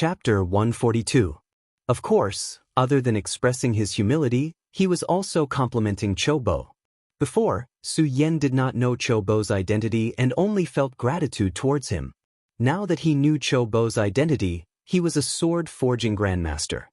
Chapter 142. Of course, other than expressing his humility, he was also complimenting Chobo. Before, Su Yan did not know Chobo's identity and only felt gratitude towards him. Now that he knew Chobo's identity, he was a sword-forging grandmaster.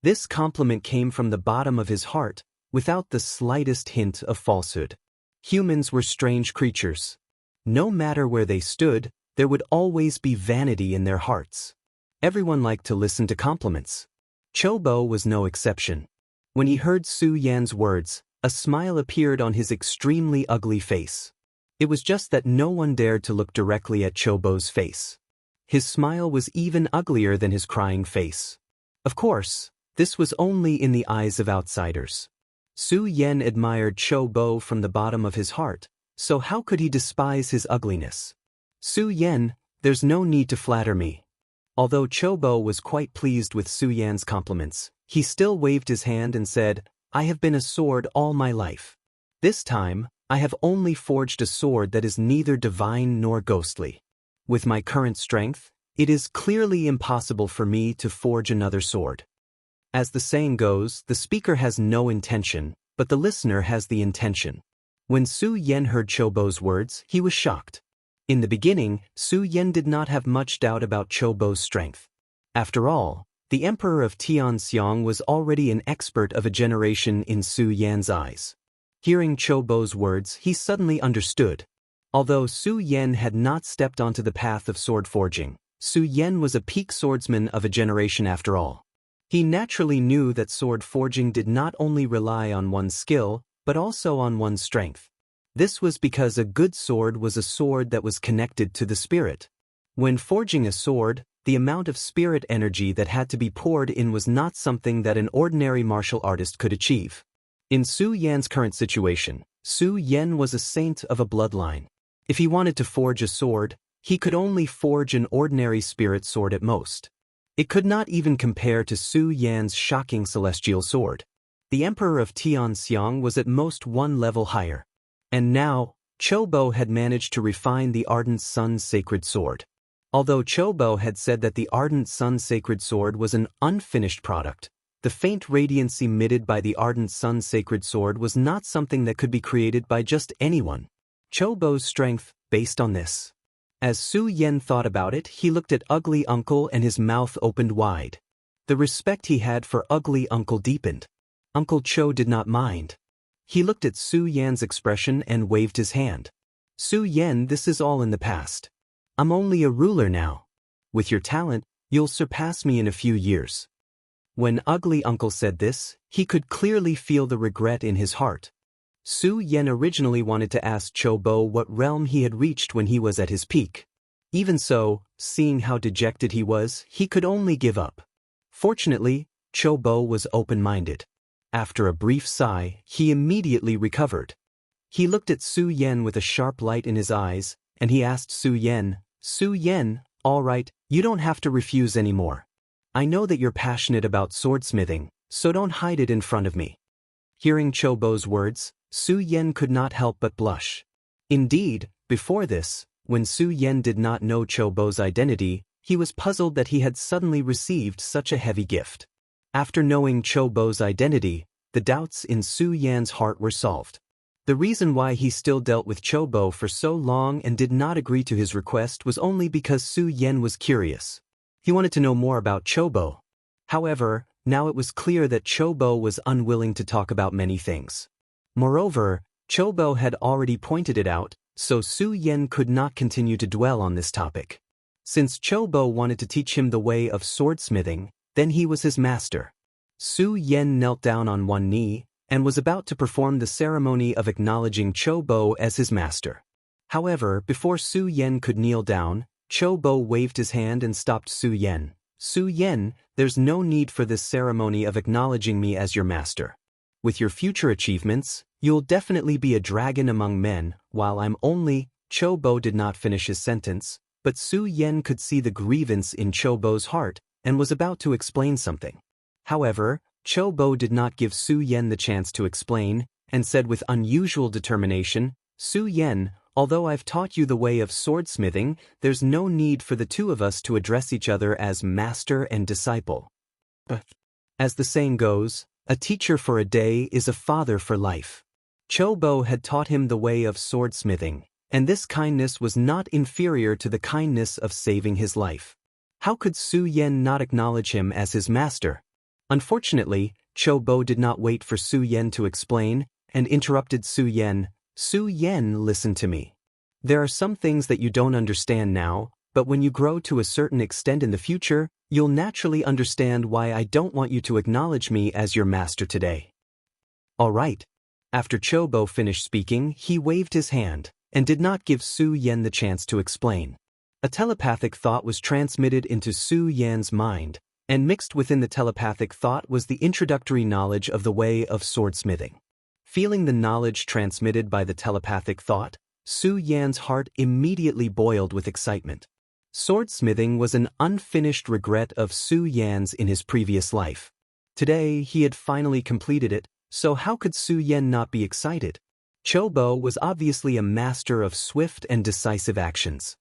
This compliment came from the bottom of his heart, without the slightest hint of falsehood. Humans were strange creatures. No matter where they stood, there would always be vanity in their hearts. Everyone liked to listen to compliments. Chobo was no exception. When he heard Su Yan's words, a smile appeared on his extremely ugly face. It was just that no one dared to look directly at Chobo's face. His smile was even uglier than his crying face. Of course, this was only in the eyes of outsiders. Su Yan admired Chobo from the bottom of his heart, so how could he despise his ugliness? Su Yan, there's no need to flatter me. Although Chobo was quite pleased with Su Yan's compliments, he still waved his hand and said, I have been a sword all my life. This time, I have only forged a sword that is neither divine nor ghostly. With my current strength, it is clearly impossible for me to forge another sword. As the saying goes, the speaker has no intention, but the listener has the intention. When Su Yan heard Chobo's words, he was shocked. In the beginning, Su Yan did not have much doubt about Chobo's strength. After all, the Emperor of Xianxia was already an expert of a generation in Su Yan's eyes. Hearing Chobo's words, he suddenly understood. Although Su Yan had not stepped onto the path of sword forging, Su Yan was a peak swordsman of a generation after all. He naturally knew that sword forging did not only rely on one's skill, but also on one's strength. This was because a good sword was a sword that was connected to the spirit. When forging a sword, the amount of spirit energy that had to be poured in was not something that an ordinary martial artist could achieve. In Su Yan's current situation, Su Yan was a saint of a bloodline. If he wanted to forge a sword, he could only forge an ordinary spirit sword at most. It could not even compare to Su Yan's shocking celestial sword. The Emperor of Xianxia was at most one level higher. And now, Chobo had managed to refine the Ardent Sun's sacred sword. Although Chobo had said that the Ardent Sun's sacred sword was an unfinished product, the faint radiance emitted by the Ardent Sun's sacred sword was not something that could be created by just anyone. Chobo's strength, based on this. As Su Yan thought about it, he looked at Ugly Uncle and his mouth opened wide. The respect he had for Ugly Uncle deepened. Uncle Cho did not mind. He looked at Su Yan's expression and waved his hand. Su Yan, this is all in the past. I'm only a ruler now. With your talent, you'll surpass me in a few years. When Ugly Uncle said this, he could clearly feel the regret in his heart. Su Yan originally wanted to ask Chobo what realm he had reached when he was at his peak. Even so, seeing how dejected he was, he could only give up. Fortunately, Chobo was open-minded. After a brief sigh, he immediately recovered. He looked at Su Yan with a sharp light in his eyes, and he asked Su Yan, all right, you don't have to refuse anymore. I know that you're passionate about swordsmithing, so don't hide it in front of me. Hearing Chobo's words, Su Yan could not help but blush. Indeed, before this, when Su Yan did not know Chobo's identity, he was puzzled that he had suddenly received such a heavy gift. After knowing Chobo's identity, the doubts in Su Yan's heart were solved. The reason why he still dealt with Chobo for so long and did not agree to his request was only because Su Yan was curious. He wanted to know more about Chobo. However, now it was clear that Chobo was unwilling to talk about many things. Moreover, Chobo had already pointed it out, so Su Yan could not continue to dwell on this topic. Since Chobo wanted to teach him the way of swordsmithing, then he was his master. Su Yan knelt down on one knee, and was about to perform the ceremony of acknowledging Chobo as his master. However, before Su Yan could kneel down, Chobo waved his hand and stopped Su Yan. Su Yan, there's no need for this ceremony of acknowledging me as your master. With your future achievements, you'll definitely be a dragon among men, while I'm only... Chobo did not finish his sentence, but Su Yan could see the grievance in Chobo's heart, and was about to explain something. However, Chobo did not give Su Yan the chance to explain, and said with unusual determination, Su Yan, although I've taught you the way of swordsmithing, there's no need for the two of us to address each other as master and disciple. As the saying goes, a teacher for a day is a father for life. Chobo had taught him the way of swordsmithing, and this kindness was not inferior to the kindness of saving his life. How could Su Yan not acknowledge him as his master? Unfortunately, Chobo did not wait for Su Yan to explain, and interrupted Su Yan. Su Yan, listen to me. There are some things that you don't understand now, but when you grow to a certain extent in the future, you'll naturally understand why I don't want you to acknowledge me as your master today. All right. After Chobo finished speaking, he waved his hand, and did not give Su Yan the chance to explain. A telepathic thought was transmitted into Su Yan's mind, and mixed within the telepathic thought was the introductory knowledge of the way of swordsmithing. Feeling the knowledge transmitted by the telepathic thought, Su Yan's heart immediately boiled with excitement. Swordsmithing was an unfinished regret of Su Yan's in his previous life. Today, he had finally completed it, so how could Su Yan not be excited? Chobo was obviously a master of swift and decisive actions.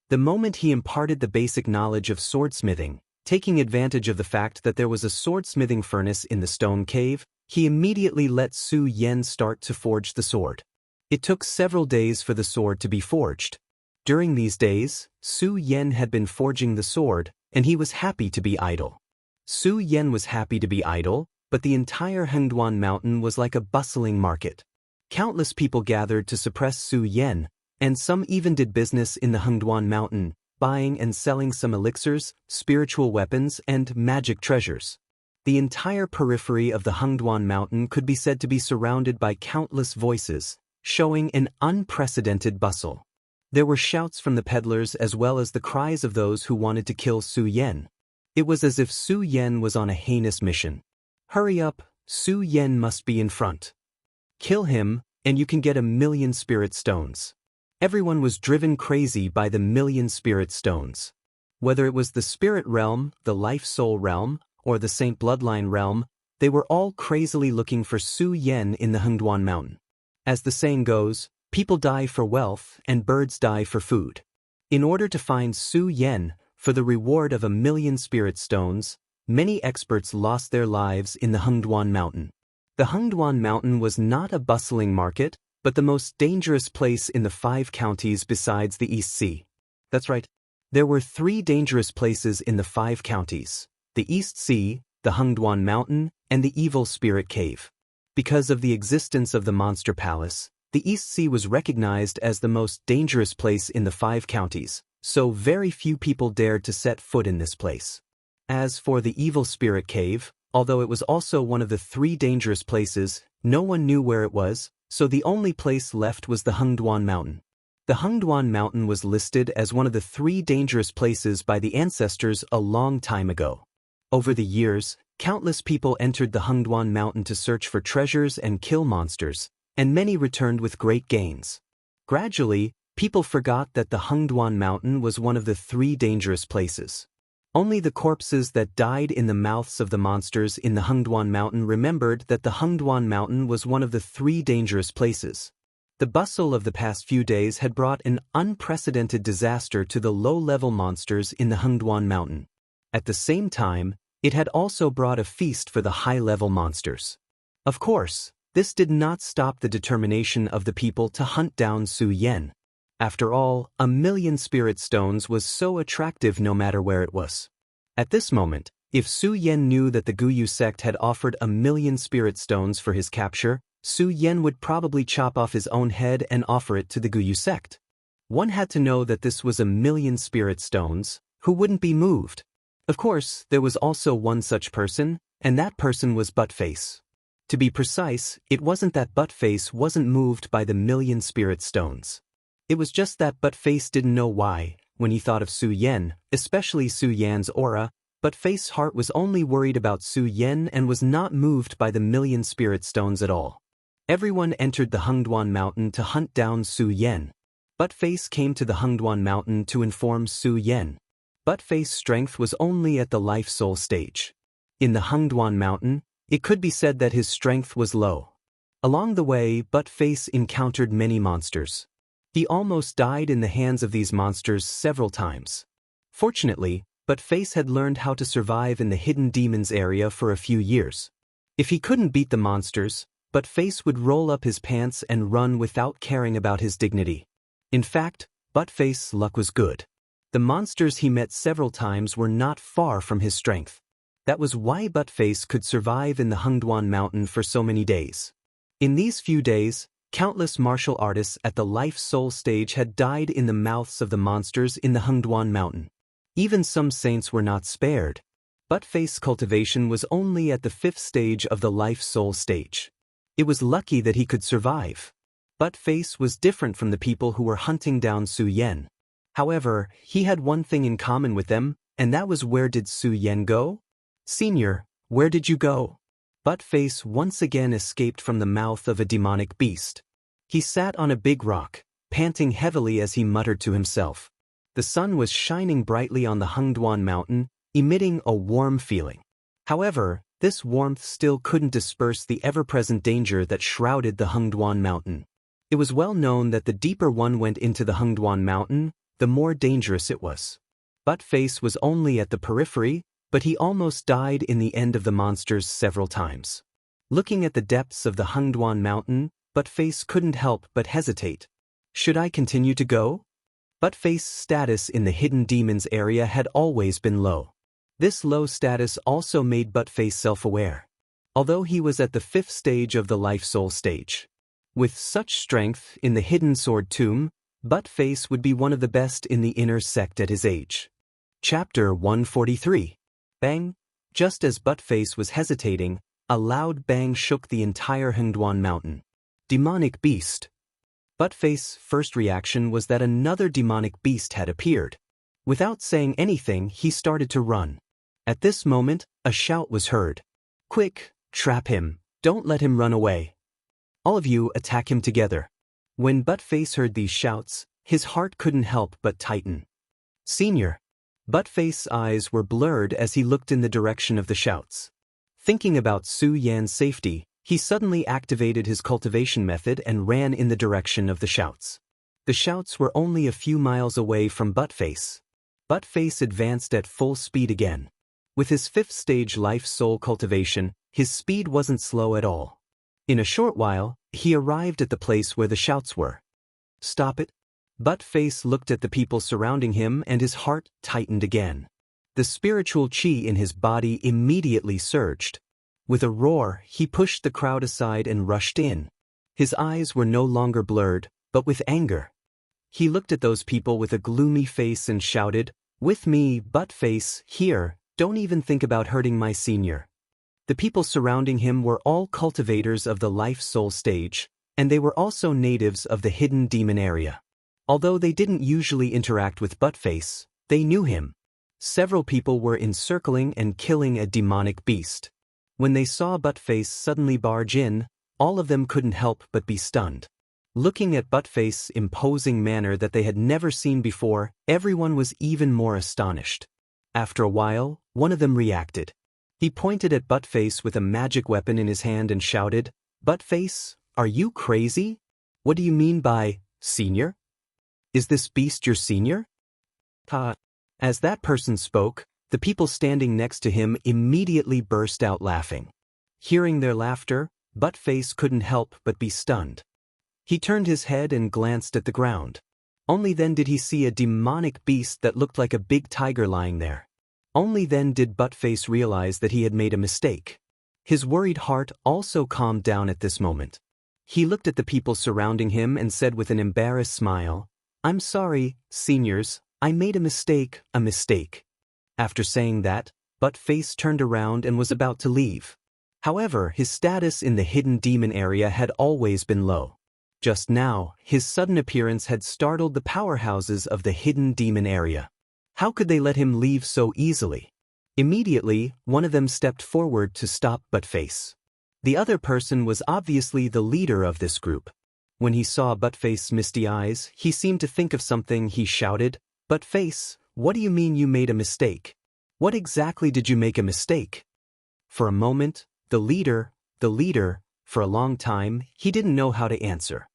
The moment he imparted the basic knowledge of swordsmithing, taking advantage of the fact that there was a swordsmithing furnace in the stone cave, he immediately let Su Yan start to forge the sword. It took several days for the sword to be forged. During these days, Su Yan had been forging the sword, and he was happy to be idle. Su Yan was happy to be idle, but the entire Hengduan mountain was like a bustling market. Countless people gathered to suppress Su Yan, and some even did business in the Hengduan mountain, buying and selling some elixirs, spiritual weapons, and magic treasures. The entire periphery of the Hengduan mountain could be said to be surrounded by countless voices, showing an unprecedented bustle. There were shouts from the peddlers as well as the cries of those who wanted to kill Su Yan. It was as if Su Yan was on a heinous mission. Hurry up, Su Yan must be in front. Kill him, and you can get 1,000,000 spirit stones. Everyone was driven crazy by the 1,000,000 spirit stones. Whether it was the spirit realm, the life soul realm, or the saint bloodline realm, they were all crazily looking for Su Yan in the Hengduan mountain. As the saying goes, people die for wealth and birds die for food. In order to find Su Yan, for the reward of 1,000,000 spirit stones, many experts lost their lives in the Hengduan mountain. The Hengduan mountain was not a bustling market, but the most dangerous place in the 5 counties besides the East Sea. That's right. There were 3 dangerous places in the 5 counties: the East Sea, the Hengduan mountain, and the Evil Spirit Cave. Because of the existence of the Monster Palace, the East Sea was recognized as the most dangerous place in the 5 counties, so very few people dared to set foot in this place. As for the Evil Spirit Cave, although it was also one of the 3 dangerous places, no one knew where it was, so the only place left was the Hengduan mountain. The Hengduan mountain was listed as one of the 3 dangerous places by the ancestors a long time ago. Over the years, countless people entered the Hengduan mountain to search for treasures and kill monsters, and many returned with great gains. Gradually, people forgot that the Hengduan mountain was one of the 3 dangerous places. Only the corpses that died in the mouths of the monsters in the Hengduan mountain remembered that the Hengduan mountain was one of the 3 dangerous places. The bustle of the past few days had brought an unprecedented disaster to the low-level monsters in the Hengduan mountain. At the same time, it had also brought a feast for the high-level monsters. Of course, this did not stop the determination of the people to hunt down Su Yan. After all, 1,000,000 spirit stones was so attractive no matter where it was. At this moment, if Su Yan knew that the Guyu sect had offered 1,000,000 spirit stones for his capture, Su Yan would probably chop off his own head and offer it to the Guyu sect. One had to know that this was 1,000,000 spirit stones, who wouldn't be moved. Of course, there was also one such person, and that person was Buttface. To be precise, it wasn't that Buttface wasn't moved by the 1,000,000 spirit stones. It was just that Buttface didn't know why, when he thought of Su Yan, especially Su Yan's aura, Buttface's heart was only worried about Su Yan and was not moved by the 1,000,000 spirit stones at all. Everyone entered the Hengduan mountain to hunt down Su Yan. Buttface came to the Hengduan mountain to inform Su Yan. Buttface's strength was only at the life-soul stage. In the Hengduan mountain, it could be said that his strength was low. Along the way, Buttface encountered many monsters. He almost died in the hands of these monsters several times. Fortunately, Buttface had learned how to survive in the hidden demons area for a few years. If he couldn't beat the monsters, Buttface would roll up his pants and run without caring about his dignity. In fact, Buttface's luck was good. The monsters he met several times were not far from his strength. That was why Buttface could survive in the Hengduan Mountain for so many days. In these few days, countless martial artists at the life-soul stage had died in the mouths of the monsters in the Hengduan Mountain. Even some saints were not spared. Buttface's cultivation was only at the 5th stage of the life-soul stage. It was lucky that he could survive. Buttface was different from the people who were hunting down Su Yan. However, he had one thing in common with them, and that was, where did Su Yan go? Senior, where did you go? Buttface once again escaped from the mouth of a demonic beast. He sat on a big rock, panting heavily as he muttered to himself. The sun was shining brightly on the Hengduan Mountain, emitting a warm feeling. However, this warmth still couldn't disperse the ever-present danger that shrouded the Hengduan Mountain. It was well known that the deeper one went into the Hengduan Mountain, the more dangerous it was. Buttface was only at the periphery, but he almost died in the end of the monsters several times. Looking at the depths of the Hengduan Mountain, Buttface couldn't help but hesitate. Should I continue to go? Buttface's status in the hidden demons area had always been low. This low status also made Buttface self-aware. Although he was at the 5th stage of the life-soul stage. With such strength in the hidden sword tomb, Buttface would be one of the best in the inner sect at his age. Chapter 143. Bang! Just as Buttface was hesitating, a loud bang shook the entire Hengduan Mountain. Demonic beast. Buttface's first reaction was that another demonic beast had appeared. Without saying anything, he started to run. At this moment, a shout was heard. Quick, trap him, don't let him run away. All of you attack him together. When Buttface heard these shouts, his heart couldn't help but tighten. Senior. Buttface's eyes were blurred as he looked in the direction of the shouts. Thinking about Su Yan's safety, he suddenly activated his cultivation method and ran in the direction of the shouts. The shouts were only a few miles away from Buttface. Buttface advanced at full speed again. With his 5th stage life-soul cultivation, his speed wasn't slow at all. In a short while, he arrived at the place where the shouts were. Stop it! Buttface looked at the people surrounding him and his heart tightened again. The spiritual qi in his body immediately surged. With a roar, he pushed the crowd aside and rushed in. His eyes were no longer blurred, but with anger. He looked at those people with a gloomy face and shouted, "With me, Buttface, here, don't even think about hurting my senior." The people surrounding him were all cultivators of the life-soul stage, and they were also natives of the hidden demon area. Although they didn't usually interact with Buttface, they knew him. Several people were encircling and killing a demonic beast. When they saw Buttface suddenly barge in, all of them couldn't help but be stunned. Looking at Buttface's imposing manner that they had never seen before, everyone was even more astonished. After a while, one of them reacted. He pointed at Buttface with a magic weapon in his hand and shouted, "Buttface, are you crazy? What do you mean by senior? Is this beast your senior?" As that person spoke, the people standing next to him immediately burst out laughing. Hearing their laughter, Buttface couldn't help but be stunned. He turned his head and glanced at the ground. Only then did he see a demonic beast that looked like a big tiger lying there. Only then did Buttface realize that he had made a mistake. His worried heart also calmed down at this moment. He looked at the people surrounding him and said with an embarrassed smile, "I'm sorry, seniors, I made a mistake, a mistake." After saying that, Buttface turned around and was about to leave. However, his status in the hidden demon area had always been low. Just now, his sudden appearance had startled the powerhouses of the hidden demon area. How could they let him leave so easily? Immediately, one of them stepped forward to stop Buttface. The other person was obviously the leader of this group. When he saw Buttface's misty eyes, he seemed to think of something. He shouted, "Buttface, what do you mean you made a mistake? What exactly did you make a mistake?" For a moment, the leader, for a long time, he didn't know how to answer.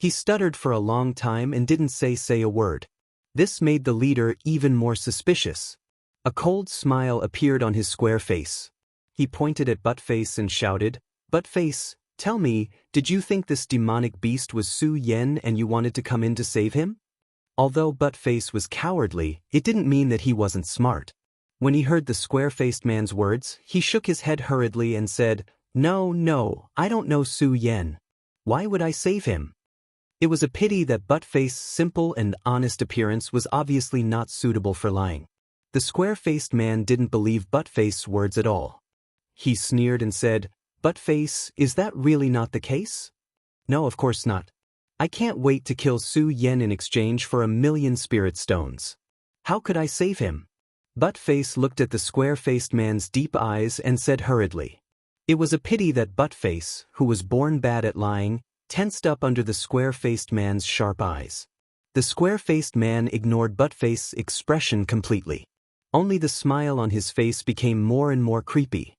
He stuttered for a long time and didn't say a word. This made the leader even more suspicious. A cold smile appeared on his square face. He pointed at Buttface and shouted, "Buttface, tell me, did you think this demonic beast was Su Yen and you wanted to come in to save him?" Although Buttface was cowardly, it didn't mean that he wasn't smart. When he heard the square-faced man's words, he shook his head hurriedly and said, No, I don't know Su Yen. Why would I save him?" It was a pity that Buttface's simple and honest appearance was obviously not suitable for lying. The square-faced man didn't believe Buttface's words at all. He sneered and said, "Buttface, is that really not the case?" "No, of course not. I can't wait to kill Su Yen in exchange for 1,000,000 spirit stones. How could I save him?" Buttface looked at the square-faced man's deep eyes and said hurriedly. It was a pity that Buttface, who was born bad at lying, tensed up under the square-faced man's sharp eyes. The square-faced man ignored Buttface's expression completely. Only the smile on his face became more and more creepy.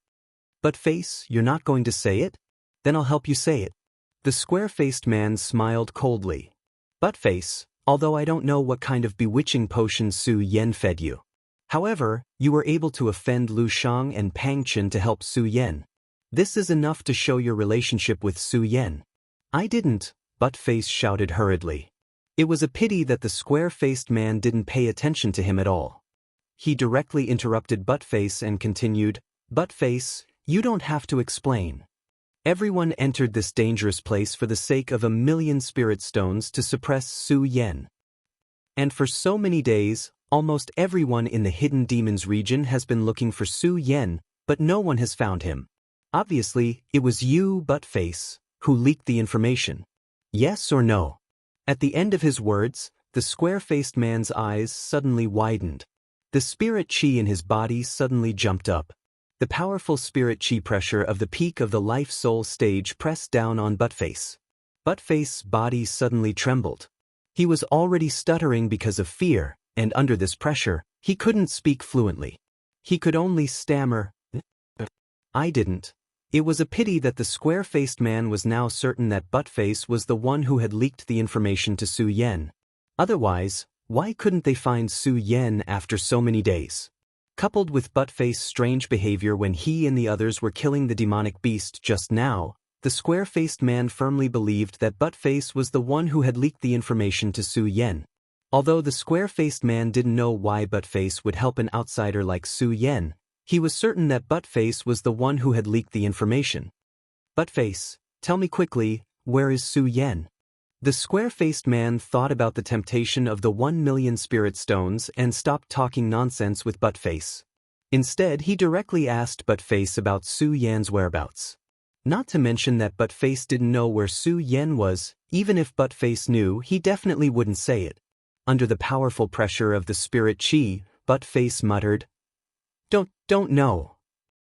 "Buttface, you're not going to say it? Then I'll help you say it." The square-faced man smiled coldly. "Buttface, although I don't know what kind of bewitching potion Su Yen fed you. However, you were able to offend Lu Shang and Pang Chen to help Su Yen. This is enough to show your relationship with Su Yen." "I didn't," Buttface shouted hurriedly. It was a pity that the square-faced man didn't pay attention to him at all. He directly interrupted Buttface and continued, "Buttface, you don't have to explain. Everyone entered this dangerous place for the sake of 1,000,000 spirit stones to suppress Su Yen. And for so many days, almost everyone in the Hidden Demons region has been looking for Su Yen, but no one has found him. Obviously, it was you, Buttface, who leaked the information. Yes or no?" At the end of his words, the square-faced man's eyes suddenly widened. The spirit chi in his body suddenly jumped up. The powerful spirit chi pressure of the peak of the life-soul stage pressed down on Buttface. Buttface's body suddenly trembled. He was already stuttering because of fear, and under this pressure, he couldn't speak fluently. He could only stammer, "I didn't." It was a pity that the square-faced man was now certain that Buttface was the one who had leaked the information to Su Yen. Otherwise, why couldn't they find Su Yen after so many days? Coupled with Buttface's strange behavior when he and the others were killing the demonic beast just now, the square-faced man firmly believed that Buttface was the one who had leaked the information to Su Yen. Although the square-faced man didn't know why Buttface would help an outsider like Su Yen, he was certain that Buttface was the one who had leaked the information. "Buttface, tell me quickly, where is Su Yen?" The square-faced man thought about the temptation of the 1,000,000 spirit stones and stopped talking nonsense with Buttface. Instead, he directly asked Buttface about Su Yen's whereabouts. Not to mention that Buttface didn't know where Su Yen was. Even if Buttface knew, he definitely wouldn't say it. Under the powerful pressure of the spirit chi, Buttface muttered, Don't know."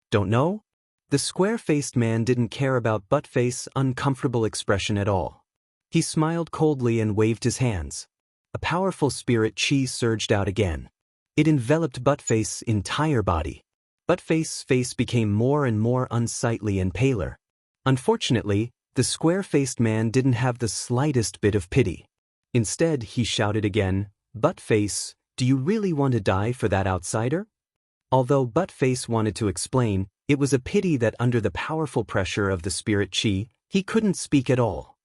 "Don't know?" The square-faced man didn't care about Buttface's uncomfortable expression at all. He smiled coldly and waved his hands. A powerful spirit chi surged out again. It enveloped Buttface's entire body. Buttface's face became more and more unsightly and paler. Unfortunately, the square-faced man didn't have the slightest bit of pity. Instead, he shouted again, "Buttface, do you really want to die for that outsider?" Although Buttface wanted to explain, it was a pity that under the powerful pressure of the spirit chi, he couldn't speak at all.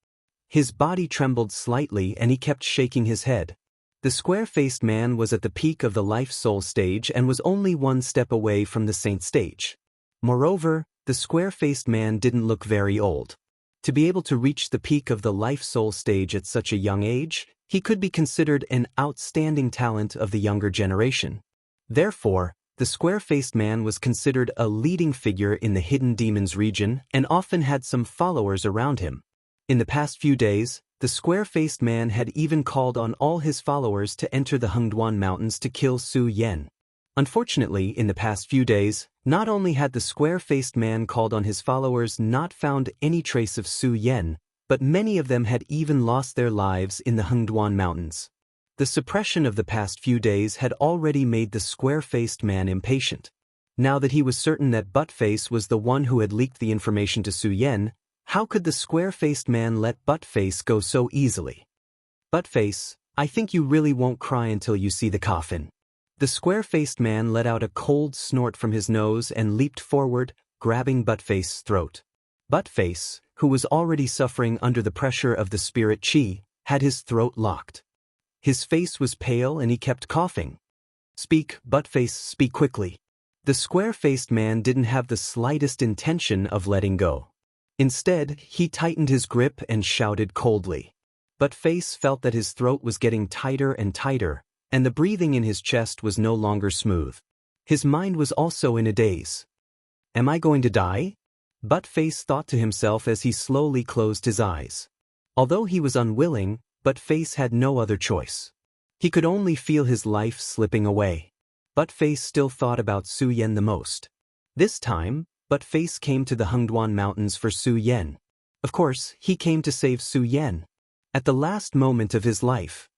His body trembled slightly and he kept shaking his head. The square-faced man was at the peak of the life-soul stage and was only one step away from the saint stage. Moreover, the square-faced man didn't look very old. To be able to reach the peak of the life-soul stage at such a young age, he could be considered an outstanding talent of the younger generation. Therefore, the square-faced man was considered a leading figure in the Hidden Demons region and often had some followers around him. In the past few days, the square-faced man had even called on all his followers to enter the Hengduan Mountains to kill Su Yen. Unfortunately, in the past few days, not only had the square-faced man called on his followers not found any trace of Su Yen, but many of them had even lost their lives in the Hengduan Mountains. The suppression of the past few days had already made the square-faced man impatient. Now that he was certain that Buttface was the one who had leaked the information to Su Yen, How could the square-faced man let Buttface go so easily? Buttface, I think you really won't cry until you see the coffin. The square-faced man let out a cold snort from his nose and leaped forward, grabbing Buttface's throat. Buttface, who was already suffering under the pressure of the spirit chi, had his throat locked. His face was pale and he kept coughing. Speak, Buttface, speak quickly. The square-faced man didn't have the slightest intention of letting go. Instead, he tightened his grip and shouted coldly. Buttface felt that his throat was getting tighter and tighter, and the breathing in his chest was no longer smooth. His mind was also in a daze. Am I going to die? Buttface thought to himself as he slowly closed his eyes. Although he was unwilling, Buttface had no other choice. He could only feel his life slipping away. Buttface still thought about Su Yan the most. This time, Buttface came to the Hengduan Mountains for Su Yan. Of course, he came to save Su Yan. At the last moment of his life,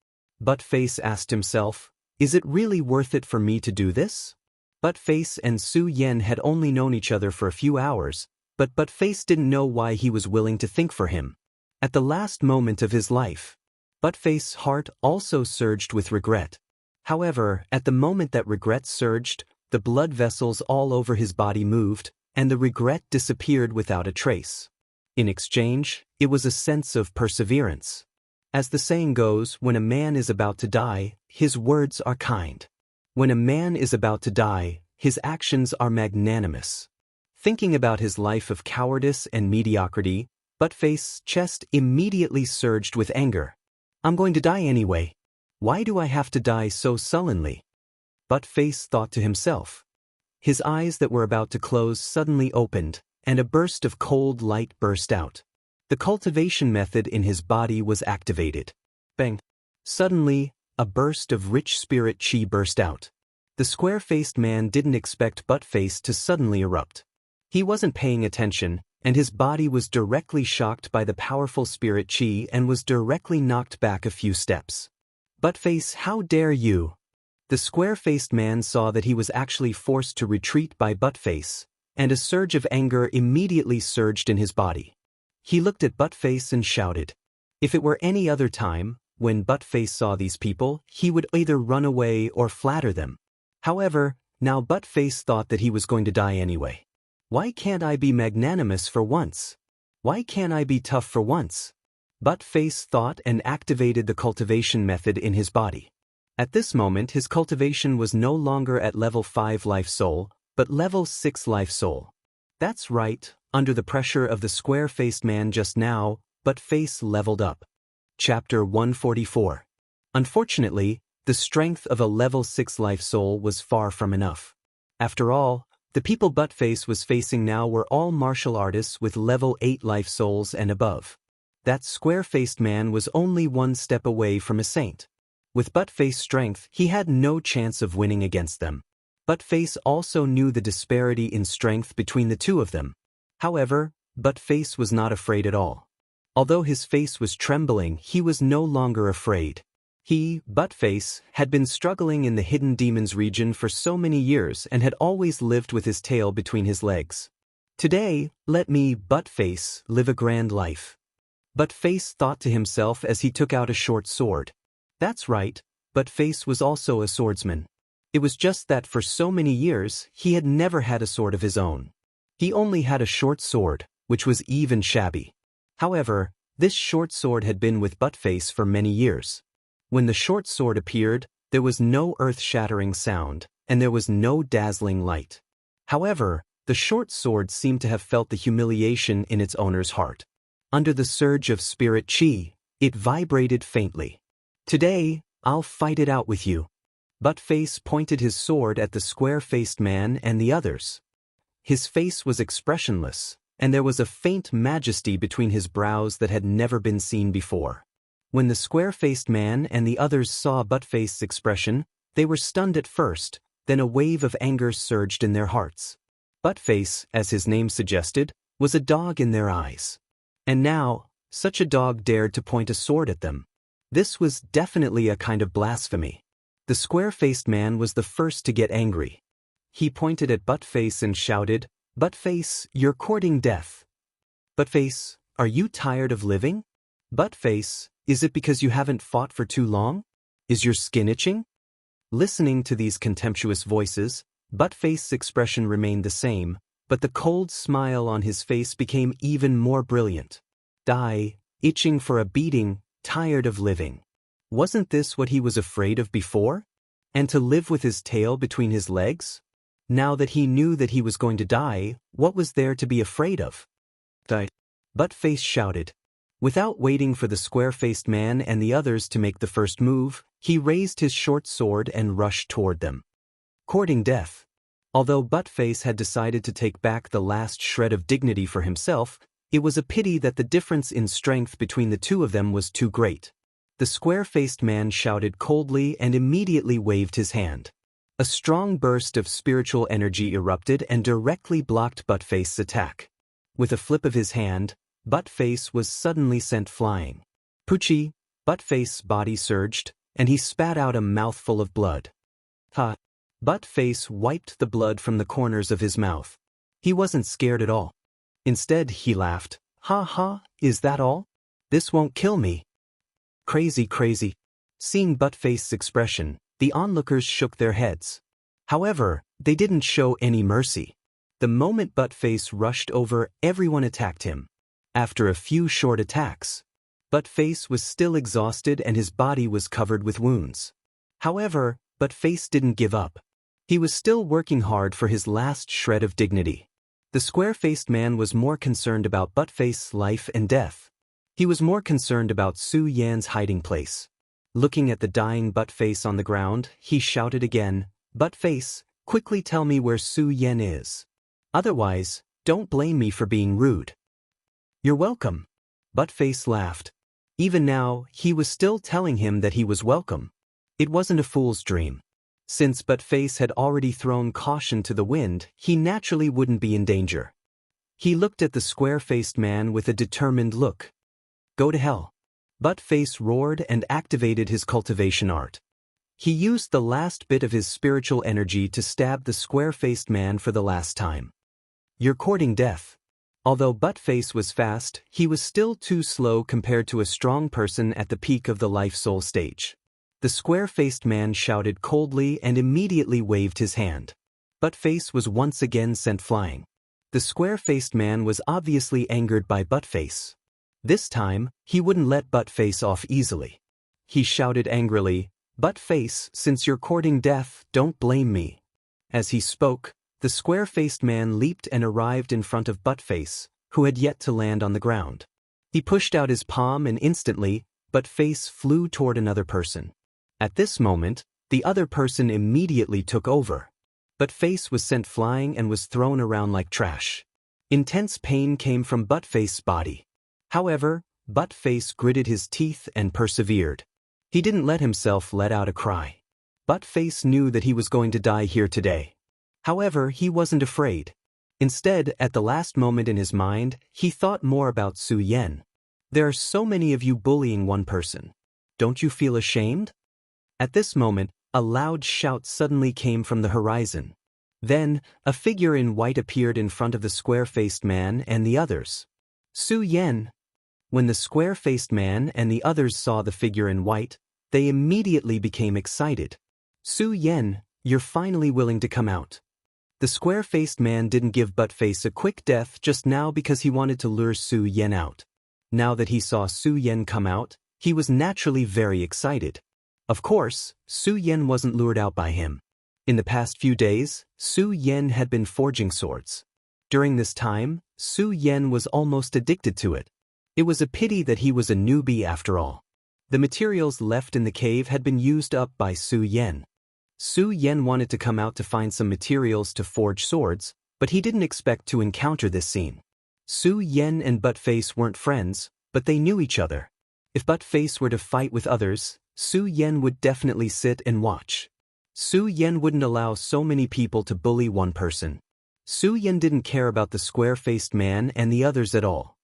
Buttface asked himself, is it really worth it for me to do this? Buttface and Su Yan had only known each other for a few hours, but Buttface didn't know why he was willing to think for him. At the last moment of his life, Buttface's heart also surged with regret. However, at the moment that regret surged, the blood vessels all over his body moved, and the regret disappeared without a trace. In exchange, it was a sense of perseverance. As the saying goes, when a man is about to die, his words are kind. When a man is about to die, his actions are magnanimous. Thinking about his life of cowardice and mediocrity, Buttface's chest immediately surged with anger. I'm going to die anyway. Why do I have to die so sullenly? Buttface thought to himself. His eyes that were about to close suddenly opened, and a burst of cold light burst out. The cultivation method in his body was activated. Bang! Suddenly, a burst of rich spirit chi burst out. The square-faced man didn't expect Buttface to suddenly erupt. He wasn't paying attention, and his body was directly shocked by the powerful spirit chi and was directly knocked back a few steps. Buttface, how dare you? The square-faced man saw that he was actually forced to retreat by Buttface, and a surge of anger immediately surged in his body. He looked at Buttface and shouted. If it were any other time, when Buttface saw these people, he would either run away or flatter them. However, now Buttface thought that he was going to die anyway. Why can't I be magnanimous for once? Why can't I be tough for once? Buttface thought and activated the cultivation method in his body. At this moment his cultivation was no longer at level 5 life soul, but level 6 life soul. That's right, under the pressure of the square-faced man just now, Buttface leveled up. Chapter 144. Unfortunately, the strength of a level 6 life soul was far from enough. After all, the people Buttface was facing now were all martial artists with level 8 life souls and above. That square-faced man was only one step away from a saint. With Buttface's strength, he had no chance of winning against them. Buttface also knew the disparity in strength between the two of them. However, Buttface was not afraid at all. Although his face was trembling, he was no longer afraid. He, Buttface, had been struggling in the Hidden Demons region for so many years and had always lived with his tail between his legs. Today, let me, Buttface, live a grand life. Buttface thought to himself as he took out a short sword. That's right, Buttface was also a swordsman. It was just that for so many years, he had never had a sword of his own. He only had a short sword, which was even shabby. However, this short sword had been with Buttface for many years. When the short sword appeared, there was no earth-shattering sound, and there was no dazzling light. However, the short sword seemed to have felt the humiliation in its owner's heart. Under the surge of spirit chi, it vibrated faintly. Today, I'll fight it out with you. Buttface pointed his sword at the square-faced man and the others. His face was expressionless, and there was a faint majesty between his brows that had never been seen before. When the square-faced man and the others saw Buttface's expression, they were stunned at first, then a wave of anger surged in their hearts. Buttface, as his name suggested, was a dog in their eyes. And now, such a dog dared to point a sword at them. This was definitely a kind of blasphemy. The square-faced man was the first to get angry. He pointed at Buttface and shouted, "Buttface, you're courting death." Buttface, Are you tired of living? Buttface, is it because you haven't fought for too long? Is your skin itching? Listening to these contemptuous voices, Buttface's expression remained the same, but the cold smile on his face became even more brilliant. Die, itching for a beating, tired of living. Wasn't this what he was afraid of before? And to live with his tail between his legs? Now that he knew that he was going to die, what was there to be afraid of? Die. Buttface shouted. Without waiting for the square-faced man and the others to make the first move, he raised his short sword and rushed toward them. Courting death. Although Buttface had decided to take back the last shred of dignity for himself, it was a pity that the difference in strength between the two of them was too great. The square-faced man shouted coldly and immediately waved his hand. A strong burst of spiritual energy erupted and directly blocked Buttface's attack. With a flip of his hand, Buttface was suddenly sent flying. Poochie, Buttface's body surged, and he spat out a mouthful of blood. Ha! Buttface wiped the blood from the corners of his mouth. He wasn't scared at all. Instead, he laughed. Ha ha, is that all? This won't kill me. Crazy, crazy. Seeing Buttface's expression, the onlookers shook their heads. However, they didn't show any mercy. The moment Buttface rushed over, everyone attacked him. After a few short attacks, Buttface was still exhausted and his body was covered with wounds. However, Buttface didn't give up. He was still working hard for his last shred of dignity. The square-faced man was more concerned about Buttface's life and death. He was more concerned about Su Yan's hiding place. Looking at the dying Buttface on the ground, he shouted again, "Buttface, quickly tell me where Su Yan is. Otherwise, don't blame me for being rude." "You're welcome." Buttface laughed. Even now, he was still telling him that he was welcome. It wasn't a fool's dream. Since Buttface had already thrown caution to the wind, he naturally wouldn't be in danger. He looked at the square-faced man with a determined look. "Go to hell." Buttface roared and activated his cultivation art. He used the last bit of his spiritual energy to stab the square-faced man for the last time. "You're courting death." Although Buttface was fast, he was still too slow compared to a strong person at the peak of the life-soul stage. The square-faced man shouted coldly and immediately waved his hand. Buttface was once again sent flying. The square-faced man was obviously angered by Buttface. This time, he wouldn't let Buttface off easily. He shouted angrily, "Buttface, since you're courting death, don't blame me." As he spoke, the square-faced man leaped and arrived in front of Buttface, who had yet to land on the ground. He pushed out his palm and instantly, Buttface flew toward another person. At this moment, the other person immediately took over. Buttface was sent flying and was thrown around like trash. Intense pain came from Buttface's body. However, Buttface gritted his teeth and persevered. He didn't let himself let out a cry. Buttface knew that he was going to die here today. However, he wasn't afraid. Instead, at the last moment in his mind, he thought more about Su Yan. "There are so many of you bullying one person. Don't you feel ashamed?" At this moment, a loud shout suddenly came from the horizon. Then, a figure in white appeared in front of the square-faced man and the others. "Su Yan." When the square-faced man and the others saw the figure in white, they immediately became excited. "Su Yan, you're finally willing to come out." The square-faced man didn't give Buttface a quick death just now because he wanted to lure Su Yan out. Now that he saw Su Yan come out, he was naturally very excited. Of course, Su Yan wasn't lured out by him. In the past few days, Su Yan had been forging swords. During this time, Su Yan was almost addicted to it. It was a pity that he was a newbie after all. The materials left in the cave had been used up by Su Yan. Su Yan wanted to come out to find some materials to forge swords, but he didn't expect to encounter this scene. Su Yan and Buttface weren't friends, but they knew each other. If Buttface were to fight with others, Su Yan would definitely sit and watch. Su Yan wouldn't allow so many people to bully one person. Su Yan didn't care about the square-faced man and the others at all.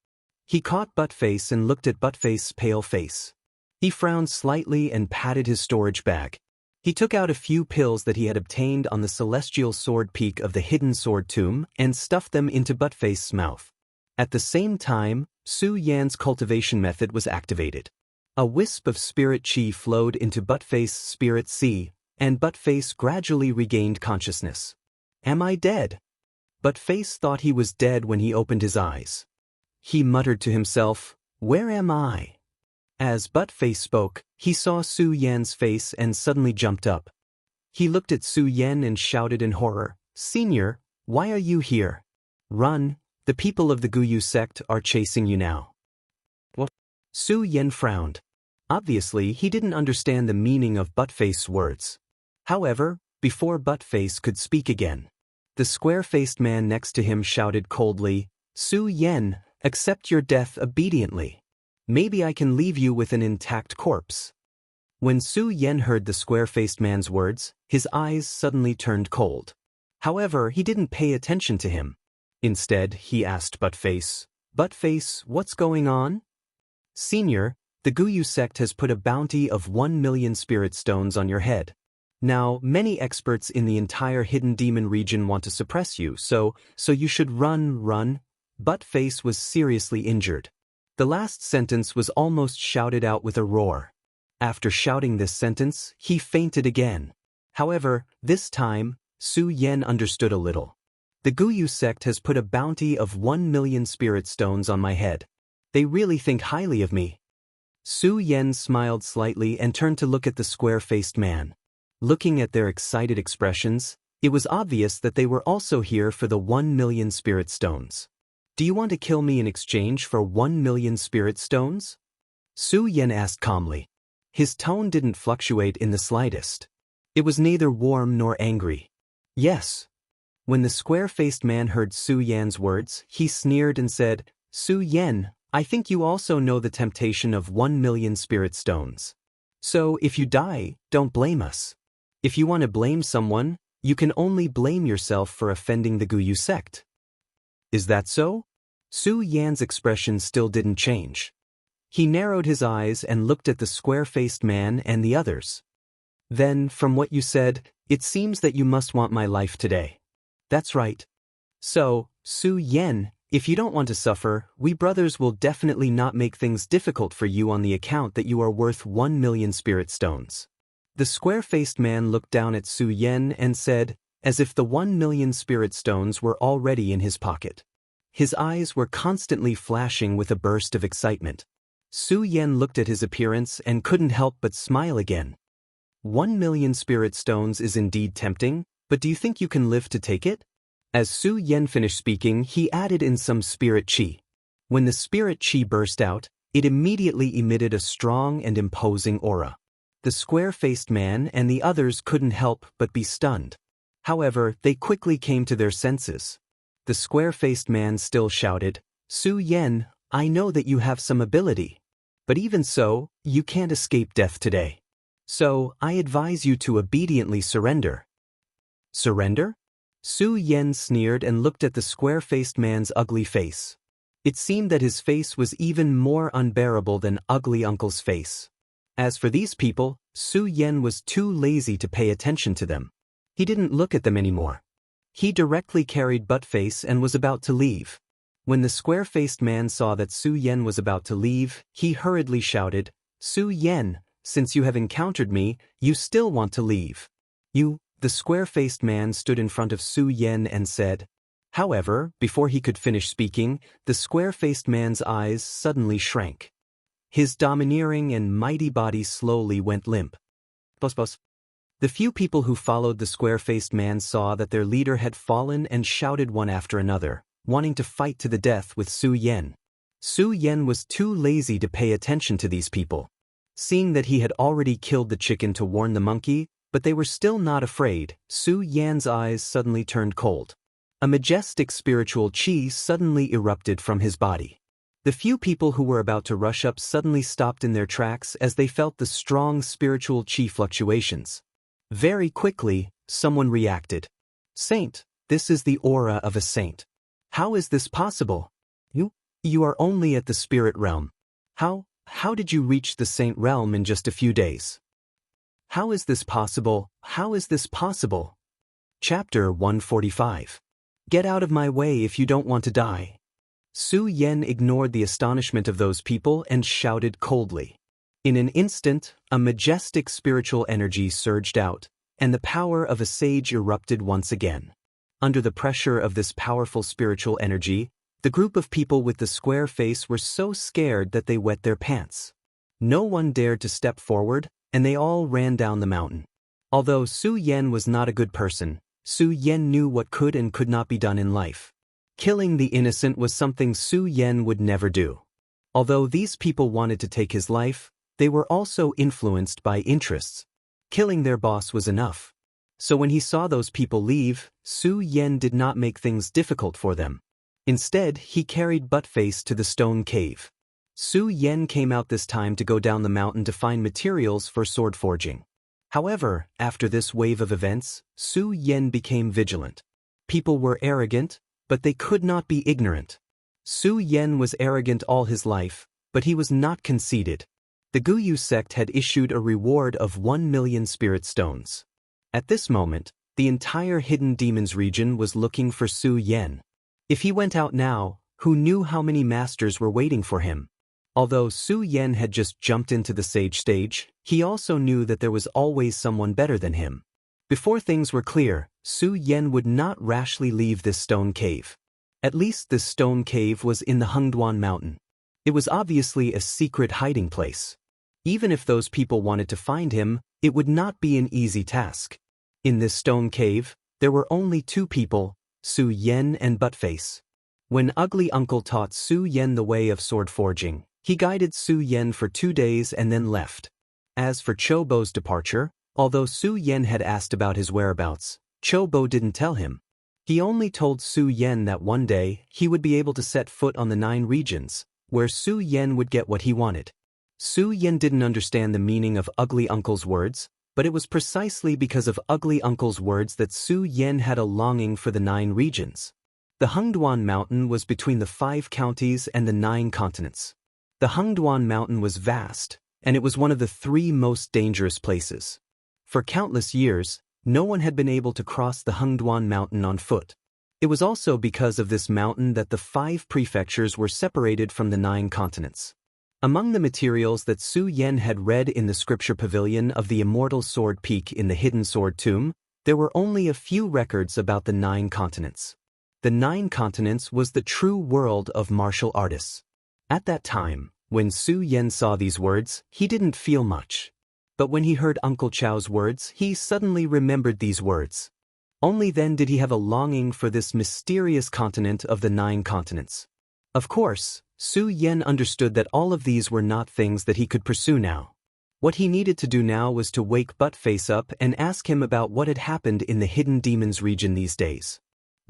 He caught Buttface and looked at Buttface's pale face. He frowned slightly and patted his storage bag. He took out a few pills that he had obtained on the celestial sword peak of the hidden sword tomb and stuffed them into Buttface's mouth. At the same time, Su Yan's cultivation method was activated. A wisp of spirit chi flowed into Buttface's spirit sea, and Buttface gradually regained consciousness. Am I dead? Buttface thought he was dead when he opened his eyes. He muttered to himself, "Where am I?" As Buttface spoke, he saw Su Yan's face and suddenly jumped up. He looked at Su Yan and shouted in horror, "Senior, why are you here? Run, the people of the Guyu sect are chasing you now." What? Su Yan frowned. Obviously, he didn't understand the meaning of Buttface's words. However, before Buttface could speak again, the square-faced man next to him shouted coldly, "Su Yan, accept your death obediently. Maybe I can leave you with an intact corpse." When Su Yan heard the square-faced man's words, his eyes suddenly turned cold. However, he didn't pay attention to him. Instead, he asked Buttface, "Buttface, what's going on?" "Senior, the Guyu sect has put a bounty of 1,000,000 spirit stones on your head. Now, many experts in the entire hidden demon region want to suppress you, so you should run. Buttface was seriously injured. The last sentence was almost shouted out with a roar. After shouting this sentence, he fainted again. However, this time, Su Yan understood a little. The Guyu sect has put a bounty of 1,000,000 spirit stones on my head. They really think highly of me. Su Yan smiled slightly and turned to look at the square-faced man. Looking at their excited expressions, it was obvious that they were also here for the 1,000,000 spirit stones. "Do you want to kill me in exchange for 1,000,000 spirit stones?" Su Yan asked calmly. His tone didn't fluctuate in the slightest. It was neither warm nor angry. "Yes." When the square-faced man heard Su Yan's words, he sneered and said, "Su Yan, I think you also know the temptation of 1,000,000 spirit stones. So if you die, don't blame us. If you want to blame someone, you can only blame yourself for offending the Guyu sect." "Is that so?" Su Yan's expression still didn't change. He narrowed his eyes and looked at the square-faced man and the others. "Then, from what you said, it seems that you must want my life today." "That's right." "So, Su Yan, if you don't want to suffer, we brothers will definitely not make things difficult for you on the account that you are worth 1,000,000 spirit stones." The square-faced man looked down at Su Yan and said, as if the 1,000,000 spirit stones were already in his pocket. His eyes were constantly flashing with a burst of excitement. Su Yan looked at his appearance and couldn't help but smile again. 1,000,000 spirit stones is indeed tempting, but do you think you can live to take it? As Su Yan finished speaking, he added in some spirit chi. When the spirit chi burst out, it immediately emitted a strong and imposing aura. The square-faced man and the others couldn't help but be stunned. However, they quickly came to their senses. The square-faced man still shouted, "Su Yan, I know that you have some ability. But even so, you can't escape death today. So, I advise you to obediently surrender." "Surrender?" Su Yan sneered and looked at the square-faced man's ugly face. It seemed that his face was even more unbearable than Ugly Uncle's face. As for these people, Su Yan was too lazy to pay attention to them. He didn't look at them anymore. He directly carried Buttface and was about to leave. When the square-faced man saw that Su Yan was about to leave, he hurriedly shouted, "Su Yan, since you have encountered me, you still want to leave." The square-faced man stood in front of Su Yan and said. However, before he could finish speaking, the square-faced man's eyes suddenly shrank. His domineering and mighty body slowly went limp. Bus. The few people who followed the square-faced man saw that their leader had fallen and shouted one after another, wanting to fight to the death with Su Yan. Su Yan was too lazy to pay attention to these people. Seeing that he had already killed the chicken to warn the monkey, but they were still not afraid, Su Yan's eyes suddenly turned cold. A majestic spiritual chi suddenly erupted from his body. The few people who were about to rush up suddenly stopped in their tracks as they felt the strong spiritual chi fluctuations. Very quickly, someone reacted. "Saint, this is the aura of a saint. How is this possible? You are only at the spirit realm. How did you reach the saint realm in just a few days? How is this possible? How is this possible?" Chapter 145. Get out of my way if you don't want to die. Su Yan ignored the astonishment of those people and shouted coldly. In an instant, a majestic spiritual energy surged out, and the power of a sage erupted once again. Under the pressure of this powerful spiritual energy, the group of people with the square face were so scared that they wet their pants. No one dared to step forward, and they all ran down the mountain. Although Su Yan was not a good person, Su Yan knew what could and could not be done in life. Killing the innocent was something Su Yan would never do. Although these people wanted to take his life, they were also influenced by interests. Killing their boss was enough. So when he saw those people leave, Su Yan did not make things difficult for them. Instead, he carried Buttface to the stone cave. Su Yan came out this time to go down the mountain to find materials for sword forging. However, after this wave of events, Su Yan became vigilant. People were arrogant, but they could not be ignorant. Su Yan was arrogant all his life, but he was not conceited. The Guyu sect had issued a reward of 1 million spirit stones. At this moment, the entire Hidden Demons region was looking for Su Yan. If he went out now, who knew how many masters were waiting for him? Although Su Yan had just jumped into the sage stage, he also knew that there was always someone better than him. Before things were clear, Su Yan would not rashly leave this stone cave. At least this stone cave was in the Hengduan mountain. It was obviously a secret hiding place. Even if those people wanted to find him, it would not be an easy task. In this stone cave, there were only two people, Su Yan and Buttface. When Ugly Uncle taught Su Yan the way of sword forging, he guided Su Yan for 2 days and then left. As for Chobo's departure, although Su Yan had asked about his whereabouts, Chobo didn't tell him. He only told Su Yan that one day he would be able to set foot on the 9 regions, where Su Yan would get what he wanted. Su Yan didn't understand the meaning of Ugly Uncle's words, but it was precisely because of Ugly Uncle's words that Su Yan had a longing for the 9 regions. The Hengduan Mountain was between the 5 counties and the 9 continents. The Hengduan Mountain was vast, and it was one of the 3 most dangerous places. For countless years, no one had been able to cross the Hengduan Mountain on foot. It was also because of this mountain that the 5 prefectures were separated from the 9 continents. Among the materials that Su Yan had read in the scripture pavilion of the immortal sword peak in the hidden sword tomb, there were only a few records about the 9 continents. The 9 continents was the true world of martial artists. At that time, when Su Yan saw these words, he didn't feel much. But when he heard Uncle Chao's words, he suddenly remembered these words. Only then did he have a longing for this mysterious continent of the 9 continents. Of course, Su Yan understood that all of these were not things that he could pursue now. What he needed to do now was to wake Buttface up and ask him about what had happened in the Hidden Demons region these days.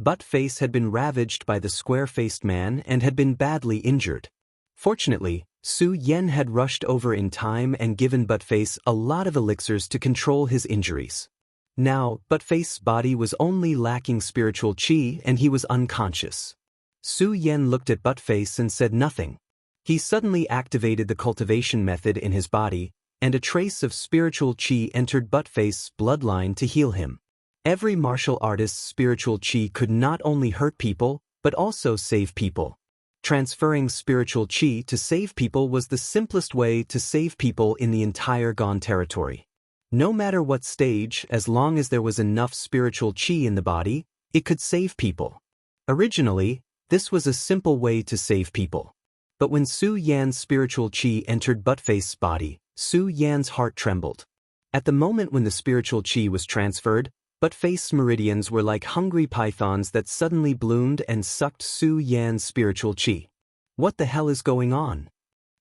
Buttface had been ravaged by the square-faced man and had been badly injured. Fortunately, Su Yan had rushed over in time and given Buttface a lot of elixirs to control his injuries. Now, Buttface's body was only lacking spiritual qi and he was unconscious. Su Yan looked at Buttface and said nothing. He suddenly activated the cultivation method in his body, and a trace of spiritual qi entered Buttface's bloodline to heal him. Every martial artist's spiritual qi could not only hurt people, but also save people. Transferring spiritual qi to save people was the simplest way to save people in the entire Gon territory. No matter what stage, as long as there was enough spiritual qi in the body, it could save people. Originally, this was a simple way to save people. But when Su Yan's spiritual qi entered Buttface's body, Su Yan's heart trembled. At the moment when the spiritual qi was transferred, Buttface's meridians were like hungry pythons that suddenly bloomed and sucked Su Yan's spiritual qi. What the hell is going on?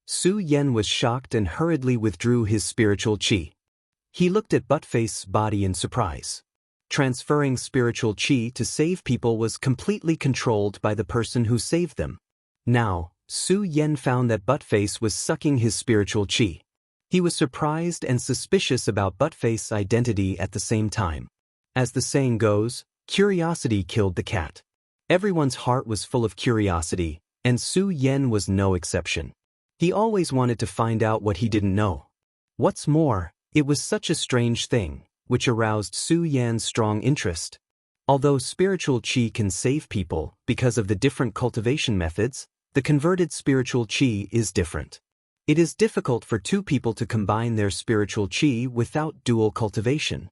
Su Yan was shocked and hurriedly withdrew his spiritual qi. He looked at Buttface's body in surprise. Transferring spiritual qi to save people was completely controlled by the person who saved them. Now, Su Yan found that Buttface was sucking his spiritual qi. He was surprised and suspicious about Buttface's identity at the same time. As the saying goes, curiosity killed the cat. Everyone's heart was full of curiosity, and Su Yan was no exception. He always wanted to find out what he didn't know. What's more, it was such a strange thing, which aroused Su Yan's strong interest. Although spiritual qi can save people because of the different cultivation methods, the converted spiritual qi is different. It is difficult for two people to combine their spiritual qi without dual cultivation.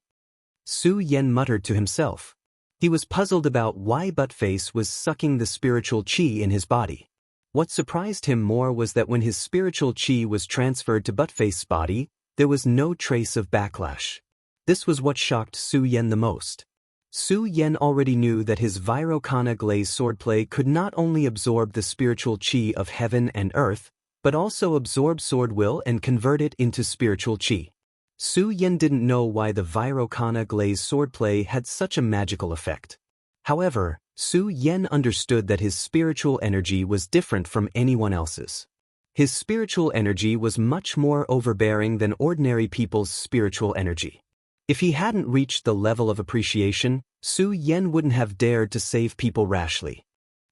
Su Yan muttered to himself. He was puzzled about why Buttface was sucking the spiritual qi in his body. What surprised him more was that when his spiritual qi was transferred to Buttface's body, there was no trace of backlash. This was what shocked Su Yan the most. Su Yan already knew that his Virokana Glaze swordplay could not only absorb the spiritual qi of heaven and earth, but also absorb sword will and convert it into spiritual qi. Su Yan didn't know why the Virokana Glaze swordplay had such a magical effect. However, Su Yan understood that his spiritual energy was different from anyone else's. His spiritual energy was much more overbearing than ordinary people's spiritual energy. If he hadn't reached the level of appreciation, Su Yan wouldn't have dared to save people rashly.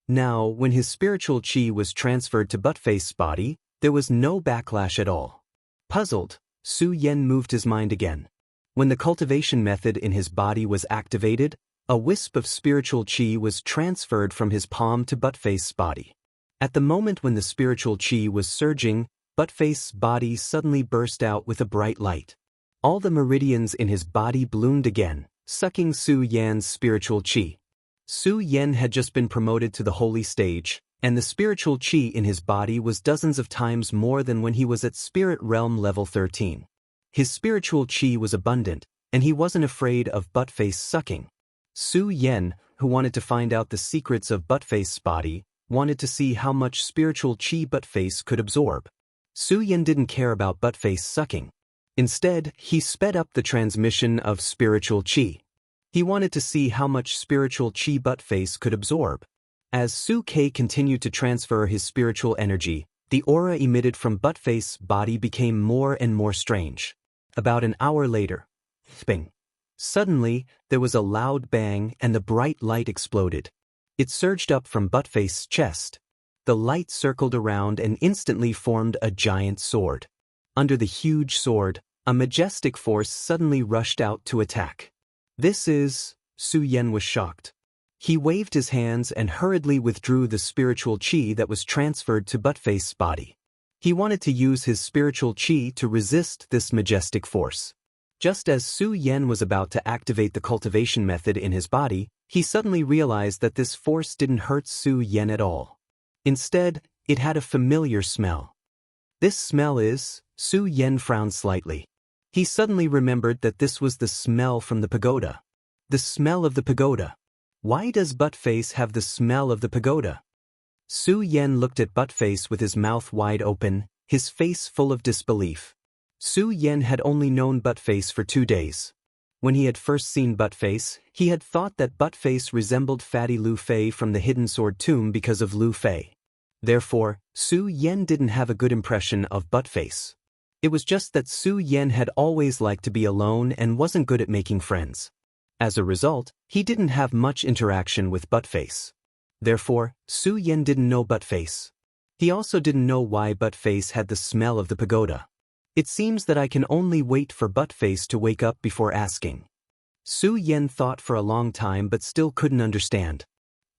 Now, when his spiritual qi was transferred to Buttface's body, there was no backlash at all. Puzzled, Su Yan moved his mind again. When the cultivation method in his body was activated, a wisp of spiritual qi was transferred from his palm to Buttface's body. At the moment when the spiritual qi was surging, Buttface's body suddenly burst out with a bright light. All the meridians in his body bloomed again, sucking Su Yan's spiritual qi. Su Yan had just been promoted to the holy stage, and the spiritual qi in his body was dozens of times more than when he was at Spirit Realm level 13. His spiritual qi was abundant, and he wasn't afraid of Buttface sucking. Su Yan, who wanted to find out the secrets of Buttface's body, wanted to see how much spiritual qi Buttface could absorb. Su Yan didn't care about Buttface sucking. Instead, he sped up the transmission of spiritual qi. He wanted to see how much spiritual qi Buttface could absorb. As Su Ke continued to transfer his spiritual energy, the aura emitted from Buttface's body became more and more strange. About an hour later, bang! Suddenly, there was a loud bang and the bright light exploded. It surged up from Buttface's chest. The light circled around and instantly formed a giant sword. Under the huge sword, a majestic force suddenly rushed out to attack. Su Yan was shocked. He waved his hands and hurriedly withdrew the spiritual qi that was transferred to Buttface's body. He wanted to use his spiritual qi to resist this majestic force. Just as Su Yan was about to activate the cultivation method in his body, he suddenly realized that this force didn't hurt Su Yan at all. Instead, it had a familiar smell. This smell is... Su Yan frowned slightly. He suddenly remembered that this was the smell from the pagoda. The smell of the pagoda. Why does Buttface have the smell of the pagoda? Su Yan looked at Buttface with his mouth wide open, his face full of disbelief. Su Yan had only known Buttface for 2 days. When he had first seen Buttface, he had thought that Buttface resembled Fatty Lu Fei from the Hidden Sword Tomb because of Lu Fei. Therefore, Su Yan didn't have a good impression of Buttface. It was just that Su Yan had always liked to be alone and wasn't good at making friends. As a result, he didn't have much interaction with Buttface. Therefore, Su Yan didn't know Buttface. He also didn't know why Buttface had the smell of the pagoda. It seems that I can only wait for Buttface to wake up before asking. Su Yan thought for a long time but still couldn't understand.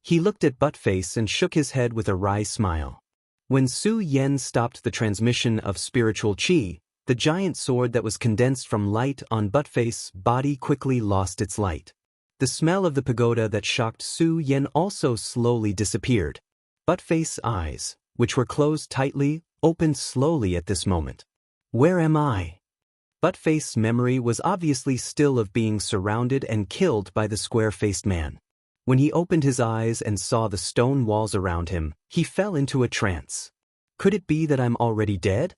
He looked at Buttface and shook his head with a wry smile. When Su Yan stopped the transmission of spiritual qi, the giant sword that was condensed from light on Buttface's body quickly lost its light. The smell of the pagoda that shocked Su Yan also slowly disappeared. Buttface's eyes, which were closed tightly, opened slowly at this moment. Where am I? Buttface's memory was obviously still of being surrounded and killed by the square-faced man. When he opened his eyes and saw the stone walls around him, he fell into a trance. Could it be that I'm already dead?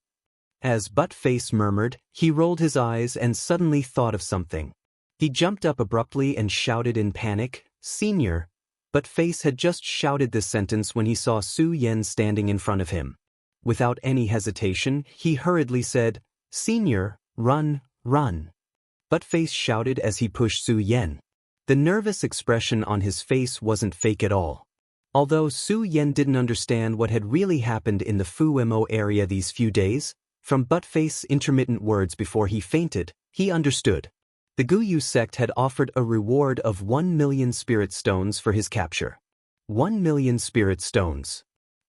As Buttface murmured, he rolled his eyes and suddenly thought of something. He jumped up abruptly and shouted in panic, "Senior!" Buttface had just shouted this sentence when he saw Su Yan standing in front of him. Without any hesitation, he hurriedly said, "Senior, run, run!" Buttface shouted as he pushed Su Yan. The nervous expression on his face wasn't fake at all. Although Su Yan didn't understand what had really happened in the Fu Mo area these few days, from Buttface's intermittent words before he fainted, he understood. The Guyu sect had offered a reward of 1,000,000 spirit stones for his capture. 1,000,000 spirit stones.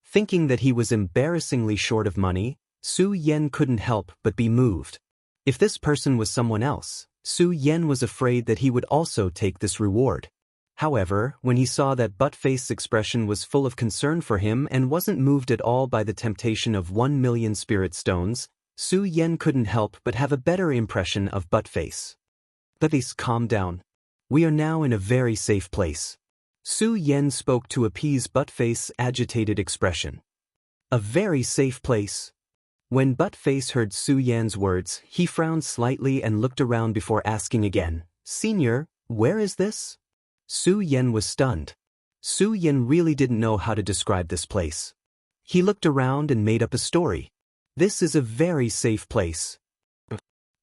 Thinking that he was embarrassingly short of money, Su Yan couldn't help but be moved. If this person was someone else, Su Yan was afraid that he would also take this reward. However, when he saw that Buttface's expression was full of concern for him and wasn't moved at all by the temptation of 1,000,000 spirit stones, Su Yan couldn't help but have a better impression of Buttface. Buttface, calm down. We are now in a very safe place. Su Yan spoke to appease Buttface's agitated expression. A very safe place. When Buttface heard Su Yan's words, he frowned slightly and looked around before asking again, "Senior, where is this?" Su Yan was stunned. Su Yan really didn't know how to describe this place. He looked around and made up a story. This is a very safe place.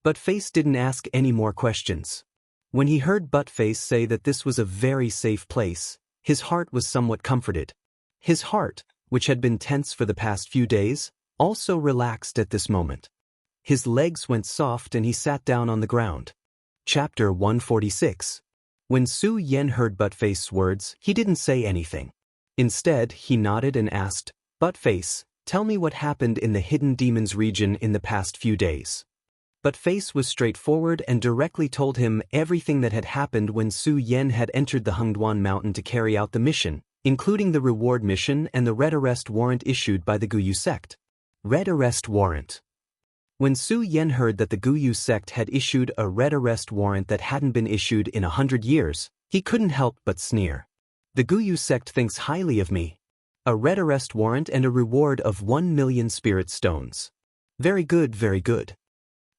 Buttface didn't ask any more questions. When he heard Buttface say that this was a very safe place, his heart was somewhat comforted. His heart, which had been tense for the past few days, also relaxed at this moment. His legs went soft and he sat down on the ground. Chapter 146. When Su Yan heard Buttface's words, he didn't say anything. Instead, he nodded and asked, "Buttface, tell me what happened in the Hidden Demons region in the past few days." Buttface was straightforward and directly told him everything that had happened when Su Yan had entered the Hengduan Mountain to carry out the mission, including the reward mission and the red arrest warrant issued by the Guyu sect. Red arrest warrant. When Su Yan heard that the Guyu sect had issued a red arrest warrant that hadn't been issued in 100 years, he couldn't help but sneer. The Guyu sect thinks highly of me. A red arrest warrant and a reward of 1,000,000 spirit stones. Very good, very good.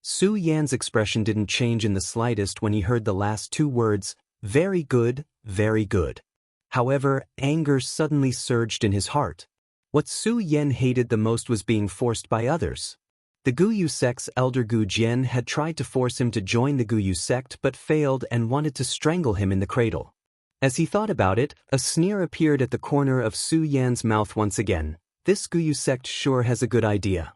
Su Yan's expression didn't change in the slightest when he heard the last two words, very good, very good. However, anger suddenly surged in his heart. What Su Yan hated the most was being forced by others. The Guyu sect's elder Gu Jian had tried to force him to join the Guyu sect but failed and wanted to strangle him in the cradle. As he thought about it, a sneer appeared at the corner of Su Yan's mouth once again. This Guyu sect sure has a good idea.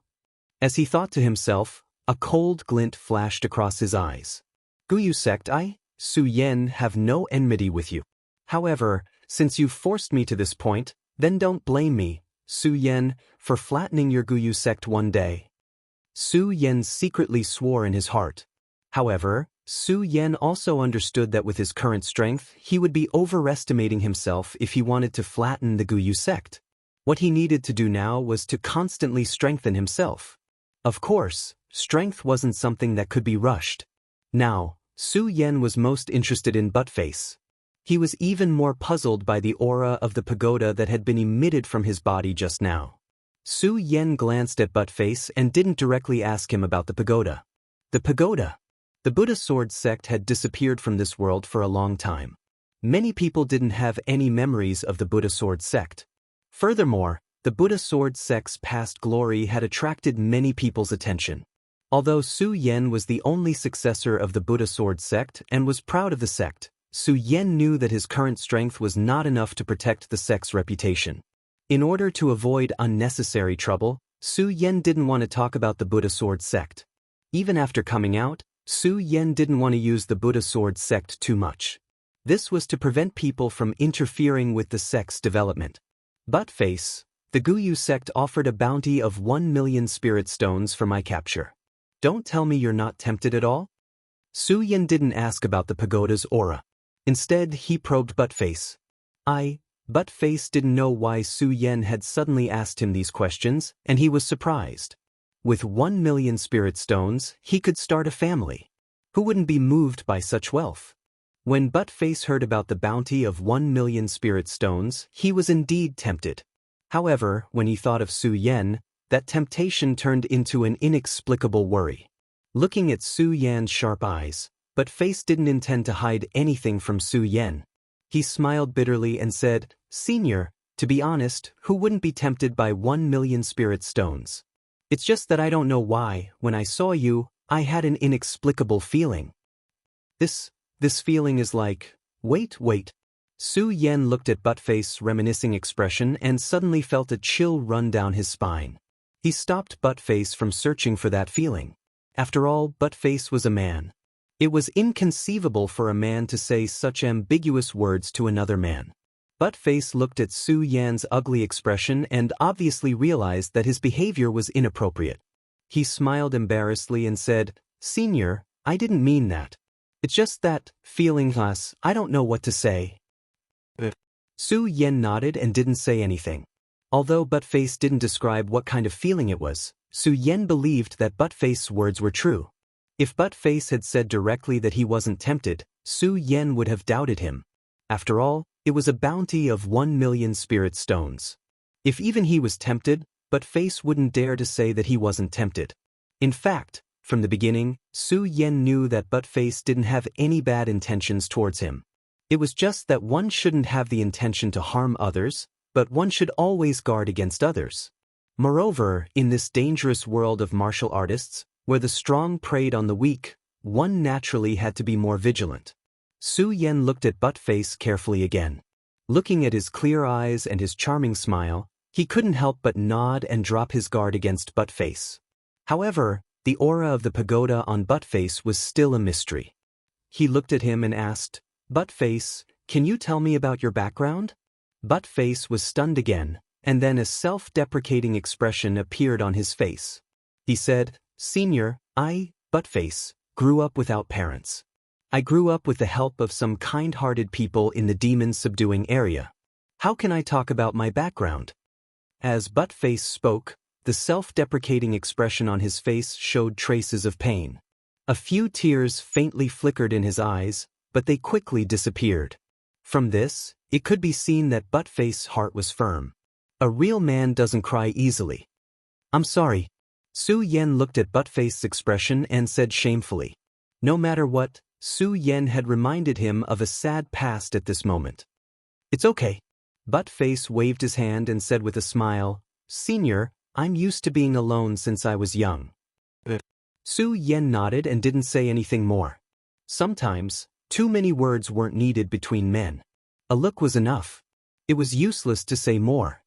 As he thought to himself, a cold glint flashed across his eyes. Guyu sect, I, Su Yan, have no enmity with you. However, since you've forced me to this point, then don't blame me, Su Yan, for flattening your Guyu sect one day. Su Yan secretly swore in his heart. However, Su Yan also understood that with his current strength, he would be overestimating himself if he wanted to flatten the Guyu sect. What he needed to do now was to constantly strengthen himself. Of course, strength wasn't something that could be rushed. Now, Su Yan was most interested in Buttface. He was even more puzzled by the aura of the pagoda that had been emitted from his body just now. Su Yan glanced at Buttface and didn't directly ask him about the pagoda. The pagoda. The Buddha Sword sect had disappeared from this world for a long time. Many people didn't have any memories of the Buddha Sword sect. Furthermore, the Buddha Sword sect's past glory had attracted many people's attention. Although Su Yan was the only successor of the Buddha Sword sect and was proud of the sect, Su Yan knew that his current strength was not enough to protect the sect's reputation. In order to avoid unnecessary trouble, Su Yan didn't want to talk about the Buddha Sword sect. Even after coming out, Su Yan didn't want to use the Buddha Sword sect too much. This was to prevent people from interfering with the sect's development. Buttface, the Guyu sect offered a bounty of 1,000,000 spirit stones for my capture. Don't tell me you're not tempted at all? Su Yan didn't ask about the pagoda's aura. Instead, he probed Buttface. Buttface didn't know why Su Yan had suddenly asked him these questions, and he was surprised. With 1,000,000 spirit stones, he could start a family. Who wouldn't be moved by such wealth? When Buttface heard about the bounty of 1,000,000 spirit stones, he was indeed tempted. However, when he thought of Su Yan, that temptation turned into an inexplicable worry. Looking at Su Yan's sharp eyes, Buttface didn't intend to hide anything from Su Yan. He smiled bitterly and said, "Senior, to be honest, who wouldn't be tempted by 1,000,000 spirit stones? It's just that I don't know why, when I saw you, I had an inexplicable feeling. This feeling is like, wait. Su Yan looked at Buttface's reminiscing expression and suddenly felt a chill run down his spine. He stopped Buttface from searching for that feeling. After all, Buttface was a man. It was inconceivable for a man to say such ambiguous words to another man. Buttface looked at Su Yan's ugly expression and obviously realized that his behavior was inappropriate. He smiled embarrassedly and said, "Senior, I didn't mean that. It's just that, feelingless, I don't know what to say." Su Yan nodded and didn't say anything. Although Buttface didn't describe what kind of feeling it was, Su Yan believed that Buttface's words were true. If Buttface had said directly that he wasn't tempted, Su Yan would have doubted him. After all, it was a bounty of 1,000,000 spirit stones. If even he was tempted, Buttface wouldn't dare to say that he wasn't tempted. In fact, from the beginning, Su Yan knew that Buttface didn't have any bad intentions towards him. It was just that one shouldn't have the intention to harm others, but one should always guard against others. Moreover, in this dangerous world of martial artists, where the strong preyed on the weak, one naturally had to be more vigilant. Su Yan looked at Buttface carefully again. Looking at his clear eyes and his charming smile, he couldn't help but nod and drop his guard against Buttface. However, the aura of the pagoda on Buttface was still a mystery. He looked at him and asked, "Buttface, can you tell me about your background?" Buttface was stunned again, and then a self-deprecating expression appeared on his face. He said, "Senior, I, Buttface, grew up without parents. I grew up with the help of some kind-hearted people in the demon-subduing area. How can I talk about my background?" As Buttface spoke, the self-deprecating expression on his face showed traces of pain. A few tears faintly flickered in his eyes, but they quickly disappeared. From this, it could be seen that Buttface's heart was firm. A real man doesn't cry easily. "I'm sorry." Su Yan looked at Buttface's expression and said shamefully. No matter what, Su Yan had reminded him of a sad past at this moment. "It's okay." Buttface waved his hand and said with a smile, "Senior, I'm used to being alone since I was young." Su Yan nodded and didn't say anything more. Sometimes, too many words weren't needed between men. A look was enough. It was useless to say more.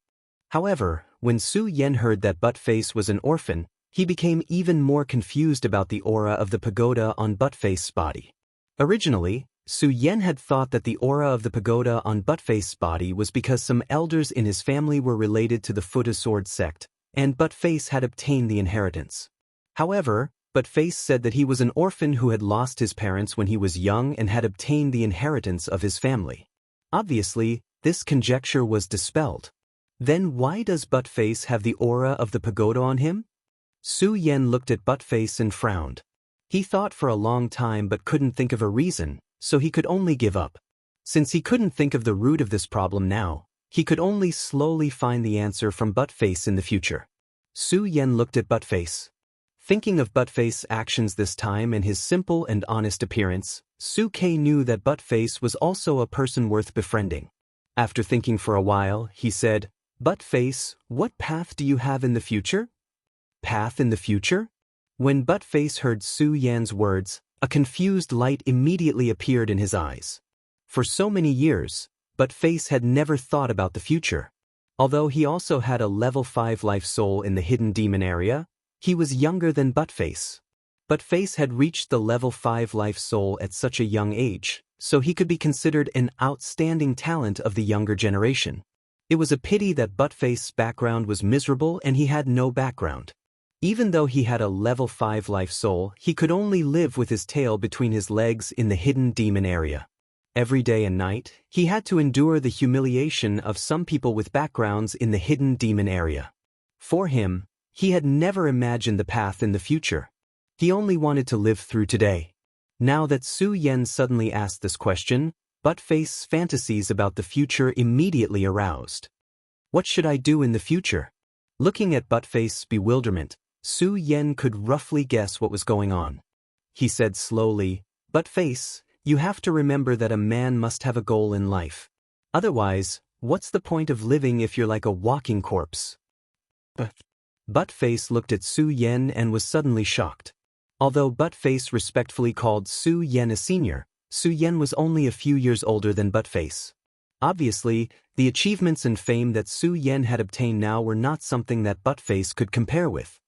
However, when Su Yan heard that Buttface was an orphan, he became even more confused about the aura of the pagoda on Buttface's body. Originally, Su Yan had thought that the aura of the pagoda on Buttface's body was because some elders in his family were related to the Foot-of-Sword sect, and Buttface had obtained the inheritance. However, Buttface said that he was an orphan who had lost his parents when he was young and had obtained the inheritance of his family. Obviously, this conjecture was dispelled. Then why does Buttface have the aura of the pagoda on him? Su Yan looked at Buttface and frowned. He thought for a long time but couldn't think of a reason, so he could only give up. Since he couldn't think of the root of this problem now, he could only slowly find the answer from Buttface in the future. Su Yan looked at Buttface. Thinking of Buttface's actions this time and his simple and honest appearance, Su Kei knew that Buttface was also a person worth befriending. After thinking for a while, he said, "Buttface, what path do you have in the future?" "Path in the future?" When Buttface heard Su Yan's words, a confused light immediately appeared in his eyes. For so many years, Buttface had never thought about the future. Although he also had a level 5 life soul in the hidden demon area, he was younger than Buttface. Buttface had reached the level 5 life soul at such a young age, so he could be considered an outstanding talent of the younger generation. It was a pity that Buttface's background was miserable and he had no background. Even though he had a level 5 life soul, he could only live with his tail between his legs in the hidden demon area. Every day and night, he had to endure the humiliation of some people with backgrounds in the hidden demon area. For him, he had never imagined the path in the future. He only wanted to live through today. Now that Su Yan suddenly asked this question, Buttface's fantasies about the future immediately aroused. What should I do in the future? Looking at Buttface's bewilderment, Su Yan could roughly guess what was going on. He said slowly, "Buttface, you have to remember that a man must have a goal in life. Otherwise, what's the point of living if you're like a walking corpse?" Buttface looked at Su Yan and was suddenly shocked. Although Buttface respectfully called Su Yan a senior, Su Yan was only a few years older than Buttface. Obviously, the achievements and fame that Su Yan had obtained now were not something that Buttface could compare with.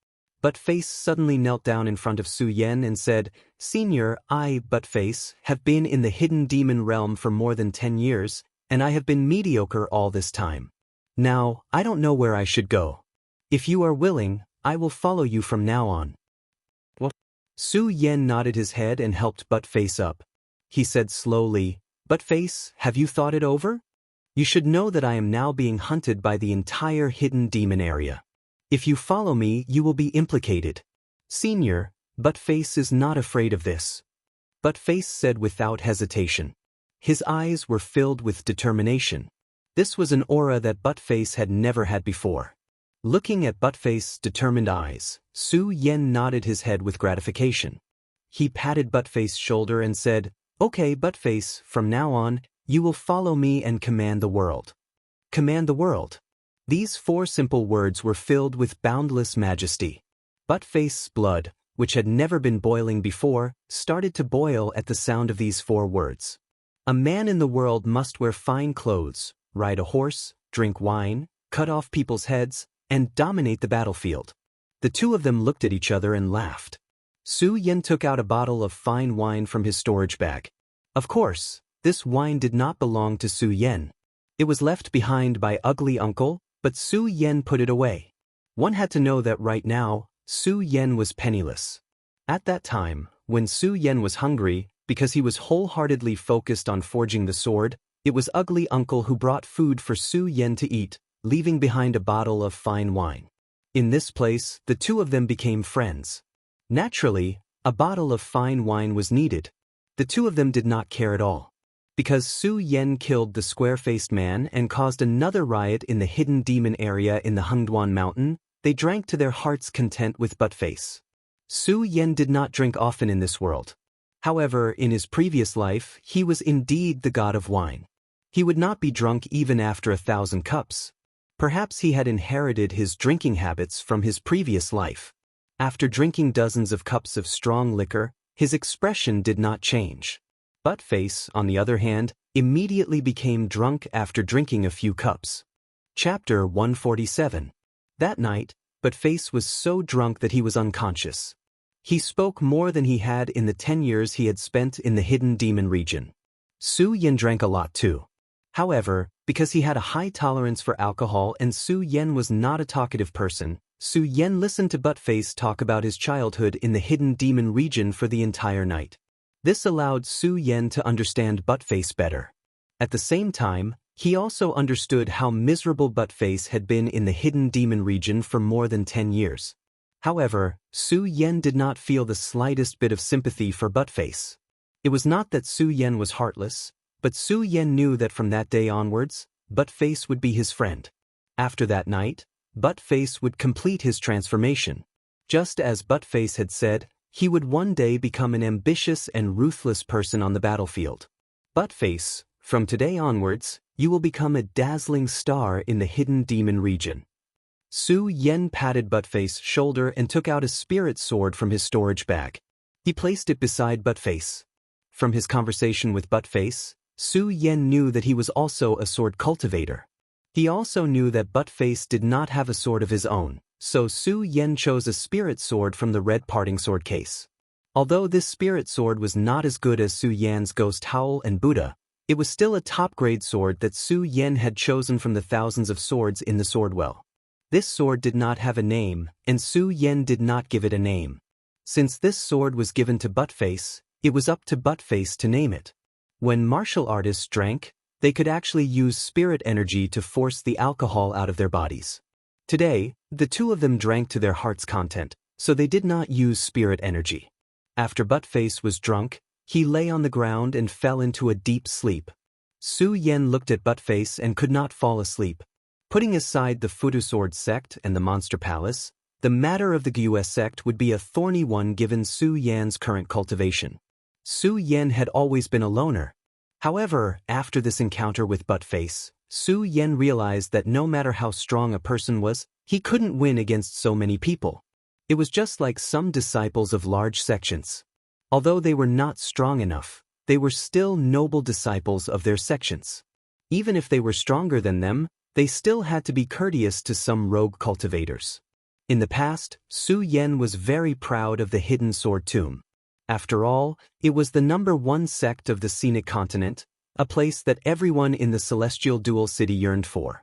Buttface suddenly knelt down in front of Su Yan and said, Senior, I, Buttface, have been in the hidden demon realm for more than 10 years, and I have been mediocre all this time. Now, I don't know where I should go. If you are willing, I will follow you from now on. What? Su Yen nodded his head and helped Buttface up. He said slowly, Buttface, have you thought it over? You should know that I am now being hunted by the entire hidden demon area. If you follow me, you will be implicated. Senior, Buttface is not afraid of this. Buttface said without hesitation. His eyes were filled with determination. This was an aura that Buttface had never had before. Looking at Buttface's determined eyes, Su Yen nodded his head with gratification. He patted Buttface's shoulder and said, Okay, Buttface, from now on, you will follow me and command the world. Command the world. These 4 simple words were filled with boundless majesty. Buttface's blood, which had never been boiling before, started to boil at the sound of these 4 words. A man in the world must wear fine clothes, ride a horse, drink wine, cut off people's heads, and dominate the battlefield. The 2 of them looked at each other and laughed. Su Yen took out a bottle of fine wine from his storage bag. Of course, this wine did not belong to Su Yen. It was left behind by Ugly Uncle, but Su Yen put it away. One had to know that right now, Su Yen was penniless. At that time, when Su Yen was hungry, because he was wholeheartedly focused on forging the sword, it was Ugly Uncle who brought food for Su Yen to eat, leaving behind a bottle of fine wine. In this place, the 2 of them became friends. Naturally, a bottle of fine wine was needed. The 2 of them did not care at all. Because Su Yen killed the square-faced man and caused another riot in the hidden demon area in the Hengduan Mountain, they drank to their heart's content with Buttface. Su Yen did not drink often in this world. However, in his previous life, he was indeed the god of wine. He would not be drunk even after 1,000 cups. Perhaps he had inherited his drinking habits from his previous life. After drinking dozens of cups of strong liquor, his expression did not change. Buttface, on the other hand, immediately became drunk after drinking a few cups. Chapter 147. That night, Buttface was so drunk that he was unconscious. He spoke more than he had in the 10 years he had spent in the hidden demon region. Su Yen drank a lot too. However, because he had a high tolerance for alcohol and Su Yen was not a talkative person, Su Yen listened to Buttface talk about his childhood in the hidden demon region for the entire night. This allowed Su Yen to understand Buttface better. At the same time, he also understood how miserable Buttface had been in the hidden demon region for more than 10 years. However, Su Yen did not feel the slightest bit of sympathy for Buttface. It was not that Su Yen was heartless, but Su Yen knew that from that day onwards, Buttface would be his friend. After that night, Buttface would complete his transformation. Just as Buttface had said, he would one day become an ambitious and ruthless person on the battlefield. Buttface, from today onwards, you will become a dazzling star in the hidden demon region. Su Yen patted Buttface's shoulder and took out a spirit sword from his storage bag. He placed it beside Buttface. From his conversation with Buttface, Su Yen knew that he was also a sword cultivator. He also knew that Buttface did not have a sword of his own, so Su Yen chose a spirit sword from the red parting sword case. Although this spirit sword was not as good as Su Yan's ghost howl and Buddha, it was still a top-grade sword that Su Yen had chosen from the thousands of swords in the sword well. This sword did not have a name, and Su Yen did not give it a name. Since this sword was given to Buttface, it was up to Buttface to name it. When martial artists drank, they could actually use spirit energy to force the alcohol out of their bodies. Today, the 2 of them drank to their heart's content, so they did not use spirit energy. After Buttface was drunk, he lay on the ground and fell into a deep sleep. Su Yen looked at Buttface and could not fall asleep. Putting aside the Futu Sword sect and the Monster Palace, the matter of the Gyue sect would be a thorny one given Su Yan's current cultivation. Su Yen had always been a loner. However, after this encounter with Buttface, Su Yen realized that no matter how strong a person was, he couldn't win against so many people. It was just like some disciples of large sections. Although they were not strong enough, they were still noble disciples of their sections. Even if they were stronger than them, they still had to be courteous to some rogue cultivators. In the past, Su Yen was very proud of the hidden sword tomb. After all, it was the #1 sect of the scenic continent, a place that everyone in the celestial dual city yearned for.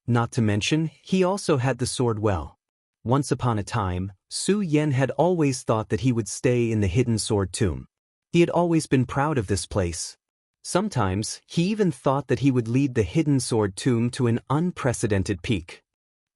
Not to mention, he also had the sword well. Once upon a time, Su Yan had always thought that he would stay in the hidden sword tomb. He had always been proud of this place. Sometimes, he even thought that he would lead the hidden sword tomb to an unprecedented peak.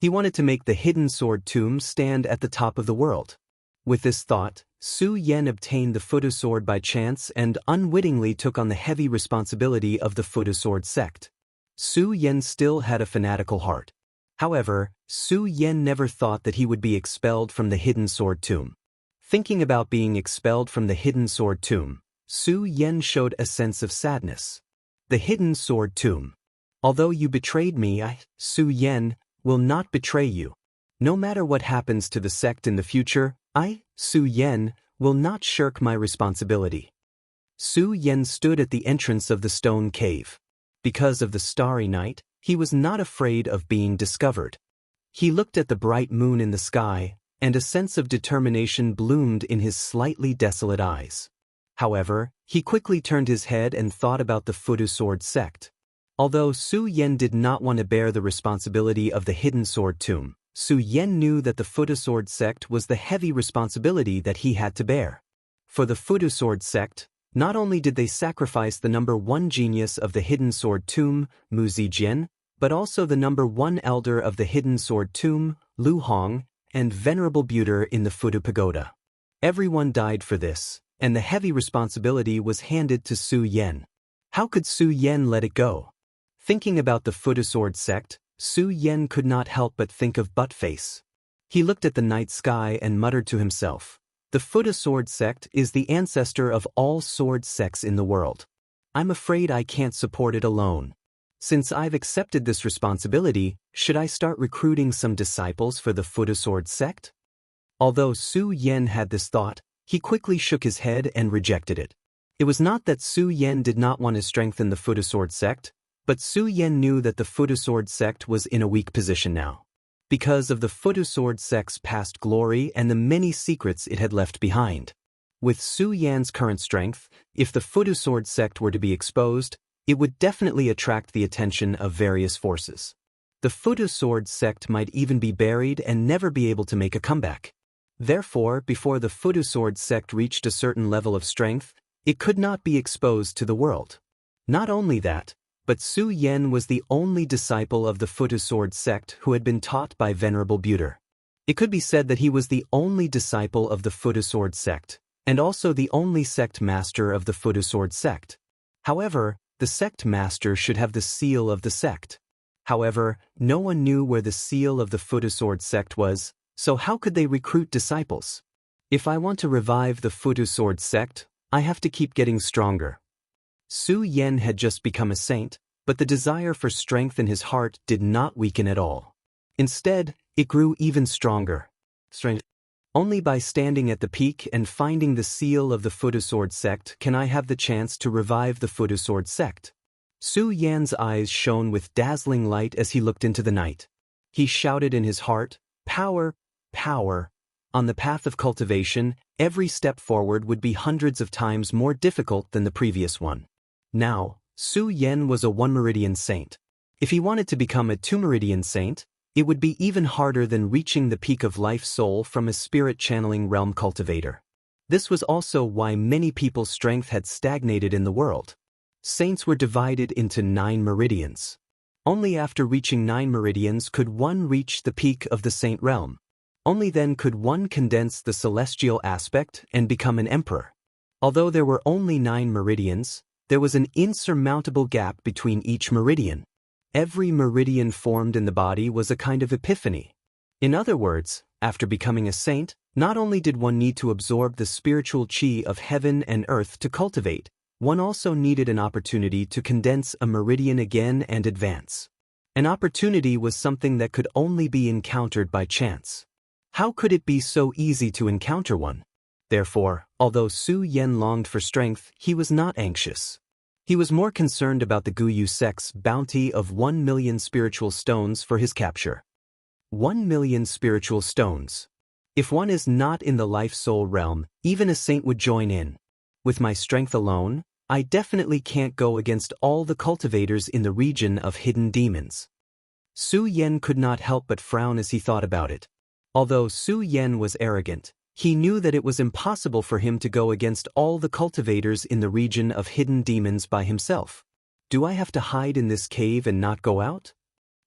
He wanted to make the hidden sword tomb stand at the top of the world. With this thought, Su Yan obtained the Fudu sword by chance and unwittingly took on the heavy responsibility of the Fudu sword sect. Su Yan still had a fanatical heart. However, Su Yan never thought that he would be expelled from the hidden sword tomb. Thinking about being expelled from the hidden sword tomb, Su Yan showed a sense of sadness. The hidden sword tomb. Although you betrayed me, I, Su Yan, will not betray you. No matter what happens to the sect in the future, I, Su Yan, will not shirk my responsibility. Su Yan stood at the entrance of the stone cave. Because of the starry night, he was not afraid of being discovered. He looked at the bright moon in the sky, and a sense of determination bloomed in his slightly desolate eyes. However, he quickly turned his head and thought about the Fudu sword sect. Although Su Yan did not want to bear the responsibility of the hidden sword tomb, Su Yan knew that the Fudu sword sect was the heavy responsibility that he had to bear. For the Fudu sword sect, not only did they sacrifice the #1 genius of the hidden sword tomb, Mu Zijian, but also the #1 elder of the hidden sword tomb, Lu Hong, and venerable Buter in the Fudu pagoda. Everyone died for this, and the heavy responsibility was handed to Su Yan. How could Su Yan let it go? Thinking about the Fudu sword sect, Su Yan could not help but think of Buttface. He looked at the night sky and muttered to himself, "The Fudu sword sect is the ancestor of all sword sects in the world. I'm afraid I can't support it alone. Since I've accepted this responsibility, should I start recruiting some disciples for the Fudu sword sect?" Although Su Yan had this thought, he quickly shook his head and rejected it. It was not that Su Yan did not want to strengthen the Fudu sword sect, but Su Yan knew that the Fudu sword sect was in a weak position now. Because of the Fudu sword sect's past glory and the many secrets it had left behind. With Su Yan's current strength, if the Fudu sword sect were to be exposed, it would definitely attract the attention of various forces. The Fudu sword sect might even be buried and never be able to make a comeback. Therefore, before the Fudu sword sect reached a certain level of strength, it could not be exposed to the world. Not only that, but Su Yan was the only disciple of the Fudu sword sect who had been taught by Venerable Buter. It could be said that he was the only disciple of the Fudu sword sect, and also the only sect master of the Fudu sword sect. However, the sect master should have the seal of the sect. However, no one knew where the seal of the Fudu sword sect was, so how could they recruit disciples? If I want to revive the Fudu sword sect, I have to keep getting stronger. Su Yan had just become a saint, but the desire for strength in his heart did not weaken at all. Instead, it grew even stronger. Only by standing at the peak and finding the seal of the Fudu sword sect can I have the chance to revive the Fudu sword sect. Su Yan's eyes shone with dazzling light as he looked into the night. He shouted in his heart, "Power, power." On the path of cultivation, every step forward would be hundreds of times more difficult than the previous one. Now, Su Yan was a 1-meridian saint. If he wanted to become a 2-meridian saint, it would be even harder than reaching the peak of life soul from a spirit-channeling realm cultivator. This was also why many people's strength had stagnated in the world. Saints were divided into 9 meridians. Only after reaching 9 meridians could one reach the peak of the saint realm. Only then could one condense the celestial aspect and become an emperor. Although there were only 9 meridians, there was an insurmountable gap between each meridian. Every meridian formed in the body was a kind of epiphany. In other words, after becoming a saint, not only did one need to absorb the spiritual chi of heaven and earth to cultivate, one also needed an opportunity to condense a meridian again and advance. An opportunity was something that could only be encountered by chance. How could it be so easy to encounter one? Therefore, although Su Yan longed for strength, he was not anxious. He was more concerned about the Guyu sect's bounty of 1 million spiritual stones for his capture. 1 million spiritual stones. If one is not in the life-soul realm, even a saint would join in. With my strength alone, I definitely can't go against all the cultivators in the region of hidden demons. Su Yan could not help but frown as he thought about it. Although Su Yan was arrogant, he knew that it was impossible for him to go against all the cultivators in the region of hidden demons by himself. Do I have to hide in this cave and not go out?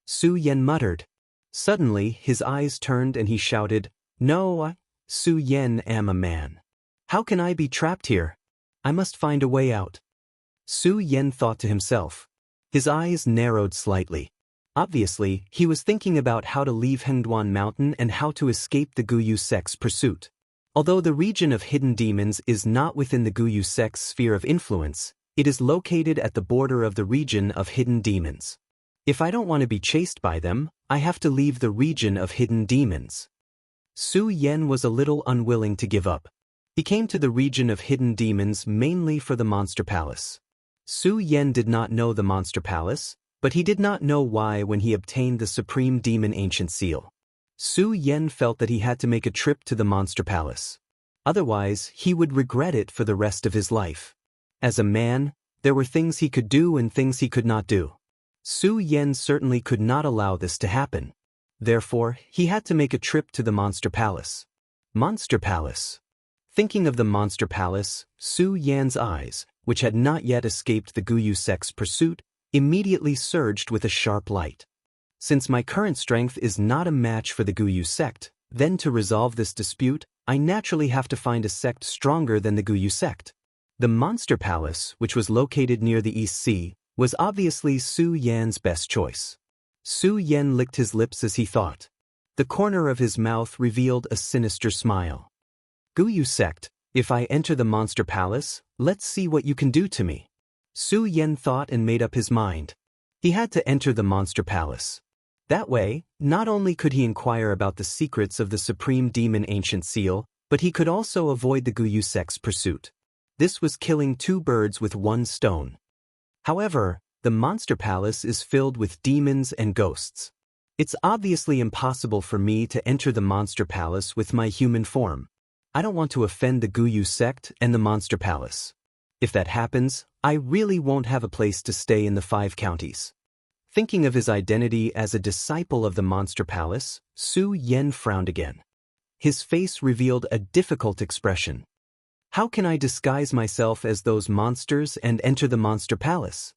Su Yan muttered. Suddenly, his eyes turned and he shouted, No, Su Yan am a man. How can I be trapped here? I must find a way out. Su Yan thought to himself. His eyes narrowed slightly. Obviously, he was thinking about how to leave Hengduan Mountain and how to escape the Guyu sect's pursuit. Although the region of hidden demons is not within the Guyu sect's sphere of influence, it is located at the border of the region of hidden demons. If I don't want to be chased by them, I have to leave the region of hidden demons. Su Yan was a little unwilling to give up. He came to the region of hidden demons mainly for the Monster Palace. Su Yan did not know the Monster Palace, but he did not know why when he obtained the Supreme Demon Ancient Seal. Su Yan felt that he had to make a trip to the Monster Palace. Otherwise, he would regret it for the rest of his life. As a man, there were things he could do and things he could not do. Su Yan certainly could not allow this to happen. Therefore, he had to make a trip to the Monster Palace. Monster Palace. Thinking of the Monster Palace, Su Yan's eyes, which had not yet escaped the Guyu sect's pursuit, immediately surged with a sharp light. Since my current strength is not a match for the Guyu sect, then to resolve this dispute, I naturally have to find a sect stronger than the Guyu sect. The Monster Palace, which was located near the East Sea, was obviously Su Yan's best choice. Su Yan licked his lips as he thought. The corner of his mouth revealed a sinister smile. Guyu sect, if I enter the Monster Palace, let's see what you can do to me. Su Yan thought and made up his mind. He had to enter the Monster Palace. That way, not only could he inquire about the secrets of the Supreme Demon Ancient Seal, but he could also avoid the Guyu sect's pursuit. This was killing two birds with one stone. However, the Monster Palace is filled with demons and ghosts. It's obviously impossible for me to enter the Monster Palace with my human form. I don't want to offend the Guyu sect and the Monster Palace. If that happens, I really won't have a place to stay in the 5 counties. Thinking of his identity as a disciple of the Monster Palace, Su Yan frowned again. His face revealed a difficult expression. How can I disguise myself as those monsters and enter the Monster Palace?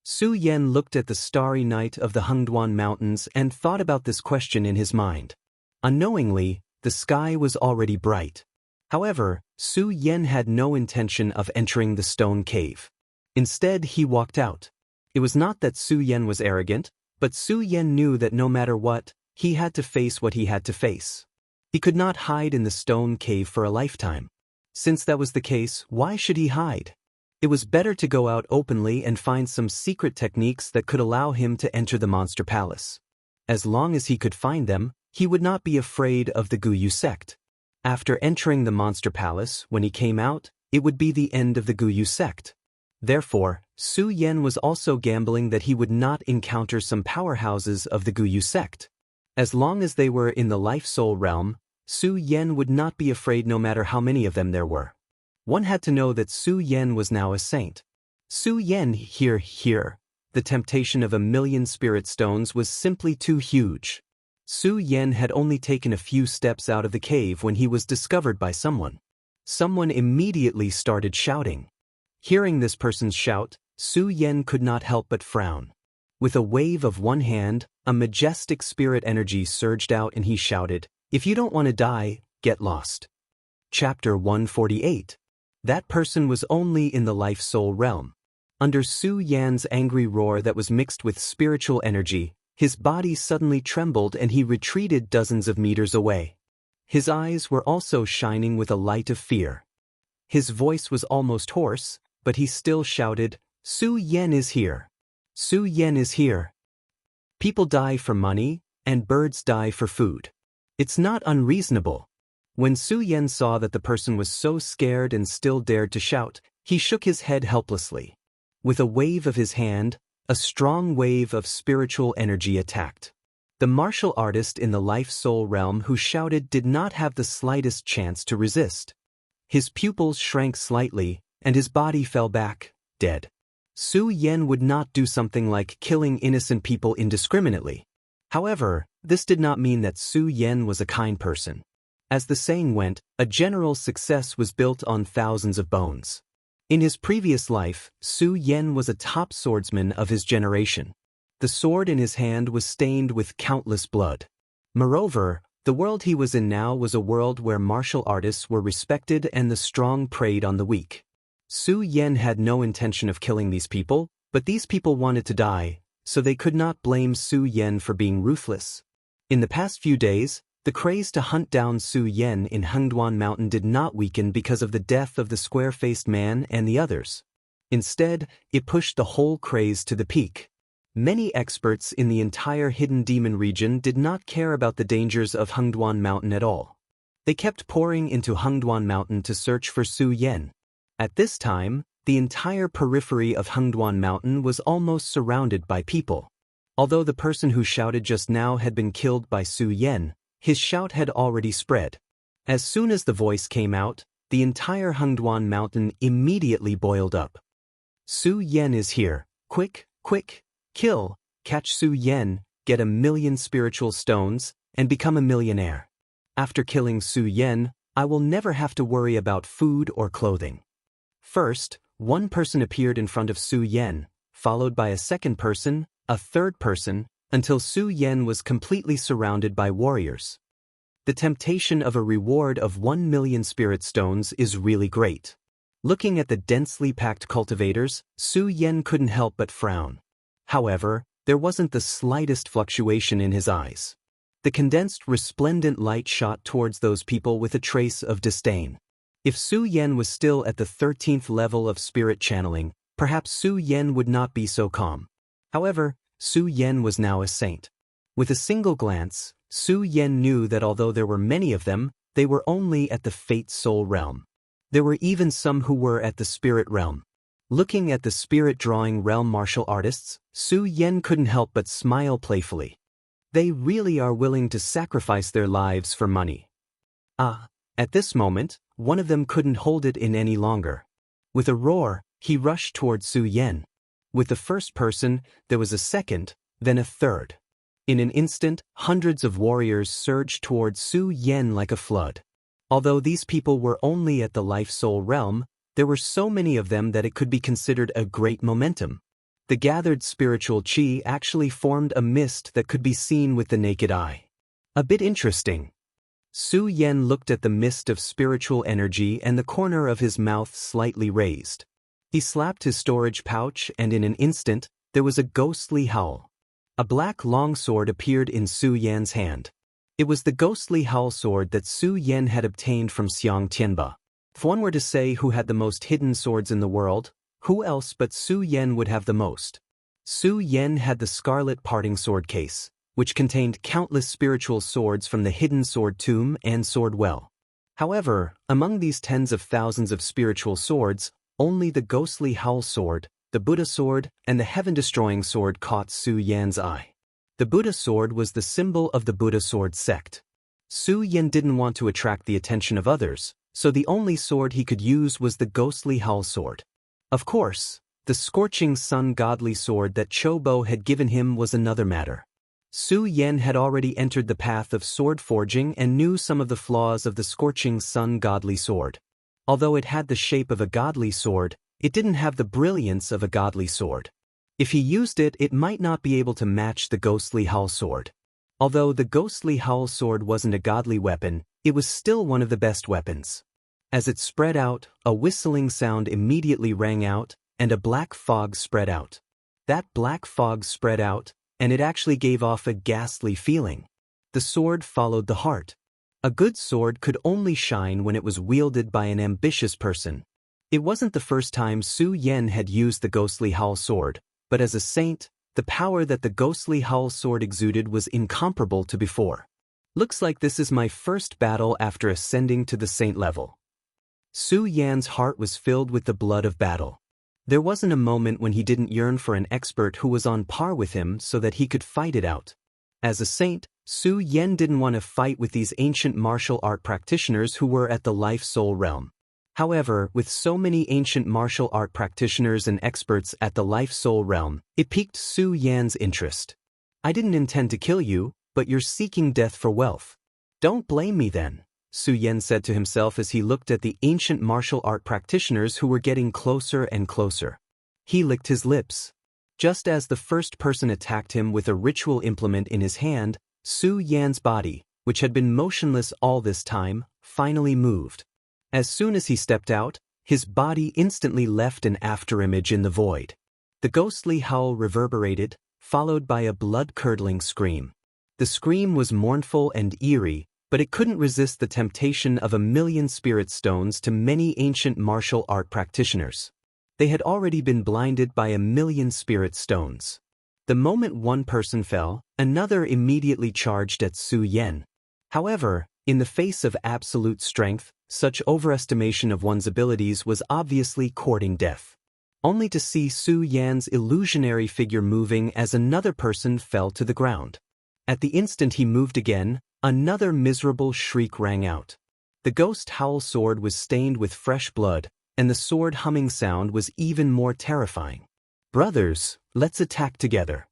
Su Yan looked at the starry night of the Hengduan Mountains and thought about this question in his mind. Unknowingly, the sky was already bright. However, Su Yan had no intention of entering the stone cave. Instead, he walked out. It was not that Su Yan was arrogant, but Su Yan knew that no matter what, he had to face what he had to face. He could not hide in the stone cave for a lifetime. Since that was the case, why should he hide? It was better to go out openly and find some secret techniques that could allow him to enter the Monster Palace. As long as he could find them, he would not be afraid of the Guyu sect. After entering the Monster Palace, when he came out, it would be the end of the Guyu sect. Therefore, Su Yan was also gambling that he would not encounter some powerhouses of the Guyu sect. As long as they were in the life-soul realm, Su Yan would not be afraid no matter how many of them there were. One had to know that Su Yan was now a saint. Su Yan here. The temptation of 1,000,000 spirit stones was simply too huge. Su Yan had only taken a few steps out of the cave when he was discovered by someone. Someone immediately started shouting. Hearing this person's shout, Su Yan could not help but frown. With a wave of one hand, a majestic spirit energy surged out and he shouted, "If you don't want to die, get lost." Chapter 148. That person was only in the life-soul realm. Under Su Yan's angry roar that was mixed with spiritual energy, his body suddenly trembled and he retreated dozens of meters away. His eyes were also shining with a light of fear. His voice was almost hoarse, but he still shouted, "Su Yan is here. Su Yan is here." People die for money, and birds die for food. It's not unreasonable. When Su Yan saw that the person was so scared and still dared to shout, he shook his head helplessly. With a wave of his hand, a strong wave of spiritual energy attacked. The martial artist in the life-soul realm who shouted did not have the slightest chance to resist. His pupils shrank slightly, and his body fell back, dead. Su Yan would not do something like killing innocent people indiscriminately. However, this did not mean that Su Yan was a kind person. As the saying went, a general's success was built on thousands of bones. In his previous life, Su Yan was a top swordsman of his generation. The sword in his hand was stained with countless blood. Moreover, the world he was in now was a world where martial artists were respected and the strong preyed on the weak. Su Yan had no intention of killing these people, but these people wanted to die, so they could not blame Su Yan for being ruthless. In the past few days, the craze to hunt down Su Yan in Hengduan Mountain did not weaken because of the death of the square-faced man and the others. Instead, it pushed the whole craze to the peak. Many experts in the entire Hidden Demon region did not care about the dangers of Hengduan Mountain at all. They kept pouring into Hengduan Mountain to search for Su Yan. At this time, the entire periphery of Hengduan Mountain was almost surrounded by people. Although the person who shouted just now had been killed by Su Yan, his shout had already spread. As soon as the voice came out, the entire Hengduan Mountain immediately boiled up. Su Yan is here. Quick, quick, kill, catch Su Yan, get 1,000,000 spiritual stones, and become a millionaire. After killing Su Yan, I will never have to worry about food or clothing. First, one person appeared in front of Su Yan, followed by a second person, a third person, until Su Yan was completely surrounded by warriors. The temptation of a reward of 1,000,000 spirit stones is really great. Looking at the densely packed cultivators, Su Yan couldn't help but frown. However, there wasn't the slightest fluctuation in his eyes. The condensed resplendent light shot towards those people with a trace of disdain. If Su Yan was still at the 13th level of spirit channeling, perhaps Su Yan would not be so calm. However, Su Yan was now a saint. With a single glance, Su Yan knew that although there were many of them, they were only at the Fate Soul realm. There were even some who were at the spirit realm. Looking at the spirit drawing realm martial artists, Su Yan couldn't help but smile playfully. They really are willing to sacrifice their lives for money. At this moment, one of them couldn't hold it in any longer. With a roar, he rushed toward Su Yan. With the first person, there was a second, then a third. In an instant, hundreds of warriors surged toward Su Yan like a flood. Although these people were only at the life-soul realm, there were so many of them that it could be considered a great momentum. The gathered spiritual qi actually formed a mist that could be seen with the naked eye. A bit interesting. Su Yan looked at the mist of spiritual energy and the corner of his mouth slightly raised. He slapped his storage pouch and in an instant, there was a ghostly howl. A black longsword appeared in Su Yan's hand. It was the ghostly howl sword that Su Yan had obtained from Xianxia. If one were to say who had the most hidden swords in the world, who else but Su Yan would have the most? Su Yan had the scarlet parting sword case, which contained countless spiritual swords from the hidden sword tomb and sword well. However, among these tens of thousands of spiritual swords, only the ghostly howl sword, the Buddha sword, and the heaven-destroying sword caught Su Yan's eye. The Buddha sword was the symbol of the Buddha sword sect. Su Yan didn't want to attract the attention of others, so the only sword he could use was the ghostly howl sword. Of course, the scorching sun godly sword that Chobo had given him was another matter. Su Yan had already entered the path of sword forging and knew some of the flaws of the scorching sun godly sword. Although it had the shape of a godly sword, it didn't have the brilliance of a godly sword. If he used it, it might not be able to match the ghostly howl sword. Although the ghostly howl sword wasn't a godly weapon, it was still one of the best weapons. As it spread out, a whistling sound immediately rang out, and a black fog spread out. That black fog spread out, and it actually gave off a ghastly feeling. The sword followed the heart. A good sword could only shine when it was wielded by an ambitious person. It wasn't the first time Su Yan had used the ghostly howl sword, but as a saint, the power that the ghostly howl sword exuded was incomparable to before. Looks like this is my first battle after ascending to the saint level. Su Yan's heart was filled with the blood of battle. There wasn't a moment when he didn't yearn for an expert who was on par with him so that he could fight it out. As a saint, Su Yan didn't want to fight with these ancient martial art practitioners who were at the life-soul realm. However, with so many ancient martial art practitioners and experts at the life-soul realm, it piqued Su Yan's interest. I didn't intend to kill you, but you're seeking death for wealth. Don't blame me then, Su Yan said to himself as he looked at the ancient martial art practitioners who were getting closer and closer. He licked his lips. Just as the first person attacked him with a ritual implement in his hand, Su Yan's body, which had been motionless all this time, finally moved. As soon as he stepped out, his body instantly left an afterimage in the void. The ghostly howl reverberated, followed by a blood-curdling scream. The scream was mournful and eerie, but it couldn't resist the temptation of 1,000,000 spirit stones to many ancient martial art practitioners. They had already been blinded by 1,000,000 spirit stones. The moment one person fell, another immediately charged at Su Yan. However, in the face of absolute strength, such overestimation of one's abilities was obviously courting death. Only to see Su Yan's illusionary figure moving as another person fell to the ground. At the instant he moved again, another miserable shriek rang out. The ghost howl sword was stained with fresh blood, and the sword humming sound was even more terrifying. Brothers, let's attack together.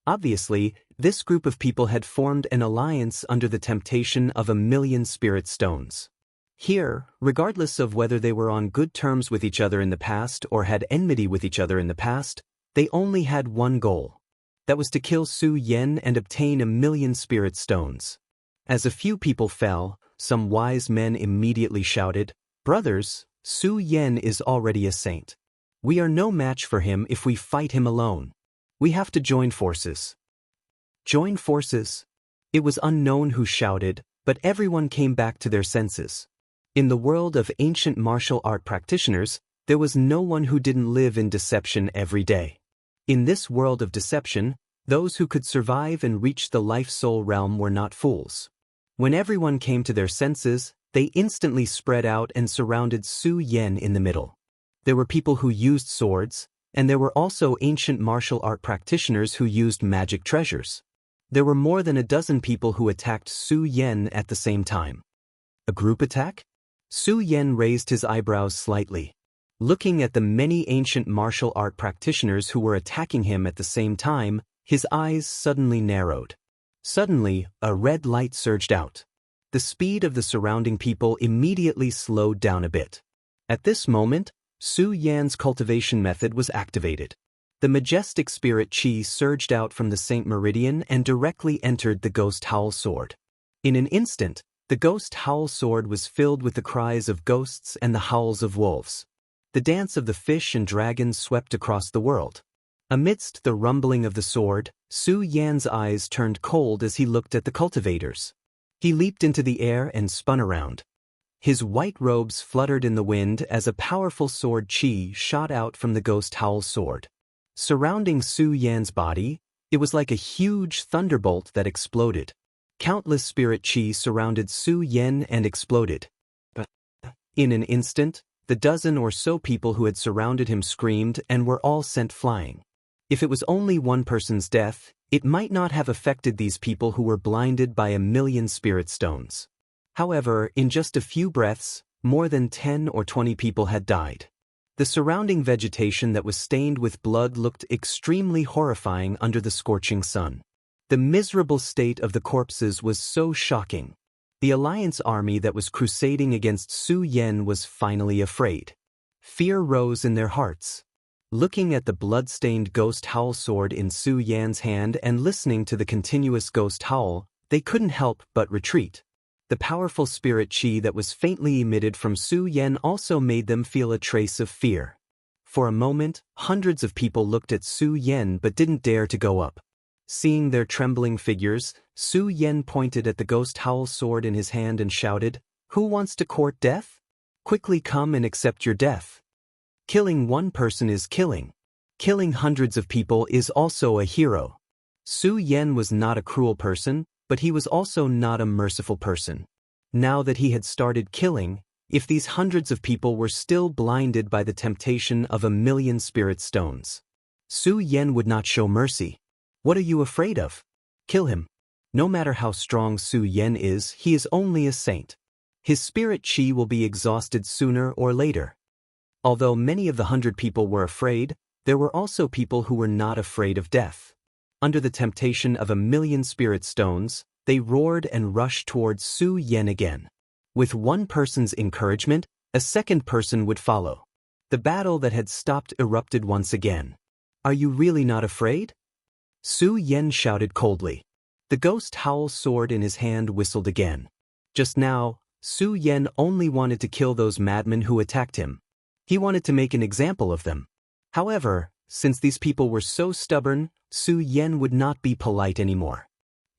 Obviously, this group of people had formed an alliance under the temptation of 1,000,000 spirit stones. Here, regardless of whether they were on good terms with each other in the past or had enmity with each other in the past, they only had one goal. That was to kill Su Yan and obtain 1,000,000 spirit stones. As a few people fell, some wise men immediately shouted, "Brothers, Su Yan is already a saint. We are no match for him if we fight him alone. We have to join forces." Join forces? It was unknown who shouted, but everyone came back to their senses. In the world of ancient martial art practitioners, there was no one who didn't live in deception every day. In this world of deception, those who could survive and reach the life-soul realm were not fools. When everyone came to their senses, they instantly spread out and surrounded Su Yan in the middle. There were people who used swords, and there were also ancient martial art practitioners who used magic treasures. There were more than a dozen people who attacked Su Yan at the same time. A group attack? Su Yan raised his eyebrows slightly. Looking at the many ancient martial art practitioners who were attacking him at the same time, his eyes suddenly narrowed. Suddenly, a red light surged out. The speed of the surrounding people immediately slowed down a bit. At this moment, Su Yan's cultivation method was activated. The majestic spirit chi surged out from the Saint Meridian and directly entered the ghost howl sword. In an instant, the ghost howl sword was filled with the cries of ghosts and the howls of wolves. The dance of the fish and dragons swept across the world. Amidst the rumbling of the sword, Su Yan's eyes turned cold as he looked at the cultivators. He leaped into the air and spun around. His white robes fluttered in the wind as a powerful sword chi shot out from the ghost howl sword. Surrounding Su Yan's body, it was like a huge thunderbolt that exploded. Countless spirit chi surrounded Su Yan and exploded. In an instant, the dozen or so people who had surrounded him screamed and were all sent flying. If it was only one person's death, it might not have affected these people who were blinded by 1,000,000 spirit stones. However, in just a few breaths, more than 10 or 20 people had died. The surrounding vegetation that was stained with blood looked extremely horrifying under the scorching sun. The miserable state of the corpses was so shocking. The Alliance army that was crusading against Su Yan was finally afraid. Fear rose in their hearts. Looking at the blood-stained ghost howl sword in Su Yan's hand and listening to the continuous ghost howl, they couldn't help but retreat. The powerful spirit chi that was faintly emitted from Su Yan also made them feel a trace of fear. For a moment, hundreds of people looked at Su Yan but didn't dare to go up. Seeing their trembling figures, Su Yan pointed at the ghost howl sword in his hand and shouted, "Who wants to court death? Quickly come and accept your death. Killing one person is killing. Killing hundreds of people is also a hero." Su Yan was not a cruel person, but he was also not a merciful person. Now that he had started killing, if these hundreds of people were still blinded by the temptation of 1,000,000 spirit stones, Su Yan would not show mercy. "What are you afraid of? Kill him." No matter how strong Su Yan is, he is only a saint. His spirit chi will be exhausted sooner or later. Although many of the 100 people were afraid, there were also people who were not afraid of death. Under the temptation of 1,000,000 spirit stones, they roared and rushed towards Su Yan again. With one person's encouragement, a second person would follow. The battle that had stopped erupted once again. "Are you really not afraid?" Su Yan shouted coldly. The ghost howl sword in his hand whistled again. Just now, Su Yan only wanted to kill those madmen who attacked him. He wanted to make an example of them. However, since these people were so stubborn, Su Yan would not be polite anymore.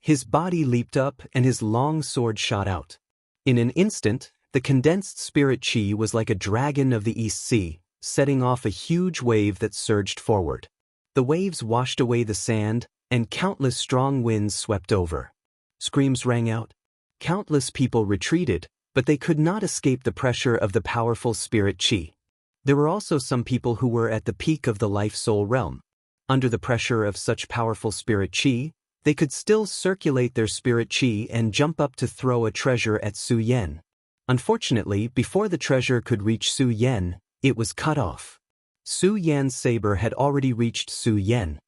His body leaped up and his long sword shot out. In an instant, the condensed spirit chi was like a dragon of the East Sea, setting off a huge wave that surged forward. The waves washed away the sand, and countless strong winds swept over. Screams rang out. Countless people retreated, but they could not escape the pressure of the powerful spirit chi. There were also some people who were at the peak of the life-soul realm. Under the pressure of such powerful spirit chi, they could still circulate their spirit chi and jump up to throw a treasure at Su Yan. Unfortunately, before the treasure could reach Su Yan, it was cut off. Su Yan's saber had already reached Su Yan.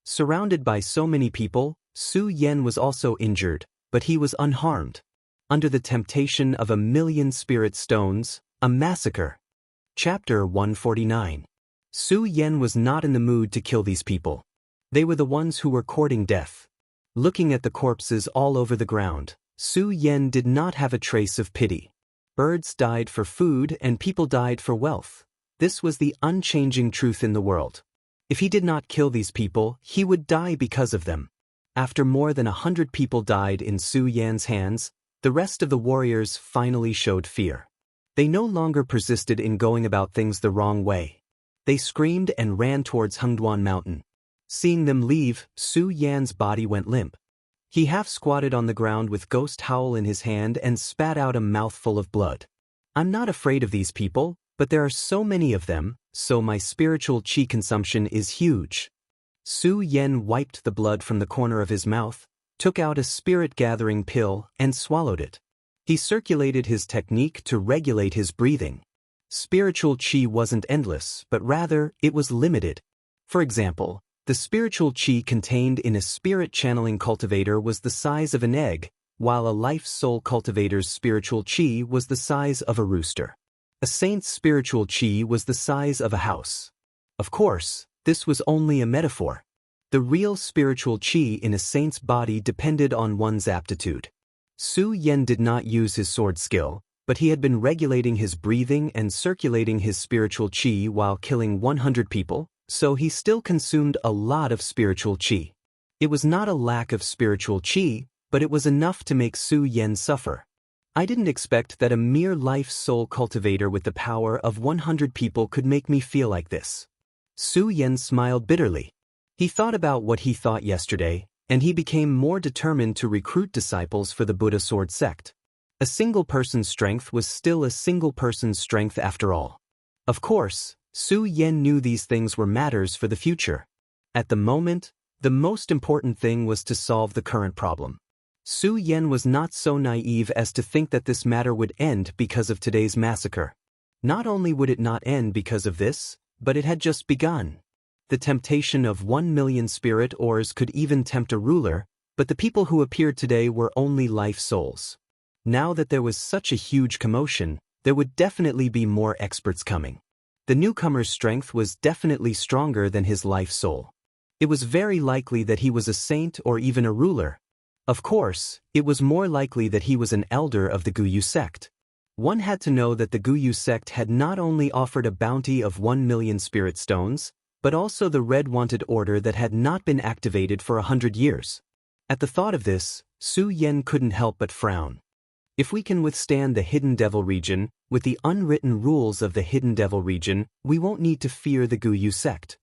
Surrounded by so many people, Su Yan was also injured, but he was unharmed. Under the temptation of 1,000,000 spirit stones, a massacre. Chapter 149. Su Yan was not in the mood to kill these people. They were the ones who were courting death. Looking at the corpses all over the ground, Su Yan did not have a trace of pity. Birds died for food and people died for wealth. This was the unchanging truth in the world. If he did not kill these people, he would die because of them. After more than 100 people died in Su Yan's hands, the rest of the warriors finally showed fear. They no longer persisted in going about things the wrong way. They screamed and ran towards Hengduan Mountain. Seeing them leave, Su Yan's body went limp. He half-squatted on the ground with Ghost Howl in his hand and spat out a mouthful of blood. "I'm not afraid of these people, but there are so many of them, so my spiritual chi consumption is huge." Su Yan wiped the blood from the corner of his mouth, took out a spirit-gathering pill, and swallowed it. He circulated his technique to regulate his breathing. Spiritual chi wasn't endless, but rather, it was limited. For example, the spiritual chi contained in a spirit-channeling cultivator was the size of an egg, while a life-soul cultivator's spiritual chi was the size of a rooster. A saint's spiritual chi was the size of a house. Of course, this was only a metaphor. The real spiritual chi in a saint's body depended on one's aptitude. Su Yan did not use his sword skill, but he had been regulating his breathing and circulating his spiritual chi while killing 100 people, so he still consumed a lot of spiritual chi. It was not a lack of spiritual chi, but it was enough to make Su Yan suffer. I didn't expect that a mere life-soul cultivator with the power of 100 people could make me feel like this. Su Yan smiled bitterly. He thought about what he thought yesterday, and he became more determined to recruit disciples for the Buddha Sword sect. A single person's strength was still a single person's strength after all. Of course, Su Yan knew these things were matters for the future. At the moment, the most important thing was to solve the current problem. Su Yan was not so naive as to think that this matter would end because of today's massacre. Not only would it not end because of this, but it had just begun. The temptation of 1,000,000 spirit ores could even tempt a ruler, but the people who appeared today were only life souls. Now that there was such a huge commotion, there would definitely be more experts coming. The newcomer's strength was definitely stronger than his life soul. It was very likely that he was a saint or even a ruler. Of course, it was more likely that he was an elder of the Guyu sect. One had to know that the Guyu sect had not only offered a bounty of 1,000,000 spirit stones, but also the red wanted order that had not been activated for 100 years. At the thought of this, Su Yan couldn't help but frown. If we can withstand the Hidden Devil region, with the unwritten rules of the Hidden Devil region, we won't need to fear the Guyu sect.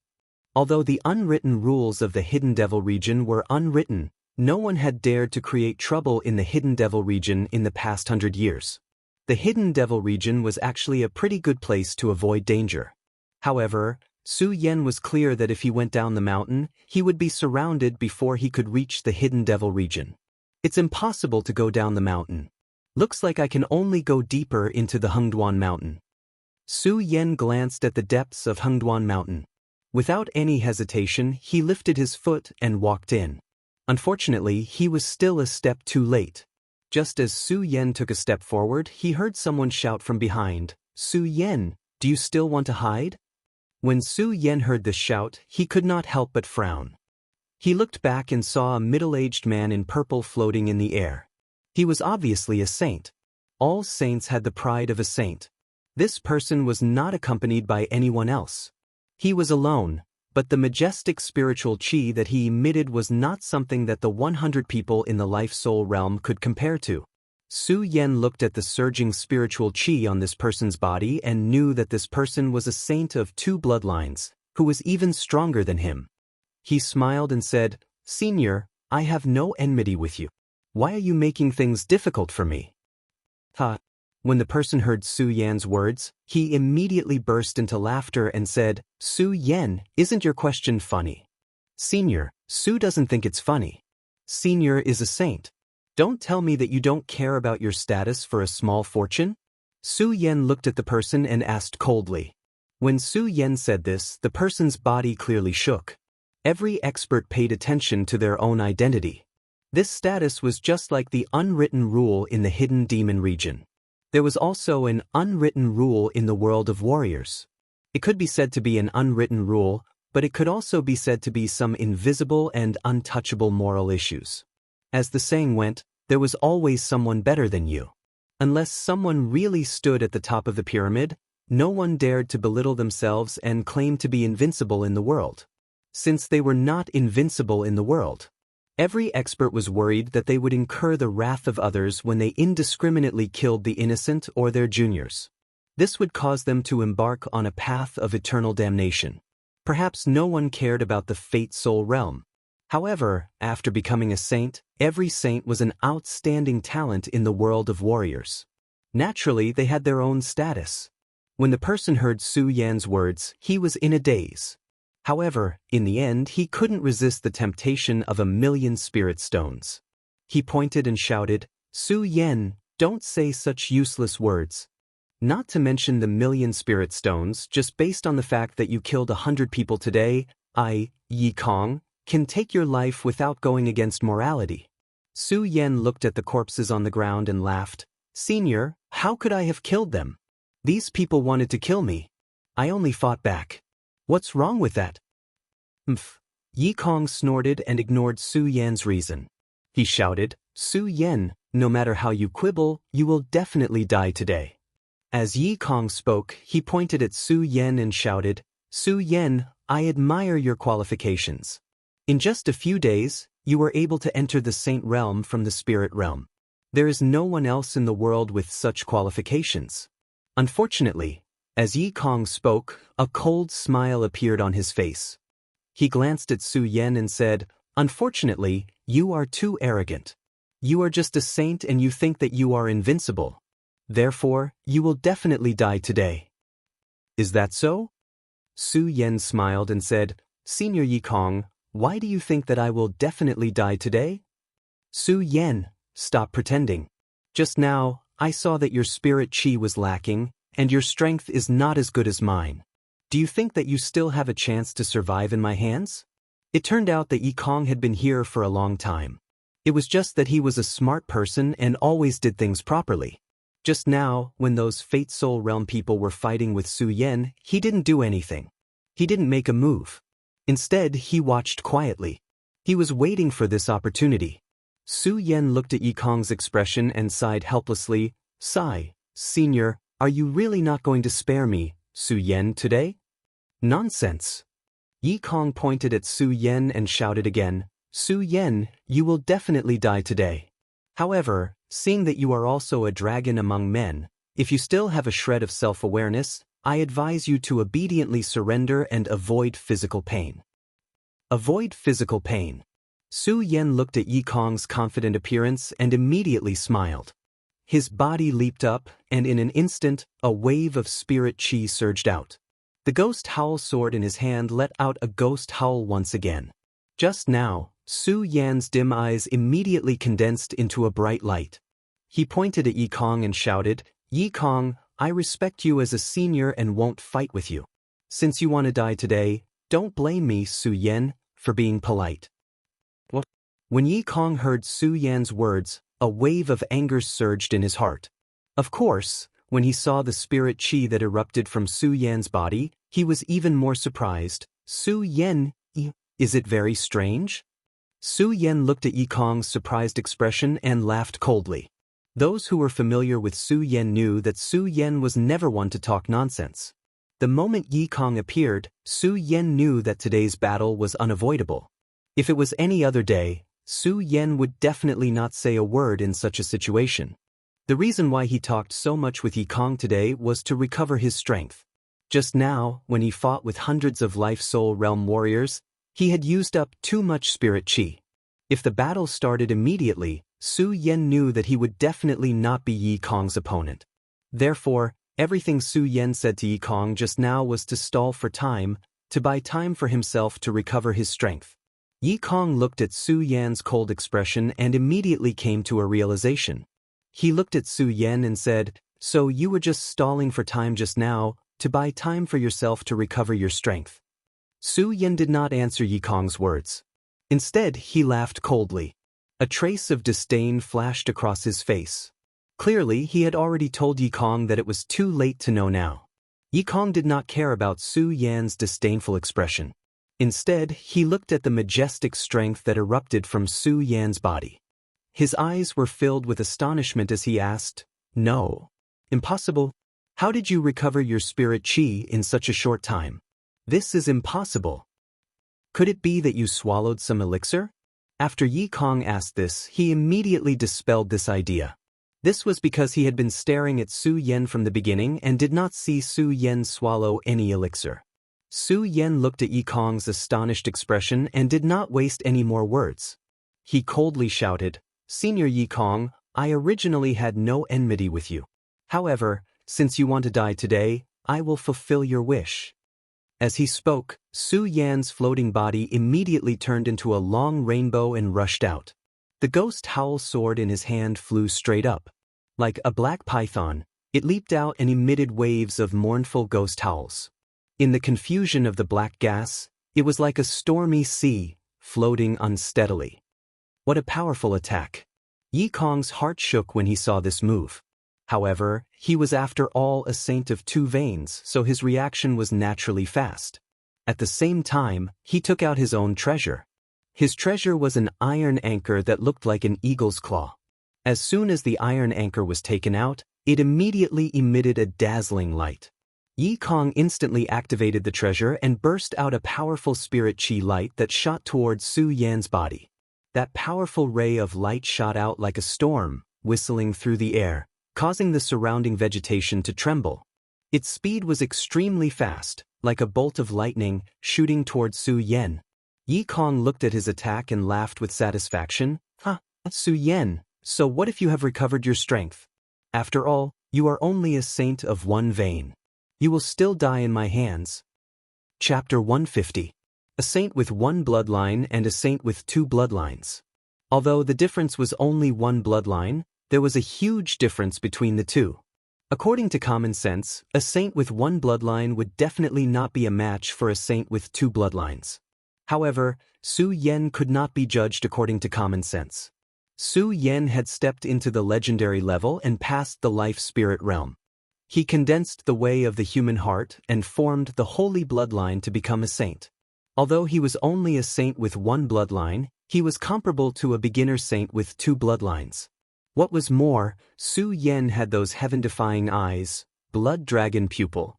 Although the unwritten rules of the Hidden Devil region were unwritten, no one had dared to create trouble in the Hidden Devil region in the past 100 years. The Hidden Devil region was actually a pretty good place to avoid danger. However, Su Yan was clear that if he went down the mountain, he would be surrounded before he could reach the Hidden Devil region. It's impossible to go down the mountain. Looks like I can only go deeper into the Hengduan Mountain. Su Yan glanced at the depths of Hengduan Mountain. Without any hesitation, he lifted his foot and walked in. Unfortunately, he was still a step too late. Just as Su Yan took a step forward, he heard someone shout from behind, "Su Yan, do you still want to hide?" When Su Yan heard this shout, he could not help but frown. He looked back and saw a middle-aged man in purple floating in the air. He was obviously a saint. All saints had the pride of a saint. This person was not accompanied by anyone else. He was alone, but the majestic spiritual chi that he emitted was not something that the 100 people in the life-soul realm could compare to. Su Yan looked at the surging spiritual chi on this person's body and knew that this person was a saint of 2 bloodlines, who was even stronger than him. He smiled and said, "Senior, I have no enmity with you. Why are you making things difficult for me?" When the person heard Su Yan's words, he immediately burst into laughter and said, "Su Yan, isn't your question funny?" "Senior, Su doesn't think it's funny. Senior is a saint. Don't tell me that you don't care about your status for a small fortune?" Su Yan looked at the person and asked coldly. When Su Yan said this, the person's body clearly shook. Every expert paid attention to their own identity. This status was just like the unwritten rule in the hidden demon region. There was also an unwritten rule in the world of warriors. It could be said to be an unwritten rule, but it could also be said to be some invisible and untouchable moral issues. As the saying went, there was always someone better than you. Unless someone really stood at the top of the pyramid, no one dared to belittle themselves and claim to be invincible in the world. Since they were not invincible in the world, every expert was worried that they would incur the wrath of others when they indiscriminately killed the innocent or their juniors. This would cause them to embark on a path of eternal damnation. Perhaps no one cared about the fate soul realm. However, after becoming a saint, every saint was an outstanding talent in the world of warriors. Naturally, they had their own status. When the person heard Su Yan's words, he was in a daze. However, in the end, he couldn't resist the temptation of 1,000,000 spirit stones. He pointed and shouted, "Su Yan, don't say such useless words. Not to mention the 1,000,000 spirit stones, just based on the fact that you killed 100 people today, I, Yi Kong, can take your life without going against morality." Su Yan looked at the corpses on the ground and laughed. "Senior, how could I have killed them? These people wanted to kill me. I only fought back. What's wrong with that?" Yi Kong snorted and ignored Su Yan's reason. He shouted, "Su Yan, no matter how you quibble, you will definitely die today." As Yi Kong spoke, he pointed at Su Yan and shouted, "Su Yan, I admire your qualifications. In just a few days, you were able to enter the saint realm from the spirit realm. There is no one else in the world with such qualifications." Unfortunately, as Yi Kong spoke, a cold smile appeared on his face. He glanced at Su Yan and said, "Unfortunately, you are too arrogant. You are just a saint and you think that you are invincible. Therefore, you will definitely die today." "Is that so?" Su Yan smiled and said, "Senior Yi Kong, why do you think that I will definitely die today?" "Su Yan, stop pretending. Just now, I saw that your spirit chi was lacking, and your strength is not as good as mine. Do you think that you still have a chance to survive in my hands?" It turned out that Yi Kong had been here for a long time. It was just that he was a smart person and always did things properly. Just now, when those Fate Soul Realm people were fighting with Su Yan, he didn't do anything. He didn't make a move. Instead, he watched quietly. He was waiting for this opportunity. Su Yan looked at Yi Kong's expression and sighed helplessly. "Sigh, Senior, are you really not going to spare me, Su Yan, today?" "Nonsense." Yi Kong pointed at Su Yan and shouted again, "Su Yan, you will definitely die today. However, seeing that you are also a dragon among men, if you still have a shred of self-awareness, I advise you to obediently surrender and avoid physical pain." Avoid physical pain. Su Yan looked at Yi Kong's confident appearance and immediately smiled. His body leaped up, and in an instant, a wave of spirit chi surged out. The ghost howl sword in his hand let out a ghost howl once again. Just now, Su Yan's dim eyes immediately condensed into a bright light. He pointed at Yi Kong and shouted, "Yi Kong, I respect you as a senior and won't fight with you. Since you want to die today, don't blame me, Su Yan, for being polite." What? When Yi Kong heard Su Yan's words, a wave of anger surged in his heart. Of course, when he saw the spirit chi that erupted from Su Yan's body, he was even more surprised. "Su Yan, is it very strange?" Su Yan looked at Yi Kong's surprised expression and laughed coldly. Those who were familiar with Su Yan knew that Su Yan was never one to talk nonsense. The moment Yi Kong appeared, Su Yan knew that today's battle was unavoidable. If it was any other day, Su Yan would definitely not say a word in such a situation. The reason why he talked so much with Yi Kong today was to recover his strength. Just now, when he fought with hundreds of Life Soul Realm warriors, he had used up too much spirit chi. If the battle started immediately, Su Yan knew that he would definitely not be Yi Kong's opponent. Therefore, everything Su Yan said to Yi Kong just now was to stall for time, to buy time for himself to recover his strength. Yi Kong looked at Su Yan's cold expression and immediately came to a realization. He looked at Su Yan and said, "So you were just stalling for time just now, to buy time for yourself to recover your strength?" Su Yan did not answer Yi Kong's words. Instead, he laughed coldly. A trace of disdain flashed across his face. Clearly, he had already told Yi Kong that it was too late to know now. Yi Kong did not care about Su Yan's disdainful expression. Instead, he looked at the majestic strength that erupted from Su Yan's body. His eyes were filled with astonishment as he asked, "No. Impossible? How did you recover your spirit chi in such a short time? This is impossible. Could it be that you swallowed some elixir?" After Yi Kong asked this, he immediately dispelled this idea. This was because he had been staring at Su Yan from the beginning and did not see Su Yan swallow any elixir. Su Yan looked at Yi Kong's astonished expression and did not waste any more words. He coldly shouted, "Senior Yi Kong, I originally had no enmity with you. However, since you want to die today, I will fulfill your wish." As he spoke, Su Yan's floating body immediately turned into a long rainbow and rushed out. The ghost howl sword in his hand flew straight up. Like a black python, it leaped out and emitted waves of mournful ghost howls. In the confusion of the black gas, it was like a stormy sea, floating unsteadily. What a powerful attack! Yi Kong's heart shook when he saw this move. However, he was after all a saint of two veins, so his reaction was naturally fast. At the same time, he took out his own treasure. His treasure was an iron anchor that looked like an eagle's claw. As soon as the iron anchor was taken out, it immediately emitted a dazzling light. Yi Kong instantly activated the treasure and burst out a powerful spirit chi light that shot towards Su Yan's body. That powerful ray of light shot out like a storm, whistling through the air, causing the surrounding vegetation to tremble. Its speed was extremely fast, like a bolt of lightning, shooting towards Su Yan. Yi Kong looked at his attack and laughed with satisfaction. "Huh, Su Yan, so what if you have recovered your strength? After all, you are only a saint of one vein. You will still die in my hands." Chapter 150. A saint with one bloodline and a saint with two bloodlines. Although the difference was only one bloodline, there was a huge difference between the two. According to common sense, a saint with one bloodline would definitely not be a match for a saint with two bloodlines. However, Su Yan could not be judged according to common sense. Su Yan had stepped into the legendary level and passed the life-spirit realm. He condensed the way of the human heart and formed the holy bloodline to become a saint. Although he was only a saint with one bloodline, he was comparable to a beginner saint with two bloodlines. What was more, Su Yan had those heaven-defying eyes, blood dragon pupil.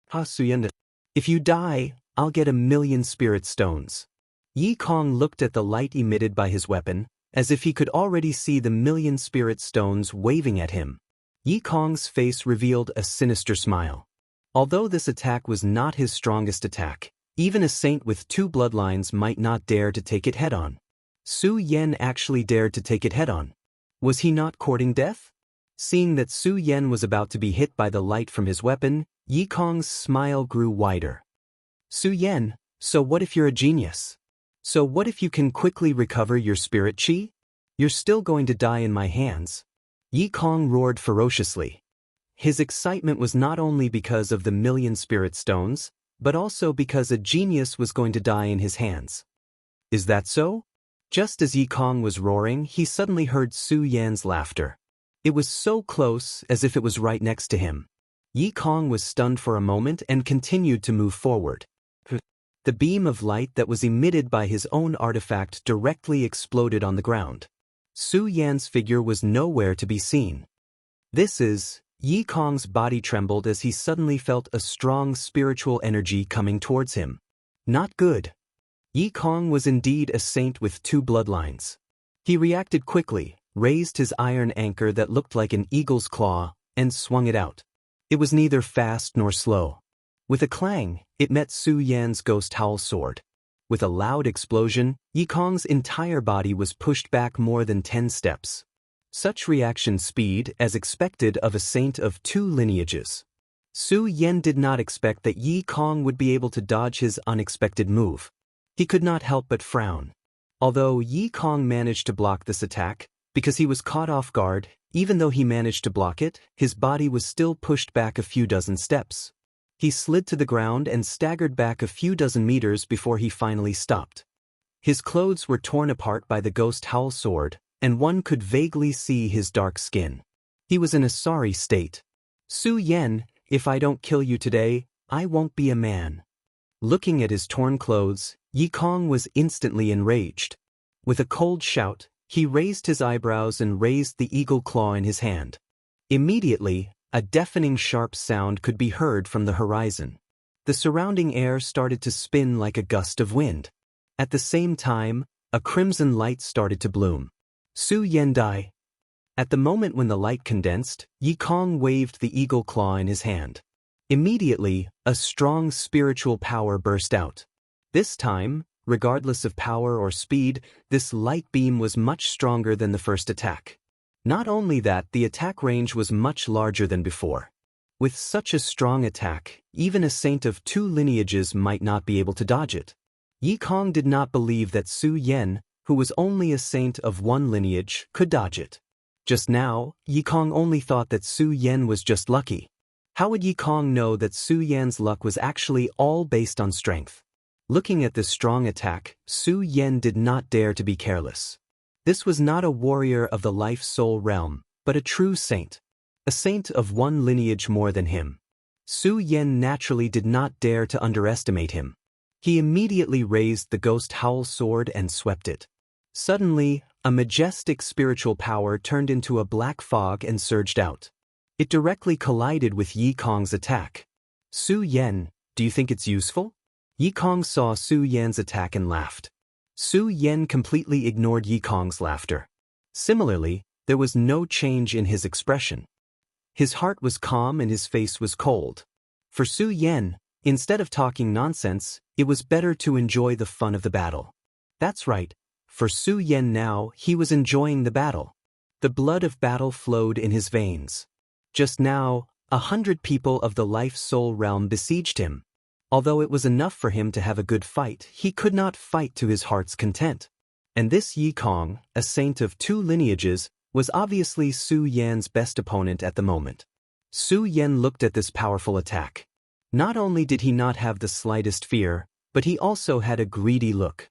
"Ha Su Yan, if you die, I'll get 1,000,000 spirit stones." Yi Kong looked at the light emitted by his weapon, as if he could already see the 1,000,000 spirit stones waving at him. Yi Kong's face revealed a sinister smile. Although this attack was not his strongest attack, even a saint with two bloodlines might not dare to take it head-on. Su Yan actually dared to take it head-on. Was he not courting death? Seeing that Su Yan was about to be hit by the light from his weapon, Yi Kong's smile grew wider. "Su Yan, so what if you're a genius? So what if you can quickly recover your spirit chi? You're still going to die in my hands. Yi Kong roared ferociously. His excitement was not only because of the million spirit stones, but also because a genius was going to die in his hands. Is that so? Just as Yi Kong was roaring, he suddenly heard Su Yan's laughter. It was so close as if it was right next to him. Yi Kong was stunned for a moment and continued to move forward. The beam of light that was emitted by his own artifact directly exploded on the ground. Su Yan's figure was nowhere to be seen. Yi Kong's body trembled as he suddenly felt a strong spiritual energy coming towards him. Not good. Yi Kong was indeed a saint with two bloodlines. He reacted quickly, raised his iron anchor that looked like an eagle's claw, and swung it out. It was neither fast nor slow. With a clang, it met Su Yan's ghost howl sword. With a loud explosion, Yi Kong's entire body was pushed back more than 10 steps. Such reaction speed as expected of a saint of two lineages. Su Yan did not expect that Yi Kong would be able to dodge his unexpected move. He could not help but frown. Although Yi Kong managed to block this attack, because he was caught off guard, even though he managed to block it, his body was still pushed back a few dozen steps. He slid to the ground and staggered back a few dozen meters before he finally stopped. His clothes were torn apart by the ghost howl sword, and one could vaguely see his dark skin. He was in a sorry state. Su Yan, if I don't kill you today, I won't be a man. Looking at his torn clothes, Yi Kong was instantly enraged. With a cold shout, he raised his eyebrows and raised the eagle claw in his hand. Immediately, a deafening sharp sound could be heard from the horizon. The surrounding air started to spin like a gust of wind. At the same time, a crimson light started to bloom. Su Yan died. At the moment when the light condensed, Yi Kong waved the eagle claw in his hand. Immediately, a strong spiritual power burst out. This time, regardless of power or speed, this light beam was much stronger than the first attack. Not only that, the attack range was much larger than before. With such a strong attack, even a saint of two lineages might not be able to dodge it. Yi Kong did not believe that Su Yan, who was only a saint of one lineage, could dodge it. Just now, Yi Kong only thought that Su Yan was just lucky. How would Yi Kong know that Su Yan's luck was actually all based on strength? Looking at this strong attack, Su Yan did not dare to be careless. This was not a warrior of the life-soul realm, but a true saint. A saint of one lineage more than him. Su Yan naturally did not dare to underestimate him. He immediately raised the ghost howl sword and swept it. Suddenly, a majestic spiritual power turned into a black fog and surged out. It directly collided with Yi Kong's attack. Su Yan, do you think it's useful? Yi Kong saw Su Yan's attack and laughed. Su Yan completely ignored Yi Kong's laughter. Similarly, there was no change in his expression. His heart was calm and his face was cold. For Su Yan, instead of talking nonsense, it was better to enjoy the fun of the battle. That's right. For Su Yan now, he was enjoying the battle. The blood of battle flowed in his veins. Just now, 100 people of the life-soul realm besieged him. Although it was enough for him to have a good fight, he could not fight to his heart's content. And this Yi Kong, a saint of two lineages, was obviously Su Yan's best opponent at the moment. Su Yan looked at this powerful attack. Not only did he not have the slightest fear, but he also had a greedy look.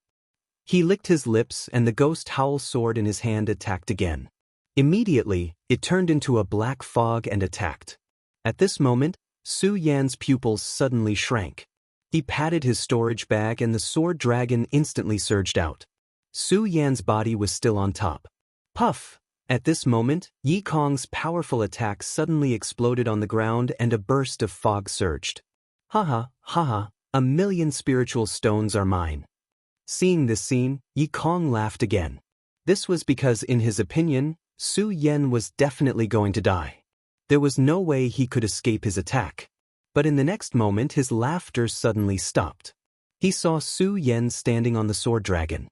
He licked his lips and the ghost howl sword in his hand attacked again. Immediately, it turned into a black fog and attacked. At this moment, Su Yan's pupils suddenly shrank. He patted his storage bag and the sword dragon instantly surged out. Su Yan's body was still on top. Puff! At this moment, Yi Kong's powerful attack suddenly exploded on the ground and a burst of fog surged. Haha, haha, 1,000,000 spiritual stones are mine. Seeing this scene, Yi Kong laughed again. This was because, in his opinion, Su Yan was definitely going to die. There was no way he could escape his attack. But in the next moment his laughter suddenly stopped. He saw Su Yan standing on the sword dragon.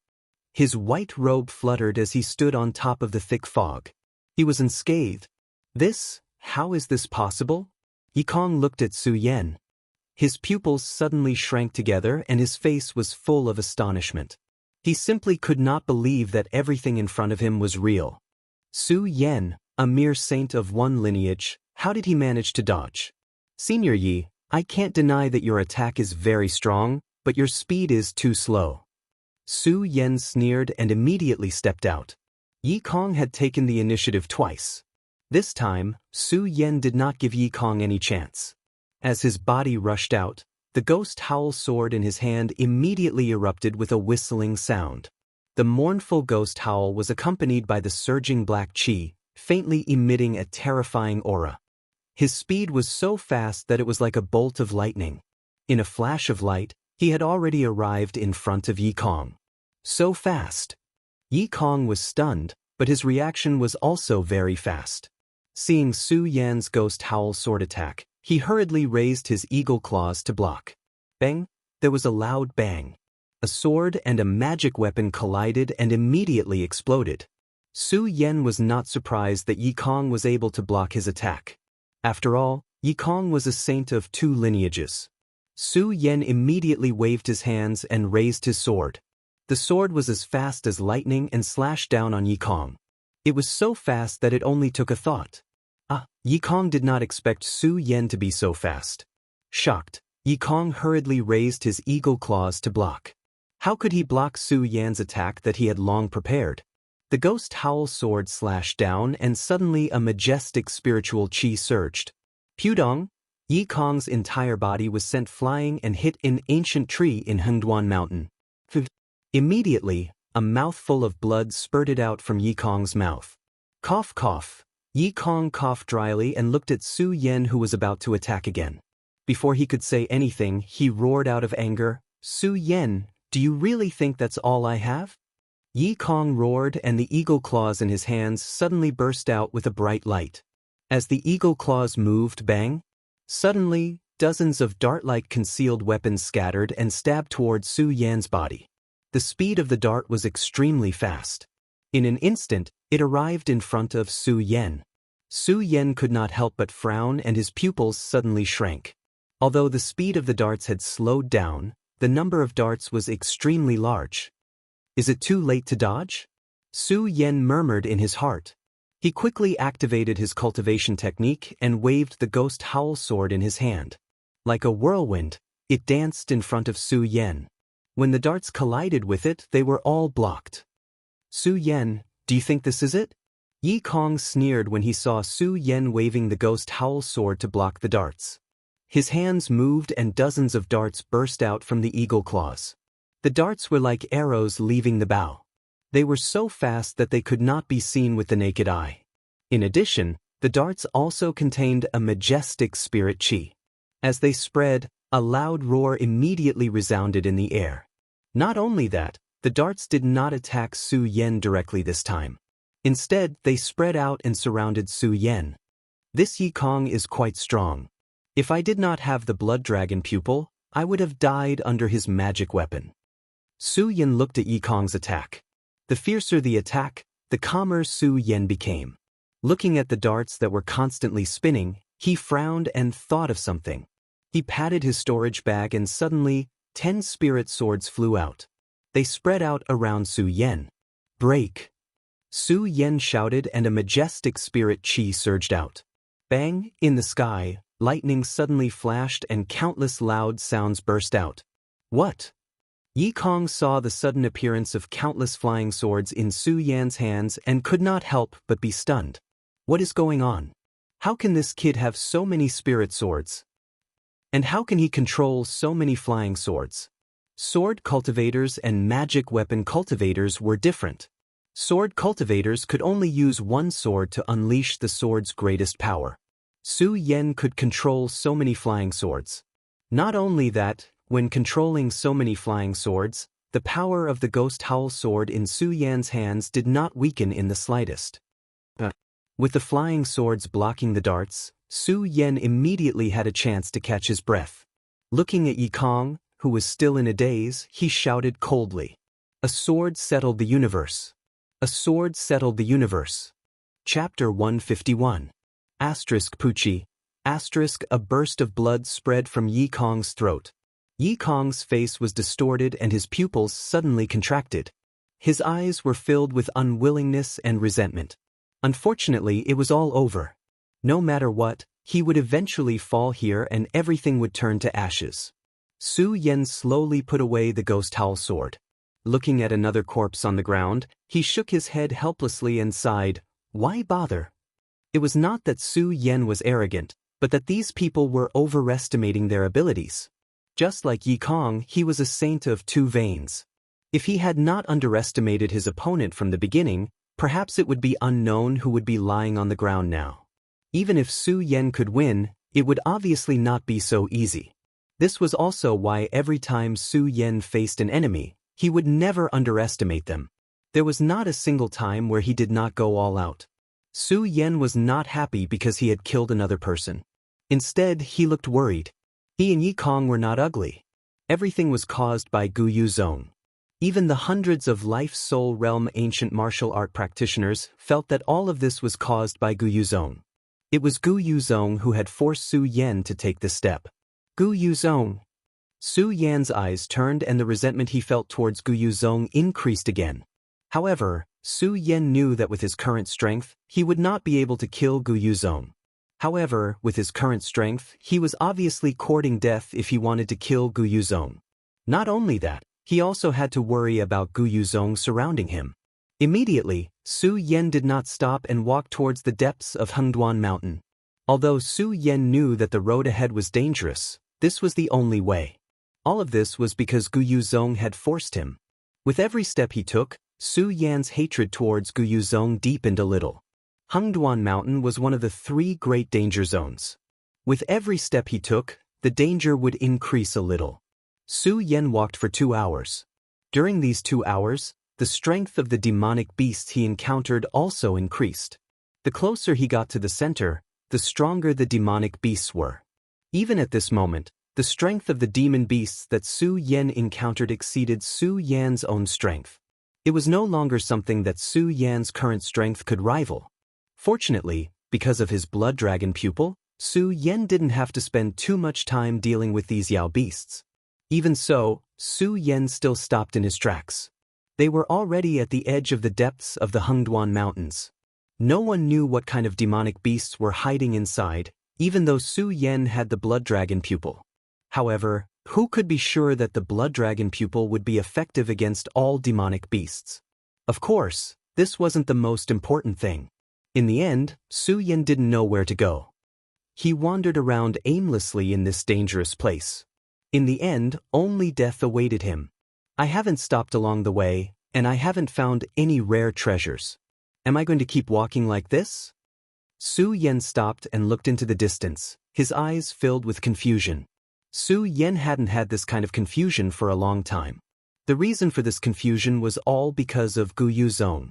His white robe fluttered as he stood on top of the thick fog. He was unscathed. How is this possible? Yi Kong looked at Su Yan. His pupils suddenly shrank together and his face was full of astonishment. He simply could not believe that everything in front of him was real. Su Yan, a mere saint of one lineage, how did he manage to dodge? Senior Yi, I can't deny that your attack is very strong, but your speed is too slow. Su Yan sneered and immediately stepped out. Yi Kong had taken the initiative twice. This time, Su Yan did not give Yi Kong any chance. As his body rushed out, the ghost howl sword in his hand immediately erupted with a whistling sound. The mournful ghost howl was accompanied by the surging black chi, faintly emitting a terrifying aura. His speed was so fast that it was like a bolt of lightning. In a flash of light, he had already arrived in front of Yi Kong. So fast. Yi Kong was stunned, but his reaction was also very fast. Seeing Su Yan's ghost howl sword attack, he hurriedly raised his eagle claws to block. Bang! There was a loud bang. A sword and a magic weapon collided and immediately exploded. Su Yan was not surprised that Yi Kong was able to block his attack. After all, Yi Kong was a saint of two lineages. Su Yan immediately waved his hands and raised his sword. The sword was as fast as lightning and slashed down on Yi Kong. It was so fast that it only took a thought. Yi Kong did not expect Su Yan to be so fast. Shocked, Yi Kong hurriedly raised his eagle claws to block. How could he block Su Yan's attack that he had long prepared? The ghost howl sword slashed down and suddenly a majestic spiritual chi surged. Pudong! Yi Kong's entire body was sent flying and hit an ancient tree in Hengduan Mountain. Immediately, a mouthful of blood spurted out from Yi Kong's mouth. Cough cough. Yi Kong coughed dryly and looked at Su Yan, who was about to attack again. Before he could say anything, he roared out of anger, "Su Yan, do you really think that's all I have?" Yi Kong roared and the eagle claws in his hands suddenly burst out with a bright light. As the eagle claws moved, bang! Suddenly, dozens of dart-like concealed weapons scattered and stabbed towards Su Yan's body. The speed of the dart was extremely fast. In an instant, it arrived in front of Su Yan. Su Yan could not help but frown and his pupils suddenly shrank. Although the speed of the darts had slowed down, the number of darts was extremely large. Is it too late to dodge? Su Yan murmured in his heart. He quickly activated his cultivation technique and waved the ghost howl sword in his hand. Like a whirlwind, it danced in front of Su Yan. When the darts collided with it, they were all blocked. Su Yan, do you think this is it? Yi Kong sneered when he saw Su Yan waving the ghost howl sword to block the darts. His hands moved and dozens of darts burst out from the eagle claws. The darts were like arrows leaving the bow. They were so fast that they could not be seen with the naked eye. In addition, the darts also contained a majestic spirit chi. As they spread, a loud roar immediately resounded in the air. Not only that, the darts did not attack Su Yan directly this time. Instead, they spread out and surrounded Su Yan. This Yi Kong is quite strong. If I did not have the blood dragon pupil, I would have died under his magic weapon. Su Yan looked at Yi Kong's attack. The fiercer the attack, the calmer Su Yan became. Looking at the darts that were constantly spinning, he frowned and thought of something. He patted his storage bag and suddenly, 10 spirit swords flew out. They spread out around Su Yan. Break! Su Yan shouted and a majestic spirit chi surged out. Bang! In the sky, lightning suddenly flashed and countless loud sounds burst out. What? Yi Kong saw the sudden appearance of countless flying swords in Su Yan's hands and could not help but be stunned. What is going on? How can this kid have so many spirit swords? And how can he control so many flying swords? Sword cultivators and magic weapon cultivators were different. Sword cultivators could only use one sword to unleash the sword's greatest power. Su Yan could control so many flying swords. Not only that, when controlling so many flying swords, the power of the ghost howl sword in Su Yan's hands did not weaken in the slightest. With the flying swords blocking the darts, Su Yan immediately had a chance to catch his breath. Looking at Yi Kong, who was still in a daze, he shouted coldly. A sword settled the universe. A sword settled the universe. Chapter 151. Asterisk Pucci. Asterisk A burst of blood spread from Yi Kong's throat. Yi Kong's face was distorted and his pupils suddenly contracted. His eyes were filled with unwillingness and resentment. Unfortunately, it was all over. No matter what, he would eventually fall here and everything would turn to ashes. Su Yan slowly put away the ghost howl sword. Looking at another corpse on the ground, he shook his head helplessly and sighed, "Why bother?" It was not that Su Yan was arrogant, but that these people were overestimating their abilities. Just like Yi Kong, he was a saint of two veins. If he had not underestimated his opponent from the beginning, perhaps it would be unknown who would be lying on the ground now. Even if Su Yan could win, it would obviously not be so easy. This was also why every time Su Yan faced an enemy, he would never underestimate them. There was not a single time where he did not go all out. Su Yan was not happy because he had killed another person. Instead, he looked worried. He and Yi Kong were not ugly. Everything was caused by Gu Yuzong. Even the hundreds of Life Soul Realm ancient martial art practitioners felt that all of this was caused by Gu Yuzong. It was Gu Yuzong who had forced Su Yan to take this step. Gu Yuzong. Su Yan's eyes turned and the resentment he felt towards Gu Yuzong increased again. However, Su Yan knew that with his current strength, he would not be able to kill Gu Yuzong. However, with his current strength, he was obviously courting death if he wanted to kill Gu Yuzong. Not only that, he also had to worry about Gu Yuzong surrounding him. Immediately, Su Yan did not stop and walked towards the depths of Hengduan Mountain. Although Su Yan knew that the road ahead was dangerous, this was the only way. All of this was because Gu Yuzong had forced him. With every step he took, Su Yan's hatred towards Gu Yuzong deepened a little. Hengduan Mountain was one of the 3 great danger zones. With every step he took, the danger would increase a little. Su Yan walked for 2 hours. During these 2 hours, the strength of the demonic beasts he encountered also increased. The closer he got to the center, the stronger the demonic beasts were. Even at this moment, the strength of the demon beasts that Su Yan encountered exceeded Su Yan's own strength. It was no longer something that Su Yan's current strength could rival. Fortunately, because of his blood dragon pupil, Su Yan didn't have to spend too much time dealing with these Yao beasts. Even so, Su Yan still stopped in his tracks. They were already at the edge of the depths of the Hengduan Mountains. No one knew what kind of demonic beasts were hiding inside, even though Su Yan had the blood dragon pupil. However, who could be sure that the blood dragon pupil would be effective against all demonic beasts? Of course, this wasn't the most important thing. In the end, Su Yan didn't know where to go. He wandered around aimlessly in this dangerous place. In the end, only death awaited him. I haven't stopped along the way, and I haven't found any rare treasures. Am I going to keep walking like this? Su Yan stopped and looked into the distance, his eyes filled with confusion. Su Yan hadn't had this kind of confusion for a long time. The reason for this confusion was all because of Gu Yuzong.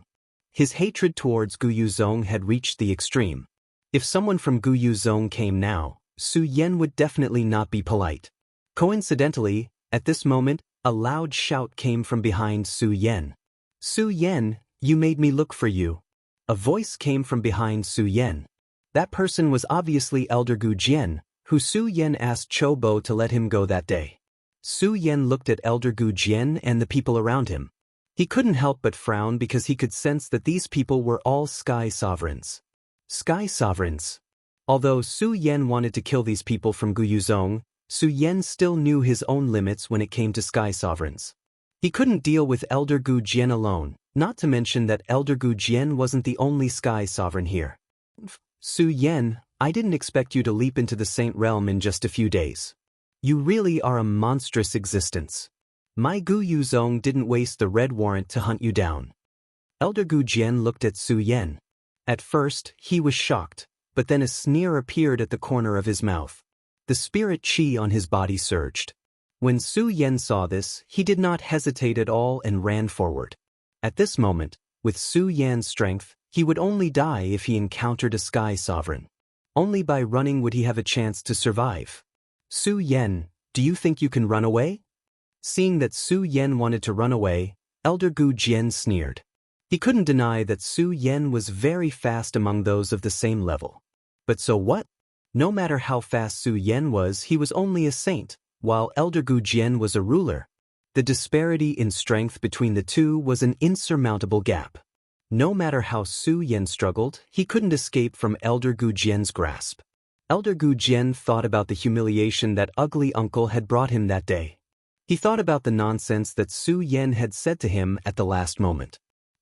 His hatred towards Gu Yuzong had reached the extreme. If someone from Gu Yuzong came now, Su Yan would definitely not be polite. Coincidentally, at this moment, a loud shout came from behind Su Yan. "Su Yan, you made me look for you." A voice came from behind Su Yan. That person was obviously Elder Gu Jian, who Su Yan asked Chobo to let him go that day. Su Yan looked at Elder Gu Jian and the people around him. He couldn't help but frown because he could sense that these people were all Sky Sovereigns. Sky Sovereigns. Although Su Yan wanted to kill these people from Gu Yuzong, Su Yan still knew his own limits when it came to Sky Sovereigns. He couldn't deal with Elder Gu Jian alone, not to mention that Elder Gu Jian wasn't the only Sky Sovereign here. "Su Yan, I didn't expect you to leap into the Saint Realm in just a few days. You really are a monstrous existence. My Gu Yuzong didn't waste the red warrant to hunt you down." Elder Gu Jian looked at Su Yan. At first, he was shocked, but then a sneer appeared at the corner of his mouth. The spirit chi on his body surged. When Su Yan saw this, he did not hesitate at all and ran forward. At this moment, with Su Yan's strength, he would only die if he encountered a Sky Sovereign. Only by running would he have a chance to survive. "Su Yan, do you think you can run away?" Seeing that Su Yan wanted to run away, Elder Gu Jian sneered. He couldn't deny that Su Yan was very fast among those of the same level. But so what? No matter how fast Su Yan was, he was only a saint, while Elder Gu Jian was a ruler. The disparity in strength between the two was an insurmountable gap. No matter how Su Yan struggled, he couldn't escape from Elder Gu Jian's grasp. Elder Gu Jian thought about the humiliation that ugly uncle had brought him that day. He thought about the nonsense that Su Yan had said to him at the last moment.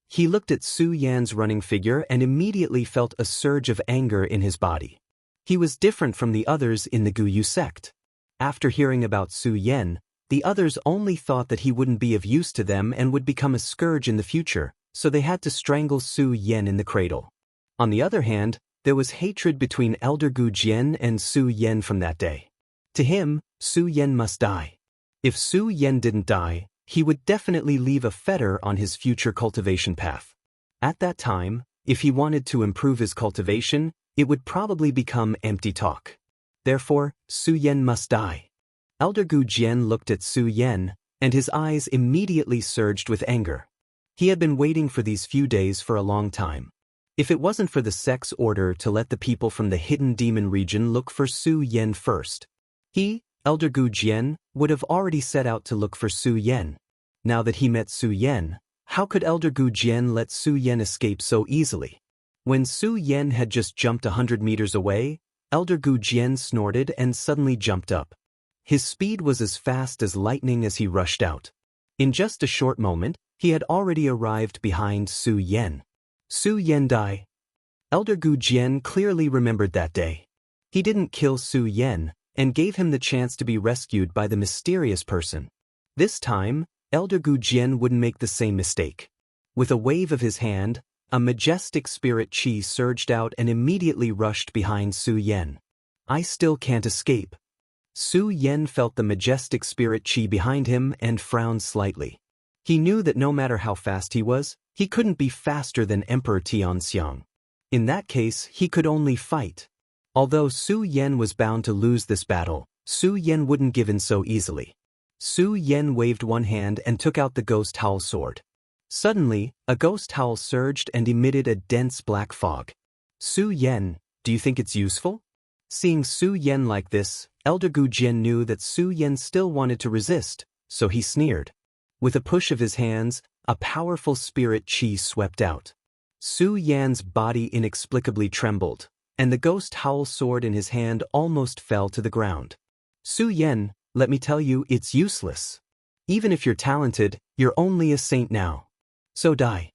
He looked at Su Yan's running figure and immediately felt a surge of anger in his body. He was different from the others in the Guyu sect. After hearing about Su Yan, the others only thought that he wouldn't be of use to them and would become a scourge in the future, so they had to strangle Su Yan in the cradle. On the other hand, there was hatred between Elder Gu Jian and Su Yan from that day. To him, Su Yan must die. If Su Yan didn't die, he would definitely leave a fetter on his future cultivation path. At that time, if he wanted to improve his cultivation, it would probably become empty talk. Therefore, Su Yan must die. Elder Gu Jian looked at Su Yan, and his eyes immediately surged with anger. He had been waiting for these few days for a long time. If it wasn't for the sect's order to let the people from the hidden demon region look for Su Yan first, he, Elder Gu Jian, would have already set out to look for Su Yan. Now that he met Su Yan, how could Elder Gu Jian let Su Yan escape so easily? When Su Yan had just jumped 100 meters away, Elder Gu Jian snorted and suddenly jumped up. His speed was as fast as lightning as he rushed out. In just a short moment, he had already arrived behind Su Yan. Su Yan died. Elder Gu Jian clearly remembered that day. He didn't kill Su Yan and gave him the chance to be rescued by the mysterious person. This time, Elder Gu Jian wouldn't make the same mistake. With a wave of his hand, a majestic spirit chi surged out and immediately rushed behind Su Yan. I still can't escape. Su Yan felt the majestic spirit chi behind him and frowned slightly. He knew that no matter how fast he was, he couldn't be faster than Emperor Tianxiang. In that case, he could only fight. Although Su Yan was bound to lose this battle, Su Yan wouldn't give in so easily. Su Yan waved one hand and took out the ghost howl sword. Suddenly, a ghost howl surged and emitted a dense black fog. Su Yan, do you think it's useful? Seeing Su Yan like this, Elder Gu Jian knew that Su Yan still wanted to resist, so he sneered. With a push of his hands, a powerful spirit chi swept out. Su Yan's body inexplicably trembled, and the ghost howl sword in his hand almost fell to the ground. Su Yan, let me tell you, it's useless. Even if you're talented, you're only a saint now. So die.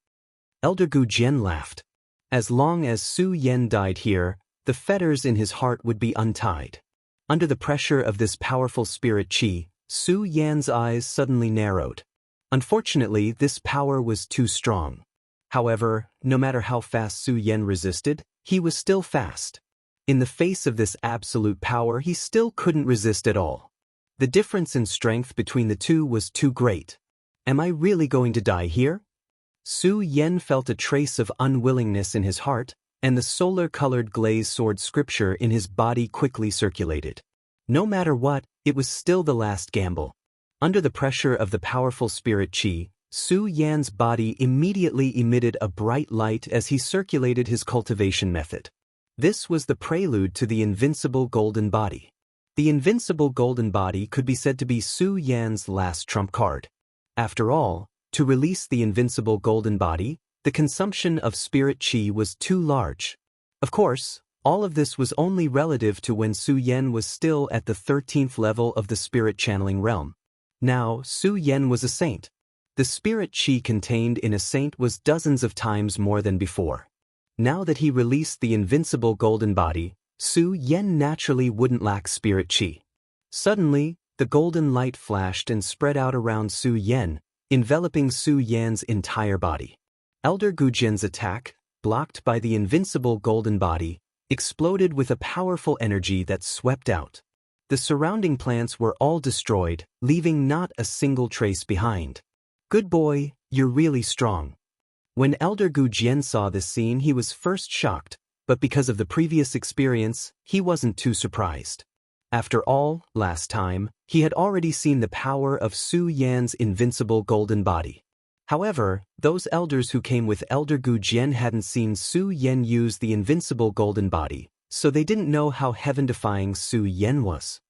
Elder Gu Jian laughed. As long as Su Yan died here, the fetters in his heart would be untied. Under the pressure of this powerful spirit chi, Su Yan's eyes suddenly narrowed. Unfortunately, this power was too strong. However, no matter how fast Su Yan resisted, he was still fast. In the face of this absolute power, he still couldn't resist at all. The difference in strength between the two was too great. Am I really going to die here? Su Yan felt a trace of unwillingness in his heart, and the solar-colored glazed sword scripture in his body quickly circulated. No matter what, it was still the last gamble. Under the pressure of the powerful spirit chi, Su Yan's body immediately emitted a bright light as he circulated his cultivation method. This was the prelude to the invincible golden body. The invincible golden body could be said to be Su Yan's last trump card. After all, to release the invincible golden body, the consumption of spirit chi was too large. Of course, all of this was only relative to when Su Yan was still at the 13th level of the spirit channeling realm. Now, Su Yan was a saint. The spirit chi contained in a saint was dozens of times more than before. Now that he released the invincible golden body, Su Yan naturally wouldn't lack spirit chi. Suddenly, the golden light flashed and spread out around Su Yan, enveloping Su Yan's entire body. Elder Gu Jian's attack, blocked by the invincible golden body, exploded with a powerful energy that swept out. The surrounding plants were all destroyed, leaving not a single trace behind. Good boy, you're really strong. When Elder Gu Jian saw this scene, he was first shocked, but because of the previous experience, he wasn't too surprised. After all, last time, he had already seen the power of Su Yan's invincible golden body. However, those elders who came with Elder Gu Jian hadn't seen Su Yan use the invincible golden body, so they didn't know how heaven-defying Su Yan was.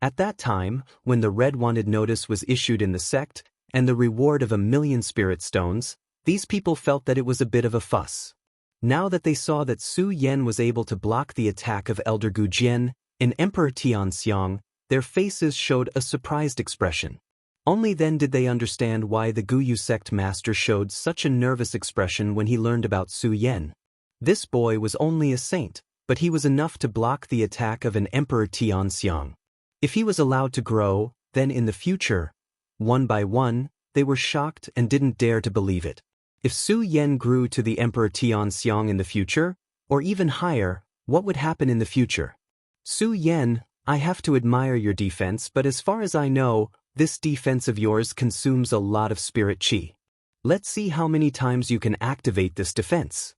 At that time, when the red wanted notice was issued in the sect, and the reward of 1,000,000 spirit stones, these people felt that it was a bit of a fuss. Now that they saw that Su Yan was able to block the attack of Elder Gu Jian and Emperor Tianxiang, their faces showed a surprised expression. Only then did they understand why the Guyu sect master showed such a nervous expression when he learned about Su Yan. This boy was only a saint, but he was enough to block the attack of an Emperor Tianxiang. If he was allowed to grow, then in the future, one by one, they were shocked and didn't dare to believe it. If Su Yan grew to the Emperor Tianxiang in the future, or even higher, what would happen in the future? Su Yan, I have to admire your defense, but as far as I know, this defense of yours consumes a lot of spirit qi. Let's see how many times you can activate this defense.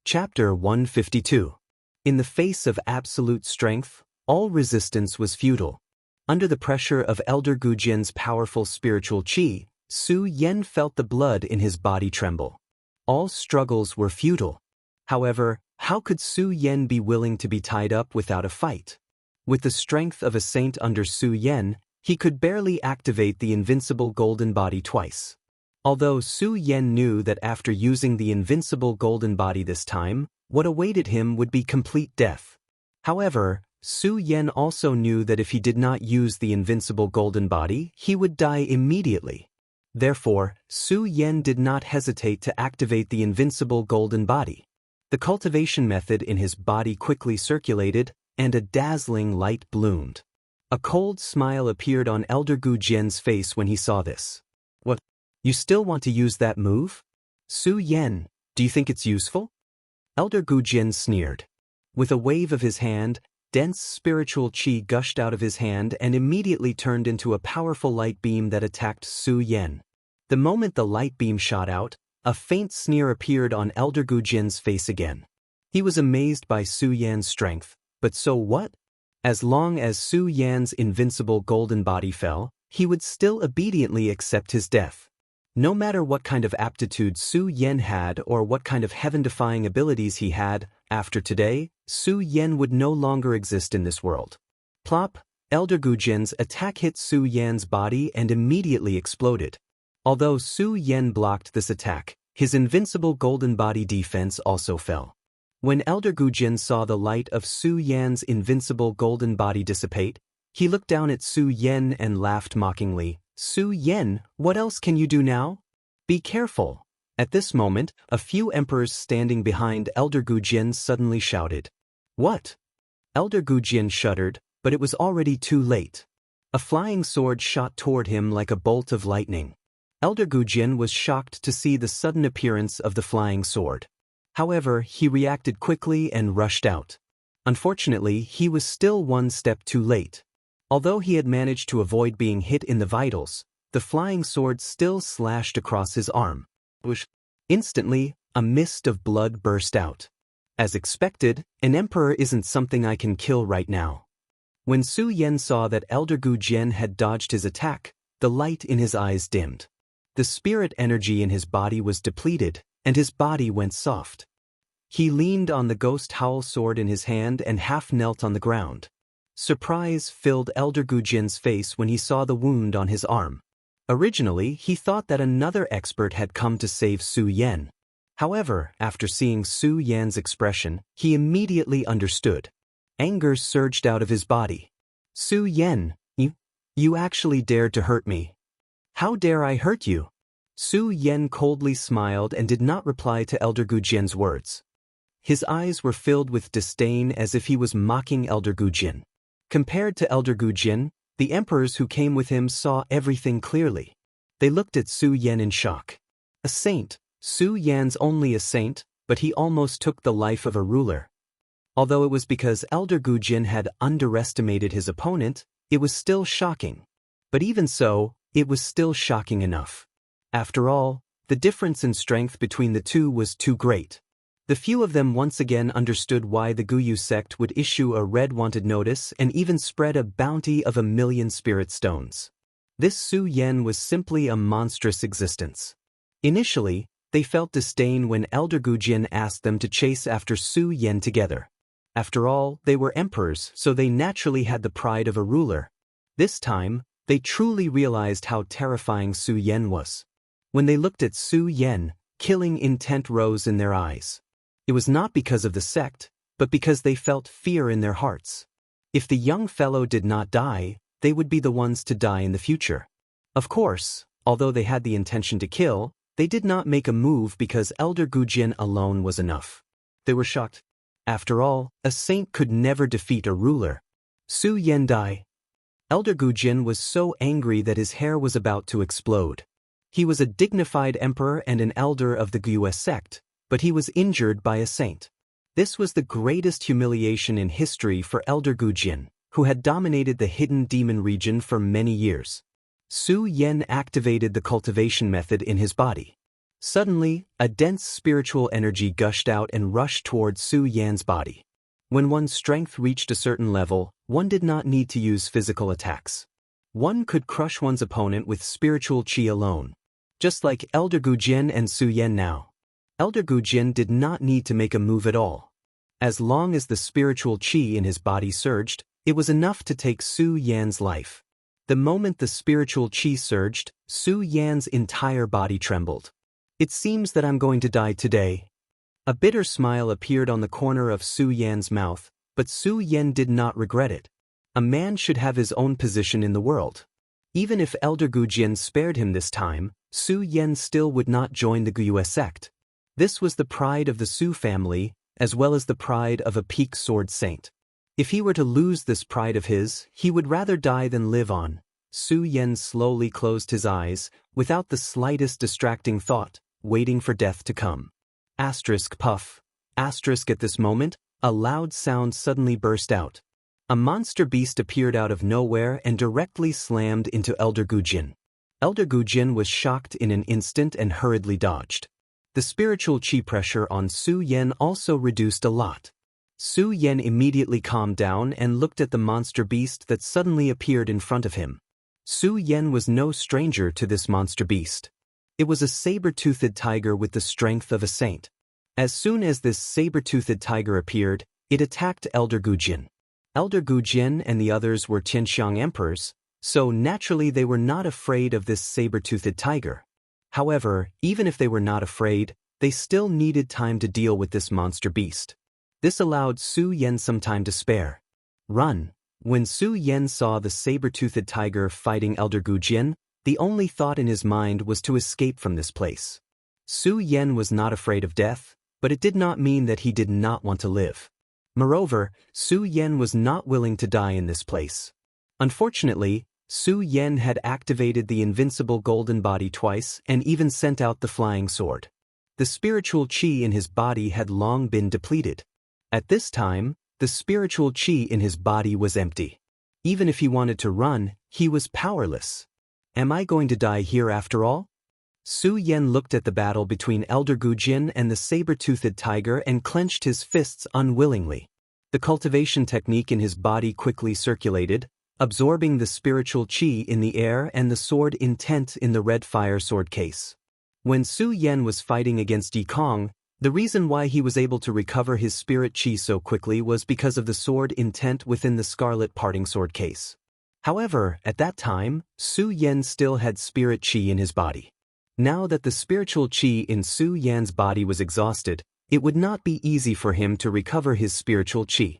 Chapter 152. In the face of absolute strength, all resistance was futile. Under the pressure of Elder Gu Jian's powerful spiritual qi, Su Yan felt the blood in his body tremble. All struggles were futile. However, how could Su Yan be willing to be tied up without a fight? With the strength of a saint under Su Yan, he could barely activate the invincible golden body twice. Although Su Yan knew that after using the invincible golden body this time, what awaited him would be complete death. However, Su Yan also knew that if he did not use the invincible golden body, he would die immediately. Therefore, Su Yan did not hesitate to activate the invincible golden body. The cultivation method in his body quickly circulated, and a dazzling light bloomed. A cold smile appeared on Elder Gu Jian's face when he saw this. What? You still want to use that move? Su Yan, do you think it's useful? Elder Gu Jian sneered. With a wave of his hand, dense spiritual qi gushed out of his hand and immediately turned into a powerful light beam that attacked Su Yan. The moment the light beam shot out, a faint sneer appeared on Elder Gu Jian's face again. He was amazed by Su Yan's strength, but so what? As long as Su Yan's invincible golden body fell, he would still obediently accept his death. No matter what kind of aptitude Su Yan had or what kind of heaven-defying abilities he had, after today, Su Yan would no longer exist in this world. Plop! Elder Gu Jian's attack hit Su Yan's body and immediately exploded. Although Su Yan blocked this attack, his invincible golden body defense also fell. When Elder Gu Jian saw the light of Su Yan's invincible golden body dissipate, he looked down at Su Yan and laughed mockingly. Su Yan, what else can you do now? Be careful. At this moment, a few emperors standing behind Elder Gu Jian suddenly shouted. What? Elder Gu Jian shuddered, but it was already too late. A flying sword shot toward him like a bolt of lightning. Elder Gu Jian was shocked to see the sudden appearance of the flying sword. However, he reacted quickly and rushed out. Unfortunately, he was still one step too late. Although he had managed to avoid being hit in the vitals, the flying sword still slashed across his arm. Instantly, a mist of blood burst out. As expected, an emperor isn't something I can kill right now. When Su Yan saw that Elder Gu Jian had dodged his attack, the light in his eyes dimmed. The spirit energy in his body was depleted, and his body went soft. He leaned on the ghost howl sword in his hand and half knelt on the ground. Surprise filled Elder Gu Jian's face when he saw the wound on his arm. Originally, he thought that another expert had come to save Su Yan. However, after seeing Su Yan's expression, he immediately understood. Anger surged out of his body. Su Yan, you actually dared to hurt me. How dare I hurt you? Su Yan coldly smiled and did not reply to Elder Gu Jian's words. His eyes were filled with disdain as if he was mocking Elder Gu Jian. Compared to Elder Gu Jian, the emperors who came with him saw everything clearly. They looked at Su Yan in shock. A saint, Su Yan's only a saint, but he almost took the life of a ruler. Although it was because Elder Gu Jian had underestimated his opponent, it was still shocking. But even so, it was still shocking enough. After all, the difference in strength between the two was too great. The few of them once again understood why the Guyu sect would issue a red wanted notice and even spread a bounty of 1,000,000 spirit stones. This Su Yan was simply a monstrous existence. Initially, they felt disdain when Elder Gu Jian asked them to chase after Su Yan together. After all, they were emperors, so they naturally had the pride of a ruler. This time, they truly realized how terrifying Su Yan was. When they looked at Su Yan, killing intent rose in their eyes. It was not because of the sect, but because they felt fear in their hearts. If the young fellow did not die, they would be the ones to die in the future. Of course, although they had the intention to kill, they did not make a move because Elder Gujin alone was enough. They were shocked. After all, a saint could never defeat a ruler. Su Yan died. Elder Gujin was so angry that his hair was about to explode. He was a dignified emperor and an elder of the Guo sect, but he was injured by a saint. This was the greatest humiliation in history for Elder Gujin, who had dominated the hidden demon region for many years. Su Yan activated the cultivation method in his body. Suddenly, a dense spiritual energy gushed out and rushed towards Su Yan's body. When one's strength reached a certain level, one did not need to use physical attacks. One could crush one's opponent with spiritual qi alone. Just like Elder Gujin and Su Yan now. Elder Gujin did not need to make a move at all. As long as the spiritual qi in his body surged, it was enough to take Su Yan's life. The moment the spiritual qi surged, Su Yan's entire body trembled. It seems that I'm going to die today. A bitter smile appeared on the corner of Su Yan's mouth, but Su Yan did not regret it. A man should have his own position in the world. Even if Elder Gujin spared him this time, Su Yan still would not join the Guo sect. This was the pride of the Su family, as well as the pride of a peak sword saint. If he were to lose this pride of his, he would rather die than live on. Su Yan slowly closed his eyes, without the slightest distracting thought, waiting for death to come. Asterisk puff. Asterisk at this moment, a loud sound suddenly burst out. A monster beast appeared out of nowhere and directly slammed into Elder Gujin. Elder Gujin was shocked in an instant and hurriedly dodged. The spiritual qi pressure on Su Yan also reduced a lot. Su Yan immediately calmed down and looked at the monster beast that suddenly appeared in front of him. Su Yan was no stranger to this monster beast. It was a saber-toothed tiger with the strength of a saint. As soon as this saber-toothed tiger appeared, it attacked Elder Gujin. Elder Gujin and the others were Xianxia emperors, so naturally they were not afraid of this saber-toothed tiger. However, even if they were not afraid, they still needed time to deal with this monster beast. This allowed Su Yan some time to spare. Run. When Su Yan saw the saber-toothed tiger fighting Elder Gujin, the only thought in his mind was to escape from this place. Su Yan was not afraid of death, but it did not mean that he did not want to live. Moreover, Su Yan was not willing to die in this place. Unfortunately, Su Yan had activated the invincible golden body twice and even sent out the flying sword. The spiritual qi in his body had long been depleted. At this time, the spiritual qi in his body was empty. Even if he wanted to run, he was powerless. Am I going to die here after all? Su Yan looked at the battle between Elder Gujin and the saber-toothed tiger and clenched his fists unwillingly. The cultivation technique in his body quickly circulated, absorbing the spiritual qi in the air and the sword intent in the red fire sword case. When Su Yan was fighting against Yi Kong, the reason why he was able to recover his spirit qi so quickly was because of the sword intent within the scarlet parting sword case. However, at that time, Su Yan still had spirit qi in his body. Now that the spiritual qi in Su Yan's body was exhausted, it would not be easy for him to recover his spiritual qi.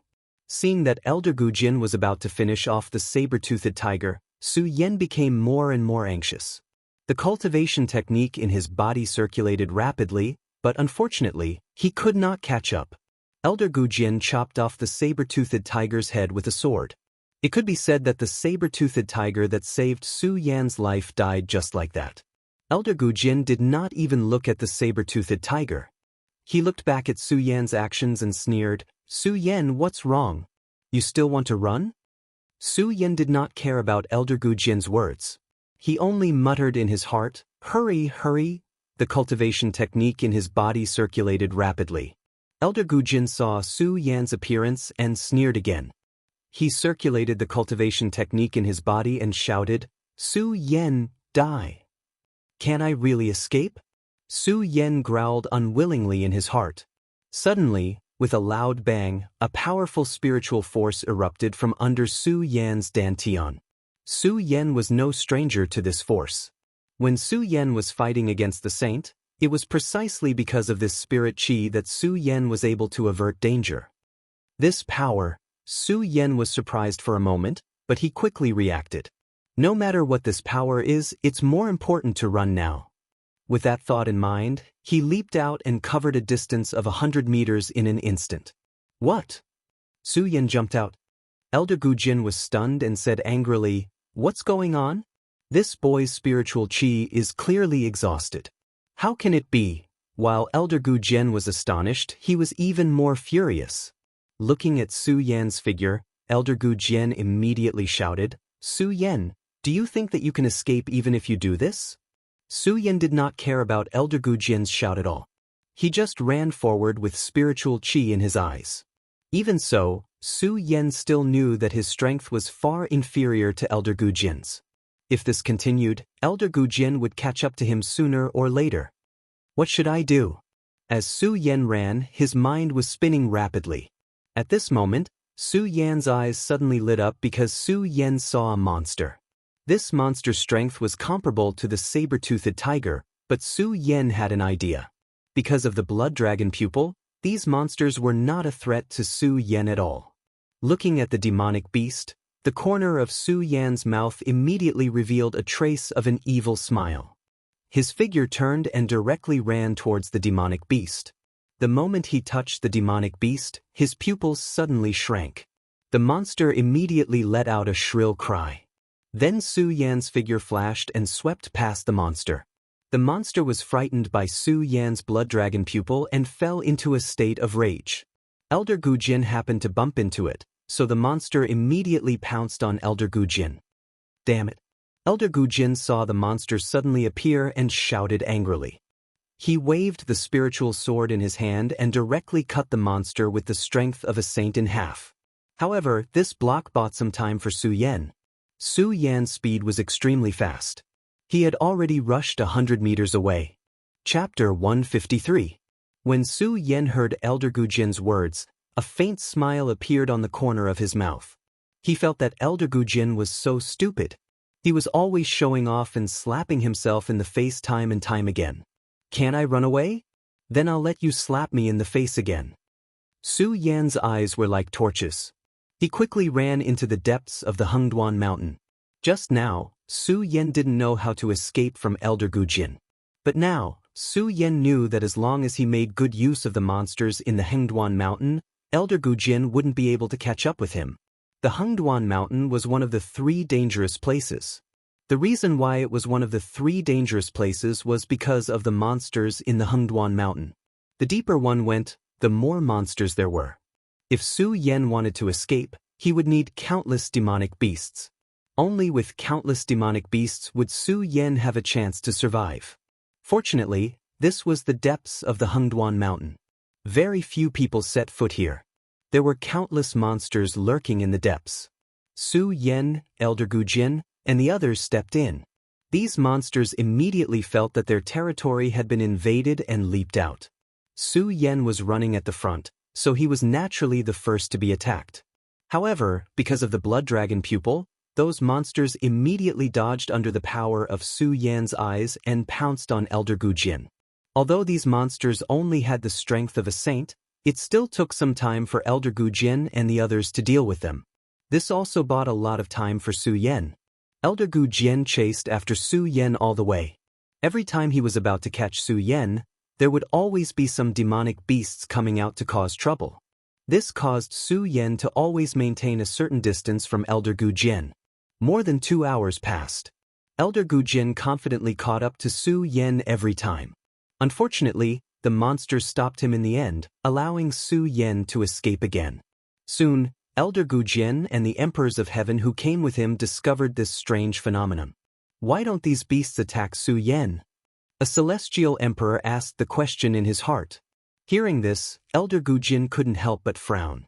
Seeing that Elder Gujin was about to finish off the saber-toothed tiger, Su Yan became more and more anxious. The cultivation technique in his body circulated rapidly, but unfortunately, he could not catch up. Elder Gujin chopped off the saber-toothed tiger's head with a sword. It could be said that the saber-toothed tiger that saved Su Yan's life died just like that. Elder Gujin did not even look at the saber-toothed tiger. He looked back at Su Yan's actions and sneered, "Su Yan, what's wrong? You still want to run?" Su Yan did not care about Elder Gujin's words. He only muttered in his heart, "Hurry, hurry." The cultivation technique in his body circulated rapidly. Elder Gujin saw Su Yan's appearance and sneered again. He circulated the cultivation technique in his body and shouted, "Su Yan, die. Can I really escape?" Su Yan growled unwillingly in his heart. Suddenly, with a loud bang, a powerful spiritual force erupted from under Su Yan's dantian. Su Yan was no stranger to this force. When Su Yan was fighting against the saint, it was precisely because of this spirit qi that Su Yan was able to avert danger. This power, Su Yan was surprised for a moment, but he quickly reacted. No matter what this power is, it's more important to run now. With that thought in mind, he leaped out and covered a distance of 100 meters in an instant. What? Su Yan jumped out. Elder Gu Jin was stunned and said angrily, "What's going on? This boy's spiritual qi is clearly exhausted. How can it be?" While Elder Gu Jin was astonished, he was even more furious. Looking at Su Yan's figure, Elder Gu Jin immediately shouted, "Su Yan, do you think that you can escape even if you do this?" Su Yan did not care about Elder Gu Jin's shout at all. He just ran forward with spiritual qi in his eyes. Even so, Su Yan still knew that his strength was far inferior to Elder Gu Jin's. If this continued, Elder Gu Jin would catch up to him sooner or later. What should I do? As Su Yan ran, his mind was spinning rapidly. At this moment, Su Yan's eyes suddenly lit up because Su Yan saw a monster. This monster's strength was comparable to the saber-toothed tiger, but Su Yan had an idea. Because of the blood dragon pupil, these monsters were not a threat to Su Yan at all. Looking at the demonic beast, the corner of Su Yan's mouth immediately revealed a trace of an evil smile. His figure turned and directly ran towards the demonic beast. The moment he touched the demonic beast, his pupils suddenly shrank. The monster immediately let out a shrill cry. Then Su Yan's figure flashed and swept past the monster. The monster was frightened by Su Yan's blood dragon pupil and fell into a state of rage. Elder Gu Jin happened to bump into it, so the monster immediately pounced on Elder Gu Jin. Damn it! Elder Gu Jin saw the monster suddenly appear and shouted angrily. He waved the spiritual sword in his hand and directly cut the monster with the strength of a saint in half. However, this block bought some time for Su Yan. Su Yan's speed was extremely fast. He had already rushed 100 meters away. Chapter 153. When Su Yan heard Elder Gu Jin's words, a faint smile appeared on the corner of his mouth. He felt that Elder Gu Jin was so stupid. He was always showing off and slapping himself in the face time and time again. Can I run away? Then I'll let you slap me in the face again. Su Yan's eyes were like torches. He quickly ran into the depths of the Hengduan mountain. Just now, Su Yan didn't know how to escape from Elder Gu Jin. But now, Su Yan knew that as long as he made good use of the monsters in the Hengduan mountain, Elder Gu Jin wouldn't be able to catch up with him. The Hengduan mountain was one of the 3 dangerous places. The reason why it was one of the 3 dangerous places was because of the monsters in the Hengduan mountain. The deeper one went, the more monsters there were. If Su Yan wanted to escape, he would need countless demonic beasts. Only with countless demonic beasts would Su Yan have a chance to survive. Fortunately, this was the depths of the Hengduan mountain. Very few people set foot here. There were countless monsters lurking in the depths. Su Yan, Elder Gu Jin, and the others stepped in. These monsters immediately felt that their territory had been invaded and leaped out. Su Yan was running at the front, so he was naturally the first to be attacked. However, because of the blood dragon pupil, those monsters immediately dodged under the power of Su Yan's eyes and pounced on Elder Gu Jin. Although these monsters only had the strength of a saint, it still took some time for Elder Gu Jin and the others to deal with them. This also bought a lot of time for Su Yan. Elder Gu Jin chased after Su Yan all the way. Every time he was about to catch Su Yan, there would always be some demonic beasts coming out to cause trouble. This caused Su Yan to always maintain a certain distance from Elder Gu Jin. More than 2 hours passed. Elder Gu Jin confidently caught up to Su Yan every time. Unfortunately, the monsters stopped him in the end, allowing Su Yan to escape again. Soon, Elder Gu Jin and the Emperors of Heaven who came with him discovered this strange phenomenon. Why don't these beasts attack Su Yan? A celestial emperor asked the question in his heart. Hearing this, Elder Gu Jin couldn't help but frown.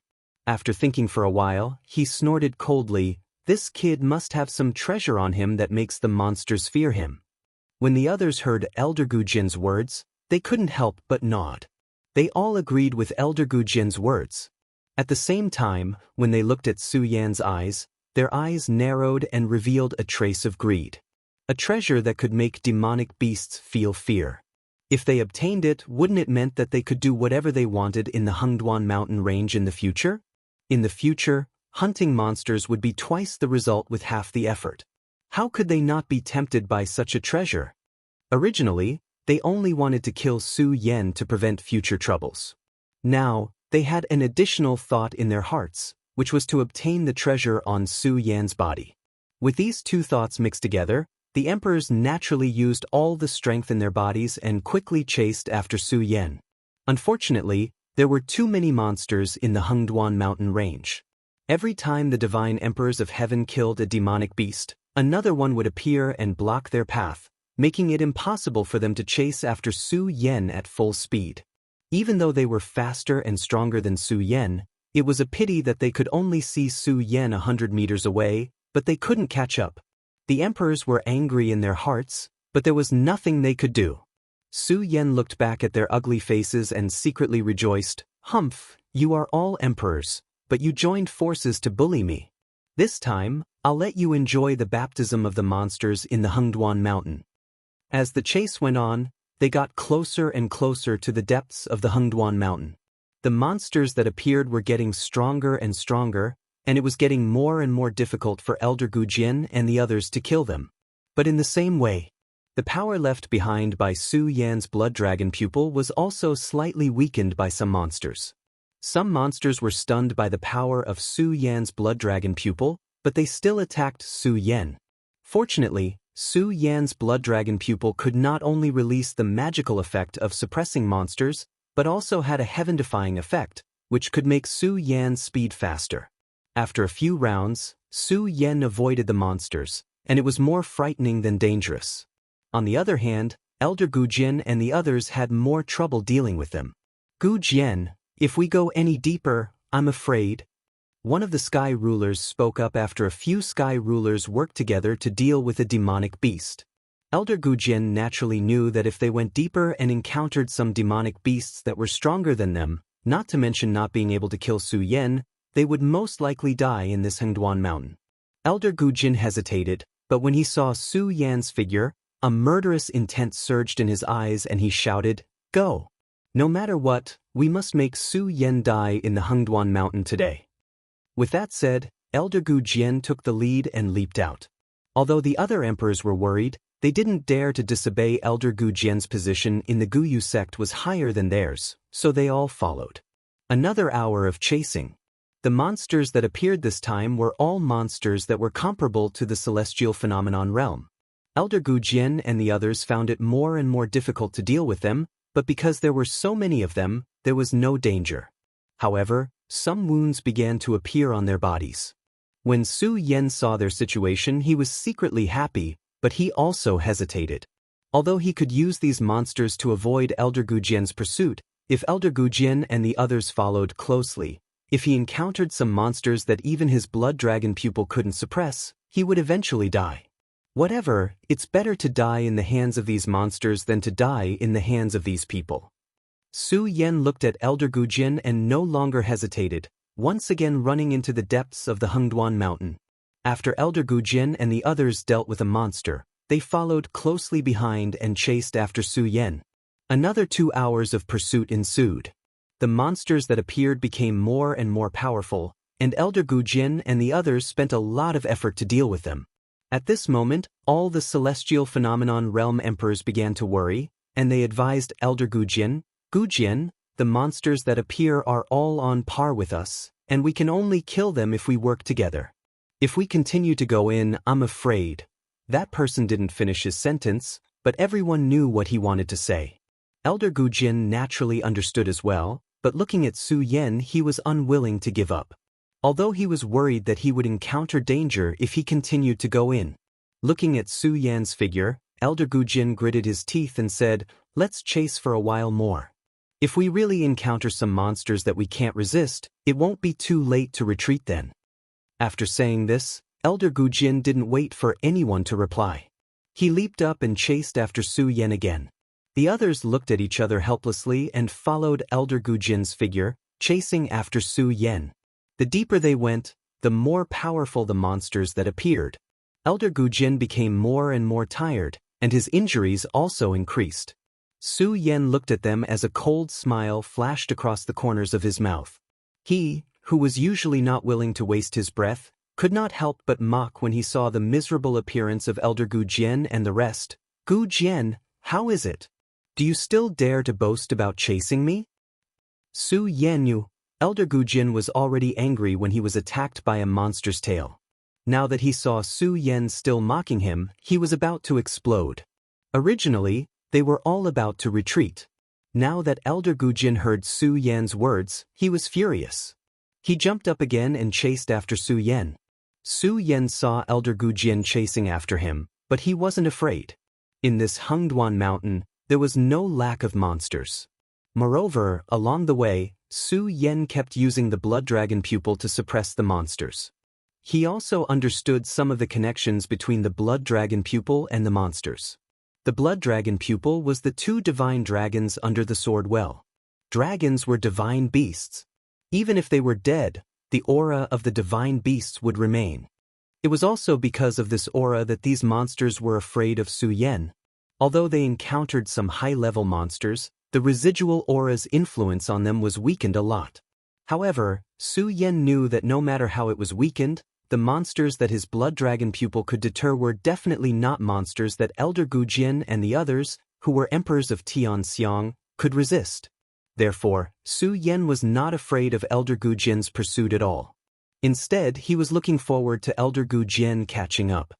After thinking for a while, he snorted coldly, "This kid must have some treasure on him that makes the monsters fear him." When the others heard Elder Gu Jin's words, they couldn't help but nod. They all agreed with Elder Gu Jin's words. At the same time, when they looked at Su Yan's eyes, Their eyes narrowed and revealed a trace of greed. A treasure that could make demonic beasts feel fear. If they obtained it, wouldn't it meant that they could do whatever they wanted in the Hengduan mountain range in the future? In the future, hunting monsters would be twice the result with half the effort. How could they not be tempted by such a treasure? Originally, they only wanted to kill Su Yan to prevent future troubles. Now, they had an additional thought in their hearts, which was to obtain the treasure on Su Yan's body. With these two thoughts mixed together, the emperors naturally used all the strength in their bodies and quickly chased after Su Yan. Unfortunately, there were too many monsters in the Hengduan mountain range. Every time the divine emperors of heaven killed a demonic beast, another one would appear and block their path, making it impossible for them to chase after Su Yan at full speed. Even though they were faster and stronger than Su Yan, it was a pity that they could only see Su Yan 100 meters away, but they couldn't catch up. The emperors were angry in their hearts, but there was nothing they could do. Su Yan looked back at their ugly faces and secretly rejoiced, "Humph, you are all emperors, but you joined forces to bully me. This time, I'll let you enjoy the baptism of the monsters in the Hengduan mountain." As the chase went on, they got closer and closer to the depths of the Hengduan mountain. The monsters that appeared were getting stronger and stronger, and it was getting more and more difficult for Elder Gujian and the others to kill them. But in the same way, the power left behind by Su Yan's blood dragon pupil was also slightly weakened by some monsters. Some monsters were stunned by the power of Su Yan's blood dragon pupil, but they still attacked Su Yan. Fortunately, Su Yan's blood dragon pupil could not only release the magical effect of suppressing monsters, but also had a heaven-defying effect, which could make Su Yan's speed faster. After a few rounds, Su Yan avoided the monsters, and it was more frightening than dangerous. On the other hand, Elder Gujian and the others had more trouble dealing with them. "Gujian, if we go any deeper, I'm afraid." One of the sky rulers spoke up after a few sky rulers worked together to deal with a demonic beast. Elder Gujian naturally knew that if they went deeper and encountered some demonic beasts that were stronger than them, not to mention not being able to kill Su Yan, they would most likely die in this Hengduan mountain. Elder Gujian hesitated, but when he saw Su Yan's figure, a murderous intent surged in his eyes and he shouted, "Go! No matter what, we must make Su Yan die in the Hengduan mountain today." With that said, Elder Gujian took the lead and leaped out. Although the other emperors were worried, they didn't dare to disobey Elder Gujian's position in the Guyu sect was higher than theirs, so they all followed. Another hour of chasing. The monsters that appeared this time were all monsters that were comparable to the celestial phenomenon realm. Elder Gujian and the others found it more and more difficult to deal with them, but because there were so many of them, there was no danger. However, some wounds began to appear on their bodies. When Su Yan saw their situation, he was secretly happy, but he also hesitated. Although he could use these monsters to avoid Elder Gujian's pursuit, if Elder Gujian and the others followed closely, if he encountered some monsters that even his blood dragon pupil couldn't suppress, he would eventually die. Whatever, it's better to die in the hands of these monsters than to die in the hands of these people. Su Yan looked at Elder Gujian and no longer hesitated, once again running into the depths of the Hengduan mountain. After Elder Gujian and the others dealt with a monster, they followed closely behind and chased after Su Yan. Another 2 hours of pursuit ensued. The monsters that appeared became more and more powerful, and Elder Gujian and the others spent a lot of effort to deal with them. At this moment, all the celestial phenomenon realm emperors began to worry, and they advised Elder Gujian, "Gujian, the monsters that appear are all on par with us, and we can only kill them if we work together. If we continue to go in, I'm afraid." That person didn't finish his sentence, but everyone knew what he wanted to say. Elder Gujian naturally understood as well, but looking at Su Yan, he was unwilling to give up. Although he was worried that he would encounter danger if he continued to go in. Looking at Su Yan's figure, Elder Gujian gritted his teeth and said, "Let's chase for a while more. If we really encounter some monsters that we can't resist, it won't be too late to retreat then." After saying this, Elder Gujian didn't wait for anyone to reply. He leaped up and chased after Su Yan again. The others looked at each other helplessly and followed Elder Gujian's figure, chasing after Su Yan. The deeper they went, the more powerful the monsters that appeared. Elder Gujin became more and more tired, and his injuries also increased. Su Yan looked at them as a cold smile flashed across the corners of his mouth. He, who was usually not willing to waste his breath, could not help but mock when he saw the miserable appearance of Elder Gujian and the rest. Gujian, how is it? Do you still dare to boast about chasing me? Su Yan knew Elder Gujin was already angry when he was attacked by a monster's tail. Now that he saw Su Yan still mocking him, he was about to explode. Originally, they were all about to retreat. Now that Elder Gujin heard Su Yan's words, he was furious. He jumped up again and chased after Su Yan. Su Yan saw Elder Gujin chasing after him, but he wasn't afraid. In this Hengduan mountain, there was no lack of monsters. Moreover, along the way, Su Yan kept using the blood dragon pupil to suppress the monsters. He also understood some of the connections between the blood dragon pupil and the monsters. The blood dragon pupil was the two divine dragons under the sword well. Dragons were divine beasts. Even if they were dead, the aura of the divine beasts would remain. It was also because of this aura that these monsters were afraid of Su Yan. Although they encountered some high-level monsters, the residual aura's influence on them was weakened a lot. However, Su Yan knew that no matter how it was weakened, the monsters that his blood dragon pupil could deter were definitely not monsters that Elder Gujin and the others, who were emperors of Tianxiang, could resist. Therefore, Su Yan was not afraid of Elder Gujin's pursuit at all. Instead, he was looking forward to Elder Gujin catching up.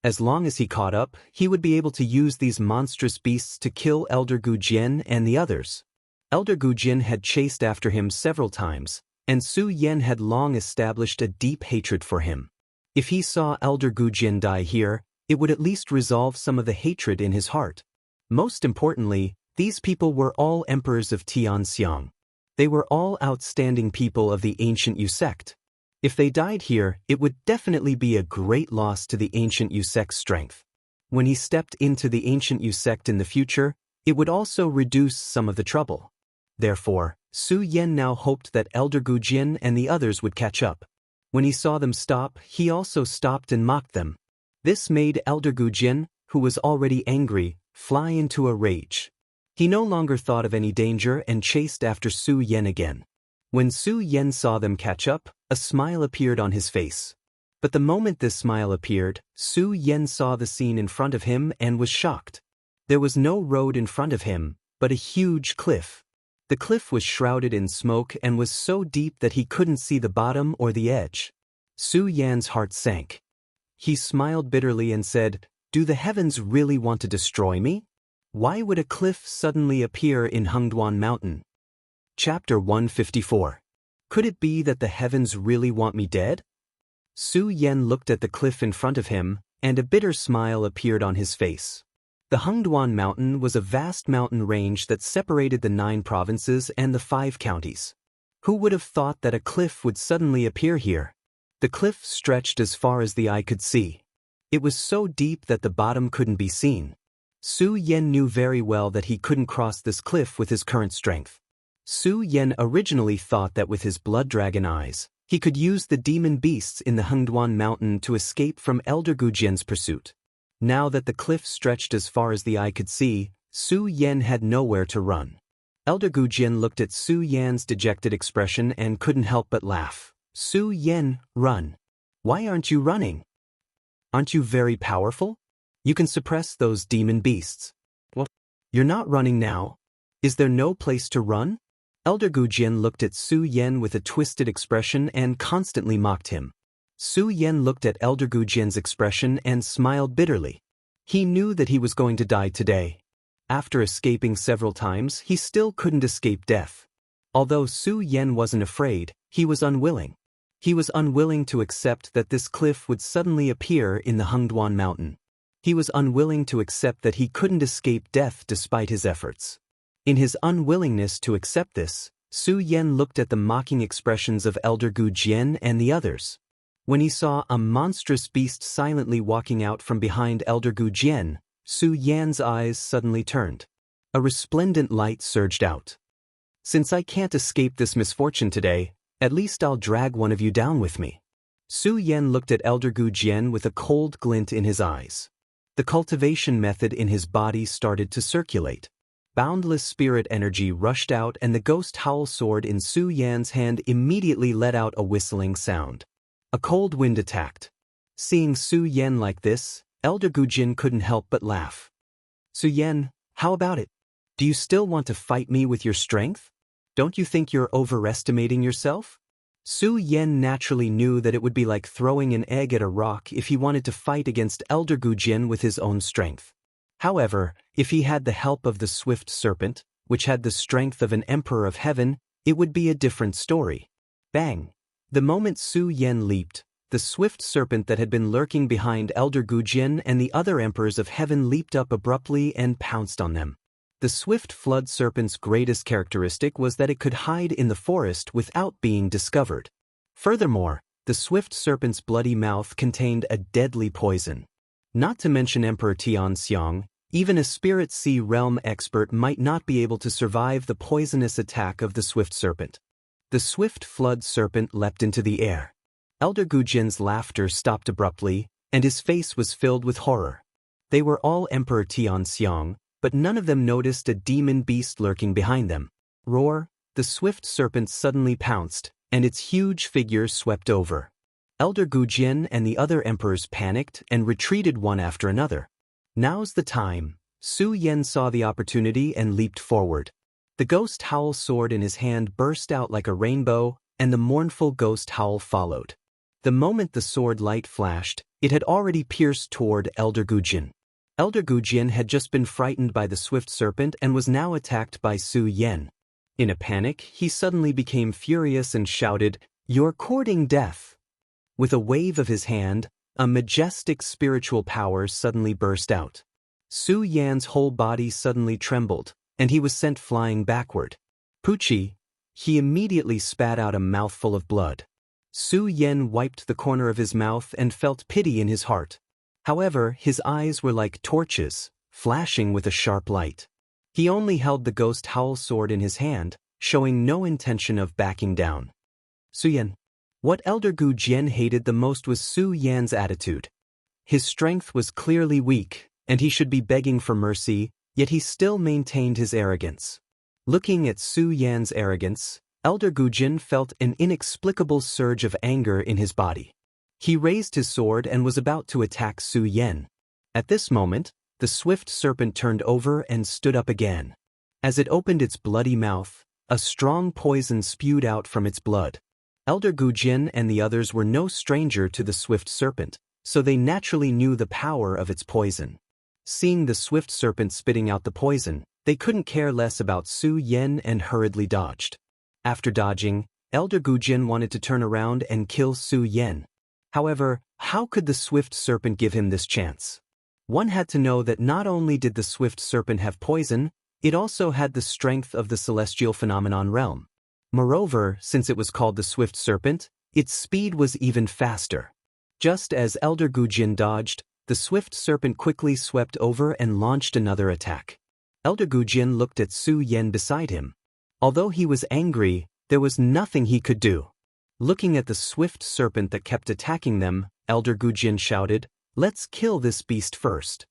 As long as he caught up, he would be able to use these monstrous beasts to kill Elder Gujin and the others. Elder Gujin had chased after him several times, and Su Yan had long established a deep hatred for him. If he saw Elder Gujin die here, it would at least resolve some of the hatred in his heart. Most importantly, these people were all emperors of Tianxiang. They were all outstanding people of the ancient Yu sect. If they died here, it would definitely be a great loss to the ancient Yu sect's strength. When he stepped into the ancient Yu sect in the future, it would also reduce some of the trouble. Therefore, Su Yan now hoped that Elder Gujin and the others would catch up. When he saw them stop, he also stopped and mocked them. This made Elder Gujin, who was already angry, fly into a rage. He no longer thought of any danger and chased after Su Yan again. When Su Yan saw them catch up, a smile appeared on his face. But the moment this smile appeared, Su Yan saw the scene in front of him and was shocked. There was no road in front of him, but a huge cliff. The cliff was shrouded in smoke and was so deep that he couldn't see the bottom or the edge. Su Yan's heart sank. He smiled bitterly and said, "Do the heavens really want to destroy me? Why would a cliff suddenly appear in Hengduan Mountain?" Chapter 154. Could it be that the heavens really want me dead? Su Yan looked at the cliff in front of him, and a bitter smile appeared on his face. The Hengduan Mountain was a vast mountain range that separated the 9 provinces and the 5 counties. Who would have thought that a cliff would suddenly appear here? The cliff stretched as far as the eye could see. It was so deep that the bottom couldn't be seen. Su Yan knew very well that he couldn't cross this cliff with his current strength. Su Yan originally thought that with his blood dragon eyes, he could use the demon beasts in the Hengduan Mountain to escape from Elder Gujin's pursuit. Now that the cliff stretched as far as the eye could see, Su Yan had nowhere to run. Elder Gujin looked at Su Yan's dejected expression and couldn't help but laugh. "Su Yan, run. Why aren't you running? Aren't you very powerful? You can suppress those demon beasts. Well, you're not running now. Is there no place to run?" Elder Gujin looked at Su Yan with a twisted expression and constantly mocked him. Su Yan looked at Elder Gujin's expression and smiled bitterly. He knew that he was going to die today. After escaping several times, he still couldn't escape death. Although Su Yan wasn't afraid, he was unwilling. He was unwilling to accept that this cliff would suddenly appear in the Hengduan Mountain. He was unwilling to accept that he couldn't escape death despite his efforts. In his unwillingness to accept this, Su Yan looked at the mocking expressions of Elder Gujin and the others. When he saw a monstrous beast silently walking out from behind Elder Gujin, Su Yan's eyes suddenly turned. A resplendent light surged out. "Since I can't escape this misfortune today, at least I'll drag one of you down with me." Su Yan looked at Elder Gu Jian with a cold glint in his eyes. The cultivation method in his body started to circulate. Boundless spirit energy rushed out, and the ghost howl sword in Su Yan's hand immediately let out a whistling sound. A cold wind attacked. Seeing Su Yan like this, Elder Gu Jin couldn't help but laugh. Su Yan, how about it? Do you still want to fight me with your strength? Don't you think you're overestimating yourself? Su Yan naturally knew that it would be like throwing an egg at a rock if he wanted to fight against Elder Gu Jin with his own strength. However, if he had the help of the swift serpent, which had the strength of an emperor of heaven, it would be a different story. Bang! The moment Su Yan leaped, the swift serpent that had been lurking behind Elder Gu Jin and the other emperors of heaven leaped up abruptly and pounced on them. The swift flood serpent's greatest characteristic was that it could hide in the forest without being discovered. Furthermore, the swift serpent's bloody mouth contained a deadly poison. Not to mention Emperor Xianxia, even a spirit sea realm expert might not be able to survive the poisonous attack of the swift serpent. The swift flood serpent leapt into the air. Elder Gu Jin's laughter stopped abruptly, and his face was filled with horror. They were all Emperor Xianxia, but none of them noticed a demon beast lurking behind them. Roar! The swift serpent suddenly pounced, and its huge figure swept over. Elder Gu Jin and the other emperors panicked and retreated one after another. Now's the time. Su Yan saw the opportunity and leaped forward. The ghost howl sword in his hand burst out like a rainbow, and the mournful ghost howl followed. The moment the sword light flashed, it had already pierced toward Elder Gu Jin. Elder Gu Jin had just been frightened by the swift serpent and was now attacked by Su Yan. In a panic, he suddenly became furious and shouted, "You're courting death!" With a wave of his hand, a majestic spiritual power suddenly burst out. Su Yan's whole body suddenly trembled, and he was sent flying backward. Poochie! He immediately spat out a mouthful of blood. Su Yan wiped the corner of his mouth and felt pity in his heart. However, his eyes were like torches, flashing with a sharp light. He only held the ghost howl sword in his hand, showing no intention of backing down. Su Yan. What Elder Gu Jin hated the most was Su Yan's attitude. His strength was clearly weak, and he should be begging for mercy, yet he still maintained his arrogance. Looking at Su Yan's arrogance, Elder Gu Jin felt an inexplicable surge of anger in his body. He raised his sword and was about to attack Su Yan. At this moment, the swift serpent turned over and stood up again. As it opened its bloody mouth, a strong poison spewed out from its blood. Elder Gu Jin and the others were no stranger to the swift serpent, so they naturally knew the power of its poison. Seeing the swift serpent spitting out the poison, they couldn't care less about Su Yan and hurriedly dodged. After dodging, Elder Gu Jin wanted to turn around and kill Su Yan. However, how could the swift serpent give him this chance? One had to know that not only did the swift serpent have poison, it also had the strength of the celestial phenomenon realm. Moreover, since it was called the swift serpent, its speed was even faster. Just as Elder Gu Jin dodged, the swift serpent quickly swept over and launched another attack. Elder Gu Jin looked at Su Yan beside him. Although he was angry, there was nothing he could do. Looking at the swift serpent that kept attacking them, Elder Gu Jin shouted, "Let's kill this beast first."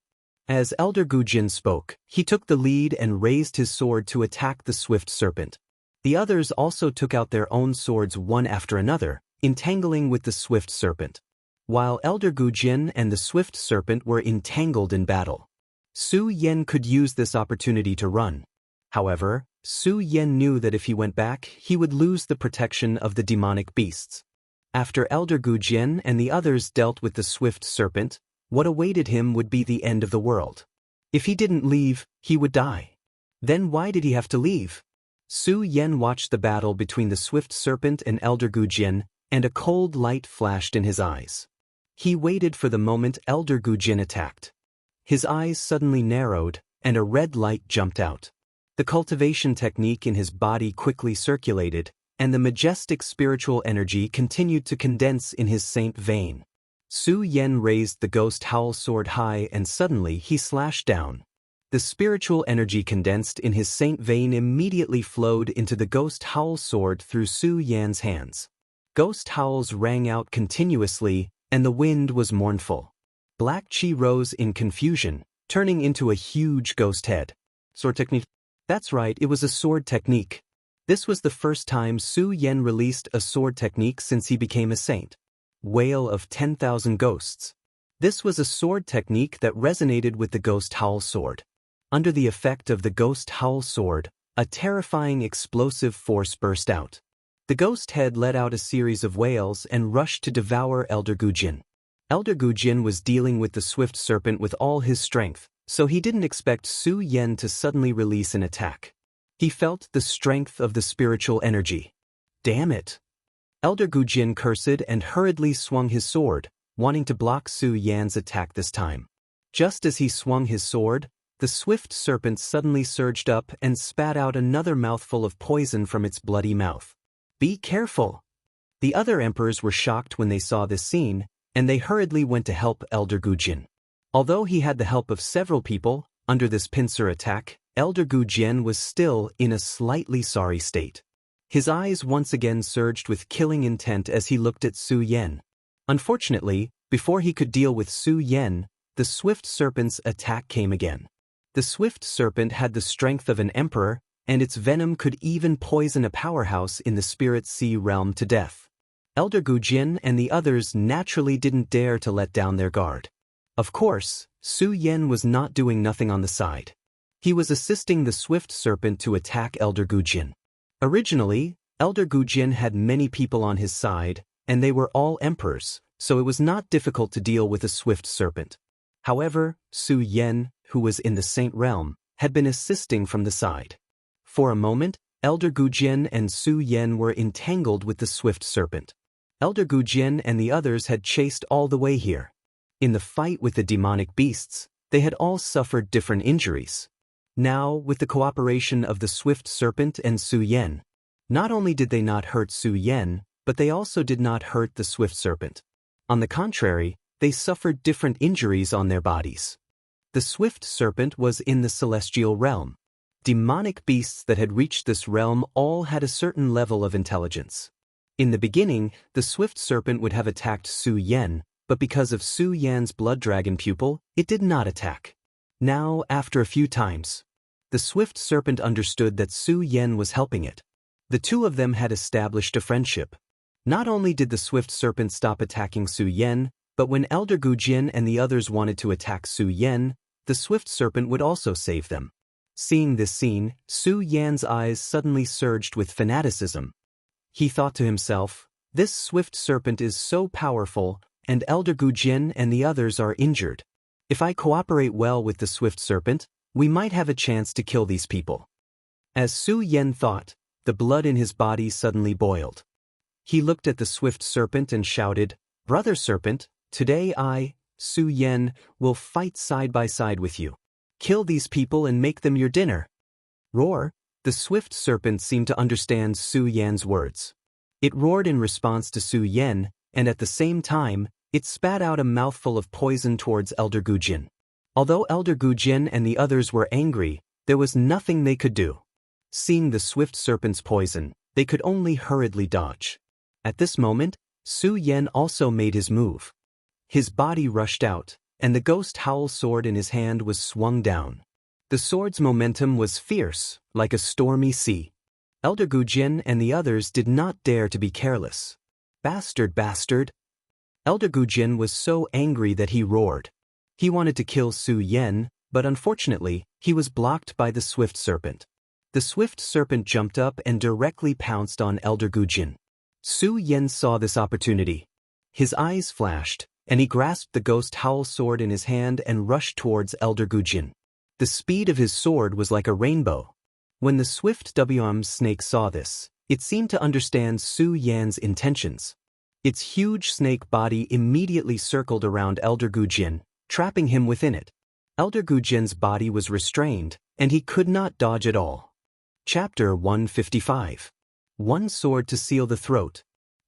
As Elder Gu Jin spoke, he took the lead and raised his sword to attack the swift serpent. The others also took out their own swords one after another, entangling with the swift serpent. While Elder Gu Jin and the swift serpent were entangled in battle, Su Yan could use this opportunity to run. However, Su Yan knew that if he went back, he would lose the protection of the demonic beasts. After Elder Gu Jin and the others dealt with the swift serpent, what awaited him would be the end of the world. If he didn't leave, he would die. Then why did he have to leave? Su Yan watched the battle between the swift serpent and Elder Gu Jin, and a cold light flashed in his eyes. He waited for the moment Elder Gu Jin attacked. His eyes suddenly narrowed, and a red light jumped out. The cultivation technique in his body quickly circulated, and the majestic spiritual energy continued to condense in his saint vein. Su Yan raised the ghost howl sword high and suddenly he slashed down. The spiritual energy condensed in his saint vein immediately flowed into the ghost howl sword through Su Yan's hands. Ghost howls rang out continuously, and the wind was mournful. Black Chi rose in confusion, turning into a huge ghost head. Sword technique? That's right, it was a sword technique. This was the first time Su Yan released a sword technique since he became a saint. Wail of 10,000 Ghosts. This was a sword technique that resonated with the Ghost Howl sword. Under the effect of the Ghost Howl sword, a terrifying explosive force burst out. The ghost head let out a series of wails and rushed to devour Elder Gujin. Elder Gujin was dealing with the swift serpent with all his strength, so he didn't expect Su Yan to suddenly release an attack. He felt the strength of the spiritual energy. Damn it! Elder Gujin cursed and hurriedly swung his sword, wanting to block Su Yan's attack this time. Just as he swung his sword, the swift serpent suddenly surged up and spat out another mouthful of poison from its bloody mouth. Be careful! The other emperors were shocked when they saw this scene, and they hurriedly went to help Elder Gujin. Although he had the help of several people, under this pincer attack, Elder Gujin was still in a slightly sorry state. His eyes once again surged with killing intent as he looked at Su Yan. Unfortunately, before he could deal with Su Yan, the swift serpent's attack came again. The swift serpent had the strength of an emperor, and its venom could even poison a powerhouse in the spirit sea realm to death. Elder Gujin and the others naturally didn't dare to let down their guard. Of course, Su Yan was not doing nothing on the side. He was assisting the swift serpent to attack Elder Gujin. Originally, Elder Gujin had many people on his side, and they were all emperors, so it was not difficult to deal with a swift serpent. However, Su Yan, who was in the Saint realm, had been assisting from the side. For a moment, Elder Gujin and Su Yan were entangled with the swift serpent. Elder Gujin and the others had chased all the way here. In the fight with the demonic beasts, they had all suffered different injuries. Now, with the cooperation of the swift serpent and Su Yan, not only did they not hurt Su Yan, but they also did not hurt the swift serpent. On the contrary, they suffered different injuries on their bodies. The swift serpent was in the celestial realm. Demonic beasts that had reached this realm all had a certain level of intelligence. In the beginning, the swift serpent would have attacked Su Yan, but because of Su Yan's blood dragon pupil, it did not attack. Now, after a few times, the swift serpent understood that Su Yan was helping it. The two of them had established a friendship. Not only did the swift serpent stop attacking Su Yan, but when Elder Gujin and the others wanted to attack Su Yan, the swift serpent would also save them. Seeing this scene, Su Yan's eyes suddenly surged with fanaticism. He thought to himself, this swift serpent is so powerful, and Elder Gujin and the others are injured. If I cooperate well with the swift serpent, we might have a chance to kill these people. As Su Yan thought, the blood in his body suddenly boiled. He looked at the swift serpent and shouted, Brother Serpent, today I, Su Yan, will fight side by side with you. Kill these people and make them your dinner. Roar! The swift serpent seemed to understand Su Yan's words. It roared in response to Su Yan, and at the same time, it spat out a mouthful of poison towards Elder Gujin. Although Elder Gujin and the others were angry, there was nothing they could do. Seeing the swift serpent's poison, they could only hurriedly dodge. At this moment, Su Yan also made his move. His body rushed out, and the ghost howl sword in his hand was swung down. The sword's momentum was fierce, like a stormy sea. Elder Gujin and the others did not dare to be careless. Bastard, bastard! Elder Gujin was so angry that he roared. He wanted to kill Su Yan, but unfortunately, he was blocked by the swift serpent. The swift serpent jumped up and directly pounced on Elder Gujin. Su Yan saw this opportunity. His eyes flashed, and he grasped the ghost howl sword in his hand and rushed towards Elder Gujin. The speed of his sword was like a rainbow. When the swift snake saw this, it seemed to understand Su Yan's intentions. Its huge snake body immediately circled around Elder Gujin, trapping him within it. Elder Gujin's body was restrained, and he could not dodge at all. Chapter 155. One sword to seal the throat.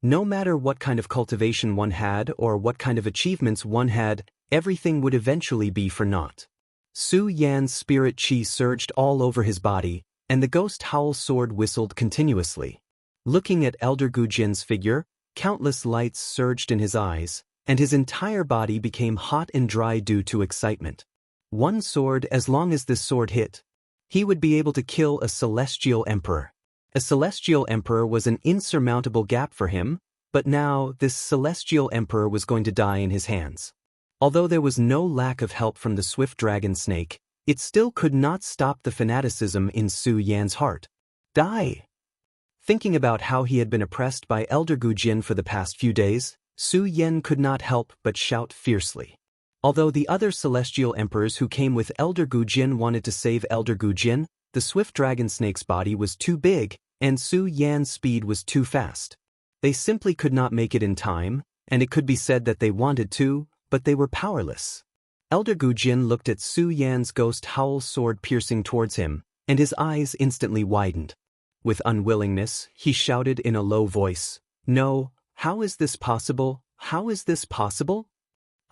No matter what kind of cultivation one had or what kind of achievements one had, everything would eventually be for naught. Su Yan's spirit chi surged all over his body, and the ghost howl sword whistled continuously. Looking at Elder Gujin's figure, Countless lights surged in his eyes, and his entire body became hot and dry due to excitement. One sword, as long as this sword hit, he would be able to kill a celestial emperor. A celestial emperor was an insurmountable gap for him, but now this celestial emperor was going to die in his hands. Although there was no lack of help from the swift dragon snake, it still could not stop the fanaticism in Su Yan's heart. Die! Thinking about how he had been oppressed by Elder Gu Jin for the past few days, Su Yan could not help but shout fiercely. Although the other celestial emperors who came with Elder Gu Jin wanted to save Elder Gu Jin, the swift dragon snake's body was too big, and Su Yan's speed was too fast. They simply could not make it in time, and it could be said that they wanted to, but they were powerless. Elder Gu Jin looked at Su Yan's ghost howl sword piercing towards him, and his eyes instantly widened. With unwillingness, he shouted in a low voice, "No, how is this possible? How is this possible?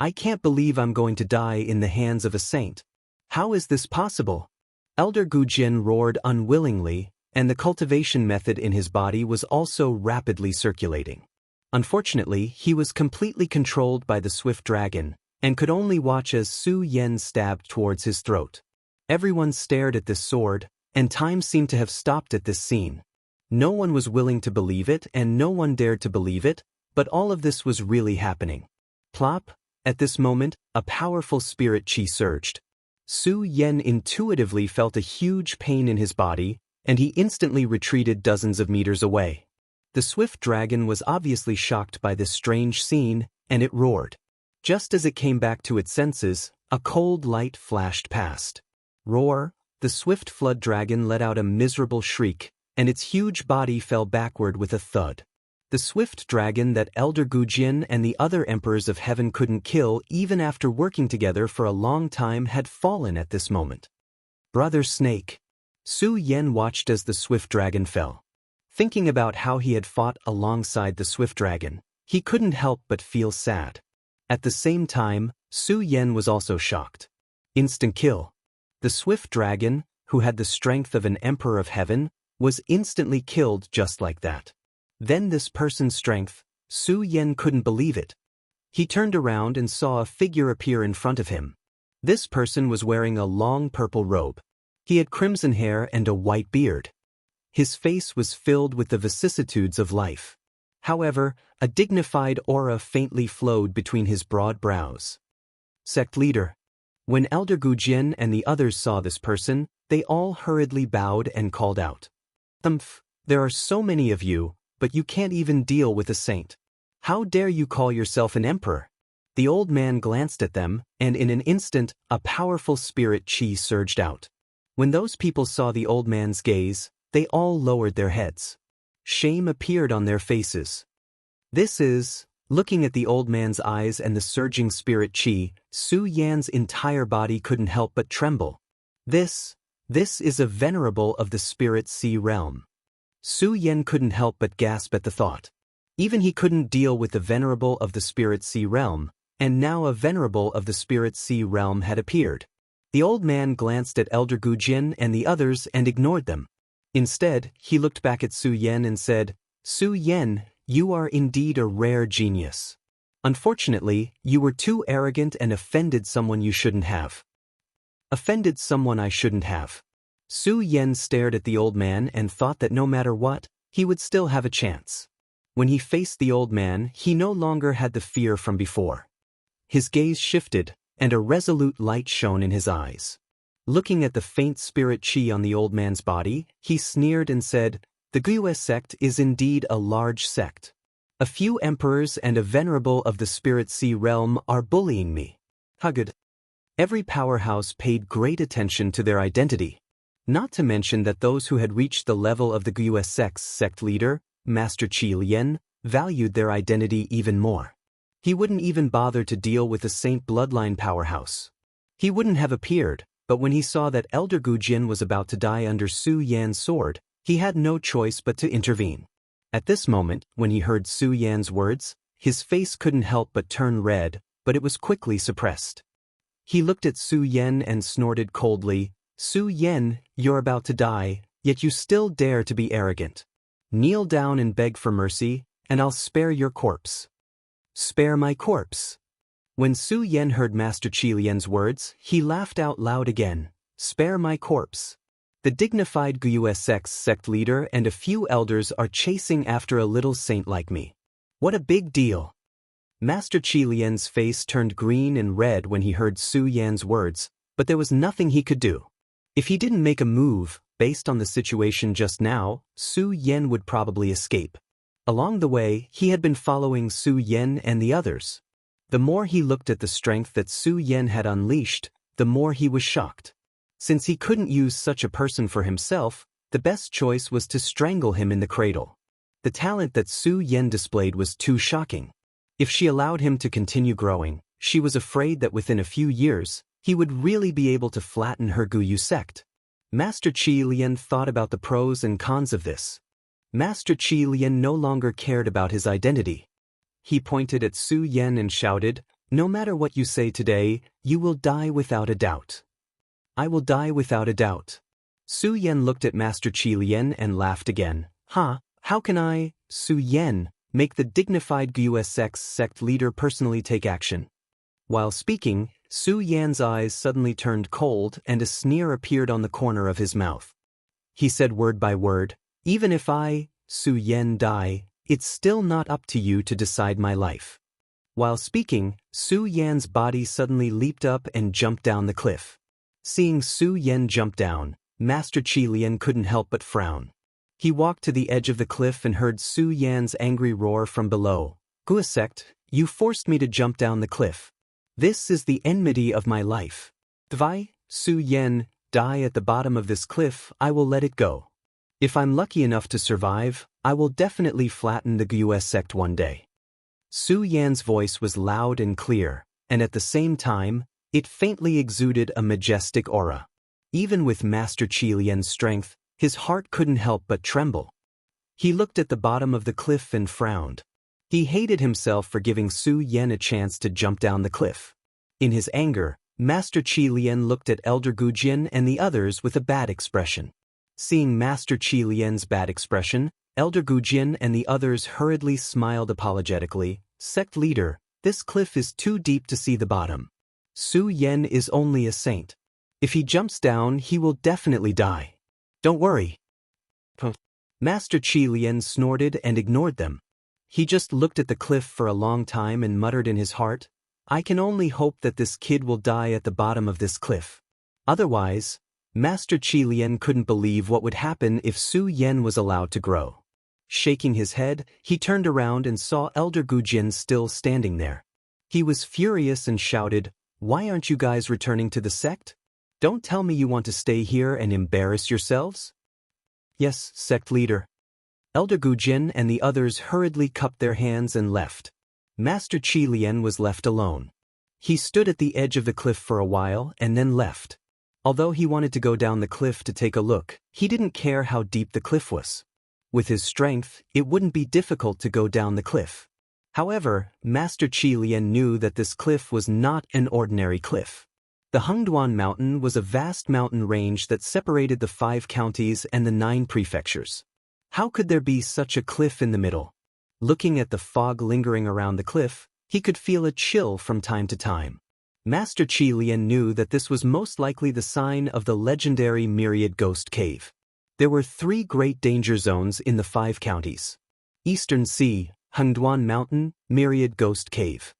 I can't believe I'm going to die in the hands of a saint. How is this possible?" Elder Gu Jin roared unwillingly, and the cultivation method in his body was also rapidly circulating. Unfortunately, he was completely controlled by the swift dragon, and could only watch as Su Yan stabbed towards his throat. Everyone stared at this sword, and time seemed to have stopped at this scene. No one was willing to believe it, and no one dared to believe it, but all of this was really happening. Plop! At this moment, a powerful spirit chi surged. Su Yan intuitively felt a huge pain in his body, and he instantly retreated dozens of meters away. The swift dragon was obviously shocked by this strange scene, and it roared. Just as it came back to its senses, a cold light flashed past. Roar! The swift flood dragon let out a miserable shriek, and its huge body fell backward with a thud. The swift dragon that Elder Gu Jin and the other emperors of heaven couldn't kill even after working together for a long time had fallen at this moment. Brother Snake. Su Yan watched as the swift dragon fell. Thinking about how he had fought alongside the swift dragon, he couldn't help but feel sad. At the same time, Su Yan was also shocked. Instant kill. The swift dragon, who had the strength of an emperor of heaven, was instantly killed just like that. Then this person's strength, Su Yan couldn't believe it. He turned around and saw a figure appear in front of him. This person was wearing a long purple robe. He had crimson hair and a white beard. His face was filled with the vicissitudes of life. However, a dignified aura faintly flowed between his broad brows. Sect leader. When Elder Gu Jin and the others saw this person, they all hurriedly bowed and called out, "Thumph, there are so many of you, but you can't even deal with a saint. How dare you call yourself an emperor?" The old man glanced at them, and in an instant, a powerful spirit chi surged out. When those people saw the old man's gaze, they all lowered their heads. Shame appeared on their faces. Looking at the old man's eyes and the surging spirit chi, Su Yan's entire body couldn't help but tremble. This is a venerable of the spirit sea realm. Su Yan couldn't help but gasp at the thought. Even he couldn't deal with the venerable of the spirit sea realm, and now a venerable of the spirit sea realm had appeared. The old man glanced at Elder Gu Jin and the others and ignored them. Instead, he looked back at Su Yan and said, "Su Yan, you are indeed a rare genius. Unfortunately, you were too arrogant and offended someone you shouldn't have." Offended someone I shouldn't have. Su Yan stared at the old man and thought that no matter what, he would still have a chance. When he faced the old man, he no longer had the fear from before. His gaze shifted, and a resolute light shone in his eyes. Looking at the faint spirit chi on the old man's body, he sneered and said, "The Guiyue sect is indeed a large sect. A few emperors and a venerable of the spirit sea realm are bullying me. Hugged." Every powerhouse paid great attention to their identity. Not to mention that those who had reached the level of the Guiyue sect's sect leader, Master Qi Lian, valued their identity even more. He wouldn't even bother to deal with a saint bloodline powerhouse. He wouldn't have appeared, but when he saw that Elder Gu Jin was about to die under Su Yan's sword, he had no choice but to intervene. At this moment, when he heard Su Yan's words, his face couldn't help but turn red, but it was quickly suppressed. He looked at Su Yan and snorted coldly, "Su Yan, you're about to die, yet you still dare to be arrogant. Kneel down and beg for mercy, and I'll spare your corpse. Spare my corpse. When Su Yan heard Master Qi Lian's words, he laughed out loud again. Spare my corpse. The dignified Guiyue sect's sect leader and a few elders are chasing after a little saint like me. What a big deal. Master Qi Lian's face turned green and red when he heard Su Yan's words, but there was nothing he could do. If he didn't make a move, based on the situation just now, Su Yan would probably escape. Along the way, he had been following Su Yan and the others. The more he looked at the strength that Su Yan had unleashed, the more he was shocked. Since he couldn't use such a person for himself, the best choice was to strangle him in the cradle. The talent that Su Yan displayed was too shocking. If she allowed him to continue growing, she was afraid that within a few years, he would really be able to flatten her Guiyue sect. Master Qi Lian thought about the pros and cons of this. Master Qi Lian no longer cared about his identity. He pointed at Su Yan and shouted, "No matter what you say today, you will die without a doubt. I will die without a doubt." Su Yan looked at Master Qi Lian and laughed again. How can I, Su Yan, make the dignified Guiyue sect's sect leader personally take action?" While speaking, Su Yan's eyes suddenly turned cold and a sneer appeared on the corner of his mouth. He said word by word, "Even if I, Su Yan, die, it's still not up to you to decide my life." While speaking, Su Yan's body suddenly leaped up and jumped down the cliff. Seeing Su Yan jump down, Master Qi Lian couldn't help but frown. He walked to the edge of the cliff and heard Su Yan's angry roar from below. "Guiyue sect, you forced me to jump down the cliff. This is the enmity of my life. If I, Su Yan, die at the bottom of this cliff, I will let it go. If I'm lucky enough to survive, I will definitely flatten the Guiyue sect one day." Su Yan's voice was loud and clear, and at the same time, it faintly exuded a majestic aura. Even with Master Qi Lian's strength, his heart couldn't help but tremble. He looked at the bottom of the cliff and frowned. He hated himself for giving Su Yan a chance to jump down the cliff. In his anger, Master Qi Lian looked at Elder Gujian and the others with a bad expression. Seeing Master Qi Lian's bad expression, Elder Gujian and the others hurriedly smiled apologetically. "Sect leader, this cliff is too deep to see the bottom. Su Yan is only a saint. If he jumps down, he will definitely die. Don't worry." Master Qi Lian snorted and ignored them. He just looked at the cliff for a long time and muttered in his heart, "I can only hope that this kid will die at the bottom of this cliff. Otherwise," Master Qi Lian couldn't believe what would happen if Su Yan was allowed to grow. Shaking his head, he turned around and saw Elder Gujian still standing there. He was furious and shouted, "Why aren't you guys returning to the sect? Don't tell me you want to stay here and embarrass yourselves?" "Yes, sect leader." Elder Gujian and the others hurriedly cupped their hands and left. Master Qi Lian was left alone. He stood at the edge of the cliff for a while and then left. Although he wanted to go down the cliff to take a look, he didn't care how deep the cliff was. With his strength, it wouldn't be difficult to go down the cliff. However, Master Qi Lian knew that this cliff was not an ordinary cliff. The Hengduan Mountain was a vast mountain range that separated the 5 counties and the 9 prefectures. How could there be such a cliff in the middle? Looking at the fog lingering around the cliff, he could feel a chill from time to time. Master Qi Lian knew that this was most likely the sign of the legendary Myriad Ghost Cave. There were 3 great danger zones in the 5 counties: Eastern Sea, Hengduan Mountain, Myriad Ghost Cave.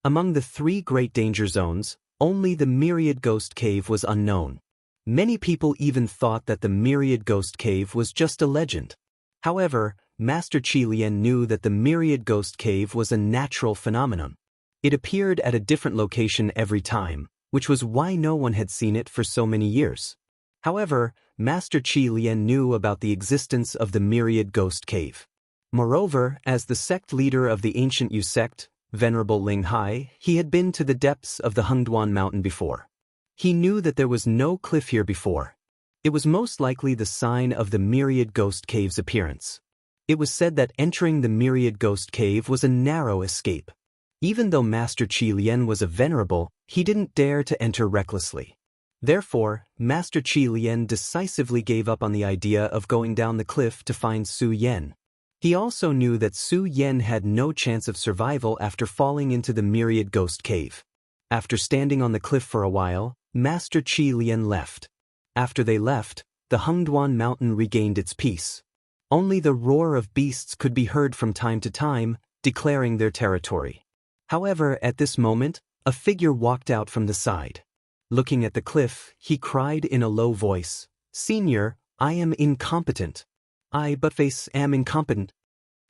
Among the 3 great danger zones, only the Myriad Ghost Cave was unknown. Many people even thought that the Myriad Ghost Cave was just a legend. However, Master Qi Lian knew that the Myriad Ghost Cave was a natural phenomenon. It appeared at a different location every time, which was why no one had seen it for so many years. However, Master Qi Lian knew about the existence of the Myriad Ghost Cave. Moreover, as the sect leader of the ancient Yu sect, Venerable Ling Hai, he had been to the depths of the Hengduan Mountain before. He knew that there was no cliff here before. It was most likely the sign of the Myriad Ghost Cave's appearance. It was said that entering the Myriad Ghost Cave was a narrow escape. Even though Master Qi Lian was a venerable, he didn't dare to enter recklessly. Therefore, Master Qi Lian decisively gave up on the idea of going down the cliff to find Su Yan. He also knew that Su Yen had no chance of survival after falling into the myriad ghost cave. After standing on the cliff for a while, Master Qi Lian left. After they left, the Hengduan mountain regained its peace. Only the roar of beasts could be heard from time to time, declaring their territory. However, at this moment, a figure walked out from the side. Looking at the cliff, he cried in a low voice, "Senior, I am incompetent. I, Buttface, am incompetent."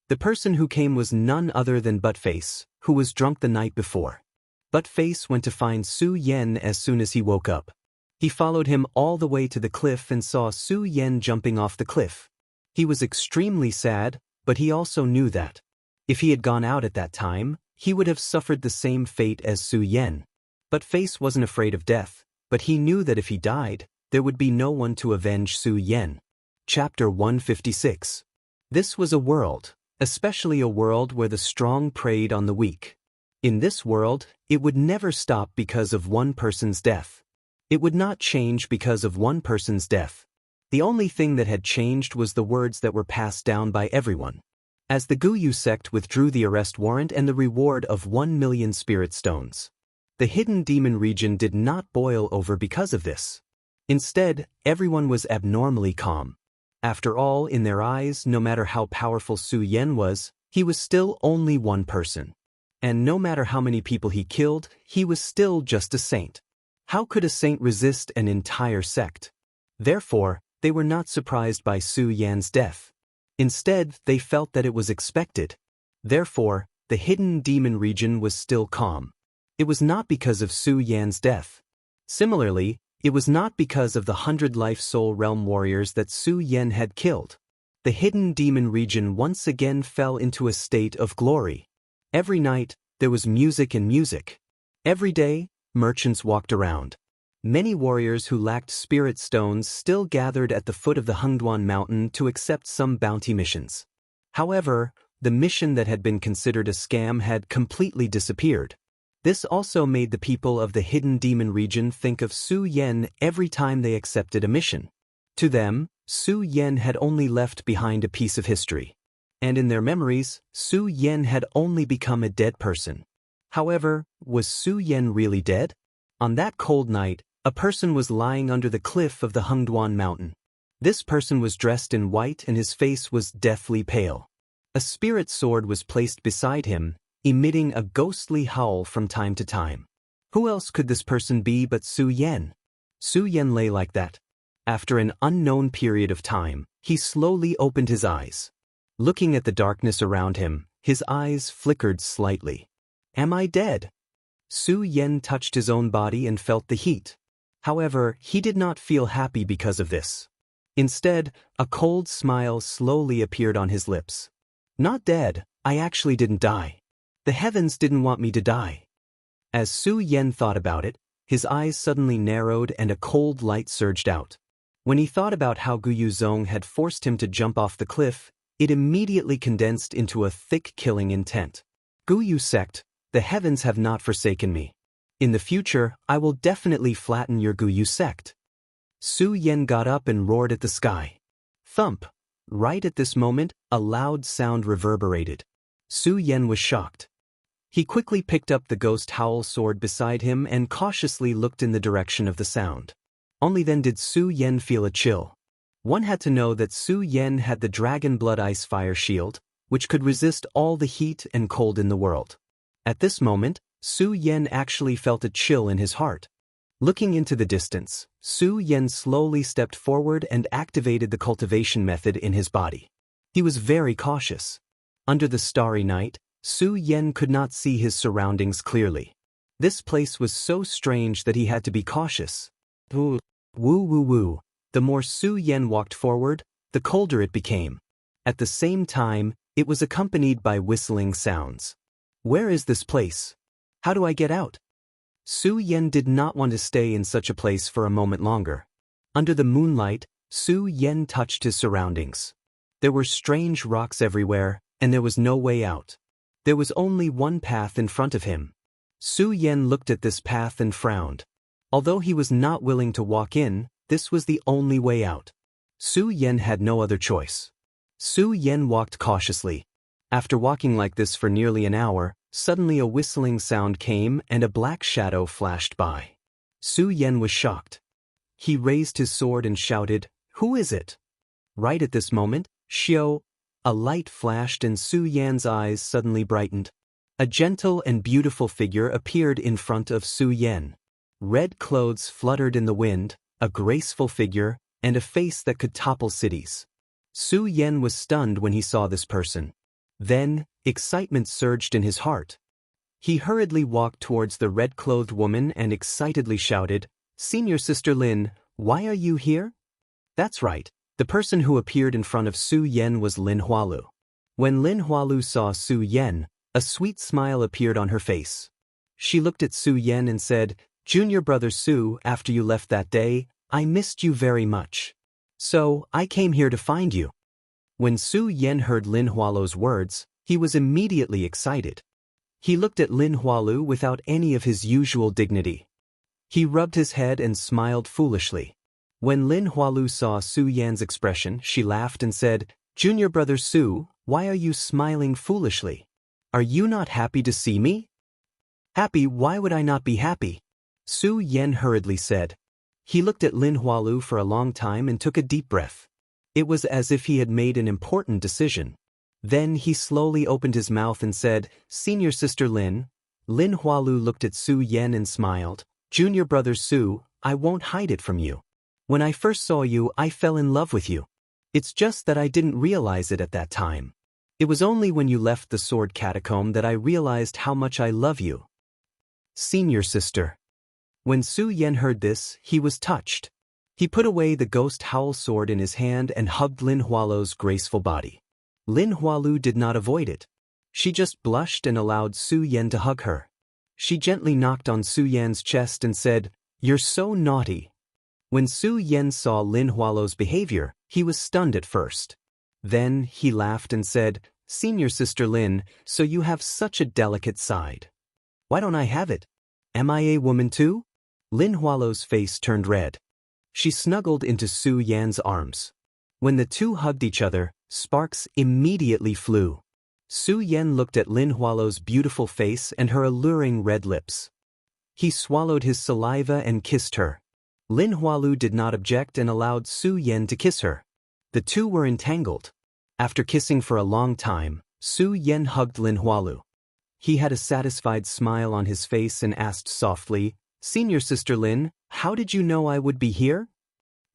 The person who came was none other than Buttface, who was drunk the night before. Buttface went to find Su Yen as soon as he woke up. He followed him all the way to the cliff and saw Su Yen jumping off the cliff. He was extremely sad, but he also knew that if he had gone out at that time, he would have suffered the same fate as Su Yen. Buttface wasn't afraid of death, but he knew that if he died, there would be no one to avenge Su Yen. Chapter 156. This was a world, especially a world where the strong preyed on the weak. In this world, it would never stop because of one person's death. It would not change because of one person's death. The only thing that had changed was the words that were passed down by everyone. As the Guyu sect withdrew the arrest warrant and the reward of 1 million spirit stones. The hidden demon region did not boil over because of this. Instead, everyone was abnormally calm. After all, in their eyes, no matter how powerful Su Yen was, he was still only one person. And no matter how many people he killed, he was still just a saint. How could a saint resist an entire sect? Therefore, they were not surprised by Su Yan's death. Instead, they felt that it was expected. Therefore, the hidden demon region was still calm. It was not because of Su Yan's death. Similarly, it was not because of the 100 life soul realm warriors that Su Yen had killed. The hidden demon region once again fell into a state of glory. Every night, there was music and music. Every day, merchants walked around. Many warriors who lacked spirit stones still gathered at the foot of the Hengduan mountain to accept some bounty missions. However, the mission that had been considered a scam had completely disappeared. This also made the people of the hidden demon region think of Su Yen every time they accepted a mission. To them, Su Yen had only left behind a piece of history. And in their memories, Su Yen had only become a dead person. However, was Su Yen really dead? On that cold night, a person was lying under the cliff of the Hengduan mountain. This person was dressed in white and his face was deathly pale. A spirit sword was placed beside him, emitting a ghostly howl from time to time. Who else could this person be but Su Yen? Su Yen lay like that. After an unknown period of time, he slowly opened his eyes. Looking at the darkness around him, his eyes flickered slightly. Am I dead? Su Yen touched his own body and felt the heat. However, he did not feel happy because of this. Instead, a cold smile slowly appeared on his lips. Not dead, I actually didn't die. The heavens didn't want me to die. As Su Yen thought about it, his eyes suddenly narrowed and a cold light surged out. When he thought about how Guyu Zong had forced him to jump off the cliff, it immediately condensed into a thick killing intent. Guyu sect, the heavens have not forsaken me. In the future, I will definitely flatten your Guyu sect. Su Yen got up and roared at the sky. Thump! Right at this moment, a loud sound reverberated. Su Yen was shocked. He quickly picked up the ghost howl sword beside him and cautiously looked in the direction of the sound. Only then did Su Yen feel a chill. One had to know that Su Yen had the Dragon Blood Ice Fire Shield, which could resist all the heat and cold in the world. At this moment, Su Yen actually felt a chill in his heart. Looking into the distance, Su Yen slowly stepped forward and activated the cultivation method in his body. He was very cautious. Under the starry night, Su Yen could not see his surroundings clearly. This place was so strange that he had to be cautious. Woo, woo, woo. The more Su Yen walked forward, the colder it became. At the same time, it was accompanied by whistling sounds. Where is this place? How do I get out? Su Yen did not want to stay in such a place for a moment longer. Under the moonlight, Su Yen touched his surroundings. There were strange rocks everywhere, and there was no way out. There was only one path in front of him. Su Yen looked at this path and frowned. Although he was not willing to walk in, this was the only way out. Su Yen had no other choice. Su Yen walked cautiously. After walking like this for nearly an hour, suddenly a whistling sound came and a black shadow flashed by. Su Yen was shocked. He raised his sword and shouted, "Who is it?" Right at this moment, a light flashed and Su Yan's eyes suddenly brightened. A gentle and beautiful figure appeared in front of Su Yan. Red clothes fluttered in the wind, a graceful figure, and a face that could topple cities. Su Yan was stunned when he saw this person. Then, excitement surged in his heart. He hurriedly walked towards the red-clothed woman and excitedly shouted, "Senior Sister Lin, why are you here?" That's right, the person who appeared in front of Su Yan was Lin Hualu. When Lin Hualu saw Su Yan, a sweet smile appeared on her face. She looked at Su Yan and said, "Junior brother Su, after you left that day, I missed you very much. So, I came here to find you." When Su Yan heard Lin Hualu's words, he was immediately excited. He looked at Lin Hualu without any of his usual dignity. He rubbed his head and smiled foolishly. When Lin Hualu saw Su Yan's expression, she laughed and said, "Junior brother Su, why are you smiling foolishly? Are you not happy to see me?" "Happy? Why would I not be happy?" Su Yan hurriedly said. He looked at Lin Hualu for a long time and took a deep breath. It was as if he had made an important decision. Then he slowly opened his mouth and said, "Senior Sister Lin." Lin Hualu looked at Su Yan and smiled. "Junior brother Su, I won't hide it from you. When I first saw you, I fell in love with you. It's just that I didn't realize it at that time. It was only when you left the sword catacomb that I realized how much I love you. Senior sister." When Su Yan heard this, he was touched. He put away the ghost howl sword in his hand and hugged Lin Hualu's graceful body. Lin Hualu did not avoid it. She just blushed and allowed Su Yan to hug her. She gently knocked on Su Yan's chest and said, "You're so naughty." When Su Yan saw Lin Hualu's behavior, he was stunned at first. Then he laughed and said, "Senior Sister Lin, so you have such a delicate side. Why don't I have it? Am I a woman too?" Lin Hualu's face turned red. She snuggled into Su Yan's arms. When the two hugged each other, sparks immediately flew. Su Yan looked at Lin Hualu's beautiful face and her alluring red lips. He swallowed his saliva and kissed her. Lin Hualu did not object and allowed Su Yan to kiss her. The two were entangled. After kissing for a long time, Su Yan hugged Lin Hualu. He had a satisfied smile on his face and asked softly, "Senior Sister Lin, how did you know I would be here?"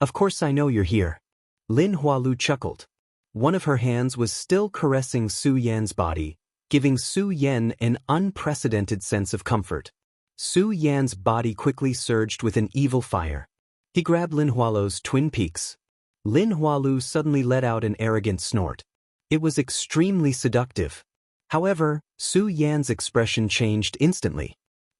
"Of course I know you're here." Lin Hualu chuckled. One of her hands was still caressing Su Yan's body, giving Su Yan an unprecedented sense of comfort. Su Yan's body quickly surged with an evil fire. He grabbed Lin Hualu's twin peaks. Lin Hualu suddenly let out an arrogant snort. It was extremely seductive. However, Su Yan's expression changed instantly.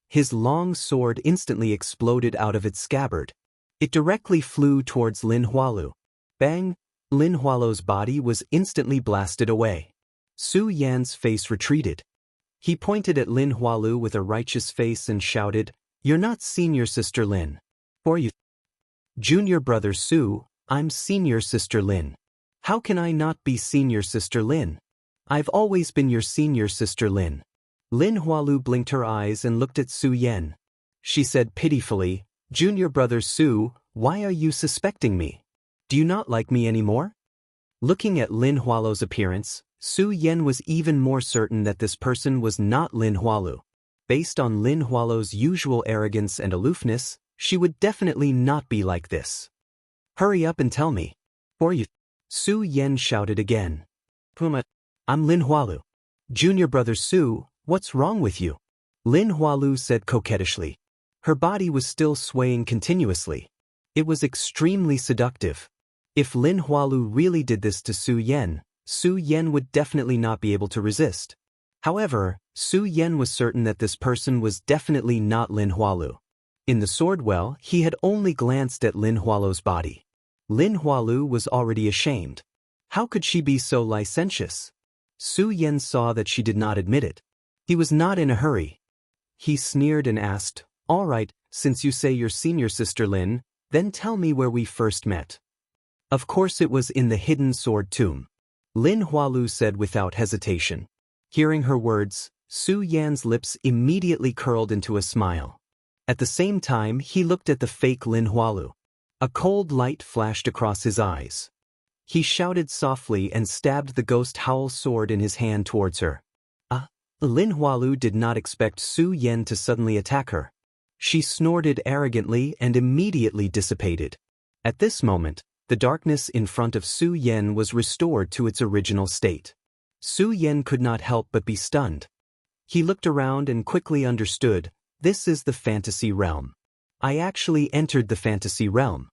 His long sword instantly exploded out of its scabbard. It directly flew towards Lin Hualu. Bang! Lin Hualu's body was instantly blasted away. Su Yan's face retreated. He pointed at Lin Hualu with a righteous face and shouted, "You're not Senior Sister Lin. Or you, Junior brother Su, I'm Senior Sister Lin. How can I not be Senior Sister Lin? I've always been your Senior Sister Lin." Lin Hualu blinked her eyes and looked at Su Yan. She said pitifully, "Junior brother Su, why are you suspecting me? Do you not like me anymore?" Looking at Lin Hualu's appearance, Su Yan was even more certain that this person was not Lin Hualu. Based on Lin Hualu's usual arrogance and aloofness, she would definitely not be like this. "Hurry up and tell me. Or you." Su Yan shouted again. "Puma, I'm Lin Hualu." "Junior brother Su, what's wrong with you?" Lin Hualu said coquettishly. Her body was still swaying continuously. It was extremely seductive. If Lin Hualu really did this to Su Yan would definitely not be able to resist. However, Su Yan was certain that this person was definitely not Lin Hualu. In the sword well, he had only glanced at Lin Hualu's body. Lin Hualu was already ashamed. How could she be so licentious? Su Yan saw that she did not admit it. He was not in a hurry. He sneered and asked, "All right, since you say you're Senior Sister Lin, then tell me where we first met." Of course it was in the hidden sword tomb. Lin Hualu said without hesitation. Hearing her words, Su Yan's lips immediately curled into a smile. At the same time, he looked at the fake Lin Hualu. A cold light flashed across his eyes. He shouted softly and stabbed the ghost howl sword in his hand towards her. Lin Hualu did not expect Su Yan to suddenly attack her. She snorted arrogantly and immediately dissipated. At this moment, the darkness in front of Su Yan was restored to its original state. Su Yan could not help but be stunned. He looked around and quickly understood, this is the fantasy realm. I actually entered the fantasy realm.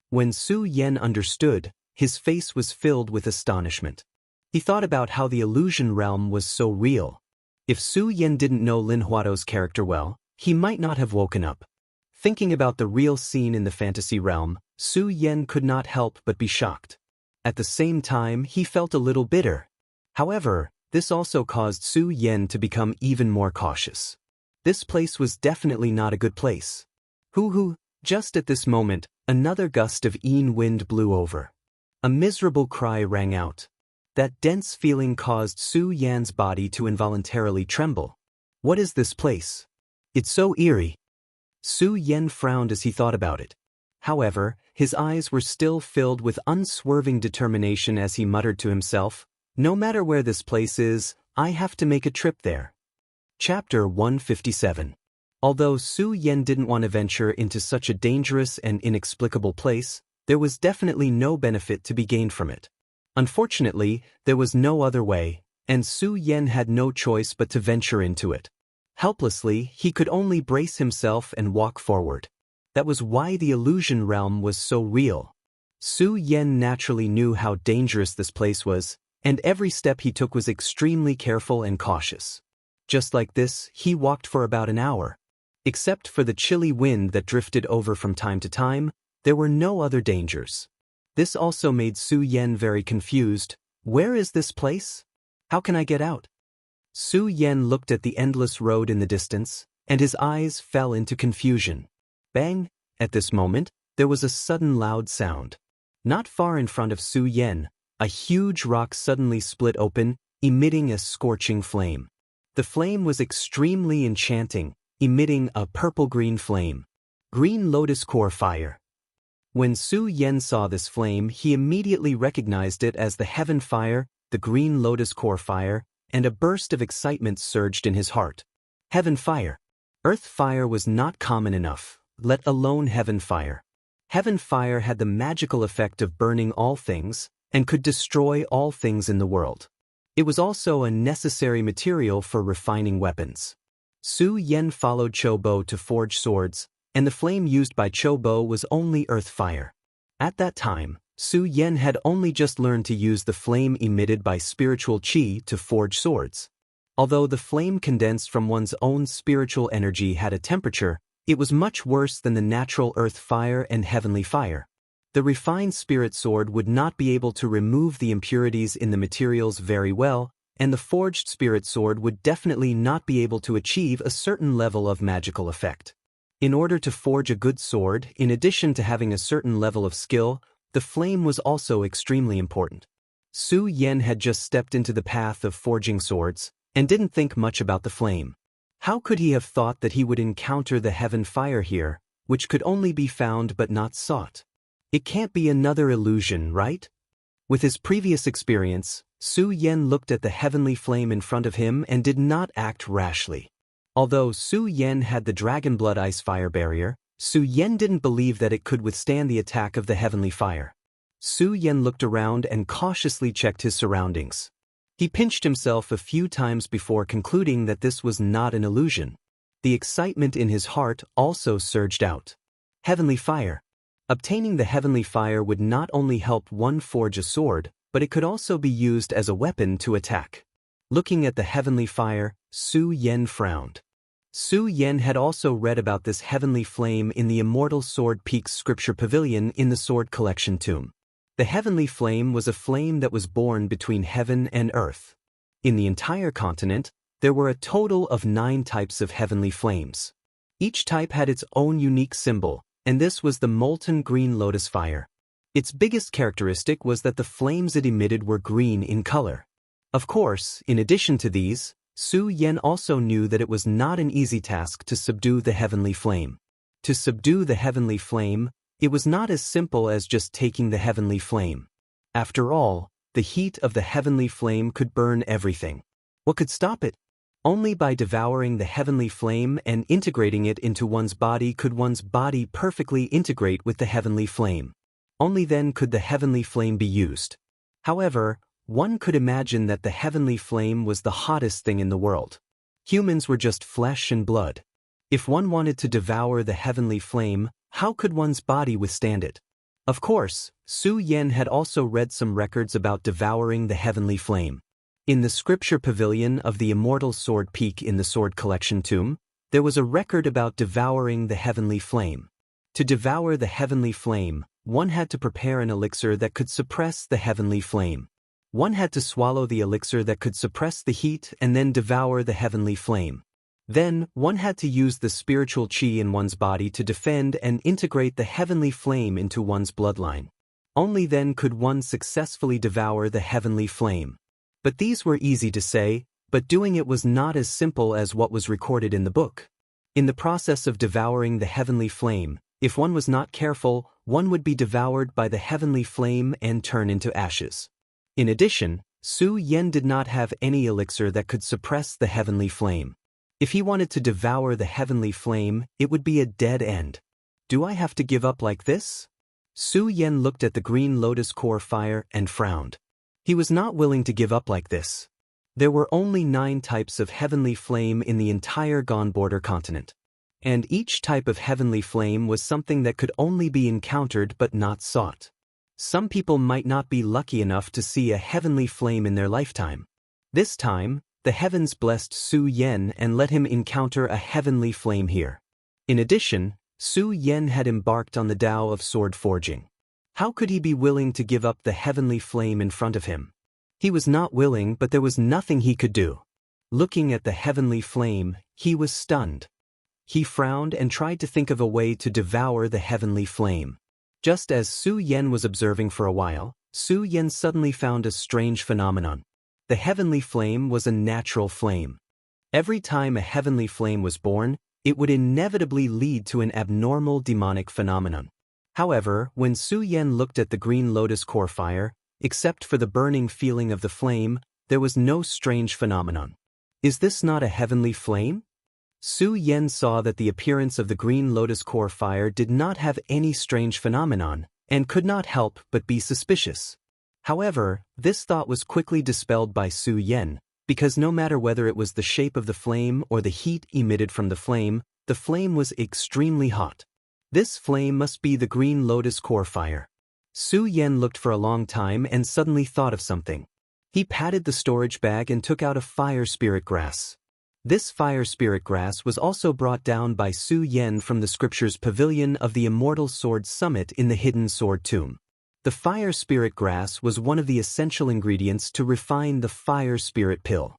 When Su Yan understood, his face was filled with astonishment. He thought about how the illusion realm was so real. If Su Yan didn't know Lin Hualu's character well, he might not have woken up. Thinking about the real scene in the fantasy realm, Su Yan could not help but be shocked. At the same time, he felt a little bitter. However, this also caused Su Yan to become even more cautious. This place was definitely not a good place. Just at this moment, another gust of Yin wind blew over. A miserable cry rang out. That dense feeling caused Su Yan's body to involuntarily tremble. What is this place? It's so eerie. Su Yan frowned as he thought about it. However, his eyes were still filled with unswerving determination as he muttered to himself, no matter where this place is, I have to make a trip there. Chapter 157. Although Su Yan didn't want to venture into such a dangerous and inexplicable place, there was definitely no benefit to be gained from it. Unfortunately, there was no other way, and Su Yan had no choice but to venture into it. Helplessly, he could only brace himself and walk forward. That was why the illusion realm was so real. Su Yan naturally knew how dangerous this place was, and every step he took was extremely careful and cautious. Just like this, he walked for about an hour. Except for the chilly wind that drifted over from time to time, there were no other dangers. This also made Su Yan very confused. Where is this place? How can I get out? Su Yan looked at the endless road in the distance, and his eyes fell into confusion. Bang! At this moment, there was a sudden loud sound. Not far in front of Su Yan, a huge rock suddenly split open, emitting a scorching flame. The flame was extremely enchanting, emitting a purple-green flame. Green lotus core fire. When Su Yan saw this flame, he immediately recognized it as the heaven fire, the green lotus core fire, and a burst of excitement surged in his heart. Heaven fire. Earth fire was not common enough, let alone heaven fire. Heaven fire had the magical effect of burning all things, and could destroy all things in the world. It was also a necessary material for refining weapons. Su Yan followed Chobo to forge swords, and the flame used by Chobo was only earth fire. At that time, Su Yan had only just learned to use the flame emitted by spiritual qi to forge swords. Although the flame condensed from one's own spiritual energy had a temperature, it was much worse than the natural earth fire and heavenly fire. The refined spirit sword would not be able to remove the impurities in the materials very well, and the forged spirit sword would definitely not be able to achieve a certain level of magical effect. In order to forge a good sword, in addition to having a certain level of skill, the flame was also extremely important. Su Yan had just stepped into the path of forging swords, and didn't think much about the flame. How could he have thought that he would encounter the heaven fire here, which could only be found but not sought? It can't be another illusion, right? With his previous experience, Su Yan looked at the heavenly flame in front of him and did not act rashly. Although Su Yan had the dragon blood ice fire barrier, Su Yan didn't believe that it could withstand the attack of the heavenly fire. Su Yan looked around and cautiously checked his surroundings. He pinched himself a few times before concluding that this was not an illusion. The excitement in his heart also surged out. Heavenly fire. Obtaining the heavenly fire would not only help one forge a sword, but it could also be used as a weapon to attack. Looking at the heavenly fire, Su Yan frowned. Su Yan had also read about this heavenly flame in the Immortal Sword Peaks scripture pavilion in the Sword Collection tomb. The heavenly flame was a flame that was born between heaven and earth. In the entire continent, there were a total of 9 types of heavenly flames. Each type had its own unique symbol, and this was the molten green lotus fire. Its biggest characteristic was that the flames it emitted were green in color. Of course, in addition to these, Su Yan also knew that it was not an easy task to subdue the heavenly flame. To subdue the heavenly flame, it was not as simple as just taking the heavenly flame. After all, the heat of the heavenly flame could burn everything. What could stop it? Only by devouring the heavenly flame and integrating it into one's body could one's body perfectly integrate with the heavenly flame. Only then could the heavenly flame be used. However, one could imagine that the heavenly flame was the hottest thing in the world. Humans were just flesh and blood. If one wanted to devour the heavenly flame, how could one's body withstand it? Of course, Su Yan had also read some records about devouring the heavenly flame. In the scripture pavilion of the immortal sword peak in the sword collection tomb, there was a record about devouring the heavenly flame. To devour the heavenly flame, one had to prepare an elixir that could suppress the heavenly flame. One had to swallow the elixir that could suppress the heat and then devour the heavenly flame. Then, one had to use the spiritual qi in one's body to defend and integrate the heavenly flame into one's bloodline. Only then could one successfully devour the heavenly flame. But these were easy to say, but doing it was not as simple as what was recorded in the book. In the process of devouring the heavenly flame, if one was not careful, one would be devoured by the heavenly flame and turn into ashes. In addition, Su Yan did not have any elixir that could suppress the heavenly flame. If he wanted to devour the heavenly flame, it would be a dead end. Do I have to give up like this? Su Yan looked at the green lotus core fire and frowned. He was not willing to give up like this. There were only 9 types of heavenly flame in the entire Gone Border continent. And each type of heavenly flame was something that could only be encountered but not sought. Some people might not be lucky enough to see a heavenly flame in their lifetime. This time, the heavens blessed Su Yan and let him encounter a heavenly flame here. In addition, Su Yan had embarked on the Tao of sword forging. How could he be willing to give up the heavenly flame in front of him? He was not willing, but there was nothing he could do. Looking at the heavenly flame, he was stunned. He frowned and tried to think of a way to devour the heavenly flame. Just as Su Yan was observing for a while, Su Yan suddenly found a strange phenomenon. The heavenly flame was a natural flame. Every time a heavenly flame was born, it would inevitably lead to an abnormal demonic phenomenon. However, when Su Yan looked at the green lotus core fire, except for the burning feeling of the flame, there was no strange phenomenon. Is this not a heavenly flame? Su Yan saw that the appearance of the green lotus core fire did not have any strange phenomenon, and could not help but be suspicious. However, this thought was quickly dispelled by Su Yan, because no matter whether it was the shape of the flame or the heat emitted from the flame was extremely hot. This flame must be the green lotus core fire. Su Yan looked for a long time and suddenly thought of something. He patted the storage bag and took out a fire spirit grass. This fire spirit grass was also brought down by Su Yan from the scriptures pavilion of the immortal sword summit in the hidden sword tomb. The fire spirit grass was one of the essential ingredients to refine the fire spirit pill.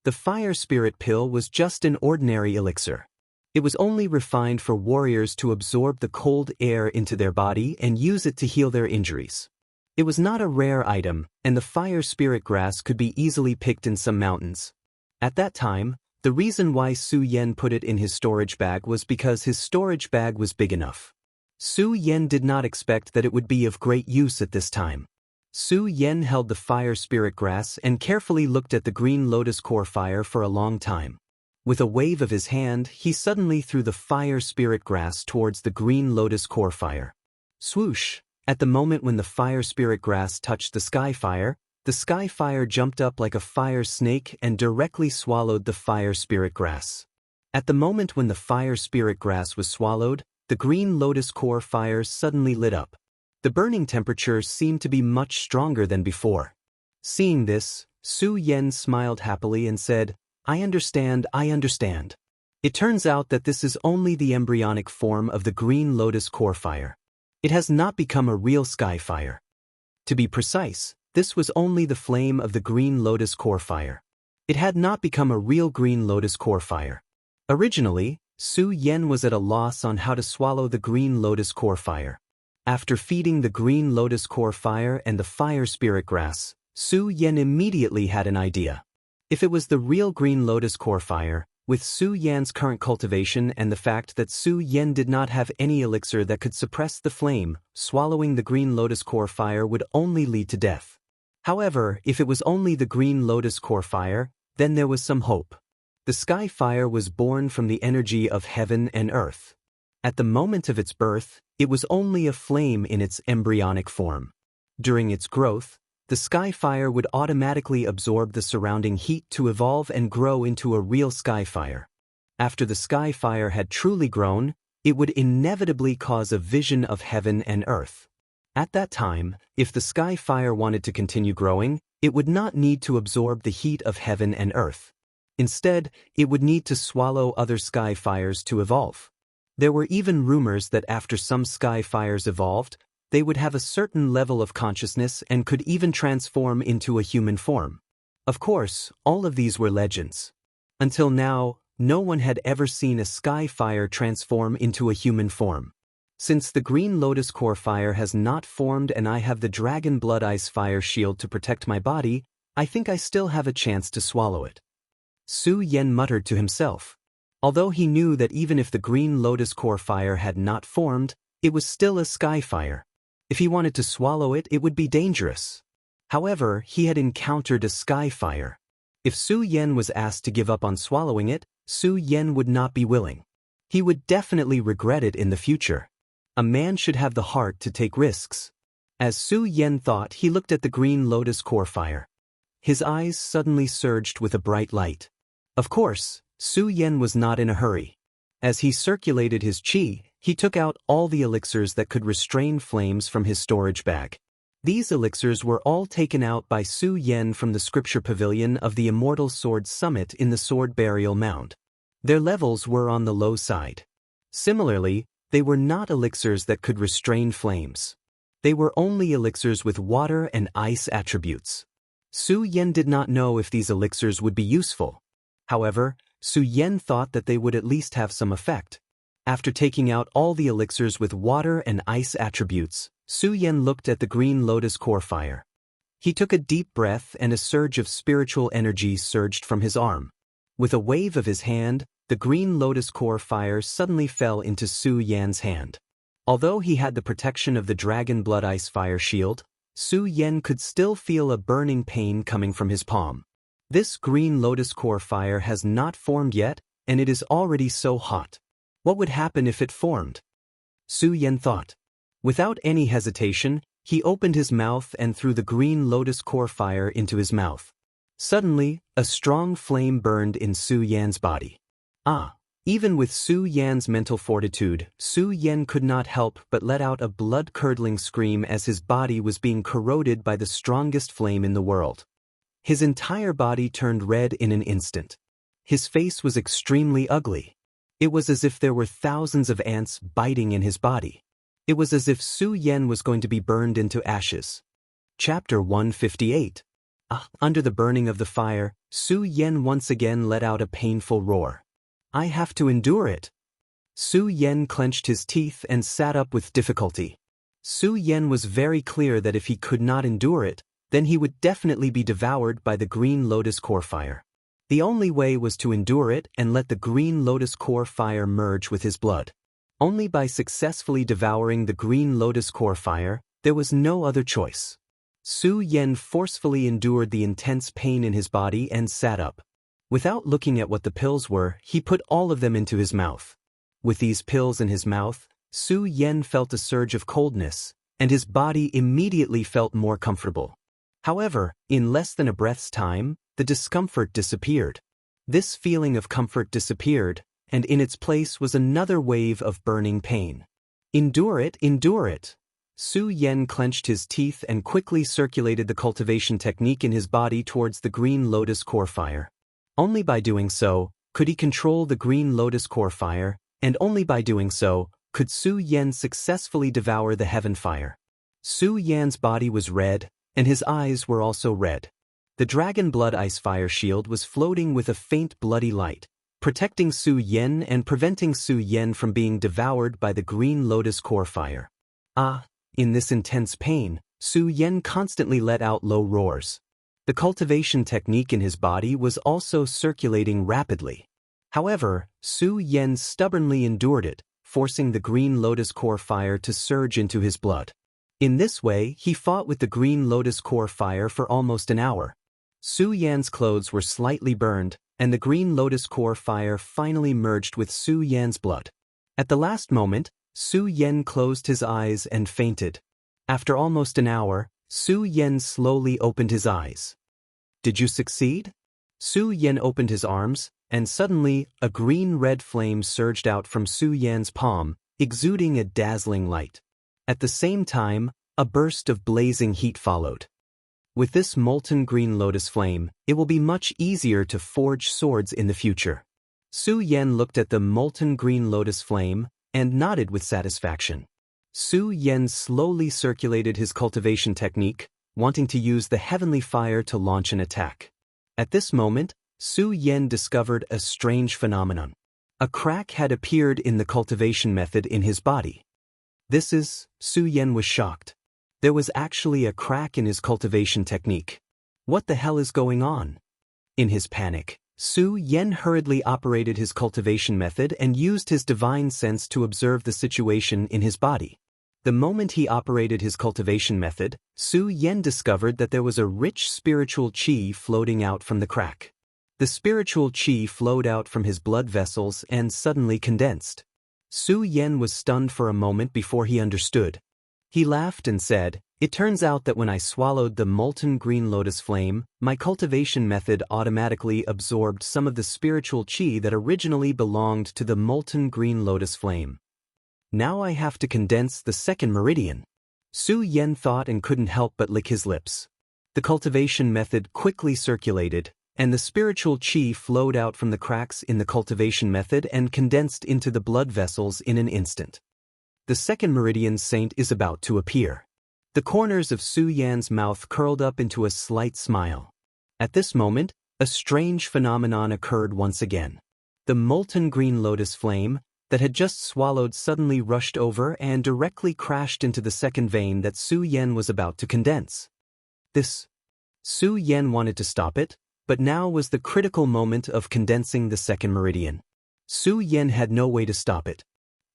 The fire spirit pill was just an ordinary elixir. It was only refined for warriors to absorb the cold air into their body and use it to heal their injuries. It was not a rare item, and the fire spirit grass could be easily picked in some mountains. At that time, the reason why Su Yan put it in his storage bag was because his storage bag was big enough. Su Yan did not expect that it would be of great use at this time. Su Yan held the fire spirit grass and carefully looked at the green lotus core fire for a long time. With a wave of his hand, he suddenly threw the fire spirit grass towards the green lotus core fire. Swoosh! At the moment when the fire spirit grass touched the sky fire jumped up like a fire snake and directly swallowed the fire spirit grass. At the moment when the fire spirit grass was swallowed, the green lotus core fire suddenly lit up. The burning temperature seemed to be much stronger than before. Seeing this, Su Yan smiled happily and said, I understand. It turns out that this is only the embryonic form of the green lotus core fire. It has not become a real sky fire. To be precise, this was only the flame of the green lotus core fire. It had not become a real green lotus core fire. Originally, Su Yan was at a loss on how to swallow the green lotus core fire. After feeding the green lotus core fire and the fire spirit grass, Su Yan immediately had an idea. If it was the real green lotus core fire, with Su Yan's current cultivation and the fact that Su Yan did not have any elixir that could suppress the flame, swallowing the green lotus core fire would only lead to death. However, if it was only the green lotus core fire, then there was some hope. The sky fire was born from the energy of heaven and earth. At the moment of its birth, it was only a flame in its embryonic form. During its growth, the sky fire would automatically absorb the surrounding heat to evolve and grow into a real sky fire. After the sky fire had truly grown, it would inevitably cause a vision of heaven and earth. At that time, if the sky fire wanted to continue growing, it would not need to absorb the heat of heaven and earth. Instead, it would need to swallow other sky fires to evolve. There were even rumors that after some sky fires evolved, they would have a certain level of consciousness and could even transform into a human form. Of course, all of these were legends. Until now, no one had ever seen a sky fire transform into a human form. Since the green lotus core fire has not formed and I have the dragon blood ice fire shield to protect my body, I think I still have a chance to swallow it. Su Yan muttered to himself. Although he knew that even if the green lotus core fire had not formed, it was still a sky fire. If he wanted to swallow it, it would be dangerous. However, he had encountered a sky fire. If Su Yan was asked to give up on swallowing it, Su Yan would not be willing. He would definitely regret it in the future. A man should have the heart to take risks. As Su Yan thought, he looked at the green lotus core fire. His eyes suddenly surged with a bright light. Of course, Su Yan was not in a hurry. As he circulated his qi, he took out all the elixirs that could restrain flames from his storage bag. These elixirs were all taken out by Su Yan from the scripture pavilion of the Immortal Sword Summit in the Sword Burial Mound. Their levels were on the low side. Similarly, they were not elixirs that could restrain flames. They were only elixirs with water and ice attributes. Su Yan did not know if these elixirs would be useful. However, Su Yan thought that they would at least have some effect. After taking out all the elixirs with water and ice attributes, Su Yan looked at the green lotus core fire. He took a deep breath and a surge of spiritual energy surged from his arm. With a wave of his hand, the green lotus core fire suddenly fell into Su Yan's hand. Although he had the protection of the dragon blood ice fire shield, Su Yan could still feel a burning pain coming from his palm. This green lotus core fire has not formed yet, and it is already so hot. What would happen if it formed? Su Yan thought. Without any hesitation, he opened his mouth and threw the green lotus core fire into his mouth. Suddenly, a strong flame burned in Su Yan's body. Even with Su Yan's mental fortitude, Su Yan could not help but let out a blood-curdling scream as his body was being corroded by the strongest flame in the world. His entire body turned red in an instant. His face was extremely ugly. It was as if there were thousands of ants biting in his body. It was as if Su Yan was going to be burned into ashes. Chapter 158. Under the burning of the fire, Su Yan once again let out a painful roar. I have to endure it. Su Yan clenched his teeth and sat up with difficulty. Su Yan was very clear that if he could not endure it, then he would definitely be devoured by the green lotus core fire. The only way was to endure it and let the green lotus core fire merge with his blood. Only by successfully devouring the green lotus core fire, there was no other choice. Su Yan forcefully endured the intense pain in his body and sat up. Without looking at what the pills were, he put all of them into his mouth. With these pills in his mouth, Su Yan felt a surge of coldness, and his body immediately felt more comfortable. However, in less than a breath's time, the discomfort disappeared. This feeling of comfort disappeared, and in its place was another wave of burning pain. Endure it, endure it. Su Yan clenched his teeth and quickly circulated the cultivation technique in his body towards the green lotus core fire. Only by doing so, could he control the green lotus core fire, and only by doing so, could Su Yan successfully devour the heaven fire. Su Yan's body was red, and his eyes were also red. The dragon blood ice fire shield was floating with a faint bloody light, protecting Su Yan and preventing Su Yan from being devoured by the green lotus core fire. In this intense pain, Su Yan constantly let out low roars. The cultivation technique in his body was also circulating rapidly. However, Su Yan stubbornly endured it, forcing the green lotus core fire to surge into his blood. In this way, he fought with the green lotus core fire for almost an hour. Su Yan's clothes were slightly burned, and the green lotus core fire finally merged with Su Yan's blood. At the last moment, Su Yan closed his eyes and fainted. After almost an hour, Su Yan slowly opened his eyes. "Did you succeed?" Su Yan opened his arms, and suddenly, a green-red flame surged out from Su Yan's palm, exuding a dazzling light. At the same time, a burst of blazing heat followed. With this molten green lotus flame, it will be much easier to forge swords in the future. Su Yan looked at the molten green lotus flame and nodded with satisfaction. Su Yan slowly circulated his cultivation technique, wanting to use the heavenly fire to launch an attack. At this moment, Su Yan discovered a strange phenomenon. A crack had appeared in the cultivation method in his body. Su Yan was shocked. There was actually a crack in his cultivation technique. What the hell is going on? In his panic, Su Yan hurriedly operated his cultivation method and used his divine sense to observe the situation in his body. The moment he operated his cultivation method, Su Yan discovered that there was a rich spiritual qi floating out from the crack. The spiritual qi flowed out from his blood vessels and suddenly condensed. Su Yan was stunned for a moment before he understood. He laughed and said, "It turns out that when I swallowed the molten green lotus flame, my cultivation method automatically absorbed some of the spiritual qi that originally belonged to the molten green lotus flame. Now I have to condense the second meridian." Su Yan thought and couldn't help but lick his lips. The cultivation method quickly circulated, and the spiritual qi flowed out from the cracks in the cultivation method and condensed into the blood vessels in an instant. The second meridian saint is about to appear. The corners of Su Yan's mouth curled up into a slight smile. At this moment, a strange phenomenon occurred once again. The molten green lotus flame that had just swallowed suddenly rushed over and directly crashed into the second vein that Su Yan was about to condense. Su Yan wanted to stop it, but now was the critical moment of condensing the second meridian. Su Yan had no way to stop it.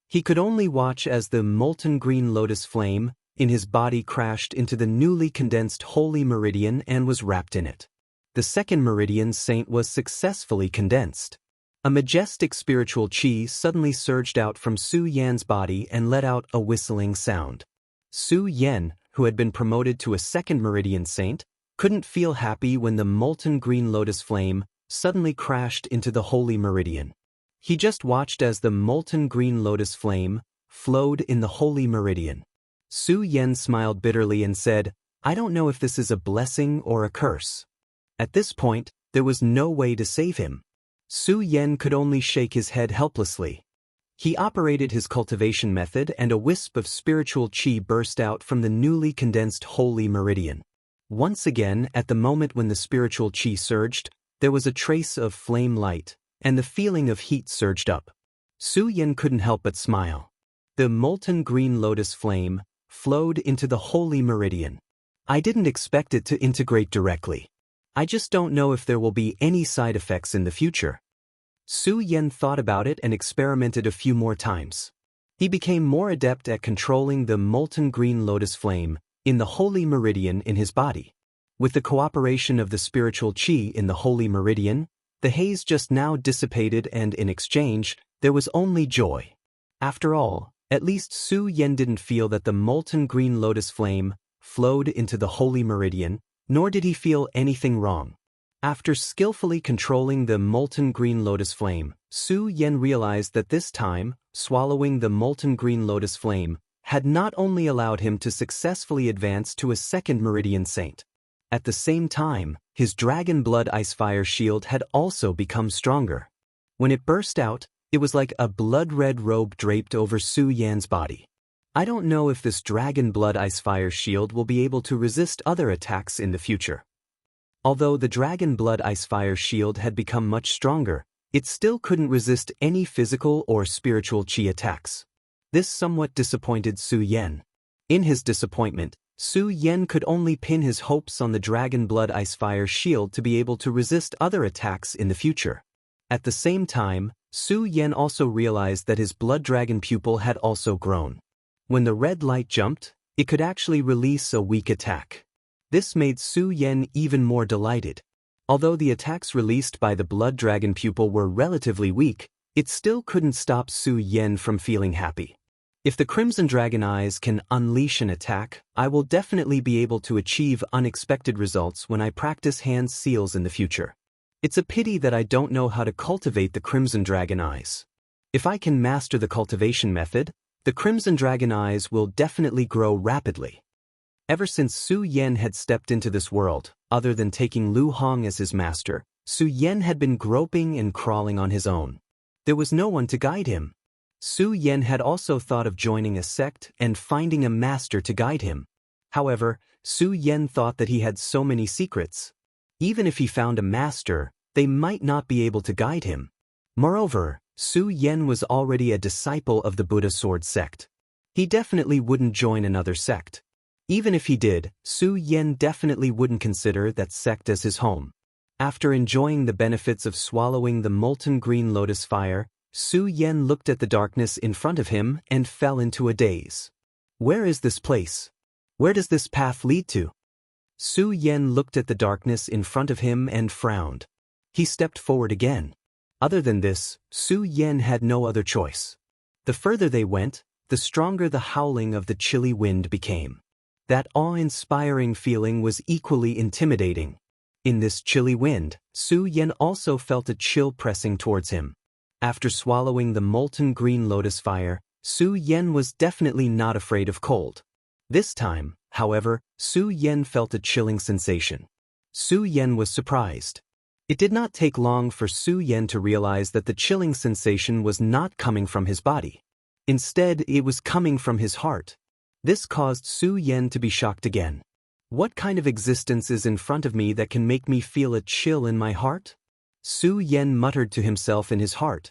He could only watch as the molten green lotus flame in his body crashed into the newly condensed holy meridian and was wrapped in it. The second meridian saint was successfully condensed. A majestic spiritual qi suddenly surged out from Su Yan's body and let out a whistling sound. Su Yan, who had been promoted to a second meridian saint, couldn't feel happy when the molten green lotus flame suddenly crashed into the holy meridian. He just watched as the molten green lotus flame flowed in the holy meridian. Su Yan smiled bitterly and said, "I don't know if this is a blessing or a curse." At this point, there was no way to save him. Su Yan could only shake his head helplessly. He operated his cultivation method and a wisp of spiritual qi burst out from the newly condensed holy meridian. Once again, at the moment when the spiritual qi surged, there was a trace of flame light, and the feeling of heat surged up. Su Yan couldn't help but smile. The molten green lotus flame flowed into the holy meridian. I didn't expect it to integrate directly. I just don't know if there will be any side effects in the future. Su Yan thought about it and experimented a few more times. He became more adept at controlling the molten green lotus flame in the holy meridian in his body. With the cooperation of the spiritual qi in the holy meridian, the haze just now dissipated and in exchange, there was only joy. After all, at least Su Yan didn't feel that the molten green lotus flame flowed into the holy meridian, nor did he feel anything wrong. After skillfully controlling the molten green lotus flame, Su Yan realized that this time, swallowing the molten green lotus flame had not only allowed him to successfully advance to a second meridian saint. At the same time, his dragon blood ice fire shield had also become stronger. When it burst out, it was like a blood-red robe draped over Su Yan's body. I don't know if this dragon blood ice fire shield will be able to resist other attacks in the future. Although the dragon blood ice fire shield had become much stronger, it still couldn't resist any physical or spiritual qi attacks. This somewhat disappointed Su Yan. In his disappointment, Su Yen could only pin his hopes on the Dragon Blood Icefire shield to be able to resist other attacks in the future. At the same time, Su Yen also realized that his blood dragon pupil had also grown. When the red light jumped, it could actually release a weak attack. This made Su Yen even more delighted. Although the attacks released by the blood dragon pupil were relatively weak, it still couldn't stop Su Yen from feeling happy. If the Crimson Dragon Eyes can unleash an attack, I will definitely be able to achieve unexpected results when I practice hand seals in the future. It's a pity that I don't know how to cultivate the Crimson Dragon Eyes. If I can master the cultivation method, the Crimson Dragon Eyes will definitely grow rapidly. Ever since Su Yen had stepped into this world, other than taking Lu Hong as his master, Su Yen had been groping and crawling on his own. There was no one to guide him. Su Yen had also thought of joining a sect and finding a master to guide him. However, Su Yen thought that he had so many secrets. Even if he found a master, they might not be able to guide him. Moreover, Su Yen was already a disciple of the Buddha Sword sect. He definitely wouldn't join another sect. Even if he did, Su Yen definitely wouldn't consider that sect as his home. After enjoying the benefits of swallowing the molten green lotus fire, Su Yen looked at the darkness in front of him and fell into a daze. Where is this place? Where does this path lead to? Su Yen looked at the darkness in front of him and frowned. He stepped forward again. Other than this, Su Yen had no other choice. The further they went, the stronger the howling of the chilly wind became. That awe-inspiring feeling was equally intimidating. In this chilly wind, Su Yen also felt a chill pressing towards him. After swallowing the molten green lotus fire, Su Yen was definitely not afraid of cold. This time, however, Su Yen felt a chilling sensation. Su Yen was surprised. It did not take long for Su Yen to realize that the chilling sensation was not coming from his body. Instead, it was coming from his heart. This caused Su Yen to be shocked again. What kind of existence is in front of me that can make me feel a chill in my heart? Su Yen muttered to himself in his heart.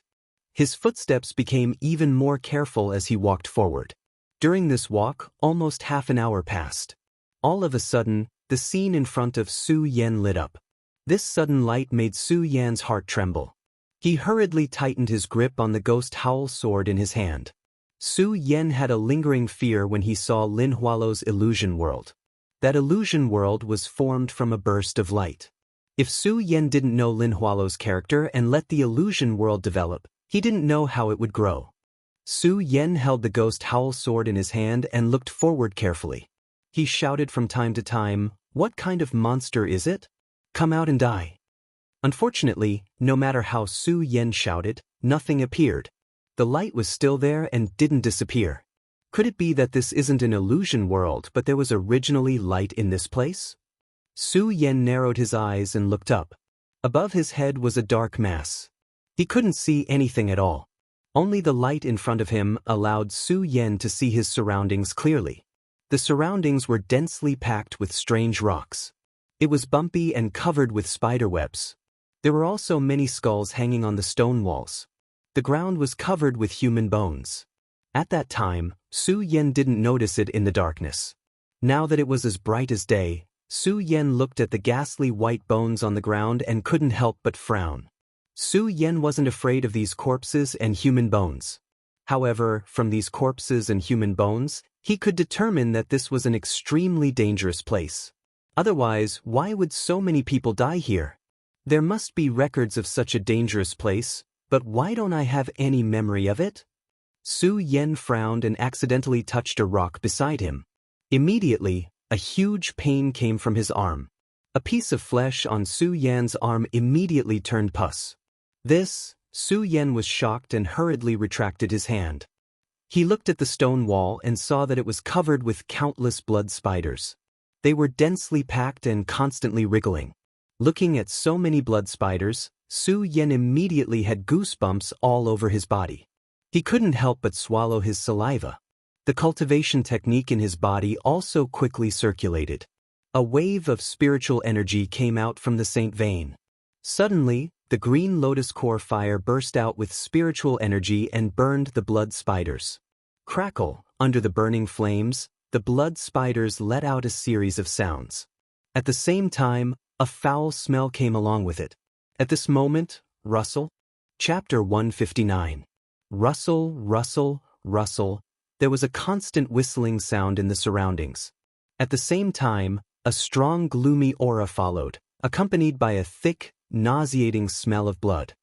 His footsteps became even more careful as he walked forward. During this walk, almost half an hour passed. All of a sudden, the scene in front of Su Yen lit up. This sudden light made Su Yen's heart tremble. He hurriedly tightened his grip on the ghost howl sword in his hand. Su Yen had a lingering fear when he saw Lin Hualo's illusion world. That illusion world was formed from a burst of light. If Su Yen didn't know Lin Hualo's character and let the illusion world develop, he didn't know how it would grow. Su Yen held the ghost howl sword in his hand and looked forward carefully. He shouted from time to time, "What kind of monster is it? Come out and die." Unfortunately, no matter how Su Yen shouted, nothing appeared. The light was still there and didn't disappear. Could it be that this isn't an illusion world but there was originally light in this place? Su Yen narrowed his eyes and looked up. Above his head was a dark mass. He couldn't see anything at all. Only the light in front of him allowed Su Yen to see his surroundings clearly. The surroundings were densely packed with strange rocks. It was bumpy and covered with spiderwebs. There were also many skulls hanging on the stone walls. The ground was covered with human bones. At that time, Su Yen didn't notice it in the darkness. Now that it was as bright as day, Su Yen looked at the ghastly white bones on the ground and couldn't help but frown. Su Yen wasn't afraid of these corpses and human bones. However, from these corpses and human bones, he could determine that this was an extremely dangerous place. Otherwise, why would so many people die here? There must be records of such a dangerous place, but why don't I have any memory of it? Su Yen frowned and accidentally touched a rock beside him. Immediately, a huge pain came from his arm. A piece of flesh on Su Yen's arm immediately turned pus. Su Yen was shocked and hurriedly retracted his hand. He looked at the stone wall and saw that it was covered with countless blood spiders. They were densely packed and constantly wriggling. Looking at so many blood spiders, Su Yen immediately had goosebumps all over his body. He couldn't help but swallow his saliva. The cultivation technique in his body also quickly circulated. A wave of spiritual energy came out from the saint vein. Suddenly, the green lotus core fire burst out with spiritual energy and burned the blood spiders. Crackle, under the burning flames, the blood spiders let out a series of sounds. At the same time, a foul smell came along with it. At this moment, rustle. Chapter 159. Rustle, rustle, rustle. There was a constant whistling sound in the surroundings. At the same time, a strong gloomy aura followed, accompanied by a thick, nauseating smell of blood.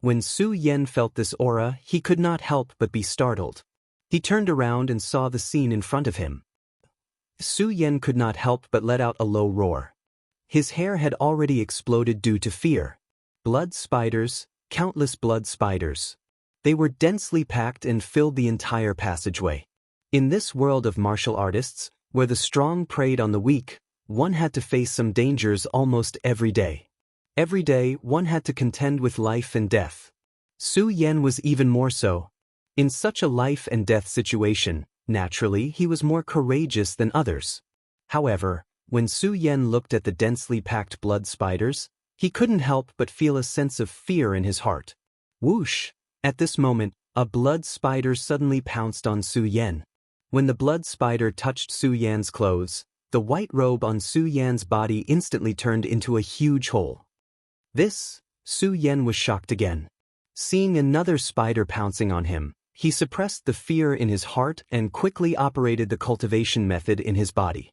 When Su Yan felt this aura, he could not help but be startled. He turned around and saw the scene in front of him. Su Yan could not help but let out a low roar. His hair had already exploded due to fear. Blood spiders, countless blood spiders. They were densely packed and filled the entire passageway. In this world of martial artists, where the strong preyed on the weak, one had to face some dangers almost every day. Every day, one had to contend with life and death. Su Yan was even more so. In such a life and death situation, naturally, he was more courageous than others. However, when Su Yan looked at the densely packed blood spiders, he couldn't help but feel a sense of fear in his heart. Whoosh! At this moment, a blood spider suddenly pounced on Su Yan. When the blood spider touched Su Yan's clothes, the white robe on Su Yan's body instantly turned into a huge hole. Su Yan was shocked again. Seeing another spider pouncing on him, he suppressed the fear in his heart and quickly operated the cultivation method in his body.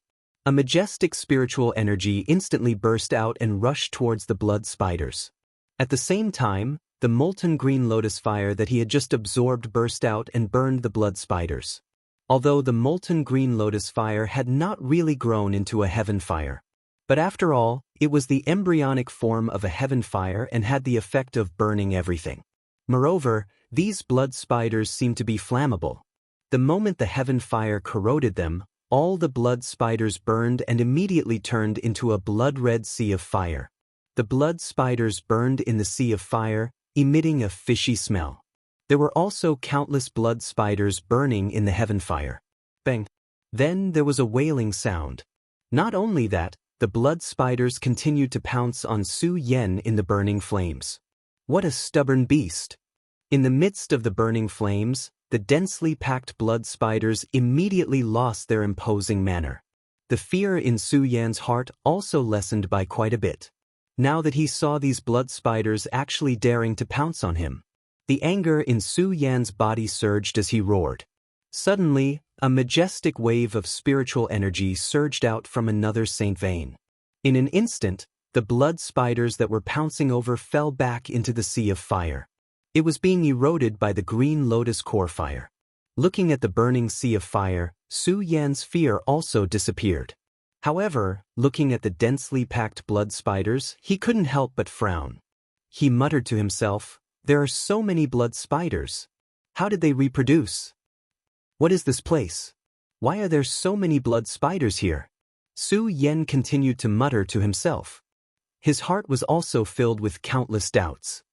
A majestic spiritual energy instantly burst out and rushed towards the blood spiders. At the same time, the molten green lotus fire that he had just absorbed burst out and burned the blood spiders. Although the molten green lotus fire had not really grown into a heaven fire. But after all, it was the embryonic form of a heaven fire and had the effect of burning everything. Moreover, these blood spiders seemed to be flammable. The moment the heaven fire corroded them, all the blood spiders burned and immediately turned into a blood-red sea of fire. The blood spiders burned in the sea of fire, emitting a fishy smell. There were also countless blood spiders burning in the heaven fire. Bang! Then there was a wailing sound. Not only that, the blood spiders continued to pounce on Su Yan in the burning flames. What a stubborn beast! In the midst of the burning flames, the densely packed blood spiders immediately lost their imposing manner. The fear in Su Yan's heart also lessened by quite a bit. Now that he saw these blood spiders actually daring to pounce on him, the anger in Su Yan's body surged as he roared. Suddenly, a majestic wave of spiritual energy surged out from another saint vein. In an instant, the blood spiders that were pouncing over fell back into the sea of fire. It was being eroded by the green lotus core fire. Looking at the burning sea of fire, Su Yan's fear also disappeared. However, looking at the densely packed blood spiders, he couldn't help but frown. He muttered to himself, "There are so many blood spiders. How did they reproduce? What is this place? Why are there so many blood spiders here?" Su Yan continued to mutter to himself. His heart was also filled with countless doubts.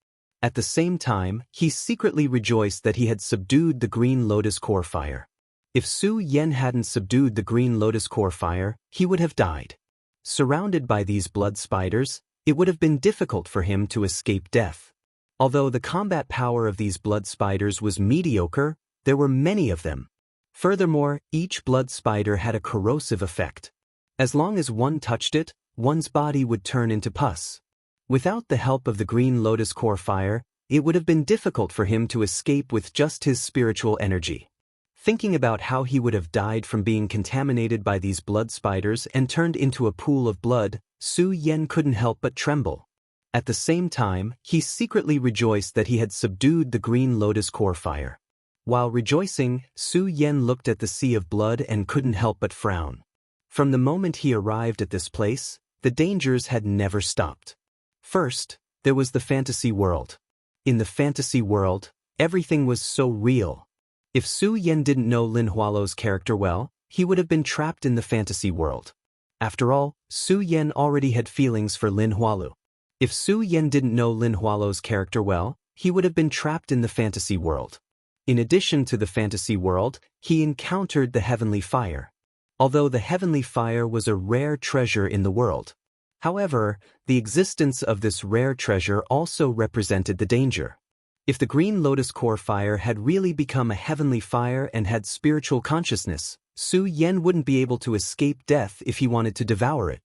At the same time, he secretly rejoiced that he had subdued the green lotus core fire. If Su Yan hadn't subdued the green lotus core fire, he would have died. Surrounded by these blood spiders, it would have been difficult for him to escape death. Although the combat power of these blood spiders was mediocre, there were many of them. Furthermore, each blood spider had a corrosive effect. As long as one touched it, one's body would turn into pus. Without the help of the green lotus core fire, it would have been difficult for him to escape with just his spiritual energy. Thinking about how he would have died from being contaminated by these blood spiders and turned into a pool of blood, Su Yan couldn't help but tremble. At the same time, he secretly rejoiced that he had subdued the green lotus core fire. While rejoicing, Su Yan looked at the sea of blood and couldn't help but frown. From the moment he arrived at this place, the dangers had never stopped. First, there was the fantasy world. In the fantasy world, everything was so real. If Su Yan didn't know Lin Hualo's character well, he would have been trapped in the fantasy world. After all, Su Yan already had feelings for Lin Hualo. If Su Yan didn't know Lin Hualo's character well, he would have been trapped in the fantasy world. In addition to the fantasy world, he encountered the heavenly fire. Although the heavenly fire was a rare treasure in the world. However, the existence of this rare treasure also represented the danger. If the green lotus core fire had really become a heavenly fire and had spiritual consciousness, Su Yan wouldn't be able to escape death if he wanted to devour it.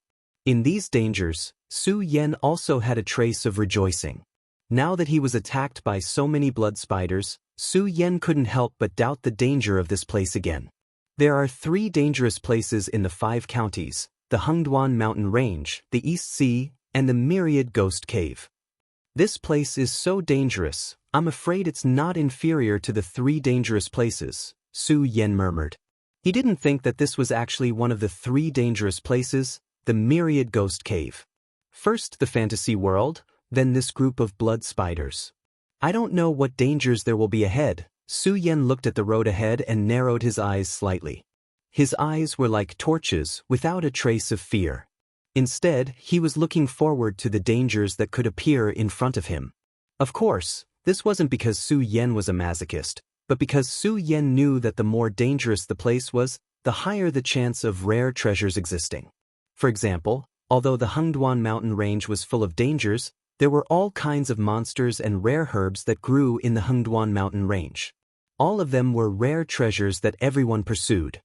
In these dangers, Su Yan also had a trace of rejoicing. Now that he was attacked by so many blood spiders, Su Yan couldn't help but doubt the danger of this place again. There are 3 dangerous places in the 5 counties: the Hengduan Mountain Range, the East Sea, and the Myriad Ghost Cave. This place is so dangerous, I'm afraid it's not inferior to the 3 dangerous places, Su Yan murmured. He didn't think that this was actually one of the 3 dangerous places, the Myriad Ghost Cave. First the fantasy world, then this group of blood spiders. I don't know what dangers there will be ahead. Su Yan looked at the road ahead and narrowed his eyes slightly. His eyes were like torches, without a trace of fear. Instead, he was looking forward to the dangers that could appear in front of him. Of course, this wasn't because Su Yan was a masochist, but because Su Yan knew that the more dangerous the place was, the higher the chance of rare treasures existing. For example, although the Hengduan mountain range was full of dangers, there were all kinds of monsters and rare herbs that grew in the Hengduan mountain range. All of them were rare treasures that everyone pursued.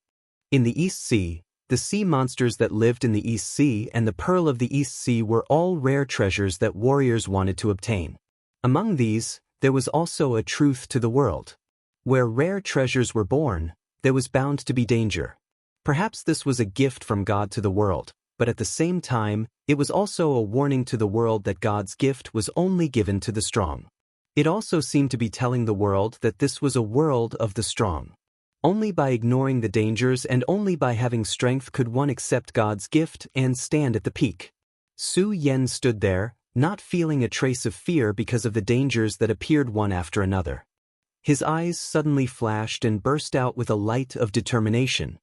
In the East Sea, the sea monsters that lived in the East Sea and the Pearl of the East Sea were all rare treasures that warriors wanted to obtain. Among these, there was also a truth to the world. Where rare treasures were born, there was bound to be danger. Perhaps this was a gift from God to the world, but at the same time, it was also a warning to the world that God's gift was only given to the strong. It also seemed to be telling the world that this was a world of the strong. Only by ignoring the dangers and only by having strength could one accept God's gift and stand at the peak. Su Yan stood there, not feeling a trace of fear because of the dangers that appeared one after another. His eyes suddenly flashed and burst out with a light of determination.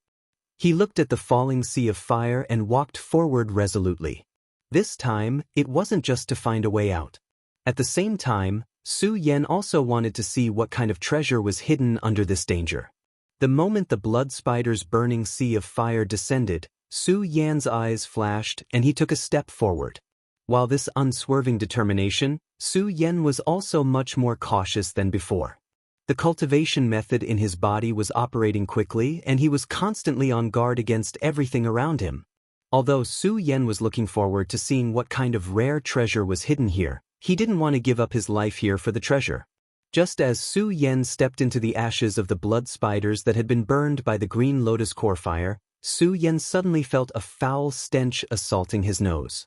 He looked at the falling sea of fire and walked forward resolutely. This time, it wasn't just to find a way out. At the same time, Su Yan also wanted to see what kind of treasure was hidden under this danger. The moment the blood spider's burning sea of fire descended, Su Yan's eyes flashed and he took a step forward. While this unswerving determination, Su Yan was also much more cautious than before. The cultivation method in his body was operating quickly and he was constantly on guard against everything around him. Although Su Yan was looking forward to seeing what kind of rare treasure was hidden here, he didn't want to give up his life here for the treasure. Just as Su Yan stepped into the ashes of the blood spiders that had been burned by the green lotus core fire, Su Yan suddenly felt a foul stench assaulting his nose.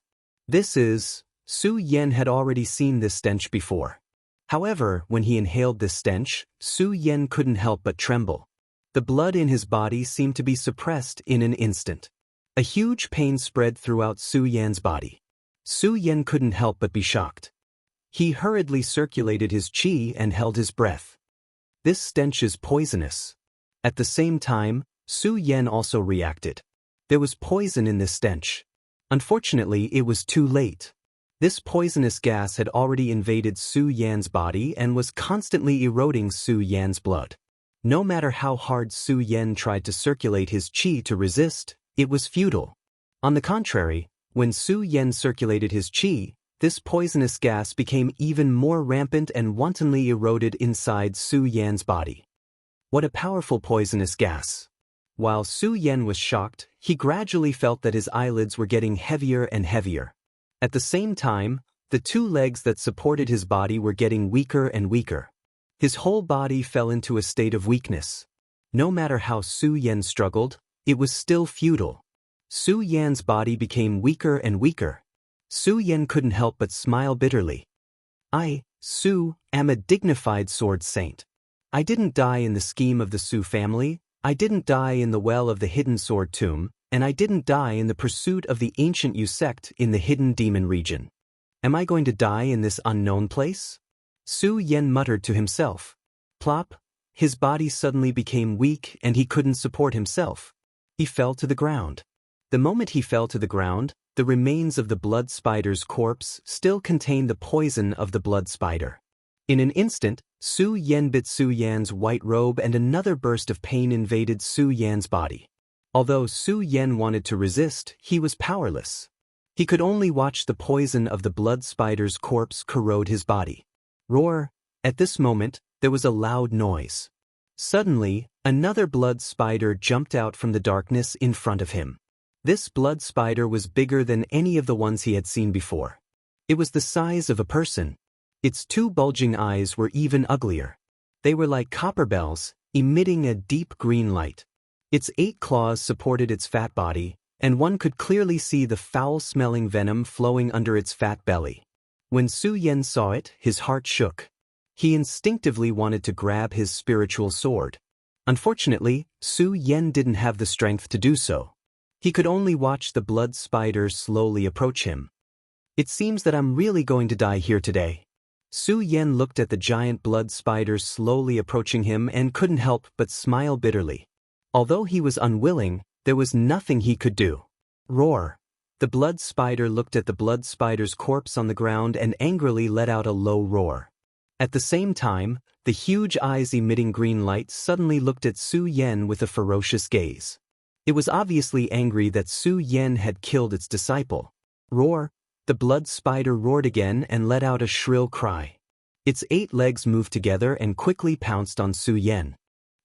Su Yan had already seen this stench before. However, when he inhaled this stench, Su Yan couldn't help but tremble. The blood in his body seemed to be suppressed in an instant. A huge pain spread throughout Su Yan's body. Su Yan couldn't help but be shocked. He hurriedly circulated his qi and held his breath. This stench is poisonous. At the same time, Su Yan also reacted. There was poison in this stench. Unfortunately, it was too late. This poisonous gas had already invaded Su Yan's body and was constantly eroding Su Yan's blood. No matter how hard Su Yan tried to circulate his qi to resist, it was futile. On the contrary, when Su Yan circulated his qi, this poisonous gas became even more rampant and wantonly eroded inside Su Yan's body. What a powerful poisonous gas! While Su Yan was shocked, he gradually felt that his eyelids were getting heavier and heavier. At the same time, the 2 legs that supported his body were getting weaker and weaker. His whole body fell into a state of weakness. No matter how Su Yan struggled, it was still futile. Su Yan's body became weaker and weaker. Su Yan couldn't help but smile bitterly. I, Su, am a dignified sword saint. I didn't die in the scheme of the Su family, I didn't die in the well of the hidden sword tomb, and I didn't die in the pursuit of the ancient Yu sect in the hidden demon region. Am I going to die in this unknown place? Su Yan muttered to himself. Plop, his body suddenly became weak and he couldn't support himself. He fell to the ground. The moment he fell to the ground, the remains of the blood spider's corpse still contained the poison of the blood spider. In an instant, Su Yan bit Su Yan's white robe and another burst of pain invaded Su Yan's body. Although Su Yan wanted to resist, he was powerless. He could only watch the poison of the blood spider's corpse corrode his body. Roar! At this moment, there was a loud noise. Suddenly, another blood spider jumped out from the darkness in front of him. This blood spider was bigger than any of the ones he had seen before. It was the size of a person. Its two bulging eyes were even uglier. They were like copper bells, emitting a deep green light. Its 8 claws supported its fat body, and one could clearly see the foul-smelling venom flowing under its fat belly. When Su Yan saw it, his heart shook. He instinctively wanted to grab his spiritual sword. Unfortunately, Su Yan didn't have the strength to do so. He could only watch the blood spider slowly approach him. It seems that I'm really going to die here today. Su Yan looked at the giant blood spider slowly approaching him and couldn't help but smile bitterly. Although he was unwilling, there was nothing he could do. Roar! The blood spider looked at the blood spider's corpse on the ground and angrily let out a low roar. At the same time, the huge eyes emitting green light suddenly looked at Su Yan with a ferocious gaze. It was obviously angry that Su Yan had killed its disciple. Roar! The blood spider roared again and let out a shrill cry. Its 8 legs moved together and quickly pounced on Su Yan.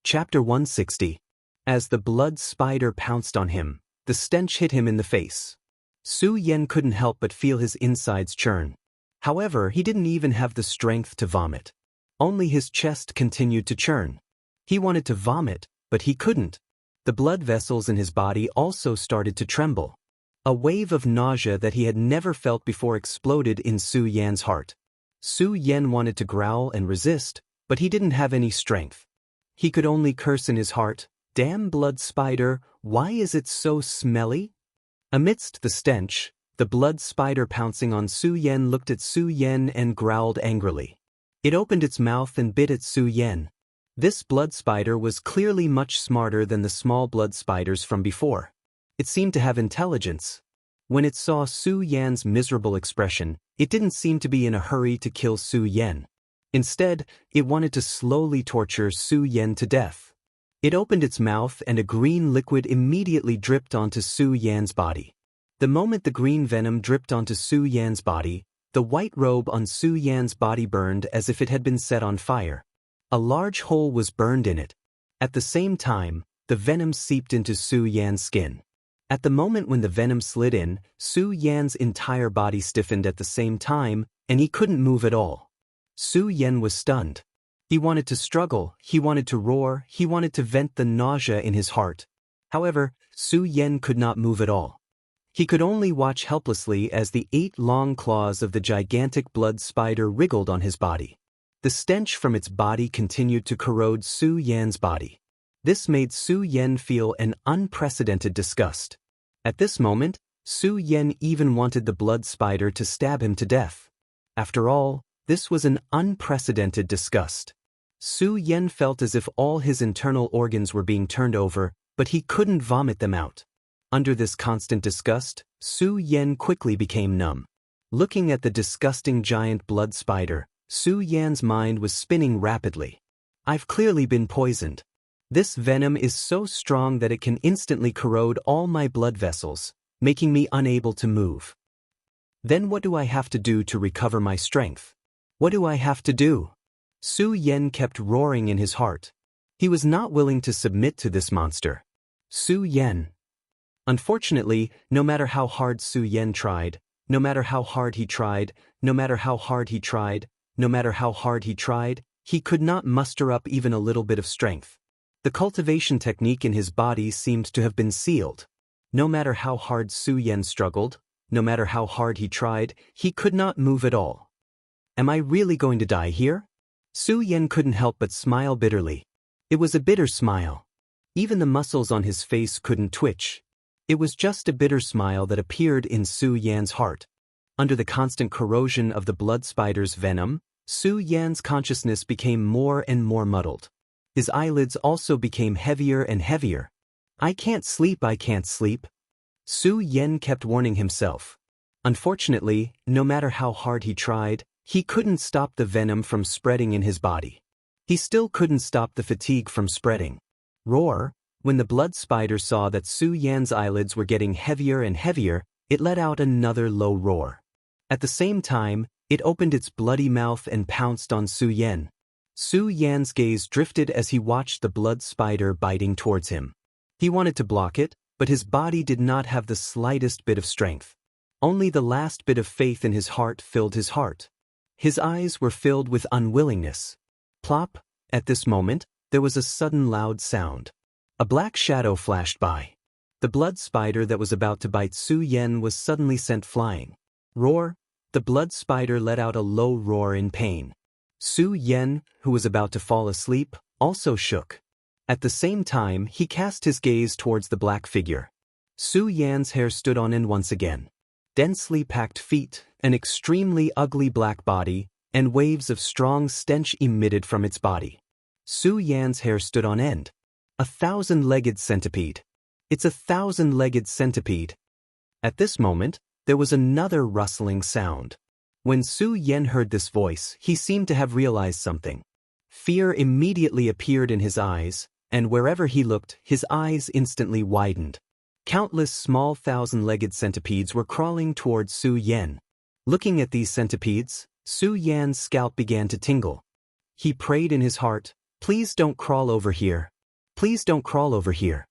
Chapter 160. As the blood spider pounced on him, the stench hit him in the face. Su Yan couldn't help but feel his insides churn. However, he didn't even have the strength to vomit. Only his chest continued to churn. He wanted to vomit, but he couldn't. The blood vessels in his body also started to tremble. A wave of nausea that he had never felt before exploded in Su Yan's heart. Su Yan wanted to growl and resist, but he didn't have any strength. He could only curse in his heart, "Damn blood spider, why is it so smelly?" Amidst the stench, the blood spider pouncing on Su Yan looked at Su Yan and growled angrily. It opened its mouth and bit at Su Yan. This blood spider was clearly much smarter than the small blood spiders from before. It seemed to have intelligence. When it saw Su Yan's miserable expression, it didn't seem to be in a hurry to kill Su Yan. Instead, it wanted to slowly torture Su Yan to death. It opened its mouth and a green liquid immediately dripped onto Su Yan's body. The moment the green venom dripped onto Su Yan's body, the white robe on Su Yan's body burned as if it had been set on fire. A large hole was burned in it. At the same time, the venom seeped into Su Yan's skin. At the moment when the venom slid in, Su Yan's entire body stiffened at the same time, and he couldn't move at all. Su Yan was stunned. He wanted to struggle, he wanted to roar, he wanted to vent the nausea in his heart. However, Su Yan could not move at all. He could only watch helplessly as the 8 long claws of the gigantic blood spider wriggled on his body. The stench from its body continued to corrode Su Yan's body. This made Su Yan feel an unprecedented disgust. At this moment, Su Yan even wanted the blood spider to stab him to death. After all, this was an unprecedented disgust. Su Yan felt as if all his internal organs were being turned over, but he couldn't vomit them out. Under this constant disgust, Su Yan quickly became numb. Looking at the disgusting giant blood spider, Su Yan's mind was spinning rapidly. I've clearly been poisoned. This venom is so strong that it can instantly corrode all my blood vessels, making me unable to move. Then what do I have to do to recover my strength? What do I have to do? Su Yan kept roaring in his heart. He was not willing to submit to this monster. Su Yan. Unfortunately, no matter how hard Su Yan tried, no matter how hard he tried, no matter how hard he tried, no matter how hard he tried, he could not muster up even a little bit of strength. The cultivation technique in his body seemed to have been sealed. No matter how hard Su Yan struggled, no matter how hard he tried, he could not move at all. Am I really going to die here? Su Yan couldn't help but smile bitterly. It was a bitter smile. Even the muscles on his face couldn't twitch. It was just a bitter smile that appeared in Su Yan's heart. Under the constant corrosion of the blood spider's venom, Su Yan's consciousness became more and more muddled. His eyelids also became heavier and heavier. I can't sleep, I can't sleep. Su Yan kept warning himself. Unfortunately, no matter how hard he tried, he couldn't stop the venom from spreading in his body. He still couldn't stop the fatigue from spreading. Roar! When the blood spider saw that Su Yan's eyelids were getting heavier and heavier, it let out another low roar. At the same time, It opened its bloody mouth and pounced on Su Yan. Su Yan's gaze drifted as he watched the blood spider biting towards him. He wanted to block it, but his body did not have the slightest bit of strength. Only the last bit of faith in his heart filled his heart. His eyes were filled with unwillingness. Plop! At this moment, there was a sudden loud sound. A black shadow flashed by. The blood spider that was about to bite Su Yan was suddenly sent flying. Roar! The blood spider let out a low roar in pain. Su Yan, who was about to fall asleep, also shook. At the same time, he cast his gaze towards the black figure. Su Yan's hair stood on end once again. Densely packed feet, an extremely ugly black body, and waves of strong stench emitted from its body. Su Yan's hair stood on end. A 1,000-legged centipede. It's a 1,000-legged centipede. At this moment, there was another rustling sound. When Su Yan heard this voice, he seemed to have realized something. Fear immediately appeared in his eyes, and wherever he looked, his eyes instantly widened. Countless small 1,000-legged centipedes were crawling towards Su Yan. Looking at these centipedes, Su Yan's scalp began to tingle. He prayed in his heart, "Please don't crawl over here. Please don't crawl over here."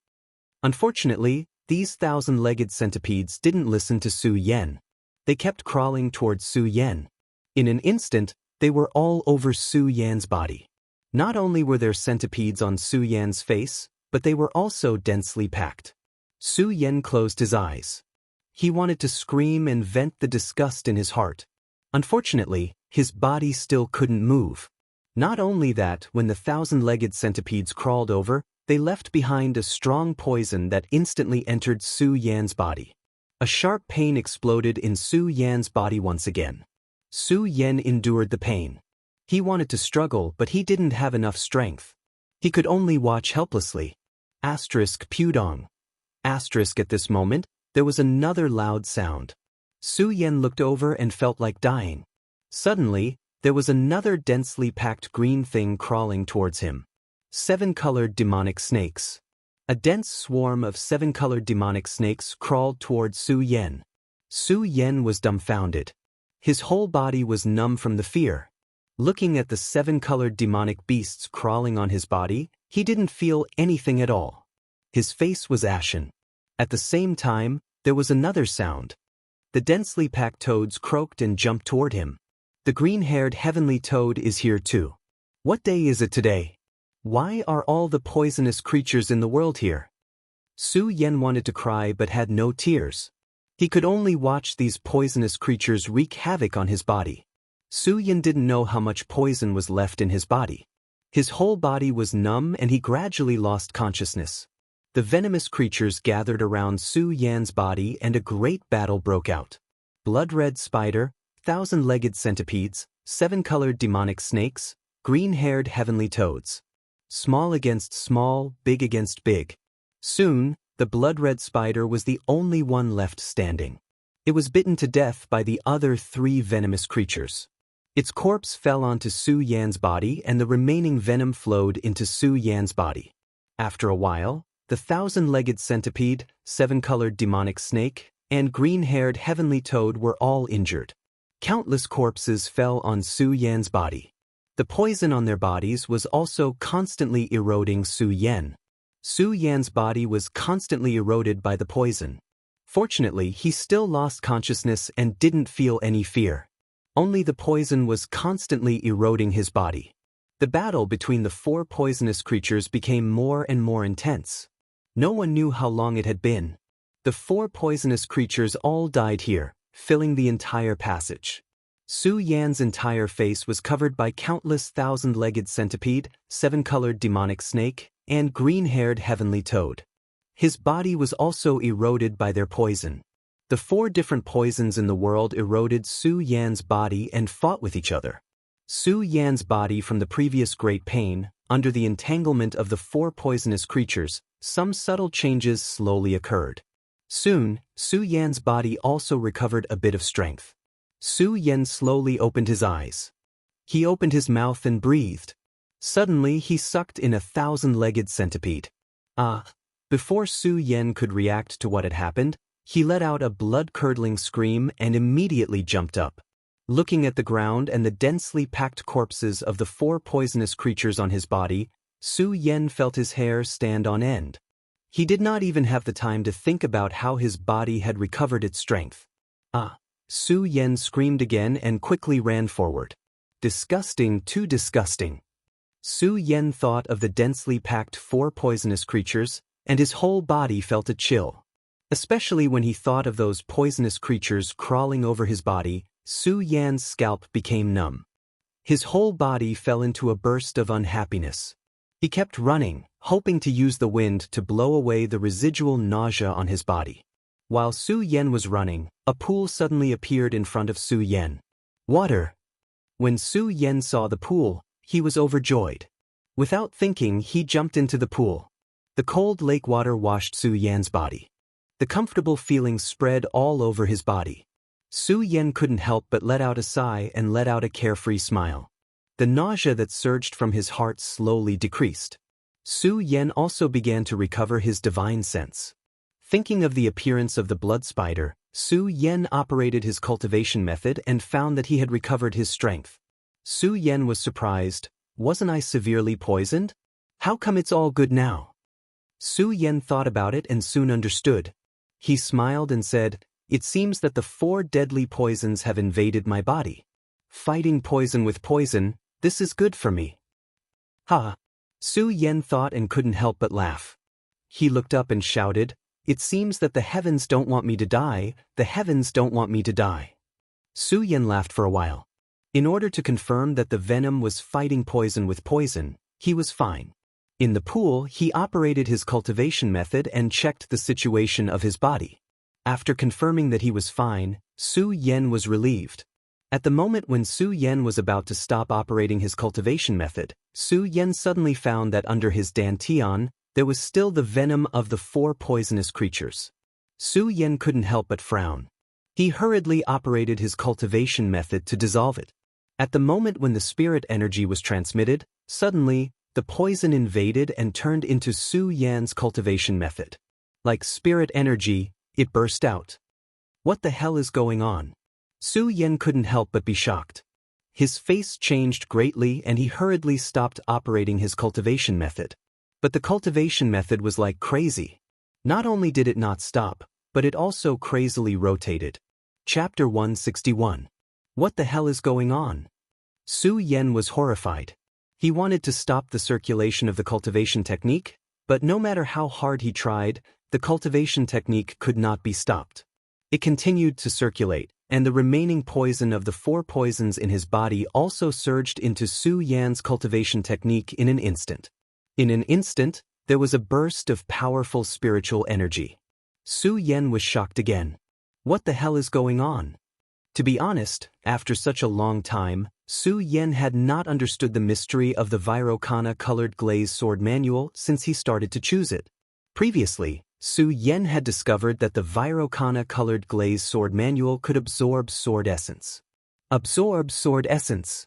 Unfortunately, these 1,000-legged centipedes didn't listen to Su Yan. They kept crawling towards Su Yan. In an instant, they were all over Su Yan's body. Not only were there centipedes on Su Yan's face, but they were also densely packed. Su Yan closed his eyes. He wanted to scream and vent the disgust in his heart. Unfortunately, his body still couldn't move. Not only that, when the 1,000-legged centipedes crawled over, they left behind a strong poison that instantly entered Su Yan's body. A sharp pain exploded in Su Yan's body once again. Su Yan endured the pain. He wanted to struggle, but he didn't have enough strength. He could only watch helplessly. Pudong. At this moment, there was another loud sound. Su Yan looked over and felt like dying. Suddenly, there was another densely packed green thing crawling towards him. 7-colored demonic snakes. A dense swarm of 7-colored demonic snakes crawled towards Su Yan. Su Yan was dumbfounded. His whole body was numb from the fear. Looking at the 7-colored demonic beasts crawling on his body, he didn't feel anything at all. His face was ashen. At the same time, there was another sound. The densely packed toads croaked and jumped toward him. The green-haired heavenly toad is here too. What day is it today? Why are all the poisonous creatures in the world here? Su Yan wanted to cry but had no tears. He could only watch these poisonous creatures wreak havoc on his body. Su Yan didn't know how much poison was left in his body. His whole body was numb and he gradually lost consciousness. The venomous creatures gathered around Su Yan's body and a great battle broke out. Blood-red spider, 1,000-legged centipedes, 7-colored demonic snakes, green-haired heavenly toads. Small against small, big against big. Soon, the blood-red spider was the only one left standing. It was bitten to death by the other 3 venomous creatures. Its corpse fell onto Su Yan's body and the remaining venom flowed into Su Yan's body. After a while, the 1,000-legged centipede, 7-colored demonic snake, and green-haired heavenly toad were all injured. Countless corpses fell on Su Yan's body. The poison on their bodies was also constantly eroding Su Yan. Su Yan's body was constantly eroded by the poison. Fortunately, he still lost consciousness and didn't feel any fear. Only the poison was constantly eroding his body. The battle between the 4 poisonous creatures became more and more intense. No one knew how long it had been. The 4 poisonous creatures all died here, filling the entire passage. Su Yan's entire face was covered by countless 1,000-legged centipede, 7-colored demonic snake, and green-haired heavenly toad. His body was also eroded by their poison. The 4 different poisons in the world eroded Su Yan's body and fought with each other. Su Yan's body from the previous great pain, under the entanglement of the 4 poisonous creatures, some subtle changes slowly occurred. Soon, Su Yan's body also recovered a bit of strength. Su Yan slowly opened his eyes. He opened his mouth and breathed. Suddenly, he sucked in a 1,000-legged centipede. Before Su Yan could react to what had happened, he let out a blood-curdling scream and immediately jumped up. Looking at the ground and the densely packed corpses of the 4 poisonous creatures on his body, Su Yan felt his hair stand on end. He did not even have the time to think about how his body had recovered its strength. Ah! Su Yan screamed again and quickly ran forward. Disgusting, too disgusting. Su Yan thought of the densely packed 4 poisonous creatures, and his whole body felt a chill. Especially when he thought of those poisonous creatures crawling over his body, Su Yan's scalp became numb. His whole body fell into a burst of unhappiness. He kept running, hoping to use the wind to blow away the residual nausea on his body. While Su Yan was running, a pool suddenly appeared in front of Su Yan. Water! When Su Yan saw the pool, he was overjoyed. Without thinking, he jumped into the pool. The cold lake water washed Su Yan's body. The comfortable feeling spread all over his body. Su Yan couldn't help but let out a sigh and let out a carefree smile. The nausea that surged from his heart slowly decreased. Su Yan also began to recover his divine sense. Thinking of the appearance of the blood spider, Su Yan operated his cultivation method and found that he had recovered his strength. Su Yan was surprised. Wasn't I severely poisoned? How come it's all good now? Su Yan thought about it and soon understood. He smiled and said, "It seems that the 4 deadly poisons have invaded my body. Fighting poison with poison, this is good for me." Ha! Su Yan thought and couldn't help but laugh. He looked up and shouted, "It seems that the heavens don't want me to die, the heavens don't want me to die." Su Yan laughed for a while. In order to confirm that the venom was fighting poison with poison, he was fine. In the pool, he operated his cultivation method and checked the situation of his body. After confirming that he was fine, Su Yan was relieved. At the moment when Su Yan was about to stop operating his cultivation method, Su Yan suddenly found that under his dantian, there was still the venom of the 4 poisonous creatures. Su Yan couldn't help but frown. He hurriedly operated his cultivation method to dissolve it. At the moment when the spirit energy was transmitted, suddenly, the poison invaded and turned into Su Yan's cultivation method. Like spirit energy, it burst out. What the hell is going on? Su Yan couldn't help but be shocked. His face changed greatly and he hurriedly stopped operating his cultivation method. But the cultivation method was like crazy. Not only did it not stop, but it also crazily rotated. Chapter 161. What the hell is going on? Su Yan was horrified. He wanted to stop the circulation of the cultivation technique, but no matter how hard he tried, the cultivation technique could not be stopped. It continued to circulate, and the remaining poison of the 4 poisons in his body also surged into Su Yan's cultivation technique in an instant. In an instant, there was a burst of powerful spiritual energy. Su Yan was shocked again. What the hell is going on? To be honest, after such a long time, Su Yan had not understood the mystery of the Virokana-colored glazed sword manual since he started to choose it. Previously, Su Yan had discovered that the Virokana-colored glazed sword manual could absorb sword essence. Absorb sword essence.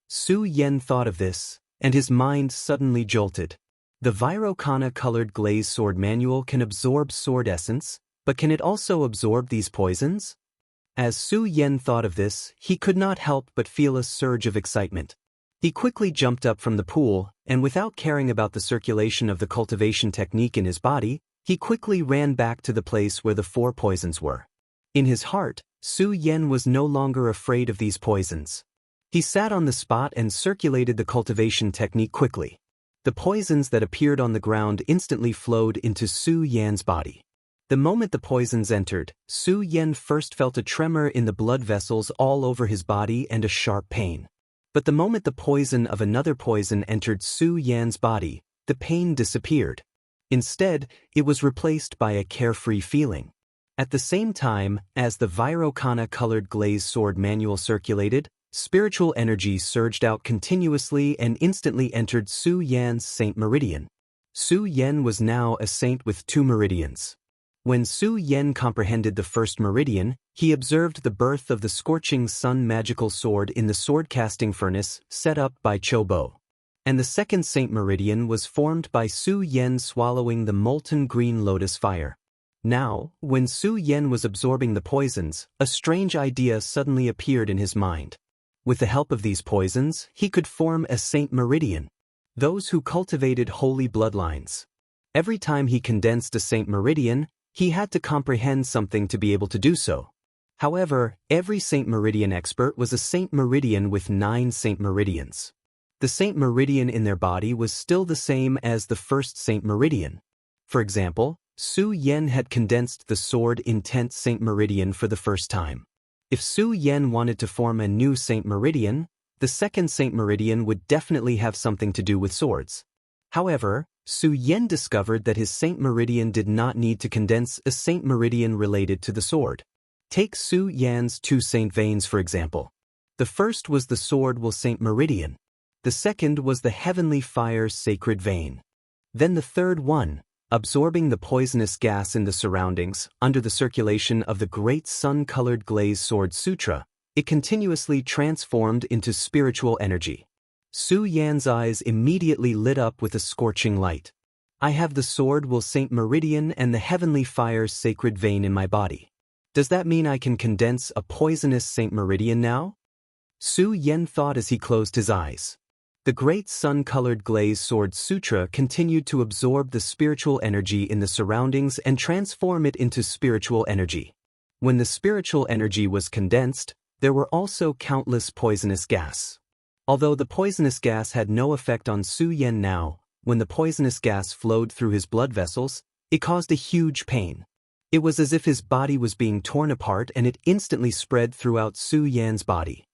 Su Yan thought of this, and his mind suddenly jolted. The Virokana-colored glazed sword manual can absorb sword essence, but can it also absorb these poisons? As Su Yan thought of this, he could not help but feel a surge of excitement. He quickly jumped up from the pool, and without caring about the circulation of the cultivation technique in his body, he quickly ran back to the place where the 4 poisons were. In his heart, Su Yan was no longer afraid of these poisons. He sat on the spot and circulated the cultivation technique quickly. The poisons that appeared on the ground instantly flowed into Su Yan's body. The moment the poisons entered, Su Yan first felt a tremor in the blood vessels all over his body and a sharp pain. But the moment the poison of another poison entered Su Yan's body, the pain disappeared. Instead, it was replaced by a carefree feeling. At the same time, as the Virokana-colored glazed sword manual circulated, spiritual energy surged out continuously and instantly entered Su Yan's Saint Meridian. Su Yan was now a saint with 2 meridians. When Su Yan comprehended the first meridian, he observed the birth of the scorching sun magical sword in the sword-casting furnace set up by Chobo. And the second Saint Meridian was formed by Su Yan swallowing the molten green lotus fire. Now, when Su Yan was absorbing the poisons, a strange idea suddenly appeared in his mind. With the help of these poisons, he could form a Saint Meridian. Those who cultivated holy bloodlines. Every time he condensed a Saint Meridian, he had to comprehend something to be able to do so. However, every Saint Meridian expert was a Saint Meridian with 9 Saint Meridians. The Saint Meridian in their body was still the same as the first Saint Meridian. For example, Su Yan had condensed the sword intent Saint Meridian for the first time. If Su Yan wanted to form a new Saint Meridian, the second Saint Meridian would definitely have something to do with swords. However, Su Yan discovered that his Saint Meridian did not need to condense a Saint Meridian related to the sword. Take Su Yan's 2 Saint Veins for example. The first was the sword will Saint Meridian. The second was the heavenly fire sacred vein. Then the third one, absorbing the poisonous gas in the surroundings, under the circulation of the great sun-colored glaze sword sutra, it continuously transformed into spiritual energy. Su Yan's eyes immediately lit up with a scorching light. I have the sword will Saint Meridian and the heavenly fire's sacred vein in my body. Does that mean I can condense a poisonous Saint Meridian now? Su Yan thought as he closed his eyes. The great sun-colored glaze sword sutra continued to absorb the spiritual energy in the surroundings and transform it into spiritual energy. When the spiritual energy was condensed, there were also countless poisonous gas. Although the poisonous gas had no effect on Su Yan now, when the poisonous gas flowed through his blood vessels, it caused a huge pain. It was as if his body was being torn apart and it instantly spread throughout Su Yan's body.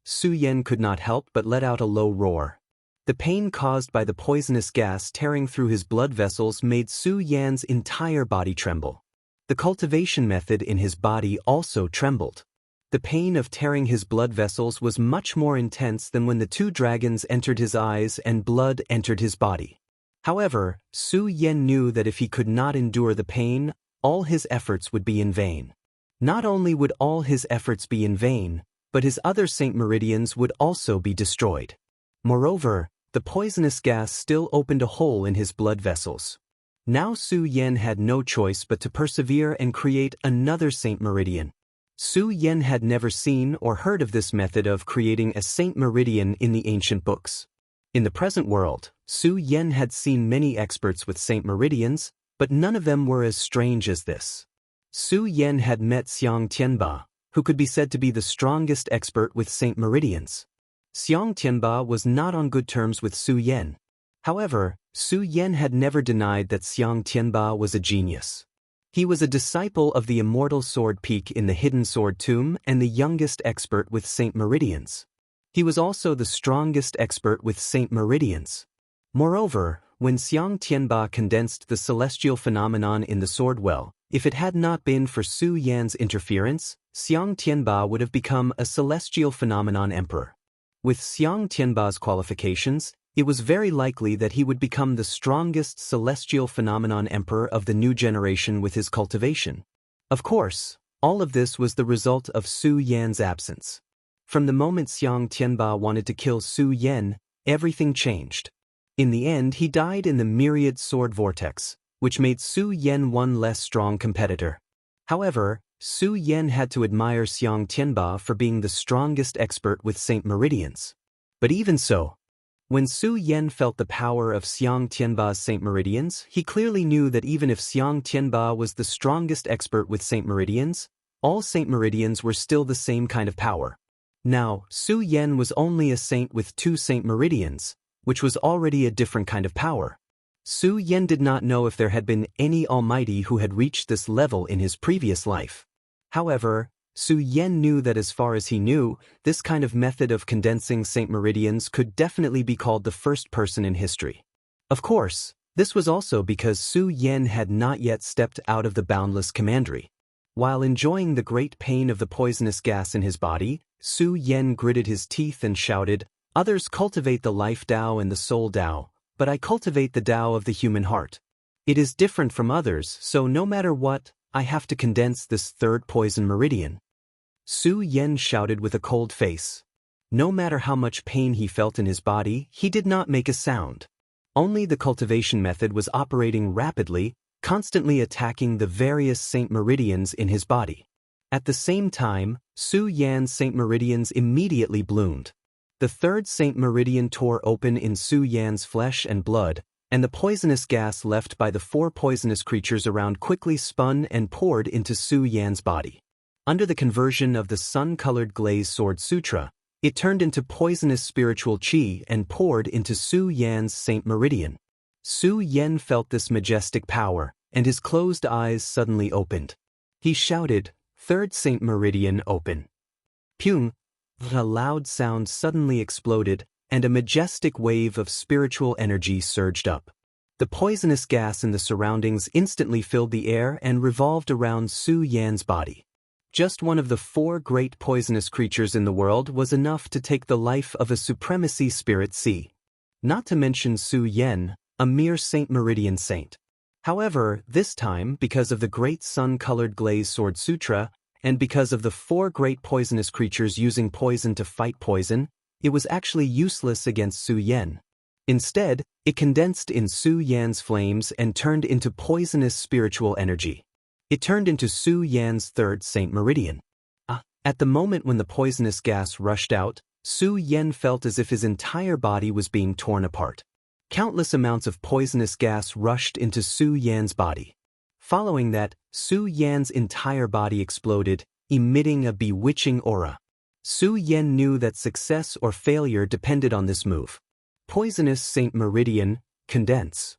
Su Yan could not help but let out a low roar. The pain caused by the poisonous gas tearing through his blood vessels made Su Yan's entire body tremble. The cultivation method in his body also trembled. The pain of tearing his blood vessels was much more intense than when the 2 dragons entered his eyes and blood entered his body. However, Su Yan knew that if he could not endure the pain, all his efforts would be in vain. Not only would all his efforts be in vain, but his other Saint Meridians would also be destroyed. Moreover, the poisonous gas still opened a hole in his blood vessels. Now Su Yan had no choice but to persevere and create another Saint Meridian. Su Yan had never seen or heard of this method of creating a Saint Meridian in the ancient books. In the present world, Su Yan had seen many experts with Saint Meridians, but none of them were as strange as this. Su Yan had met Xianxia, who could be said to be the strongest expert with Saint Meridians. Xianxia was not on good terms with Su Yan. However, Su Yan had never denied that Xianxia was a genius. He was a disciple of the immortal sword peak in the hidden sword tomb and the youngest expert with Saint Meridians. He was also the strongest expert with Saint Meridians. Moreover, when Xianxia condensed the celestial phenomenon in the sword well, if it had not been for Su Yan's interference, Xianxia would have become a celestial phenomenon emperor. With Xianxia's qualifications, it was very likely that he would become the strongest celestial phenomenon emperor of the new generation with his cultivation. Of course, all of this was the result of Su Yan's absence. From the moment Xianxia wanted to kill Su Yan, everything changed. In the end, he died in the myriad sword vortex, which made Su Yan one less strong competitor. However, Su Yan had to admire Xianxia for being the strongest expert with Saint Meridians. But even so, when Su Yan felt the power of Xianxia's Saint Meridians, he clearly knew that even if Xianxia was the strongest expert with Saint Meridians, all Saint Meridians were still the same kind of power. Now, Su Yan was only a saint with 2 Saint Meridians, which was already a different kind of power. Su Yan did not know if there had been any almighty who had reached this level in his previous life. However, Su Yan knew that as far as he knew, this kind of method of condensing Saint Meridians could definitely be called the first person in history. Of course, this was also because Su Yan had not yet stepped out of the boundless commandery. While enjoying the great pain of the poisonous gas in his body, Su Yan gritted his teeth and shouted, "Others cultivate the life Tao and the soul Tao, but I cultivate the Tao of the human heart. It is different from others, so no matter what, I have to condense this third poison meridian." Su Yan shouted with a cold face. No matter how much pain he felt in his body, he did not make a sound. Only the cultivation method was operating rapidly, constantly attacking the various Saint Meridians in his body. At the same time, Su Yan's Saint Meridians immediately bloomed. The third Saint Meridian tore open in Su Yan's flesh and blood, and the poisonous gas left by the 4 poisonous creatures around quickly spun and poured into Su Yan's body. Under the conversion of the sun-colored glaze sword sutra, it turned into poisonous spiritual qi and poured into Su Yan's Saint Meridian. Su Yan felt this majestic power, and his closed eyes suddenly opened. He shouted, "Third Saint Meridian, open." Pyung! A loud sound suddenly exploded, and a majestic wave of spiritual energy surged up. The poisonous gas in the surroundings instantly filled the air and revolved around Su Yan's body. Just one of the 4 great poisonous creatures in the world was enough to take the life of a supremacy spirit sea. Not to mention Su Yan, a mere Saint Meridian saint. However, this time, because of the great sun-colored glaze sword sutra, and because of the 4 great poisonous creatures using poison to fight poison, it was actually useless against Su Yan. Instead, it condensed in Su Yan's flames and turned into poisonous spiritual energy. It turned into Su Yan's third Saint Meridian. At the moment when the poisonous gas rushed out, Su Yan felt as if his entire body was being torn apart. Countless amounts of poisonous gas rushed into Su Yan's body. Following that, Su Yan's entire body exploded, emitting a bewitching aura. Su Yan knew that success or failure depended on this move. Poisonous Saint Meridian, condense.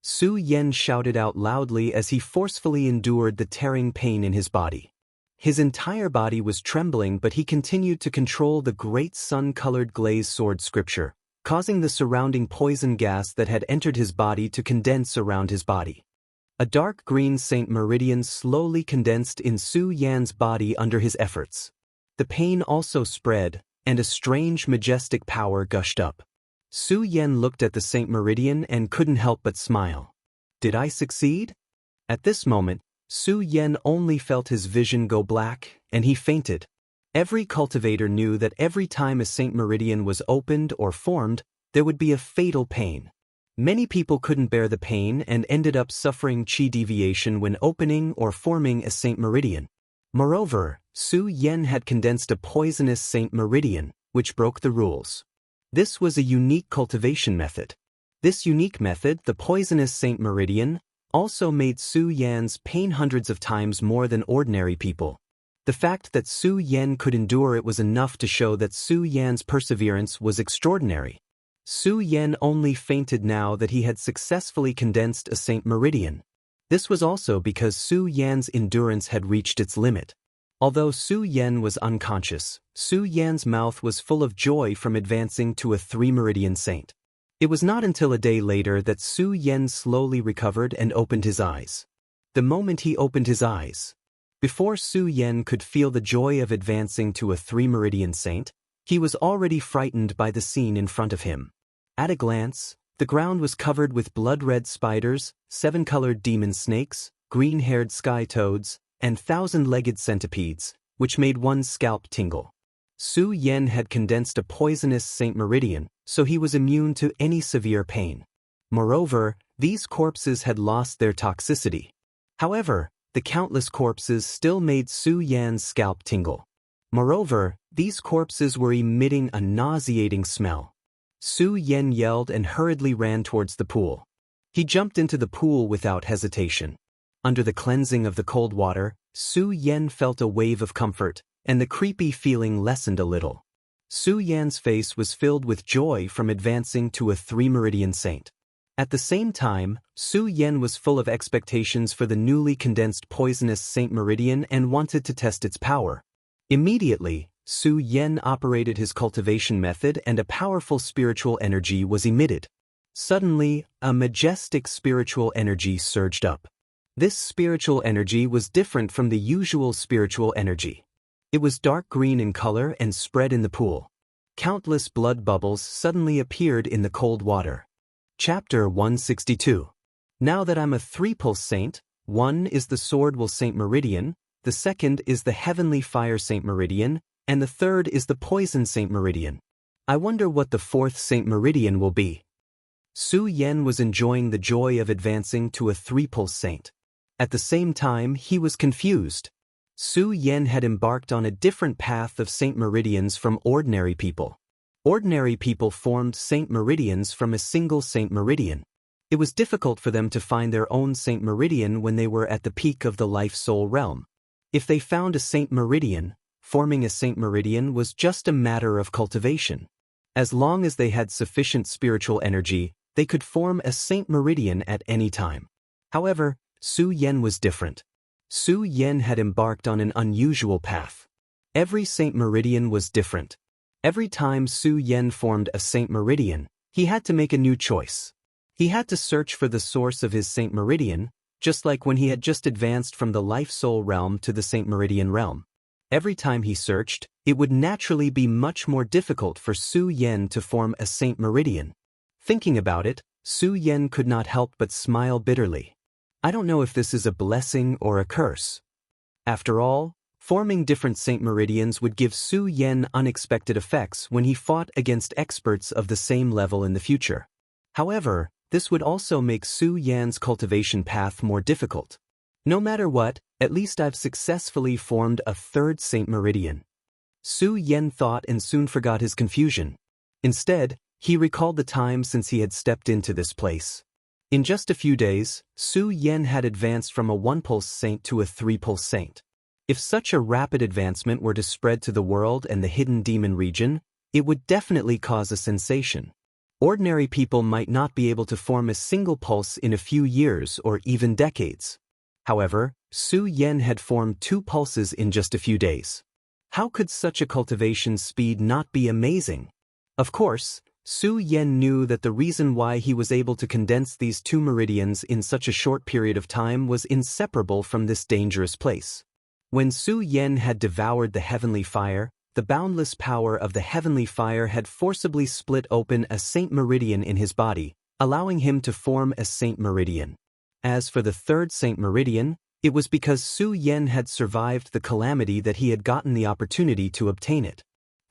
Su Yan shouted out loudly as he forcefully endured the tearing pain in his body. His entire body was trembling, but he continued to control the great sun-colored glaze sword scripture, causing the surrounding poison gas that had entered his body to condense around his body. A dark green Saint Meridian slowly condensed in Su Yan's body under his efforts. The pain also spread, and a strange majestic power gushed up. Su Yan looked at the Saint Meridian and couldn't help but smile. Did I succeed? At this moment, Su Yan only felt his vision go black, and he fainted. Every cultivator knew that every time a Saint Meridian was opened or formed, there would be a fatal pain. Many people couldn't bear the pain and ended up suffering qi deviation when opening or forming a Saint Meridian. Moreover, Su Yan had condensed a poisonous Saint Meridian, which broke the rules. This was a unique cultivation method. This unique method, the poisonous Saint Meridian, also made Su Yan's pain hundreds of times more than ordinary people. The fact that Su Yan could endure it was enough to show that Su Yan's perseverance was extraordinary. Su Yan only fainted now that he had successfully condensed a Saint Meridian. This was also because Su Yan's endurance had reached its limit. Although Su Yan was unconscious, Su Yan's mouth was full of joy from advancing to a 3-meridian saint. It was not until a day later that Su Yan slowly recovered and opened his eyes. The moment he opened his eyes, before Su Yan could feel the joy of advancing to a 3-meridian saint, he was already frightened by the scene in front of him. At a glance, the ground was covered with blood-red spiders, 7-colored demon snakes, green-haired sky toads, and 1,000-legged centipedes, which made one's scalp tingle. Su Yan had condensed a poisonous Saint Meridian, so he was immune to any severe pain. Moreover, these corpses had lost their toxicity. However, the countless corpses still made Su Yan's scalp tingle. Moreover, these corpses were emitting a nauseating smell. Su Yan yelled and hurriedly ran towards the pool. He jumped into the pool without hesitation. Under the cleansing of the cold water, Su Yan felt a wave of comfort, and the creepy feeling lessened a little. Su Yan's face was filled with joy from advancing to a 3-meridian saint. At the same time, Su Yan was full of expectations for the newly condensed poisonous Saint Meridian and wanted to test its power. Immediately, Su Yan operated his cultivation method and a powerful spiritual energy was emitted. Suddenly, a majestic spiritual energy surged up. This spiritual energy was different from the usual spiritual energy. It was dark green in color and spread in the pool. Countless blood bubbles suddenly appeared in the cold water. Chapter 162. Now that I'm a 3-pulse saint, one is the Swordwell Saint Meridian, the second is the Heavenly Fire Saint Meridian, and the third is the Poison Saint Meridian. I wonder what the 4th Saint Meridian will be. Su Yan was enjoying the joy of advancing to a 3-pulse saint. At the same time, he was confused. Su Yan had embarked on a different path of saint meridians from ordinary people. Ordinary people formed saint meridians from a single saint meridian. It was difficult for them to find their own saint meridian when they were at the peak of the life-soul realm. If they found a saint meridian, forming a saint meridian was just a matter of cultivation. As long as they had sufficient spiritual energy, they could form a saint meridian at any time. However, Su Yan was different. Su Yan had embarked on an unusual path. Every saint meridian was different. Every time Su Yan formed a saint meridian, he had to make a new choice. He had to search for the source of his saint meridian, just like when he had just advanced from the life-soul realm to the saint meridian realm. Every time he searched, it would naturally be much more difficult for Su Yan to form a saint meridian. Thinking about it, Su Yan could not help but smile bitterly. I don't know if this is a blessing or a curse. After all, forming different saint meridians would give Su Yan unexpected effects when he fought against experts of the same level in the future. However, this would also make Su Yan's cultivation path more difficult. No matter what, at least I've successfully formed a 3rd saint meridian. Su Yan thought and soon forgot his confusion. Instead, he recalled the time since he had stepped into this place. In just a few days, Su Yan had advanced from a 1-pulse saint to a 3-pulse saint. If such a rapid advancement were to spread to the world and the hidden demon region, it would definitely cause a sensation. Ordinary people might not be able to form a single pulse in a few years or even decades. However, Su Yan had formed 2 pulses in just a few days. How could such a cultivation speed not be amazing? Of course, Su Yan knew that the reason why he was able to condense these 2 meridians in such a short period of time was inseparable from this dangerous place. When Su Yan had devoured the heavenly fire, the boundless power of the heavenly fire had forcibly split open a saint meridian in his body, allowing him to form a saint meridian. As for the 3rd saint meridian, it was because Su Yan had survived the calamity that he had gotten the opportunity to obtain it.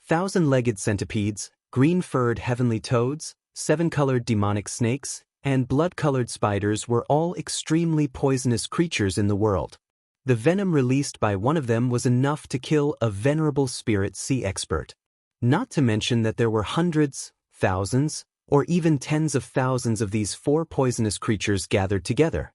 1,000-legged centipedes, green-furred heavenly toads, 7-colored demonic snakes, and blood-colored spiders were all extremely poisonous creatures in the world. The venom released by one of them was enough to kill a venerable spirit sea expert. Not to mention that there were hundreds, thousands, or even tens of thousands of these 4 poisonous creatures gathered together.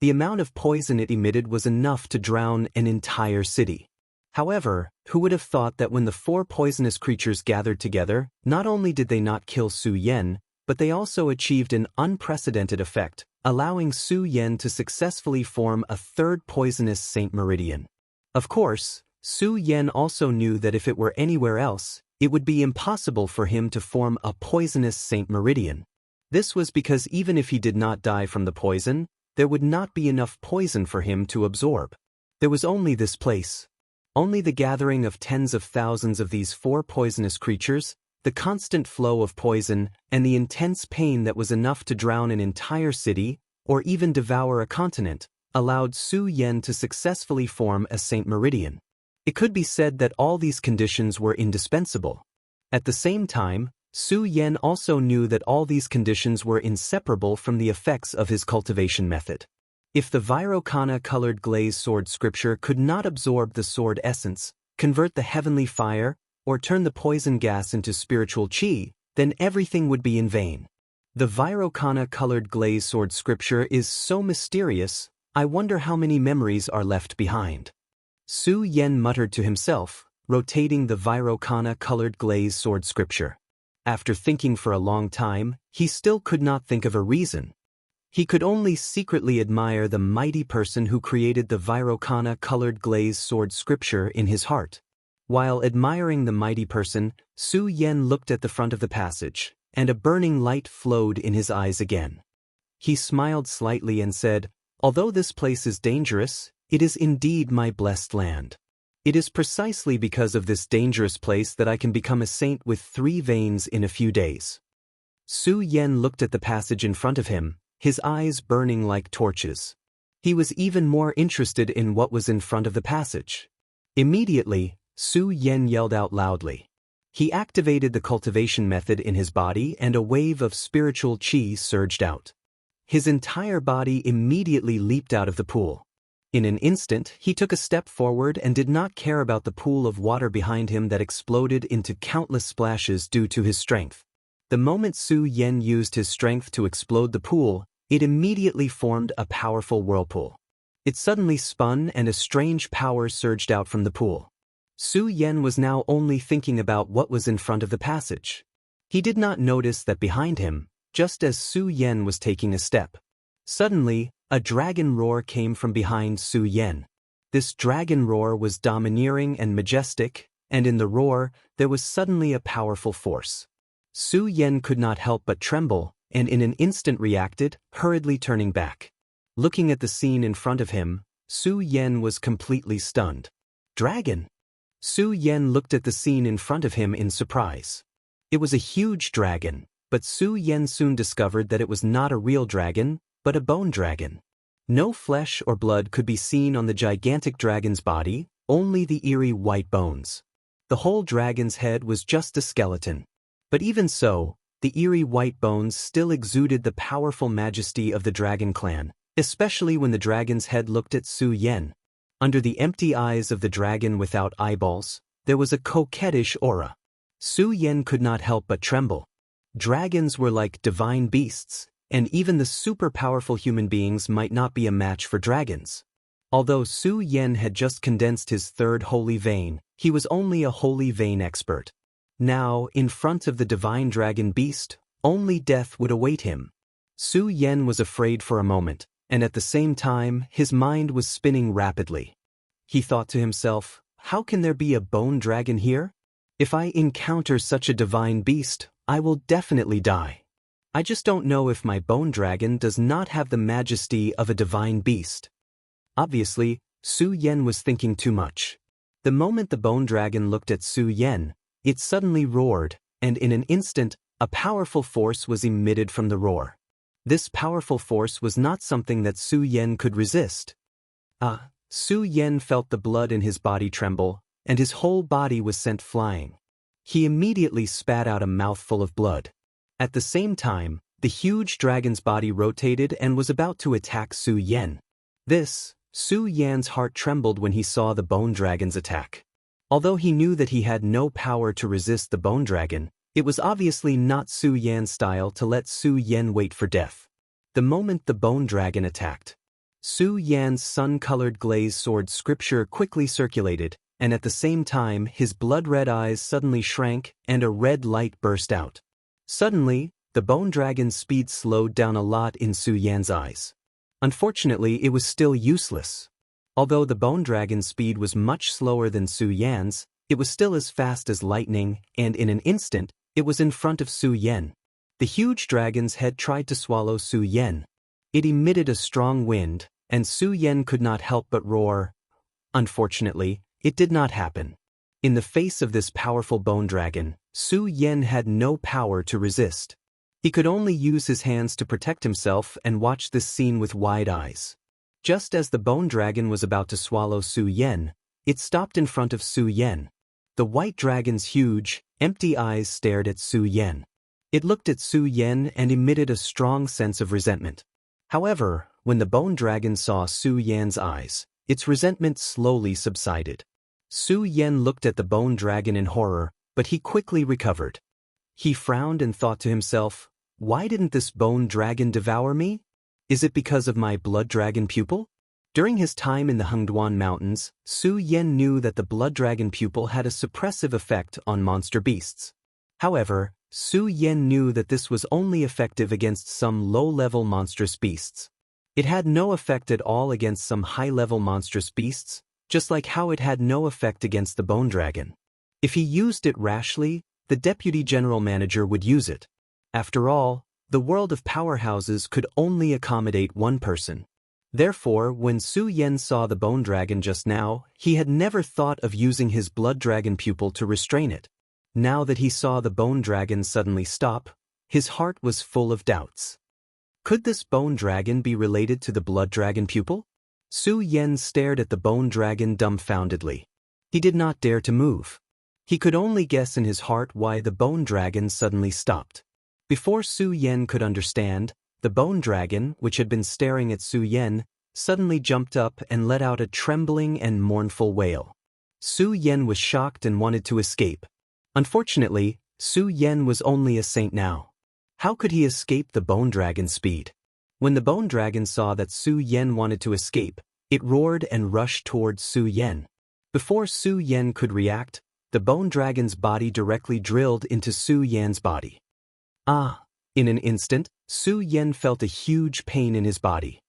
The amount of poison it emitted was enough to drown an entire city. However, who would have thought that when the 4 poisonous creatures gathered together, not only did they not kill Su Yan, but they also achieved an unprecedented effect, allowing Su Yan to successfully form a 3rd poisonous saint meridian. Of course, Su Yan also knew that if it were anywhere else, it would be impossible for him to form a poisonous saint meridian. This was because even if he did not die from the poison, there would not be enough poison for him to absorb. There was only this place. Only the gathering of tens of thousands of these 4 poisonous creatures, the constant flow of poison, and the intense pain that was enough to drown an entire city, or even devour a continent, allowed Su Yan to successfully form a saint meridian. It could be said that all these conditions were indispensable. At the same time, Su Yan also knew that all these conditions were inseparable from the effects of his cultivation method. If the Vairocana-colored glaze sword scripture could not absorb the sword essence, convert the heavenly fire, or turn the poison gas into spiritual qi, then everything would be in vain. The Vairocana-colored glaze sword scripture is so mysterious, I wonder how many memories are left behind. Su Yan muttered to himself, rotating the Vairocana-colored glaze sword scripture. After thinking for a long time, he still could not think of a reason. He could only secretly admire the mighty person who created the Vairocana-colored glaze sword scripture in his heart. While admiring the mighty person, Su Yan looked at the front of the passage, and a burning light flowed in his eyes again. He smiled slightly and said, "Although this place is dangerous, it is indeed my blessed land. It is precisely because of this dangerous place that I can become a saint with 3 veins in a few days." Su Yan looked at the passage in front of him, his eyes burning like torches. He was even more interested in what was in front of the passage. Immediately, Su Yan yelled out loudly, He activated the cultivation method in his body and a wave of spiritual qi surged out. His entire body immediately leaped out of the pool. In an instant, he took a step forward and did not care about the pool of water behind him that exploded into countless splashes due to his strength. The moment Su Yan used his strength to explode the pool, it immediately formed a powerful whirlpool. It suddenly spun and a strange power surged out from the pool. Su Yan was now only thinking about what was in front of the passage. He did not notice that behind him, just as Su Yan was taking a step, suddenly, a dragon roar came from behind Su Yan. This dragon roar was domineering and majestic, and in the roar, there was suddenly a powerful force. Su Yan could not help but tremble, and in an instant reacted, hurriedly turning back. Looking at the scene in front of him, Su Yan was completely stunned. Dragon! Su Yan looked at the scene in front of him in surprise. It was a huge dragon, but Su Yan soon discovered that it was not a real dragon, but a bone dragon. No flesh or blood could be seen on the gigantic dragon's body, only the eerie white bones. The whole dragon's head was just a skeleton. But even so, the eerie white bones still exuded the powerful majesty of the dragon clan, especially when the dragon's head looked at Su Yan. Under the empty eyes of the dragon without eyeballs, there was a coquettish aura. Su Yan could not help but tremble. Dragons were like divine beasts, and even the super-powerful human beings might not be a match for dragons. Although Su Yan had just condensed his third holy vein, he was only a holy vein expert. Now, in front of the divine dragon beast, only death would await him. Su Yan was afraid for a moment, and at the same time, his mind was spinning rapidly. He thought to himself, how can there be a bone dragon here? If I encounter such a divine beast, I will definitely die. I just don't know if my bone dragon does not have the majesty of a divine beast. Obviously, Su Yan was thinking too much. The moment the bone dragon looked at Su Yan, it suddenly roared, and in an instant, a powerful force was emitted from the roar. This powerful force was not something that Su Yan could resist. Su Yan felt the blood in his body tremble, and his whole body was sent flying. He immediately spat out a mouthful of blood. At the same time, the huge dragon's body rotated and was about to attack Su Yan. Su Yan's heart trembled when he saw the bone dragon's attack. Although he knew that he had no power to resist the bone dragon, it was obviously not Su Yan's style to let Su Yan wait for death. The moment the bone dragon attacked, Su Yan's sun-colored glazed sword scripture quickly circulated, and at the same time his blood-red eyes suddenly shrank and a red light burst out. Suddenly, the bone dragon's speed slowed down a lot in Su Yan's eyes. Unfortunately, it was still useless. Although the bone dragon's speed was much slower than Su Yan's, it was still as fast as lightning, and in an instant, it was in front of Su Yan. The huge dragon's head tried to swallow Su Yan. It emitted a strong wind, and Su Yan could not help but roar. Unfortunately, it did not happen. In the face of this powerful bone dragon, Su Yan had no power to resist. He could only use his hands to protect himself and watch this scene with wide eyes. Just as the bone dragon was about to swallow Su Yan, it stopped in front of Su Yan. The white dragon's huge, empty eyes stared at Su Yan. It looked at Su Yan and emitted a strong sense of resentment. However, when the bone dragon saw Su Yan's eyes, its resentment slowly subsided. Su Yan looked at the bone dragon in horror, but he quickly recovered. He frowned and thought to himself, why didn't this bone dragon devour me? Is it because of my blood dragon pupil? During his time in the Hengduan Mountains, Su Yan knew that the blood dragon pupil had a suppressive effect on monster beasts. However, Su Yan knew that this was only effective against some low-level monstrous beasts. It had no effect at all against some high-level monstrous beasts, just like how it had no effect against the bone dragon. If he used it rashly, the deputy general manager would use it. After all, the world of powerhouses could only accommodate one person. Therefore, when Su Yan saw the bone dragon just now, he had never thought of using his blood dragon pupil to restrain it. Now that he saw the bone dragon suddenly stop, his heart was full of doubts. Could this bone dragon be related to the blood dragon pupil? Su Yan stared at the bone dragon dumbfoundedly. He did not dare to move. He could only guess in his heart why the bone dragon suddenly stopped. Before Su Yan could understand, the bone dragon, which had been staring at Su Yan, suddenly jumped up and let out a trembling and mournful wail. Su Yan was shocked and wanted to escape. Unfortunately, Su Yan was only a saint now. How could he escape the bone dragon's speed? When the bone dragon saw that Su Yan wanted to escape, it roared and rushed towards Su Yan. Before Su Yan could react, the bone dragon's body directly drilled into Su Yan's body. In an instant, Su Yan felt a huge pain in his body.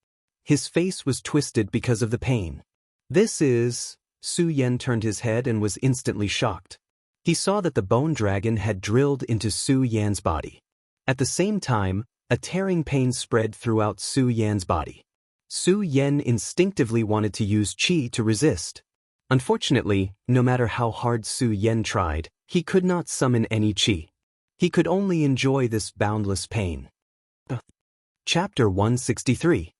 His face was twisted because of the pain. Su Yan turned his head and was instantly shocked. He saw that the bone dragon had drilled into Su Yan's body. At the same time, a tearing pain spread throughout Su Yan's body. Su Yan instinctively wanted to use qi to resist. Unfortunately, no matter how hard Su Yan tried, he could not summon any qi. He could only enjoy this boundless pain. Chapter 163.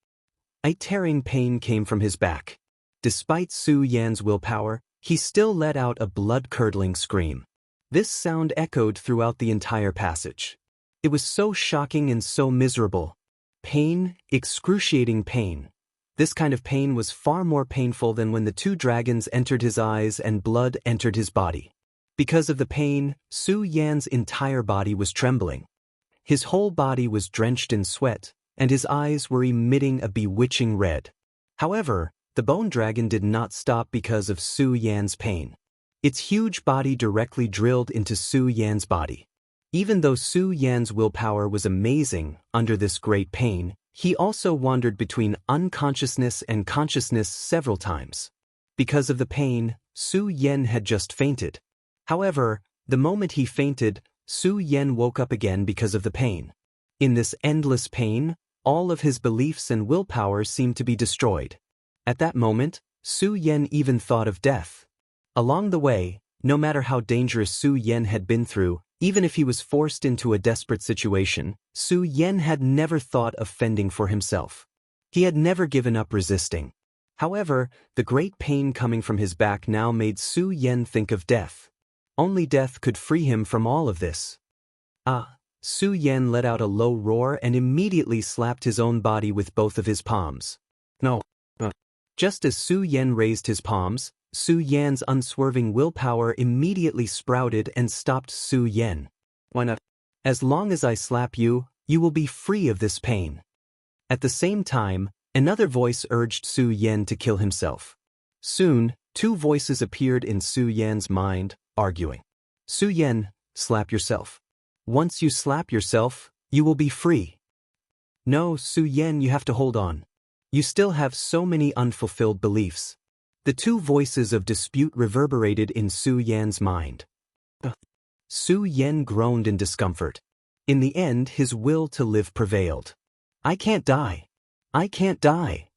A tearing pain came from his back. Despite Su Yan's willpower, he still let out a blood-curdling scream. This sound echoed throughout the entire passage. It was so shocking and so miserable. Pain, excruciating pain. This kind of pain was far more painful than when the two dragons entered his eyes and blood entered his body. Because of the pain, Su Yan's entire body was trembling. His whole body was drenched in sweat, and his eyes were emitting a bewitching red. However, the bone dragon did not stop because of Su Yan's pain. Its huge body directly drilled into Su Yan's body. Even though Su Yan's willpower was amazing under this great pain, he also wandered between unconsciousness and consciousness several times. Because of the pain, Su Yan had just fainted. However, the moment he fainted, Su Yan woke up again because of the pain. In this endless pain, all of his beliefs and willpower seemed to be destroyed. At that moment, Su Yan even thought of death. Along the way, no matter how dangerous Su Yan had been through, even if he was forced into a desperate situation, Su Yan had never thought of fending for himself. He had never given up resisting. However, the great pain coming from his back now made Su Yan think of death. Only death could free him from all of this. Su Yan let out a low roar and immediately slapped his own body with both of his palms. No. Just as Su Yan raised his palms, Su Yan's unswerving willpower immediately sprouted and stopped Su Yan. Why not? As long as I slap you, you will be free of this pain. At the same time, another voice urged Su Yan to kill himself. Soon, two voices appeared in Su Yan's mind, arguing. Su Yan, slap yourself. Once you slap yourself, you will be free. No, Su Yan, you have to hold on. You still have so many unfulfilled beliefs. The two voices of dispute reverberated in Su Yan's mind. Su Yan groaned in discomfort. In the end, his will to live prevailed. I can't die. I can't die.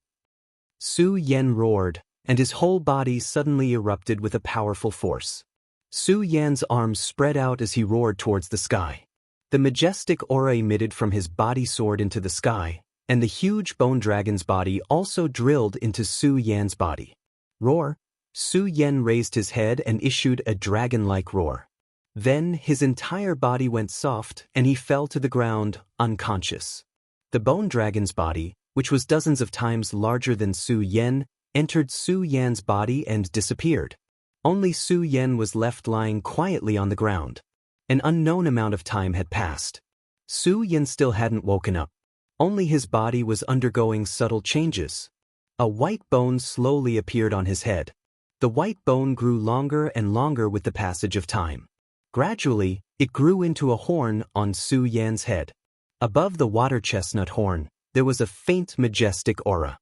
Su Yan roared, and his whole body suddenly erupted with a powerful force. Su Yan's arms spread out as he roared towards the sky. The majestic aura emitted from his body soared into the sky, and the huge bone dragon's body also drilled into Su Yan's body. Roar! Su Yan raised his head and issued a dragon-like roar. Then his entire body went soft and he fell to the ground, unconscious. The bone dragon's body, which was dozens of times larger than Su Yan, entered Su Yan's body and disappeared. Only Su Yan was left lying quietly on the ground. An unknown amount of time had passed. Su Yan still hadn't woken up. Only his body was undergoing subtle changes. A white bone slowly appeared on his head. The white bone grew longer and longer with the passage of time. Gradually, it grew into a horn on Su Yan's head. Above the water chestnut horn, there was a faint majestic aura.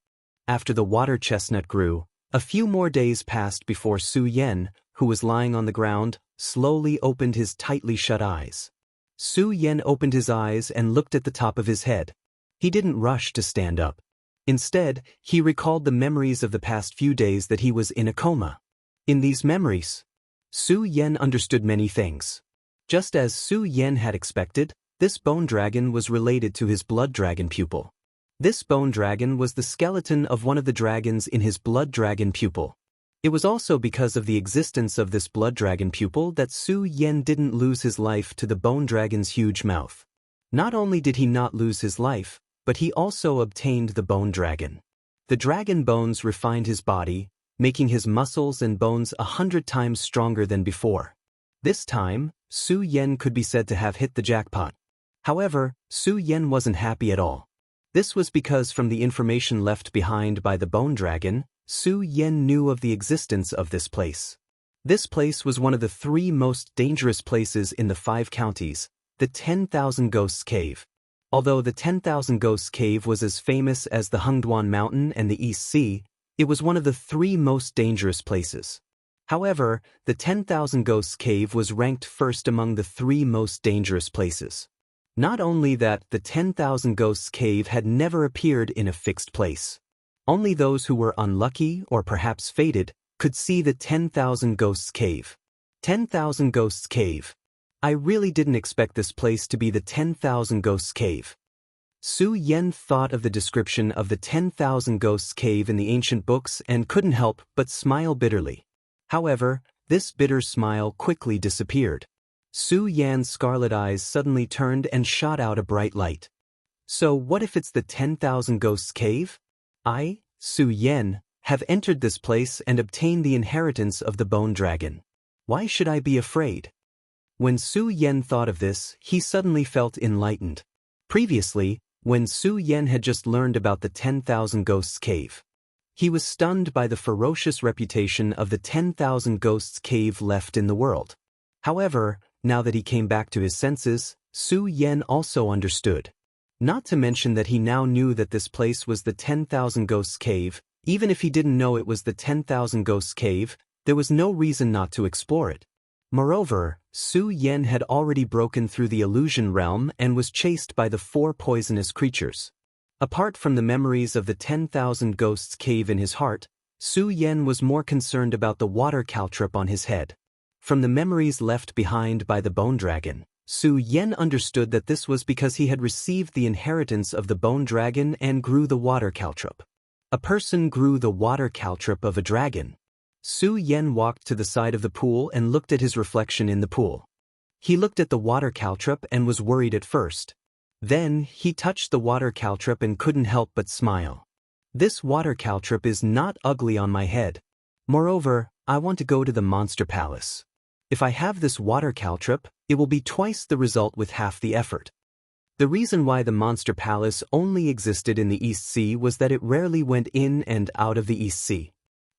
After the water chestnut grew, a few more days passed before Su Yan, who was lying on the ground, slowly opened his tightly shut eyes. Su Yan opened his eyes and looked at the top of his head. He didn't rush to stand up. Instead, he recalled the memories of the past few days that he was in a coma. In these memories, Su Yan understood many things. Just as Su Yan had expected, this bone dragon was related to his blood dragon pupil. This bone dragon was the skeleton of one of the dragons in his blood dragon pupil. It was also because of the existence of this blood dragon pupil that Su Yan didn't lose his life to the bone dragon's huge mouth. Not only did he not lose his life, but he also obtained the bone dragon. The dragon bones refined his body, making his muscles and bones 100 times stronger than before. This time, Su Yan could be said to have hit the jackpot. However, Su Yan wasn't happy at all. This was because from the information left behind by the bone dragon, Su Yan knew of the existence of this place. This place was one of the 3 most dangerous places in the 5 counties, the 10,000 Ghosts Cave. Although the 10,000 Ghosts Cave was as famous as the Hengduan Mountain and the East Sea, it was one of the 3 most dangerous places. However, the 10,000 Ghosts Cave was ranked first among the 3 most dangerous places. Not only that, the 10,000 Ghosts Cave had never appeared in a fixed place. Only those who were unlucky or perhaps fated could see the 10,000 Ghosts Cave. 10,000 Ghosts Cave. I really didn't expect this place to be the 10,000 Ghosts Cave. Su Yan thought of the description of the 10,000 Ghosts Cave in the ancient books and couldn't help but smile bitterly. However, this bitter smile quickly disappeared. Su Yan's scarlet eyes suddenly turned and shot out a bright light. So what if it's the 10,000 Ghosts Cave? I, Su Yan, have entered this place and obtained the inheritance of the bone dragon. Why should I be afraid? When Su Yan thought of this, he suddenly felt enlightened. Previously, when Su Yan had just learned about the 10,000 Ghosts Cave, he was stunned by the ferocious reputation of the 10,000 Ghosts Cave left in the world. However, now that he came back to his senses, Su Yan also understood. Not to mention that he now knew that this place was the 10,000 Ghosts Cave. Even if he didn't know it was the 10,000 Ghosts Cave, there was no reason not to explore it. Moreover, Su Yan had already broken through the illusion realm and was chased by the 4 poisonous creatures. Apart from the memories of the 10,000 Ghosts Cave in his heart, Su Yan was more concerned about the water caltrop on his head. From the memories left behind by the bone dragon, Su Yan understood that this was because he had received the inheritance of the bone dragon and grew the water caltrop. A person grew the water caltrop of a dragon. Su Yan walked to the side of the pool and looked at his reflection in the pool. He looked at the water caltrop and was worried at first. Then, he touched the water caltrop and couldn't help but smile. This water caltrop is not ugly on my head. Moreover, I want to go to the monster palace. If I have this water caltrop, it will be twice the result with half the effort. The reason why the monster palace only existed in the East Sea was that it rarely went in and out of the East Sea.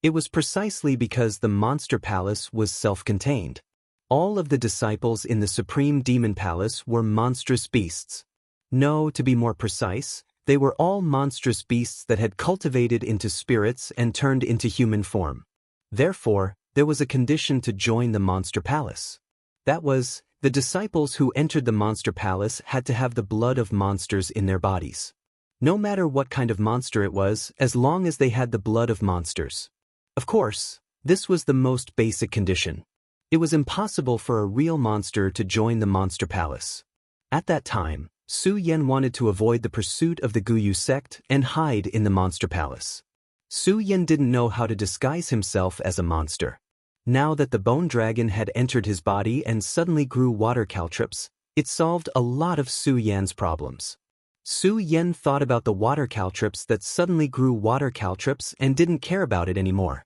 It was precisely because the monster palace was self-contained. All of the disciples in the Supreme Demon Palace were monstrous beasts. No, to be more precise, they were all monstrous beasts that had cultivated into spirits and turned into human form. Therefore, there was a condition to join the monster palace. That was, the disciples who entered the monster palace had to have the blood of monsters in their bodies. No matter what kind of monster it was, as long as they had the blood of monsters. Of course, this was the most basic condition. It was impossible for a real monster to join the monster palace. At that time, Su Yan wanted to avoid the pursuit of the Guyu sect and hide in the monster palace. Su Yan didn't know how to disguise himself as a monster. Now that the bone dragon had entered his body and suddenly grew water caltrops, it solved a lot of Su Yan's problems. Su Yan thought about the water caltrops that suddenly grew water caltrops and didn't care about it anymore.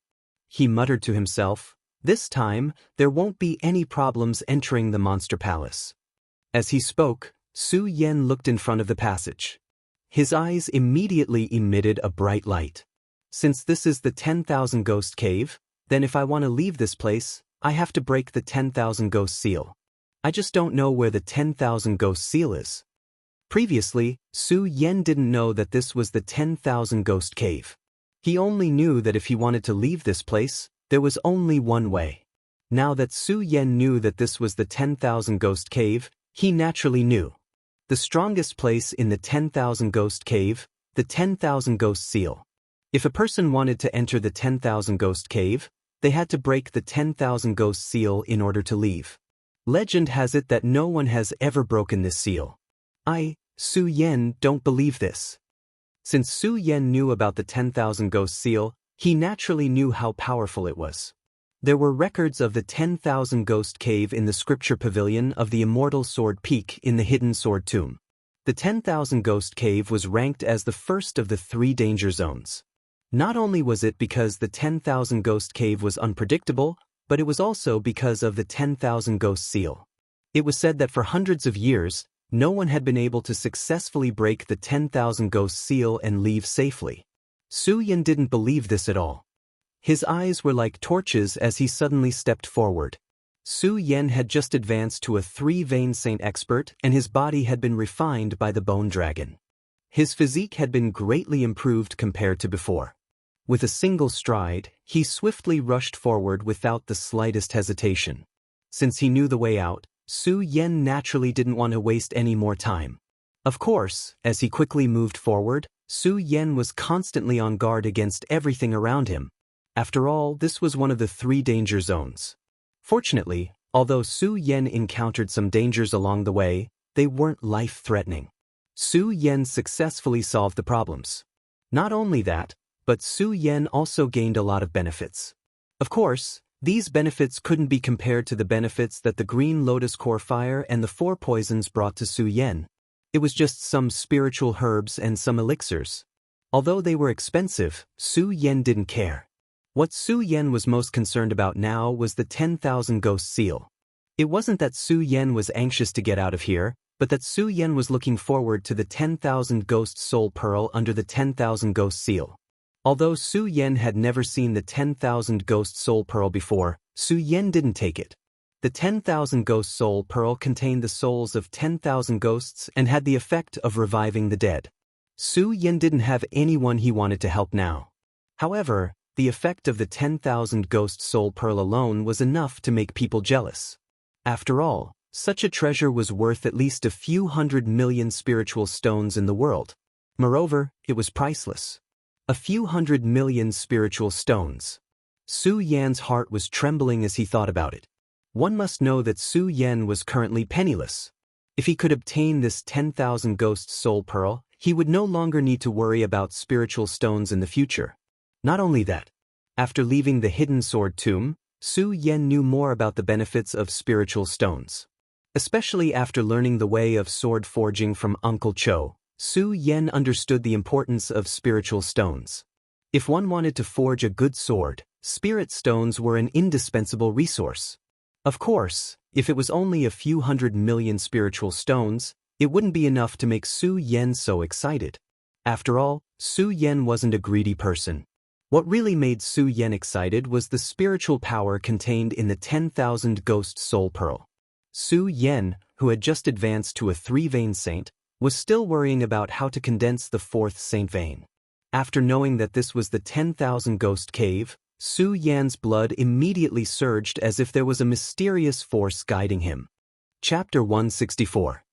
He muttered to himself, "This time, there won't be any problems entering the monster palace." As he spoke, Su Yan looked in front of the passage. His eyes immediately emitted a bright light. Since this is the 10,000 Ghost Cave, then if I want to leave this place, I have to break the 10,000 Ghost Seal. I just don't know where the 10,000 Ghost Seal is. Previously, Su Yan didn't know that this was the 10,000 Ghost Cave. He only knew that if he wanted to leave this place, there was only one way. Now that Su Yan knew that this was the 10,000 Ghost Cave, he naturally knew. The strongest place in the 10,000 Ghost Cave, the 10,000 Ghost Seal. If a person wanted to enter the 10,000 Ghost Cave, they had to break the 10,000 Ghost Seal in order to leave. Legend has it that no one has ever broken this seal. I, Su Yan, don't believe this. Since Su Yan knew about the 10,000 Ghost Seal, He naturally knew how powerful it was. There were records of the 10,000 Ghost Cave in the Scripture Pavilion of the Immortal Sword Peak in the Hidden Sword Tomb. The 10,000 Ghost Cave was ranked as the first of the 3 danger zones. Not only was it because the 10,000 Ghost Cave was unpredictable, but it was also because of the 10,000 Ghost Seal. It was said that for hundreds of years, no one had been able to successfully break the 10,000 Ghost Seal and leave safely. Su Yan didn't believe this at all. His eyes were like torches as he suddenly stepped forward. Su Yan had just advanced to a 3-vein saint expert, and his body had been refined by the bone dragon. His physique had been greatly improved compared to before. With a single stride, he swiftly rushed forward without the slightest hesitation. Since he knew the way out, Su Yan naturally didn't want to waste any more time. Of course, as he quickly moved forward, Su Yan was constantly on guard against everything around him. After all, this was one of the 3 danger zones. Fortunately, although Su Yan encountered some dangers along the way, they weren't life-threatening. Su Yan successfully solved the problems. Not only that, but Su Yan also gained a lot of benefits. Of course, these benefits couldn't be compared to the benefits that the Green Lotus Core Fire and the 4 poisons brought to Su Yan. It was just some spiritual herbs and some elixirs. Although they were expensive, Su Yan didn't care. What Su Yan was most concerned about now was the 10,000 Ghost Seal. It wasn't that Su Yan was anxious to get out of here, but that Su Yan was looking forward to the 10,000 Ghost Soul Pearl under the 10,000 Ghost Seal. Although Su Yan had never seen the 10,000 Ghost Soul Pearl before, Su Yan didn't take it. The 10,000 Ghost Soul Pearl contained the souls of 10,000 ghosts and had the effect of reviving the dead. Su Yan didn't have anyone he wanted to help now. However, the effect of the 10,000 Ghost Soul Pearl alone was enough to make people jealous. After all, such a treasure was worth at least a few 100 million spiritual stones in the world. Moreover, it was priceless. A few 100 million spiritual stones. Su Yan's heart was trembling as he thought about it. One must know that Su Yan was currently penniless. If he could obtain this 10,000 Ghost Soul Pearl, he would no longer need to worry about spiritual stones in the future. Not only that, after leaving the Hidden Sword Tomb, Su Yan knew more about the benefits of spiritual stones. Especially after learning the way of sword forging from Uncle Cho, Su Yan understood the importance of spiritual stones. If one wanted to forge a good sword, spirit stones were an indispensable resource. Of course, if it was only a few 100 million spiritual stones, it wouldn't be enough to make Su Yan so excited. After all, Su Yan wasn't a greedy person. What really made Su Yan excited was the spiritual power contained in the 10,000 Ghost Soul Pearl. Su Yan, who had just advanced to a 3-vein saint, was still worrying about how to condense the 4th saint vein. After knowing that this was the 10,000 Ghost Cave, Su Yan's blood immediately surged as if there was a mysterious force guiding him. Chapter 164.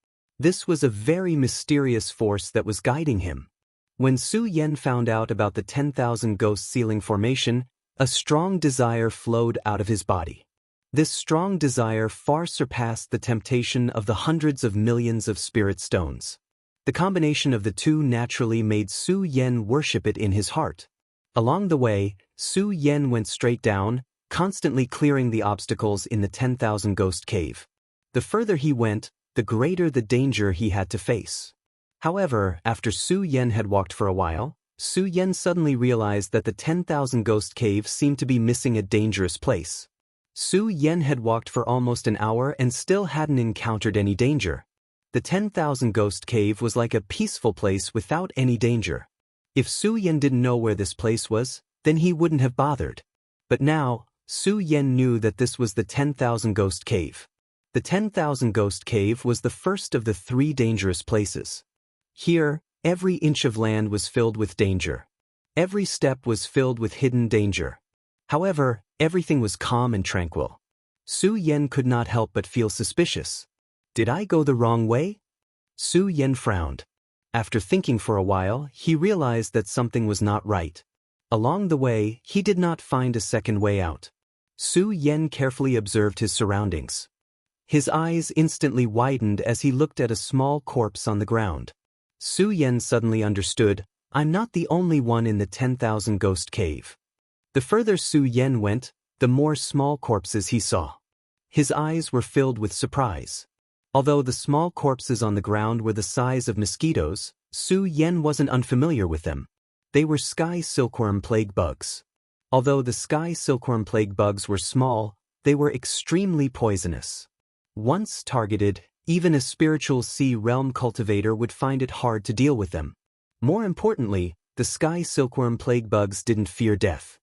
This was a very mysterious force that was guiding him. When Su Yan found out about the 10,000 Ghost Sealing Formation, a strong desire flowed out of his body. This strong desire far surpassed the temptation of the hundreds of millions of spirit stones. The combination of the two naturally made Su Yan worship it in his heart. Along the way, Su Yan went straight down, constantly clearing the obstacles in the 10,000 Ghost Cave. The further he went, the greater the danger he had to face. However, after Su Yan had walked for a while, Su Yan suddenly realized that the 10,000 Ghost Cave seemed to be missing a dangerous place. Su Yan had walked for almost an hour and still hadn't encountered any danger. The 10,000 Ghost Cave was like a peaceful place without any danger. If Su Yan didn't know where this place was, then he wouldn't have bothered. But now, Su Yan knew that this was the 10,000 Ghost Cave. The 10,000 Ghost Cave was the first of the 3 dangerous places. Here, every inch of land was filled with danger. Every step was filled with hidden danger. However, everything was calm and tranquil. Su Yan could not help but feel suspicious. Did I go the wrong way? Su Yan frowned. After thinking for a while, he realized that something was not right. Along the way, he did not find a second way out. Su Yan carefully observed his surroundings. His eyes instantly widened as he looked at a small corpse on the ground. Su Yan suddenly understood, I'm not the only one in the 10,000 Ghost Cave. The further Su Yen went, the more small corpses he saw. His eyes were filled with surprise. Although the small corpses on the ground were the size of mosquitoes, Su Yen wasn't unfamiliar with them. They were sky silkworm plague bugs. Although the sky silkworm plague bugs were small, they were extremely poisonous. Once targeted, even a spiritual sea realm cultivator would find it hard to deal with them. More importantly, the sky silkworm plague bugs didn't fear death.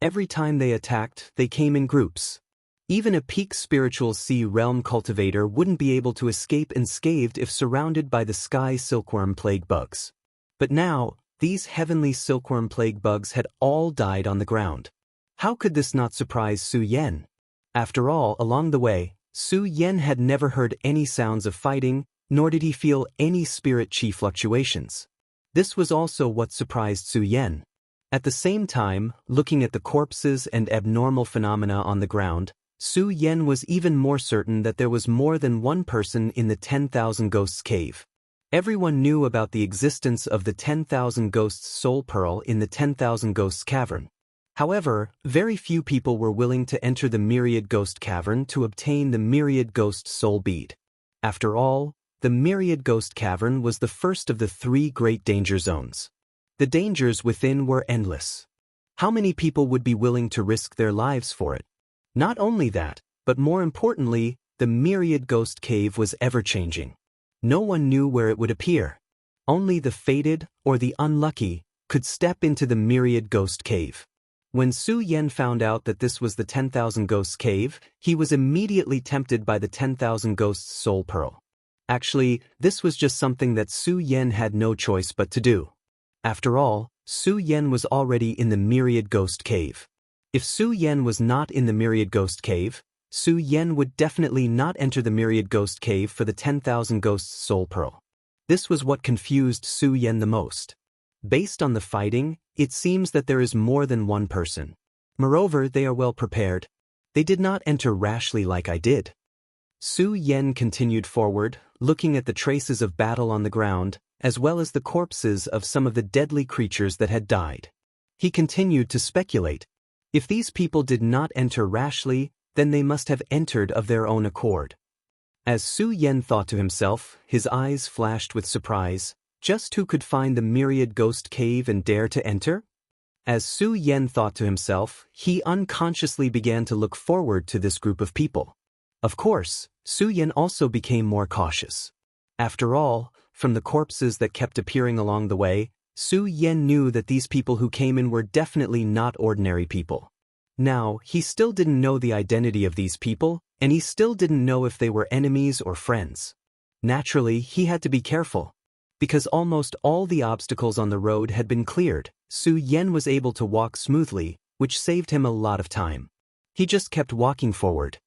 Every time they attacked, they came in groups. Even a peak spiritual sea realm cultivator wouldn't be able to escape unscathed if surrounded by the sky silkworm plague bugs. But now, these heavenly silkworm plague bugs had all died on the ground. How could this not surprise Su Yen? After all, along the way, Su Yen had never heard any sounds of fighting, nor did he feel any spirit chi fluctuations. This was also what surprised Su Yen. At the same time, looking at the corpses and abnormal phenomena on the ground, Su Yen was even more certain that there was more than one person in the 10,000 Ghosts cave. Everyone knew about the existence of the 10,000 Ghosts soul pearl in the 10,000 Ghosts cavern. However, very few people were willing to enter the Myriad Ghost cavern to obtain the Myriad Ghost soul bead. After all, the Myriad Ghost cavern was the first of the 3 great danger zones. The dangers within were endless. How many people would be willing to risk their lives for it? Not only that, but more importantly, the Myriad Ghost cave was ever-changing. No one knew where it would appear. Only the fated, or the unlucky, could step into the Myriad Ghost cave. When Su Yen found out that this was the 10,000 Ghosts cave, he was immediately tempted by the 10,000 Ghosts soul pearl. Actually, this was just something that Su Yen had no choice but to do. After all, Su Yen was already in the Myriad Ghost cave. If Su Yen was not in the Myriad Ghost cave, Su Yen would definitely not enter the Myriad Ghost cave for the 10,000 Ghosts soul pearl. This was what confused Su Yen the most. Based on the fighting, it seems that there is more than one person. Moreover, they are well prepared. They did not enter rashly like I did. Su Yen continued forward, looking at the traces of battle on the ground, as well as the corpses of some of the deadly creatures that had died. He continued to speculate. If these people did not enter rashly, then they must have entered of their own accord. As Su Yen thought to himself, his eyes flashed with surprise. Just who could find the Myriad Ghost cave and dare to enter? As Su Yen thought to himself, he unconsciously began to look forward to this group of people. Of course, Su Yen also became more cautious. After all, from the corpses that kept appearing along the way, Su Yen knew that these people who came in were definitely not ordinary people. Now, he still didn't know the identity of these people, and he still didn't know if they were enemies or friends. Naturally, he had to be careful. Because almost all the obstacles on the road had been cleared, Su Yen was able to walk smoothly, which saved him a lot of time. He just kept walking forward.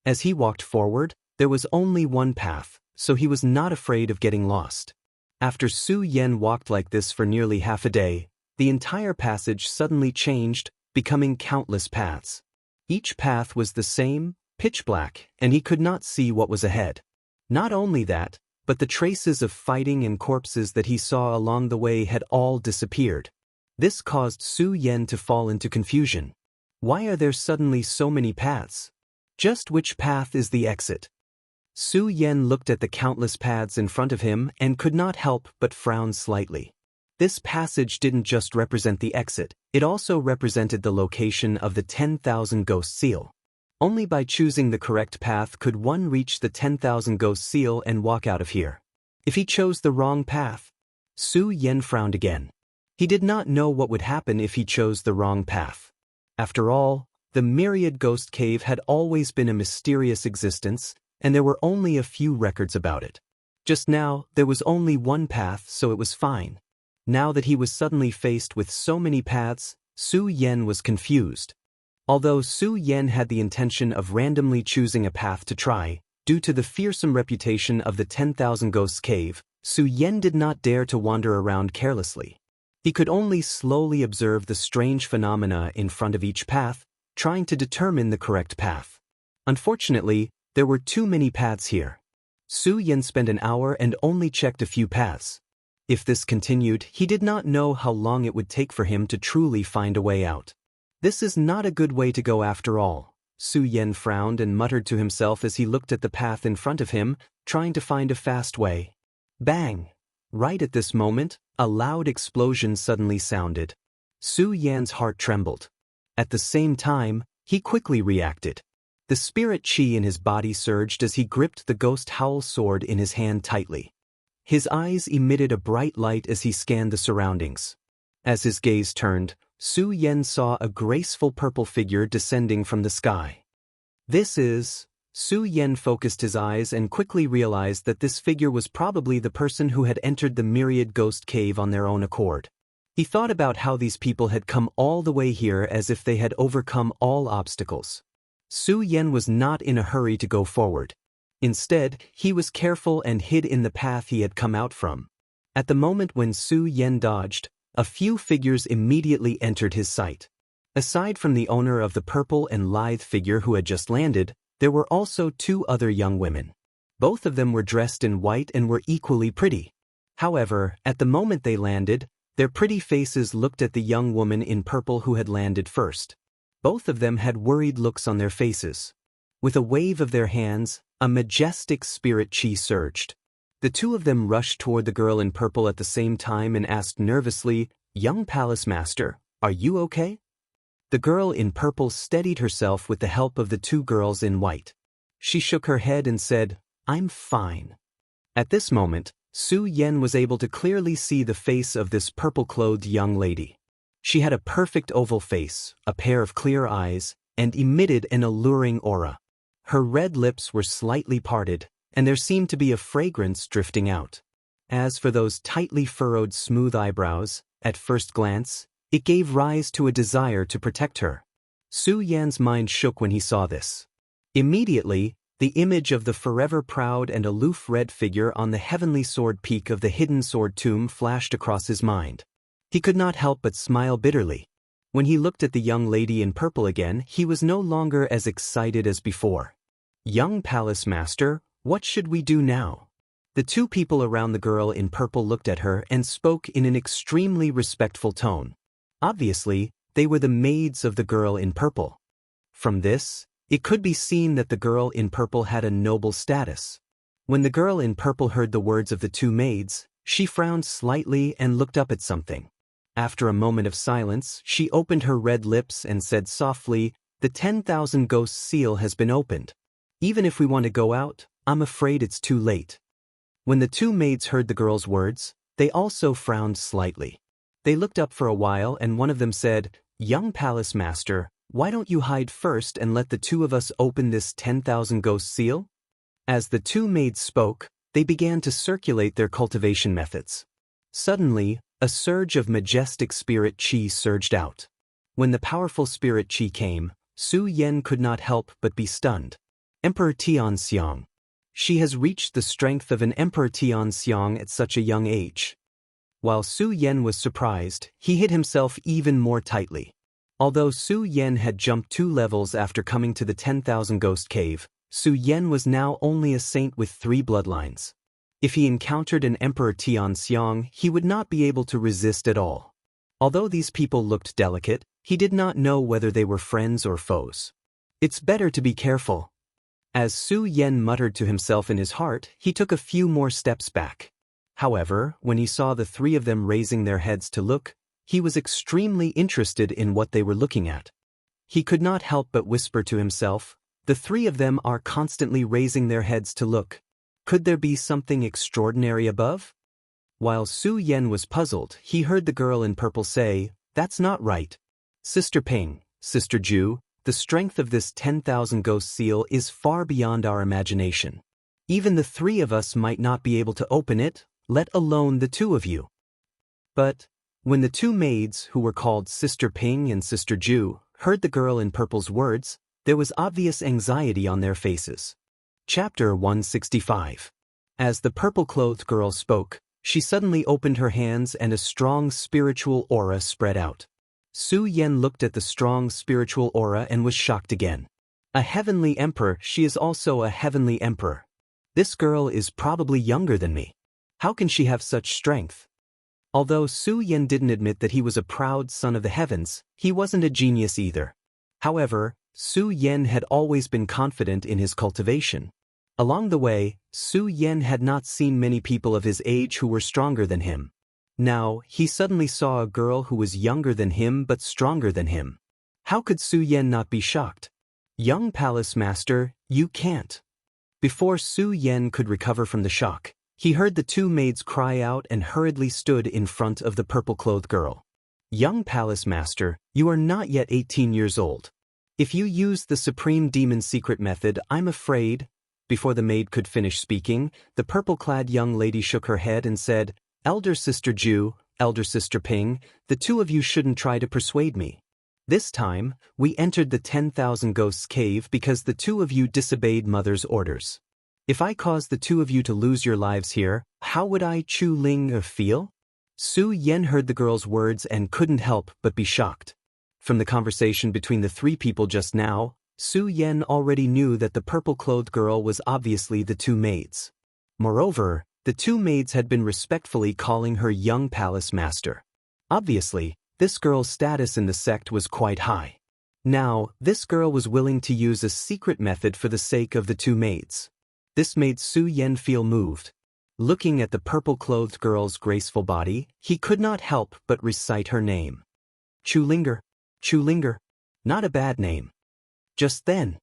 As he walked forward, there was only one path, so he was not afraid of getting lost. After Su Yen walked like this for nearly half a day, the entire passage suddenly changed, becoming countless paths. Each path was the same, pitch black, and he could not see what was ahead. Not only that, but the traces of fighting and corpses that he saw along the way had all disappeared. This caused Su Yen to fall into confusion. Why are there suddenly so many paths? Just which path is the exit? Su Yen looked at the countless paths in front of him and could not help but frown slightly. This passage didn't just represent the exit, it also represented the location of the 10,000 Ghost seal. Only by choosing the correct path could one reach the 10,000 Ghost seal and walk out of here. If he chose the wrong path, Su Yen frowned again. He did not know what would happen if he chose the wrong path. After all, the Myriad Ghost cave had always been a mysterious existence, and there were only a few records about it. Just now, there was only one path, so it was fine. Now that he was suddenly faced with so many paths, Su Yen was confused. Although Su Yen had the intention of randomly choosing a path to try, due to the fearsome reputation of the 10,000 Ghosts cave, Su Yen did not dare to wander around carelessly. He could only slowly observe the strange phenomena in front of each path, trying to determine the correct path. Unfortunately, there were too many paths here. Su Yen spent an hour and only checked a few paths. If this continued, he did not know how long it would take for him to truly find a way out. This is not a good way to go after all. Su Yan frowned and muttered to himself as he looked at the path in front of him, trying to find a fast way. Bang! Right at this moment, a loud explosion suddenly sounded. Su Yan's heart trembled. At the same time, he quickly reacted. The spirit chi in his body surged as he gripped the ghost howl sword in his hand tightly. His eyes emitted a bright light as he scanned the surroundings. As his gaze turned, Su Yan saw a graceful purple figure descending from the sky. Su Yan focused his eyes and quickly realized that this figure was probably the person who had entered the myriad ghost cave on their own accord. He thought about how these people had come all the way here as if they had overcome all obstacles. Su Yan was not in a hurry to go forward. Instead, he was careful and hid in the path he had come out from. At the moment when Su Yan dodged, a few figures immediately entered his sight. Aside from the owner of the purple and lithe figure who had just landed, there were also two other young women. Both of them were dressed in white and were equally pretty. However, at the moment they landed, their pretty faces looked at the young woman in purple who had landed first. Both of them had worried looks on their faces. With a wave of their hands, a majestic spirit chi surged. The two of them rushed toward the girl in purple at the same time and asked nervously, "Young Palace Master, are you okay?" The girl in purple steadied herself with the help of the two girls in white. She shook her head and said, "I'm fine." At this moment, Su Yan was able to clearly see the face of this purple-clothed young lady. She had a perfect oval face, a pair of clear eyes, and emitted an alluring aura. Her red lips were slightly parted, and there seemed to be a fragrance drifting out. As for those tightly furrowed smooth eyebrows, at first glance, it gave rise to a desire to protect her. Su Yan's mind shook when he saw this. Immediately, the image of the forever proud and aloof red figure on the heavenly sword peak of the hidden sword tomb flashed across his mind. He could not help but smile bitterly. When he looked at the young lady in purple again, he was no longer as excited as before. "Young Palace Master, what should we do now?" The two people around the girl in purple looked at her and spoke in an extremely respectful tone. Obviously, they were the maids of the girl in purple. From this, it could be seen that the girl in purple had a noble status. When the girl in purple heard the words of the two maids, she frowned slightly and looked up at something. After a moment of silence, she opened her red lips and said softly, "The 10,000 Ghosts seal has been opened. Even if we want to go out, I'm afraid it's too late." When the two maids heard the girl's words, they also frowned slightly. They looked up for a while and one of them said, "Young Palace Master, why don't you hide first and let the two of us open this 10,000 Ghost seal?" As the two maids spoke, they began to circulate their cultivation methods. Suddenly, a surge of majestic spirit chi surged out. When the powerful spirit chi came, Su Yan could not help but be stunned. Emperor Tianxiang. She has reached the strength of an Emperor Tianxiang at such a young age. While Su Yan was surprised, he hid himself even more tightly. Although Su Yan had jumped 2 levels after coming to the 10,000 Ghost Cave, Su Yan was now only a saint with 3 bloodlines. If he encountered an Emperor Tianxiang, he would not be able to resist at all. Although these people looked delicate, he did not know whether they were friends or foes. It's better to be careful. As Su Yan muttered to himself in his heart, he took a few more steps back. However, when he saw the 3 of them raising their heads to look, he was extremely interested in what they were looking at. He could not help but whisper to himself, "The 3 of them are constantly raising their heads to look. Could there be something extraordinary above?" While Su Yan was puzzled, he heard the girl in purple say, "That's not right. Sister Ping, Sister Ju, the strength of this 10,000 Ghost seal is far beyond our imagination. Even the 3 of us might not be able to open it, let alone the 2 of you." But when the 2 maids, who were called Sister Ping and Sister Ju, heard the girl in purple's words, there was obvious anxiety on their faces. Chapter 165. As the purple-clothed girl spoke, she suddenly opened her hands and a strong spiritual aura spread out. Su Yan looked at the strong spiritual aura and was shocked again. A heavenly emperor, she is also a heavenly emperor. This girl is probably younger than me. How can she have such strength? Although Su Yan didn't admit that he was a proud son of the heavens, he wasn't a genius either. However, Su Yan had always been confident in his cultivation. Along the way, Su Yan had not seen many people of his age who were stronger than him. Now, he suddenly saw a girl who was younger than him but stronger than him. How could Su Yan not be shocked? "Young palace master, you can't." Before Su Yan could recover from the shock, he heard the two maids cry out and hurriedly stood in front of the purple-clothed girl. "Young palace master, you are not yet 18 years old. If you use the supreme demon secret method, I'm afraid—" Before the maid could finish speaking, the purple-clad young lady shook her head and said, "Elder Sister Ju, Elder Sister Ping, the two of you shouldn't try to persuade me. This time, we entered the 10,000 Ghosts cave because the two of you disobeyed Mother's orders. If I caused the two of you to lose your lives here, how would I, Chu Ling, feel?" Su Yan heard the girl's words and couldn't help but be shocked. From the conversation between the three people just now, Su Yan already knew that the purple-clothed girl was obviously the two maids. Moreover, the two maids had been respectfully calling her young palace master. Obviously, this girl's status in the sect was quite high. Now, this girl was willing to use a secret method for the sake of the two maids. This made Su Yan feel moved. Looking at the purple-clothed girl's graceful body, he could not help but recite her name. Chulinger. Chulinger. Not a bad name. Just then,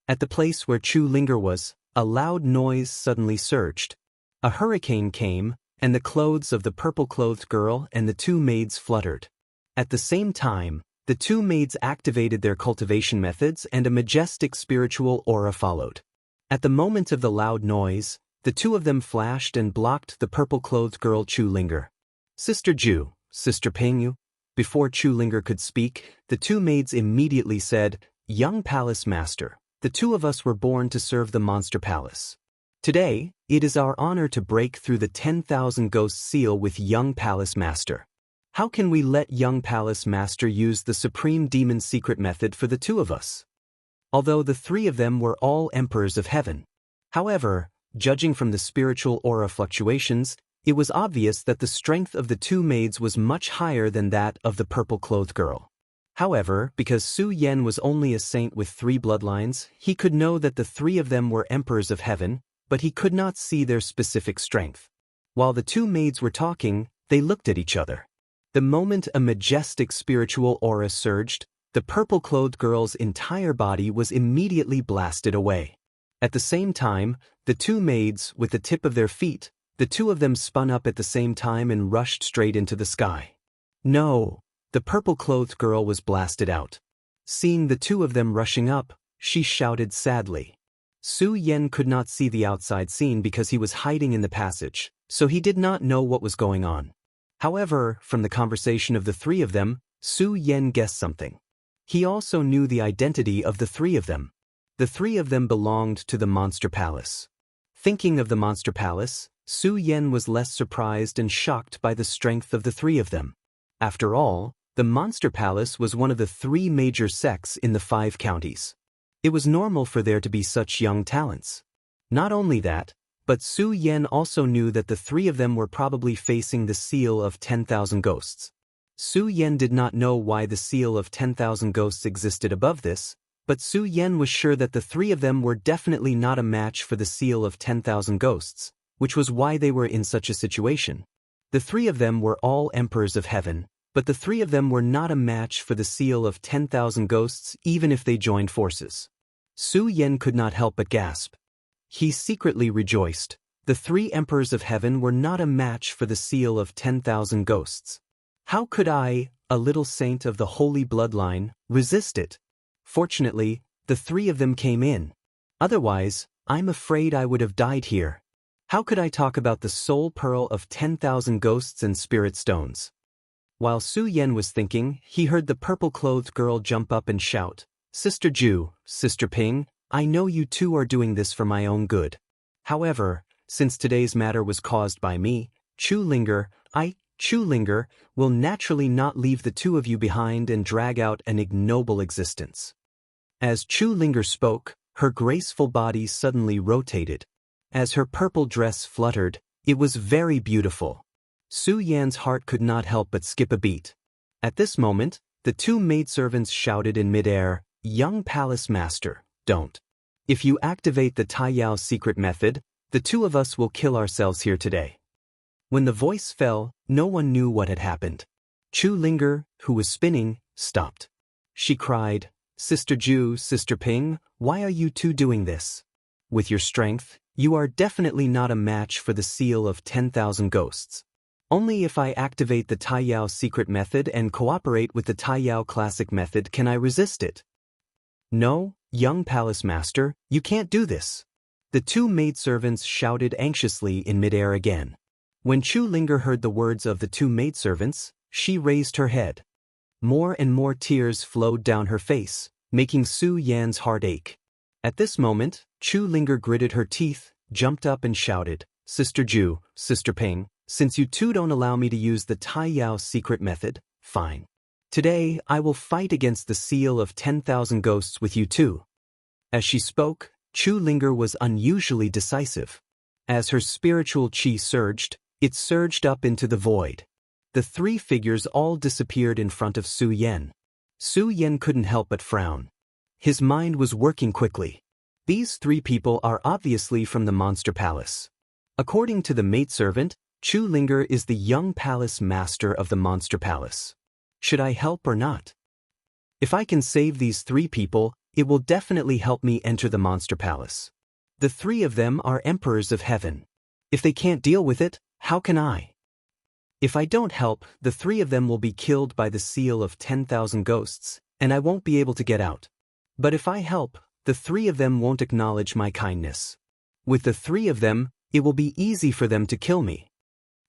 at the place where Chulinger was, a loud noise suddenly surged. A hurricane came, and the clothes of the purple-clothed girl and the two maids fluttered. At the same time, the two maids activated their cultivation methods and a majestic spiritual aura followed. At the moment of the loud noise, the two of them flashed and blocked the purple-clothed girl Chulinger. "Sister Ju, Sister Pingyu." Before Chulinger could speak, the two maids immediately said, "Young palace master, the two of us were born to serve the monster palace. Today, it is our honor to break through the 10,000 Ghosts seal with young palace master. How can we let young palace master use the supreme demon secret method for the two of us?" Although the three of them were all emperors of heaven. However, judging from the spiritual aura fluctuations, it was obvious that the strength of the two maids was much higher than that of the purple-clothed girl. However, because Su Yan was only a saint with 3 bloodlines, he could know that the 3 of them were emperors of heaven, but he could not see their specific strength. While the two maids were talking, they looked at each other. The moment a majestic spiritual aura surged, the purple-clothed girl's entire body was immediately blasted away. At the same time, the two maids, with the tip of their feet, the two of them spun up at the same time and rushed straight into the sky. No! The purple-clothed girl was blasted out. Seeing the two of them rushing up, she shouted sadly. Su Yan could not see the outside scene because he was hiding in the passage, so he did not know what was going on. However, from the conversation of the 3 of them, Su Yan guessed something. He also knew the identity of the 3 of them. The 3 of them belonged to the Monster Palace. Thinking of the Monster Palace, Su Yan was less surprised and shocked by the strength of the 3 of them. After all, the Monster Palace was one of the 3 major sects in the 5 counties. It was normal for there to be such young talents. Not only that, but Su Yan also knew that the 3 of them were probably facing the seal of 10,000 ghosts. Su Yan did not know why the seal of 10,000 ghosts existed above this, but Su Yan was sure that the 3 of them were definitely not a match for the seal of 10,000 ghosts, which was why they were in such a situation. The 3 of them were all emperors of heaven, but the 3 of them were not a match for the seal of 10,000 ghosts even if they joined forces. Su Yan could not help but gasp. He secretly rejoiced. The 3 emperors of heaven were not a match for the seal of 10,000 ghosts. How could I, a little saint of the holy bloodline, resist it? Fortunately, the 3 of them came in. Otherwise, I'm afraid I would have died here. How could I talk about the soul pearl of 10,000 ghosts and spirit stones? While Su Yan was thinking, he heard the purple-clothed girl jump up and shout, "Sister Ju, Sister Ping, I know you two are doing this for my own good. However, since today's matter was caused by me, Chulinger, Chulinger, will naturally not leave the two of you behind and drag out an ignoble existence." As Chulinger spoke, her graceful body suddenly rotated. As her purple dress fluttered, it was very beautiful. Su Yan's heart could not help but skip a beat. At this moment, the two maidservants shouted in midair, "Young palace master, don't. If you activate the Taiyao's secret method, the two of us will kill ourselves here today." When the voice fell, no one knew what had happened. Chu Linger, who was spinning, stopped. She cried, "Sister Ju, Sister Ping, why are you two doing this? With your strength, you are definitely not a match for the seal of 10,000 ghosts. Only if I activate the Taiyao secret method and cooperate with the Taiyao classic method can I resist it." "No, young palace master, you can't do this." The two maidservants shouted anxiously in midair again. When Chu Linger heard the words of the two maidservants, she raised her head. More and more tears flowed down her face, making Su Yan's heart ache. At this moment, Chu Linger gritted her teeth, jumped up and shouted, "Sister Ju, Sister Ping, since you two don't allow me to use the Taiyao secret method, fine. Today, I will fight against the seal of 10,000 ghosts with you too." As she spoke, Chu Linger was unusually decisive. As her spiritual qi surged, it surged up into the void. The three figures all disappeared in front of Su Yan. Su Yan couldn't help but frown. His mind was working quickly. These three people are obviously from the Monster Palace. According to the maidservant, Chu Linger is the young palace master of the Monster Palace. Should I help or not? If I can save these three people, it will definitely help me enter the Monster Palace. The three of them are emperors of heaven. If they can't deal with it, how can I? If I don't help, the three of them will be killed by the seal of 10,000 ghosts, and I won't be able to get out. But if I help, the three of them won't acknowledge my kindness. With the three of them, it will be easy for them to kill me.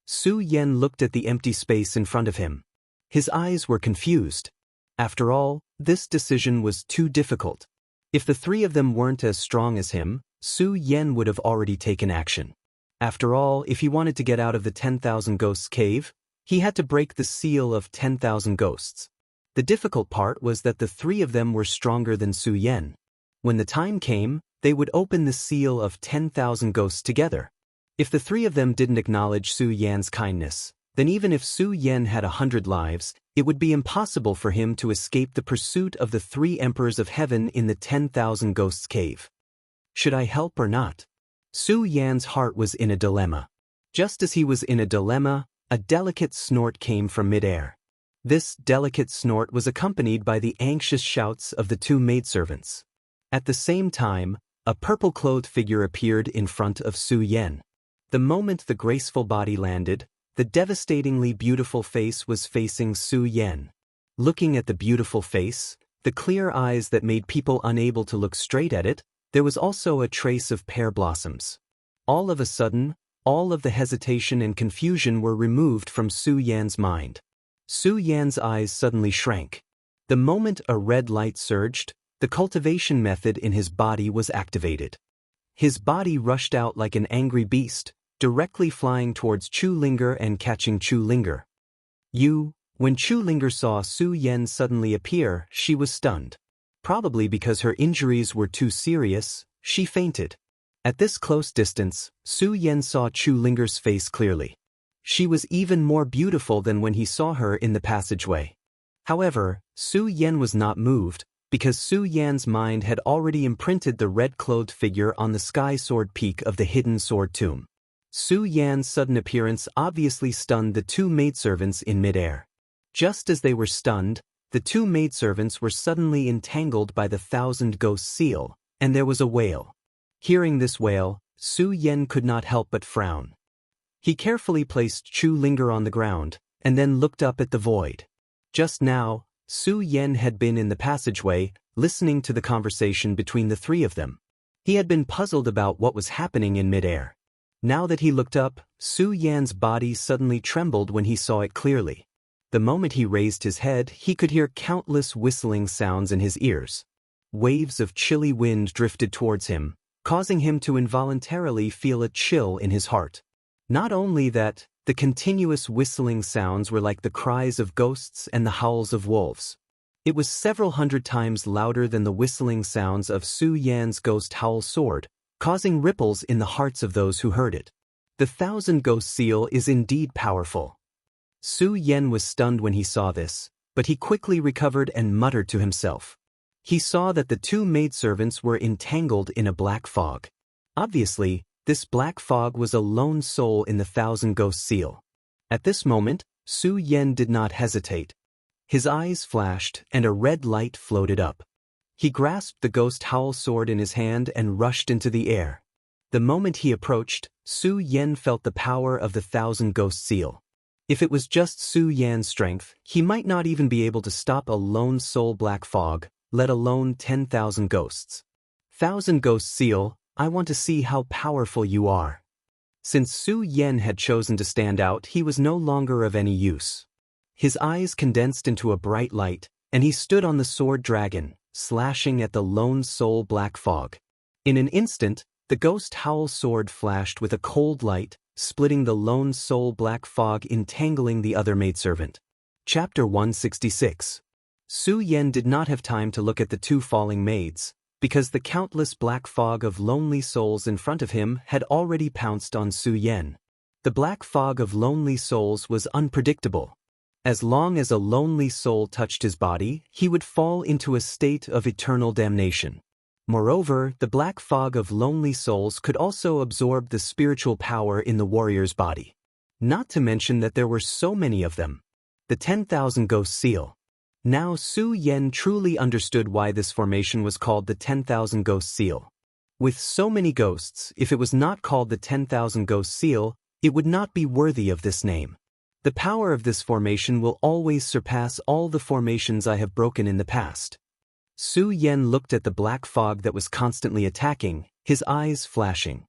Su Yan looked at the empty space in front of him. His eyes were confused. After all, this decision was too difficult. If the three of them weren't as strong as him, Su Yan would have already taken action. After all, if he wanted to get out of the 10,000 ghosts cave, he had to break the seal of 10,000 ghosts. The difficult part was that the three of them were stronger than Su Yan. When the time came, they would open the seal of 10,000 ghosts together. If the three of them didn't acknowledge Su Yan's kindness, then even if Su Yan had 100 lives, it would be impossible for him to escape the pursuit of the three emperors of heaven in the 10,000 ghosts cave. Should I help or not? Su Yan's heart was in a dilemma. Just as he was in a dilemma, a delicate snort came from midair. This delicate snort was accompanied by the anxious shouts of the two maidservants. At the same time, a purple-clothed figure appeared in front of Su Yan. The moment the graceful body landed, the devastatingly beautiful face was facing Su Yan. Looking at the beautiful face, the clear eyes that made people unable to look straight at it, there was also a trace of pear blossoms. All of a sudden, all of the hesitation and confusion were removed from Su Yan's mind. Su Yan's eyes suddenly shrank. The moment a red light surged, the cultivation method in his body was activated. His body rushed out like an angry beast, directly flying towards Chu Linger and catching Chu Linger. When Chu Linger saw Su Yan suddenly appear, she was stunned. Probably because her injuries were too serious, she fainted. At this close distance, Su Yan saw Chu Linger's face clearly. She was even more beautiful than when he saw her in the passageway. However, Su Yan was not moved, because Su Yan's mind had already imprinted the red-clothed figure on the sky sword peak of the hidden sword tomb. Su Yan's sudden appearance obviously stunned the two maidservants in midair. Just as they were stunned, the two maidservants were suddenly entangled by the 1,000 ghost seal, and there was a wail. Hearing this wail, Su Yan could not help but frown. He carefully placed Chu Linger on the ground, and then looked up at the void. Just now, Su Yan had been in the passageway, listening to the conversation between the three of them. He had been puzzled about what was happening in midair. Now that he looked up, Su Yan's body suddenly trembled when he saw it clearly. The moment he raised his head, he could hear countless whistling sounds in his ears. Waves of chilly wind drifted towards him, causing him to involuntarily feel a chill in his heart. Not only that, the continuous whistling sounds were like the cries of ghosts and the howls of wolves. It was several hundred times louder than the whistling sounds of Su Yan's ghost howl sword, causing ripples in the hearts of those who heard it. The 1,000 Ghost Seal is indeed powerful. Su Yan was stunned when he saw this, but he quickly recovered and muttered to himself. He saw that the two maidservants were entangled in a black fog. Obviously, this black fog was a lone soul in the 1,000 Ghost Seal. At this moment, Su Yan did not hesitate. His eyes flashed and a red light floated up. He grasped the ghost howl sword in his hand and rushed into the air. The moment he approached, Su Yan felt the power of the 1,000 Ghost Seal. If it was just Su Yan's strength, he might not even be able to stop a lone soul black fog, let alone 10,000 ghosts. 1,000 Ghost Seal, I want to see how powerful you are. Since Su Yan had chosen to stand out, he was no longer of any use. His eyes condensed into a bright light, and he stood on the sword dragon, slashing at the lone soul black fog. In an instant, the ghost howl sword flashed with a cold light, splitting the lone soul black fog, entangling the other maidservant. Chapter 166. Su Yan did not have time to look at the two falling maids, because the countless black fog of lonely souls in front of him had already pounced on Su Yan. The black fog of lonely souls was unpredictable. As long as a lonely soul touched his body, he would fall into a state of eternal damnation. Moreover, the black fog of lonely souls could also absorb the spiritual power in the warrior's body. Not to mention that there were so many of them. The 10,000 Ghost Seal. Now Su Yan truly understood why this formation was called the 10,000 Ghost Seal. With so many ghosts, if it was not called the 10,000 Ghost Seal, it would not be worthy of this name. The power of this formation will always surpass all the formations I have broken in the past. Su Yan looked at the black fog that was constantly attacking, his eyes flashing.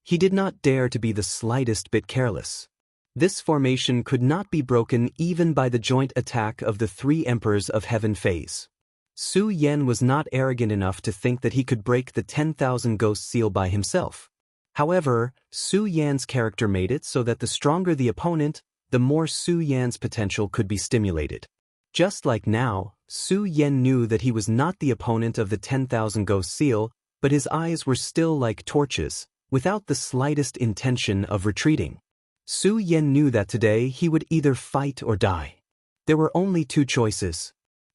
He did not dare to be the slightest bit careless. This formation could not be broken even by the joint attack of the three emperors of heaven phase. Su Yan was not arrogant enough to think that he could break the 10,000 Ghost Seal by himself. However, Su Yan's character made it so that the stronger the opponent, the more Su Yan's potential could be stimulated. Just like now, Su Yan knew that he was not the opponent of the 10,000 Ghost Seal, but his eyes were still like torches, without the slightest intention of retreating. Su Yan knew that today he would either fight or die. There were only two choices.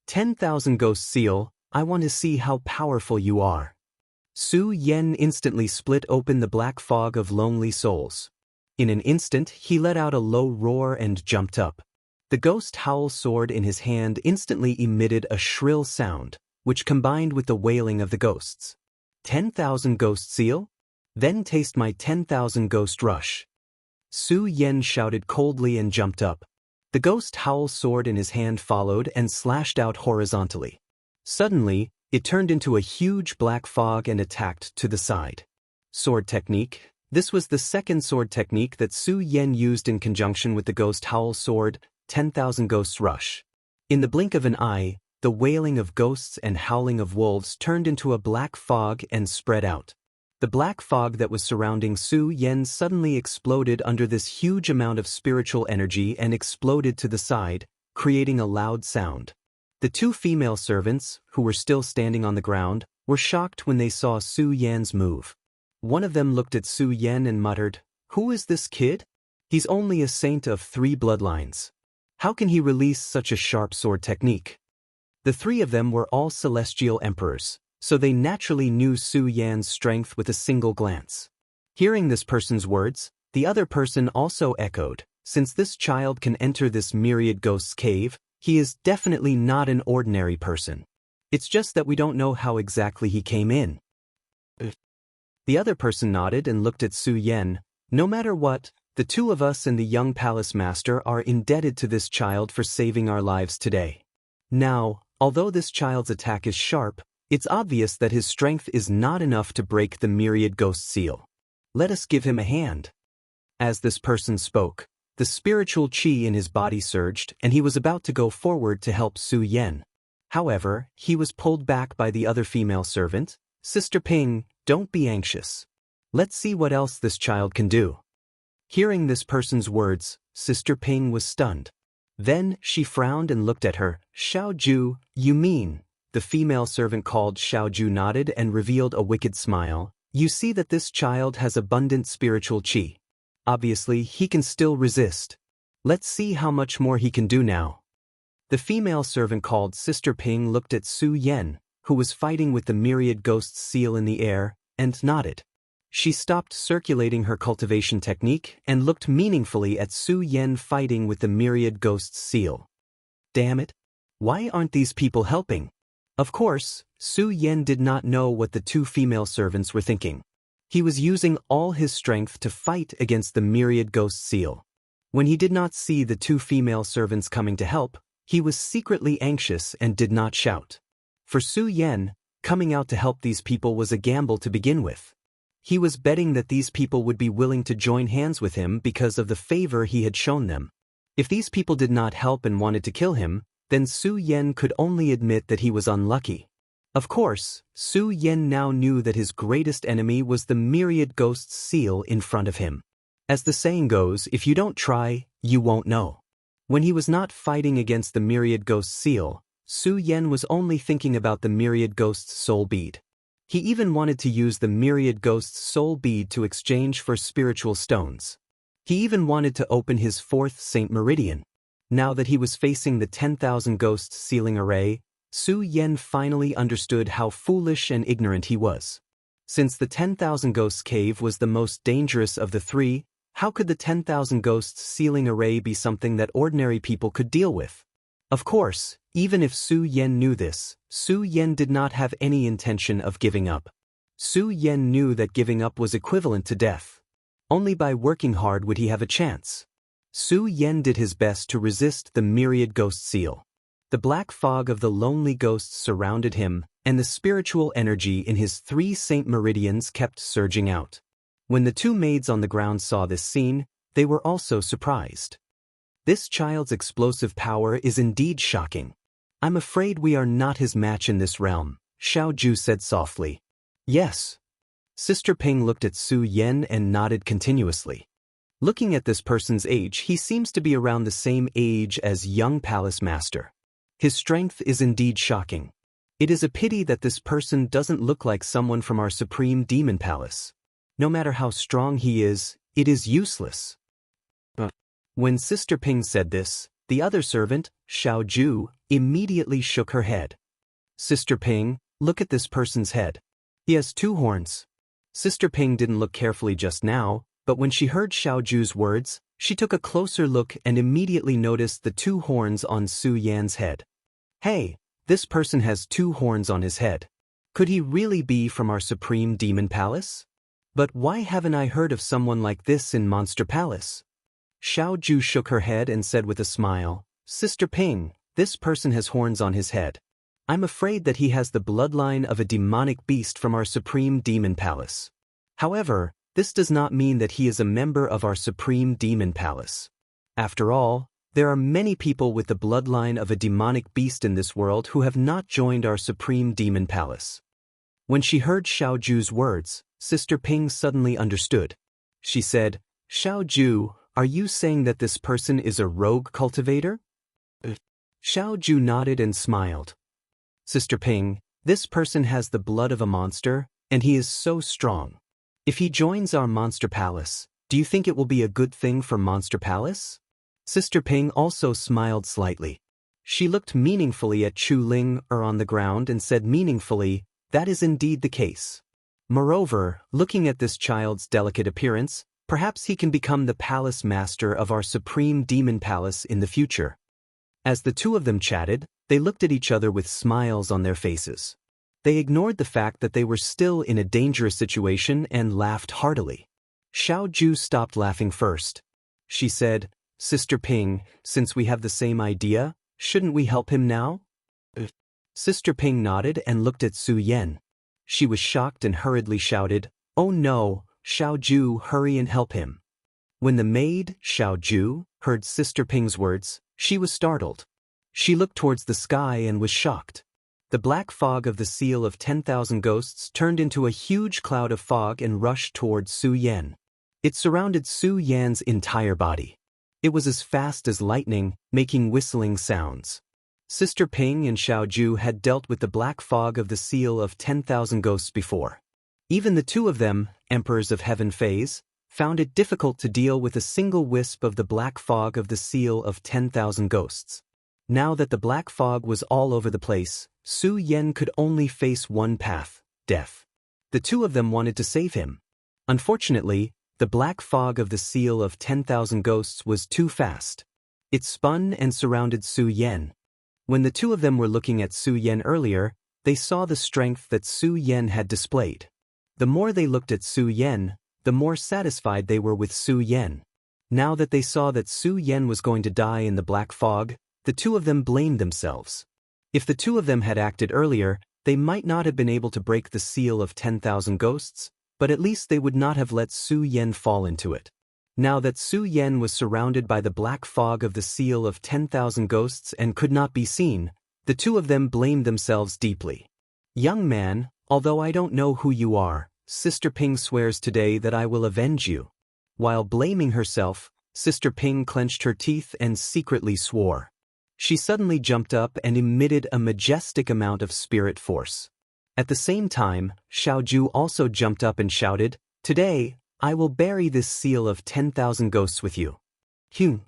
10,000 Ghost Seal, I want to see how powerful you are. Su Yan instantly split open the black fog of lonely souls. In an instant, he let out a low roar and jumped up. The ghost howl sword in his hand instantly emitted a shrill sound, which combined with the wailing of the ghosts. 10,000 Ghost Seal? Then taste my 10,000 Ghost Rush. Su Yan shouted coldly and jumped up. The ghost howl sword in his hand followed and slashed out horizontally. Suddenly, it turned into a huge black fog and attacked to the side. Sword technique. This was the second sword technique that Su Yan used in conjunction with the ghost howl sword, 10,000 Ghost Rush. In the blink of an eye, the wailing of ghosts and howling of wolves turned into a black fog and spread out. The black fog that was surrounding Su Yan suddenly exploded under this huge amount of spiritual energy and exploded to the side, creating a loud sound. The two female servants, who were still standing on the ground, were shocked when they saw Su Yan's move. One of them looked at Su Yan and muttered, "Who is this kid? He's only a saint of 3 bloodlines. How can he release such a sharp sword technique?" The three of them were all celestial emperors, so they naturally knew Su Yan's strength with a single glance. Hearing this person's words, the other person also echoed, "Since this child can enter this myriad ghosts cave, he is definitely not an ordinary person. It's just that we don't know how exactly he came in." The other person nodded and looked at Su Yan. "No matter what, the two of us and the young palace master are indebted to this child for saving our lives today. Now, although this child's attack is sharp, it's obvious that his strength is not enough to break the myriad ghost seal. Let us give him a hand." As this person spoke, the spiritual chi in his body surged and he was about to go forward to help Su Yan. However, he was pulled back by the other female servant. "Sister Ping, don't be anxious. Let's see what else this child can do." Hearing this person's words, Sister Ping was stunned. Then she frowned and looked at her. "Xiaoju, you mean?" The female servant called Xiaoju nodded and revealed a wicked smile. "You see that this child has abundant spiritual qi. Obviously, he can still resist. Let's see how much more he can do now. The female servant called Sister Ping looked at Su Yen, who was fighting with the myriad ghosts seal in the air, and nodded. She stopped circulating her cultivation technique and looked meaningfully at Su Yen fighting with the myriad ghosts seal. Damn it! Why aren't these people helping? Of course, Su Yen did not know what the two female servants were thinking. He was using all his strength to fight against the myriad ghost seal. When he did not see the two female servants coming to help, he was secretly anxious and did not shout. For Su Yen, coming out to help these people was a gamble to begin with. He was betting that these people would be willing to join hands with him because of the favor he had shown them. If these people did not help and wanted to kill him, then Su Yen could only admit that he was unlucky. Of course, Su Yen now knew that his greatest enemy was the myriad ghosts seal in front of him. As the saying goes, if you don't try, you won't know. When he was not fighting against the myriad ghost seal, Su Yen was only thinking about the myriad ghost's soul bead. He even wanted to use the myriad ghost's soul bead to exchange for spiritual stones. He even wanted to open his fourth Saint Meridian. Now that he was facing the 10,000 ghosts sealing array, Su Yen finally understood how foolish and ignorant he was. Since the 10,000 ghosts cave was the most dangerous of the three, how could the 10,000 ghosts sealing array be something that ordinary people could deal with? Of course, even if Su Yen knew this, Su Yen did not have any intention of giving up. Su Yen knew that giving up was equivalent to death. Only by working hard would he have a chance. Su Yen did his best to resist the myriad ghost seal. The black fog of the lonely ghosts surrounded him, and the spiritual energy in his 3 Saint Meridians kept surging out. When the two maids on the ground saw this scene, they were also surprised. This child's explosive power is indeed shocking. I'm afraid we are not his match in this realm, Xiaoju said softly. Yes. Sister Ping looked at Su Yen and nodded continuously. Looking at this person's age, he seems to be around the same age as young palace master. His strength is indeed shocking. It is a pity that this person doesn't look like someone from our supreme demon palace. No matter how strong he is, it is useless. When Sister Ping said this, the other servant, Xiaoju, immediately shook her head. Sister Ping, look at this person's head. He has 2 horns. Sister Ping didn't look carefully just now, but when she heard Xiaoju's words, she took a closer look and immediately noticed the 2 horns on Su Yan's head. Hey, this person has 2 horns on his head. Could he really be from our supreme demon palace? But why haven't I heard of someone like this in Monster Palace? Xiaoju shook her head and said with a smile, Sister Ping, this person has horns on his head. I'm afraid that he has the bloodline of a demonic beast from our supreme demon palace. However, this does not mean that he is a member of our supreme demon palace. After all, there are many people with the bloodline of a demonic beast in this world who have not joined our supreme demon palace. When she heard Xiaoju's words, Sister Ping suddenly understood. She said, Xiaoju, are you saying that this person is a rogue cultivator? Xiaoju nodded and smiled. Sister Ping, this person has the blood of a monster, and he is so strong. If he joins our Monster Palace, do you think it will be a good thing for Monster Palace? Sister Ping also smiled slightly. She looked meaningfully at Chu Ling on the ground and said meaningfully, that is indeed the case. Moreover, looking at this child's delicate appearance, perhaps he can become the palace master of our supreme demon palace in the future. As the two of them chatted, they looked at each other with smiles on their faces. They ignored the fact that they were still in a dangerous situation and laughed heartily. Xiaoju stopped laughing first. She said, Sister Ping, since we have the same idea, shouldn't we help him now? Sister Ping nodded and looked at Su Yen. She was shocked and hurriedly shouted, Oh no, Xiaoju, hurry and help him. When the maid, Xiaoju, heard Sister Ping's words, she was startled. She looked towards the sky and was shocked. The black fog of the seal of 10,000 ghosts turned into a huge cloud of fog and rushed towards Su Yen. It surrounded Su Yan's entire body. It was as fast as lightning, making whistling sounds. Sister Ping and Xiaoju had dealt with the black fog of the seal of 10,000 ghosts before. Even the two of them, emperors of heaven phase, found it difficult to deal with a single wisp of the black fog of the seal of 10,000 ghosts. Now that the black fog was all over the place, Su Yan could only face one path: death. The two of them wanted to save him. Unfortunately, the black fog of the seal of 10,000 ghosts was too fast. It spun and surrounded Su Yan. When the two of them were looking at Su Yan earlier, they saw the strength that Su Yan had displayed. The more they looked at Su Yan, the more satisfied they were with Su Yan. Now that they saw that Su Yan was going to die in the black fog, the two of them blamed themselves. If the two of them had acted earlier, they might not have been able to break the seal of 10,000 ghosts, but at least they would not have let Su Yan fall into it. Now that Su Yan was surrounded by the black fog of the seal of 10,000 ghosts and could not be seen, the two of them blamed themselves deeply. "Young man, although I don't know who you are, Sister Ping swears today that I will avenge you." While blaming herself, Sister Ping clenched her teeth and secretly swore. She suddenly jumped up and emitted a majestic amount of spirit force. At the same time, Xiaoju also jumped up and shouted, "Today, I will bury this seal of 10,000 ghosts with you." Phew!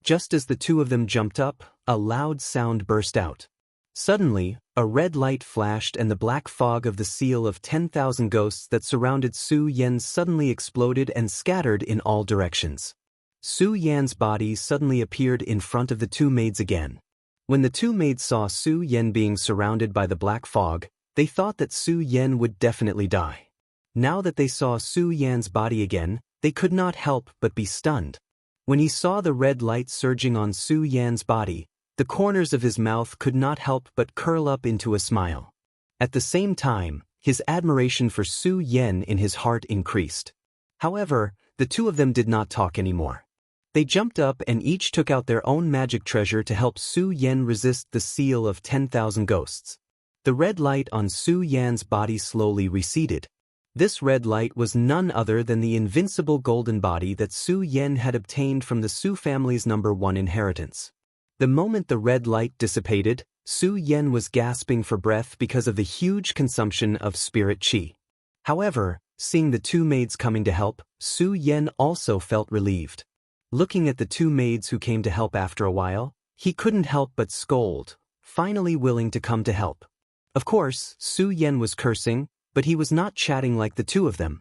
Just as the two of them jumped up, a loud sound burst out. Suddenly, a red light flashed and the black fog of the seal of 10,000 ghosts that surrounded Su Yan suddenly exploded and scattered in all directions. Su Yan's body suddenly appeared in front of the two maids again. When the two maids saw Su Yan being surrounded by the black fog, they thought that Su Yan would definitely die. Now that they saw Su Yan's body again, they could not help but be stunned. When he saw the red light surging on Su Yan's body, the corners of his mouth could not help but curl up into a smile. At the same time, his admiration for Su Yan in his heart increased. However, the two of them did not talk anymore. They jumped up and each took out their own magic treasure to help Su Yan resist the seal of 10,000 ghosts. The red light on Su Yan's body slowly receded. This red light was none other than the invincible golden body that Su Yan had obtained from the Su family's #1 inheritance. The moment the red light dissipated, Su Yan was gasping for breath because of the huge consumption of spirit qi. However, seeing the two maids coming to help, Su Yan also felt relieved. Looking at the two maids who came to help after a while, he couldn't help but scold, finally willing to come to help. Of course, Su Yan was cursing, but he was not chatting like the two of them.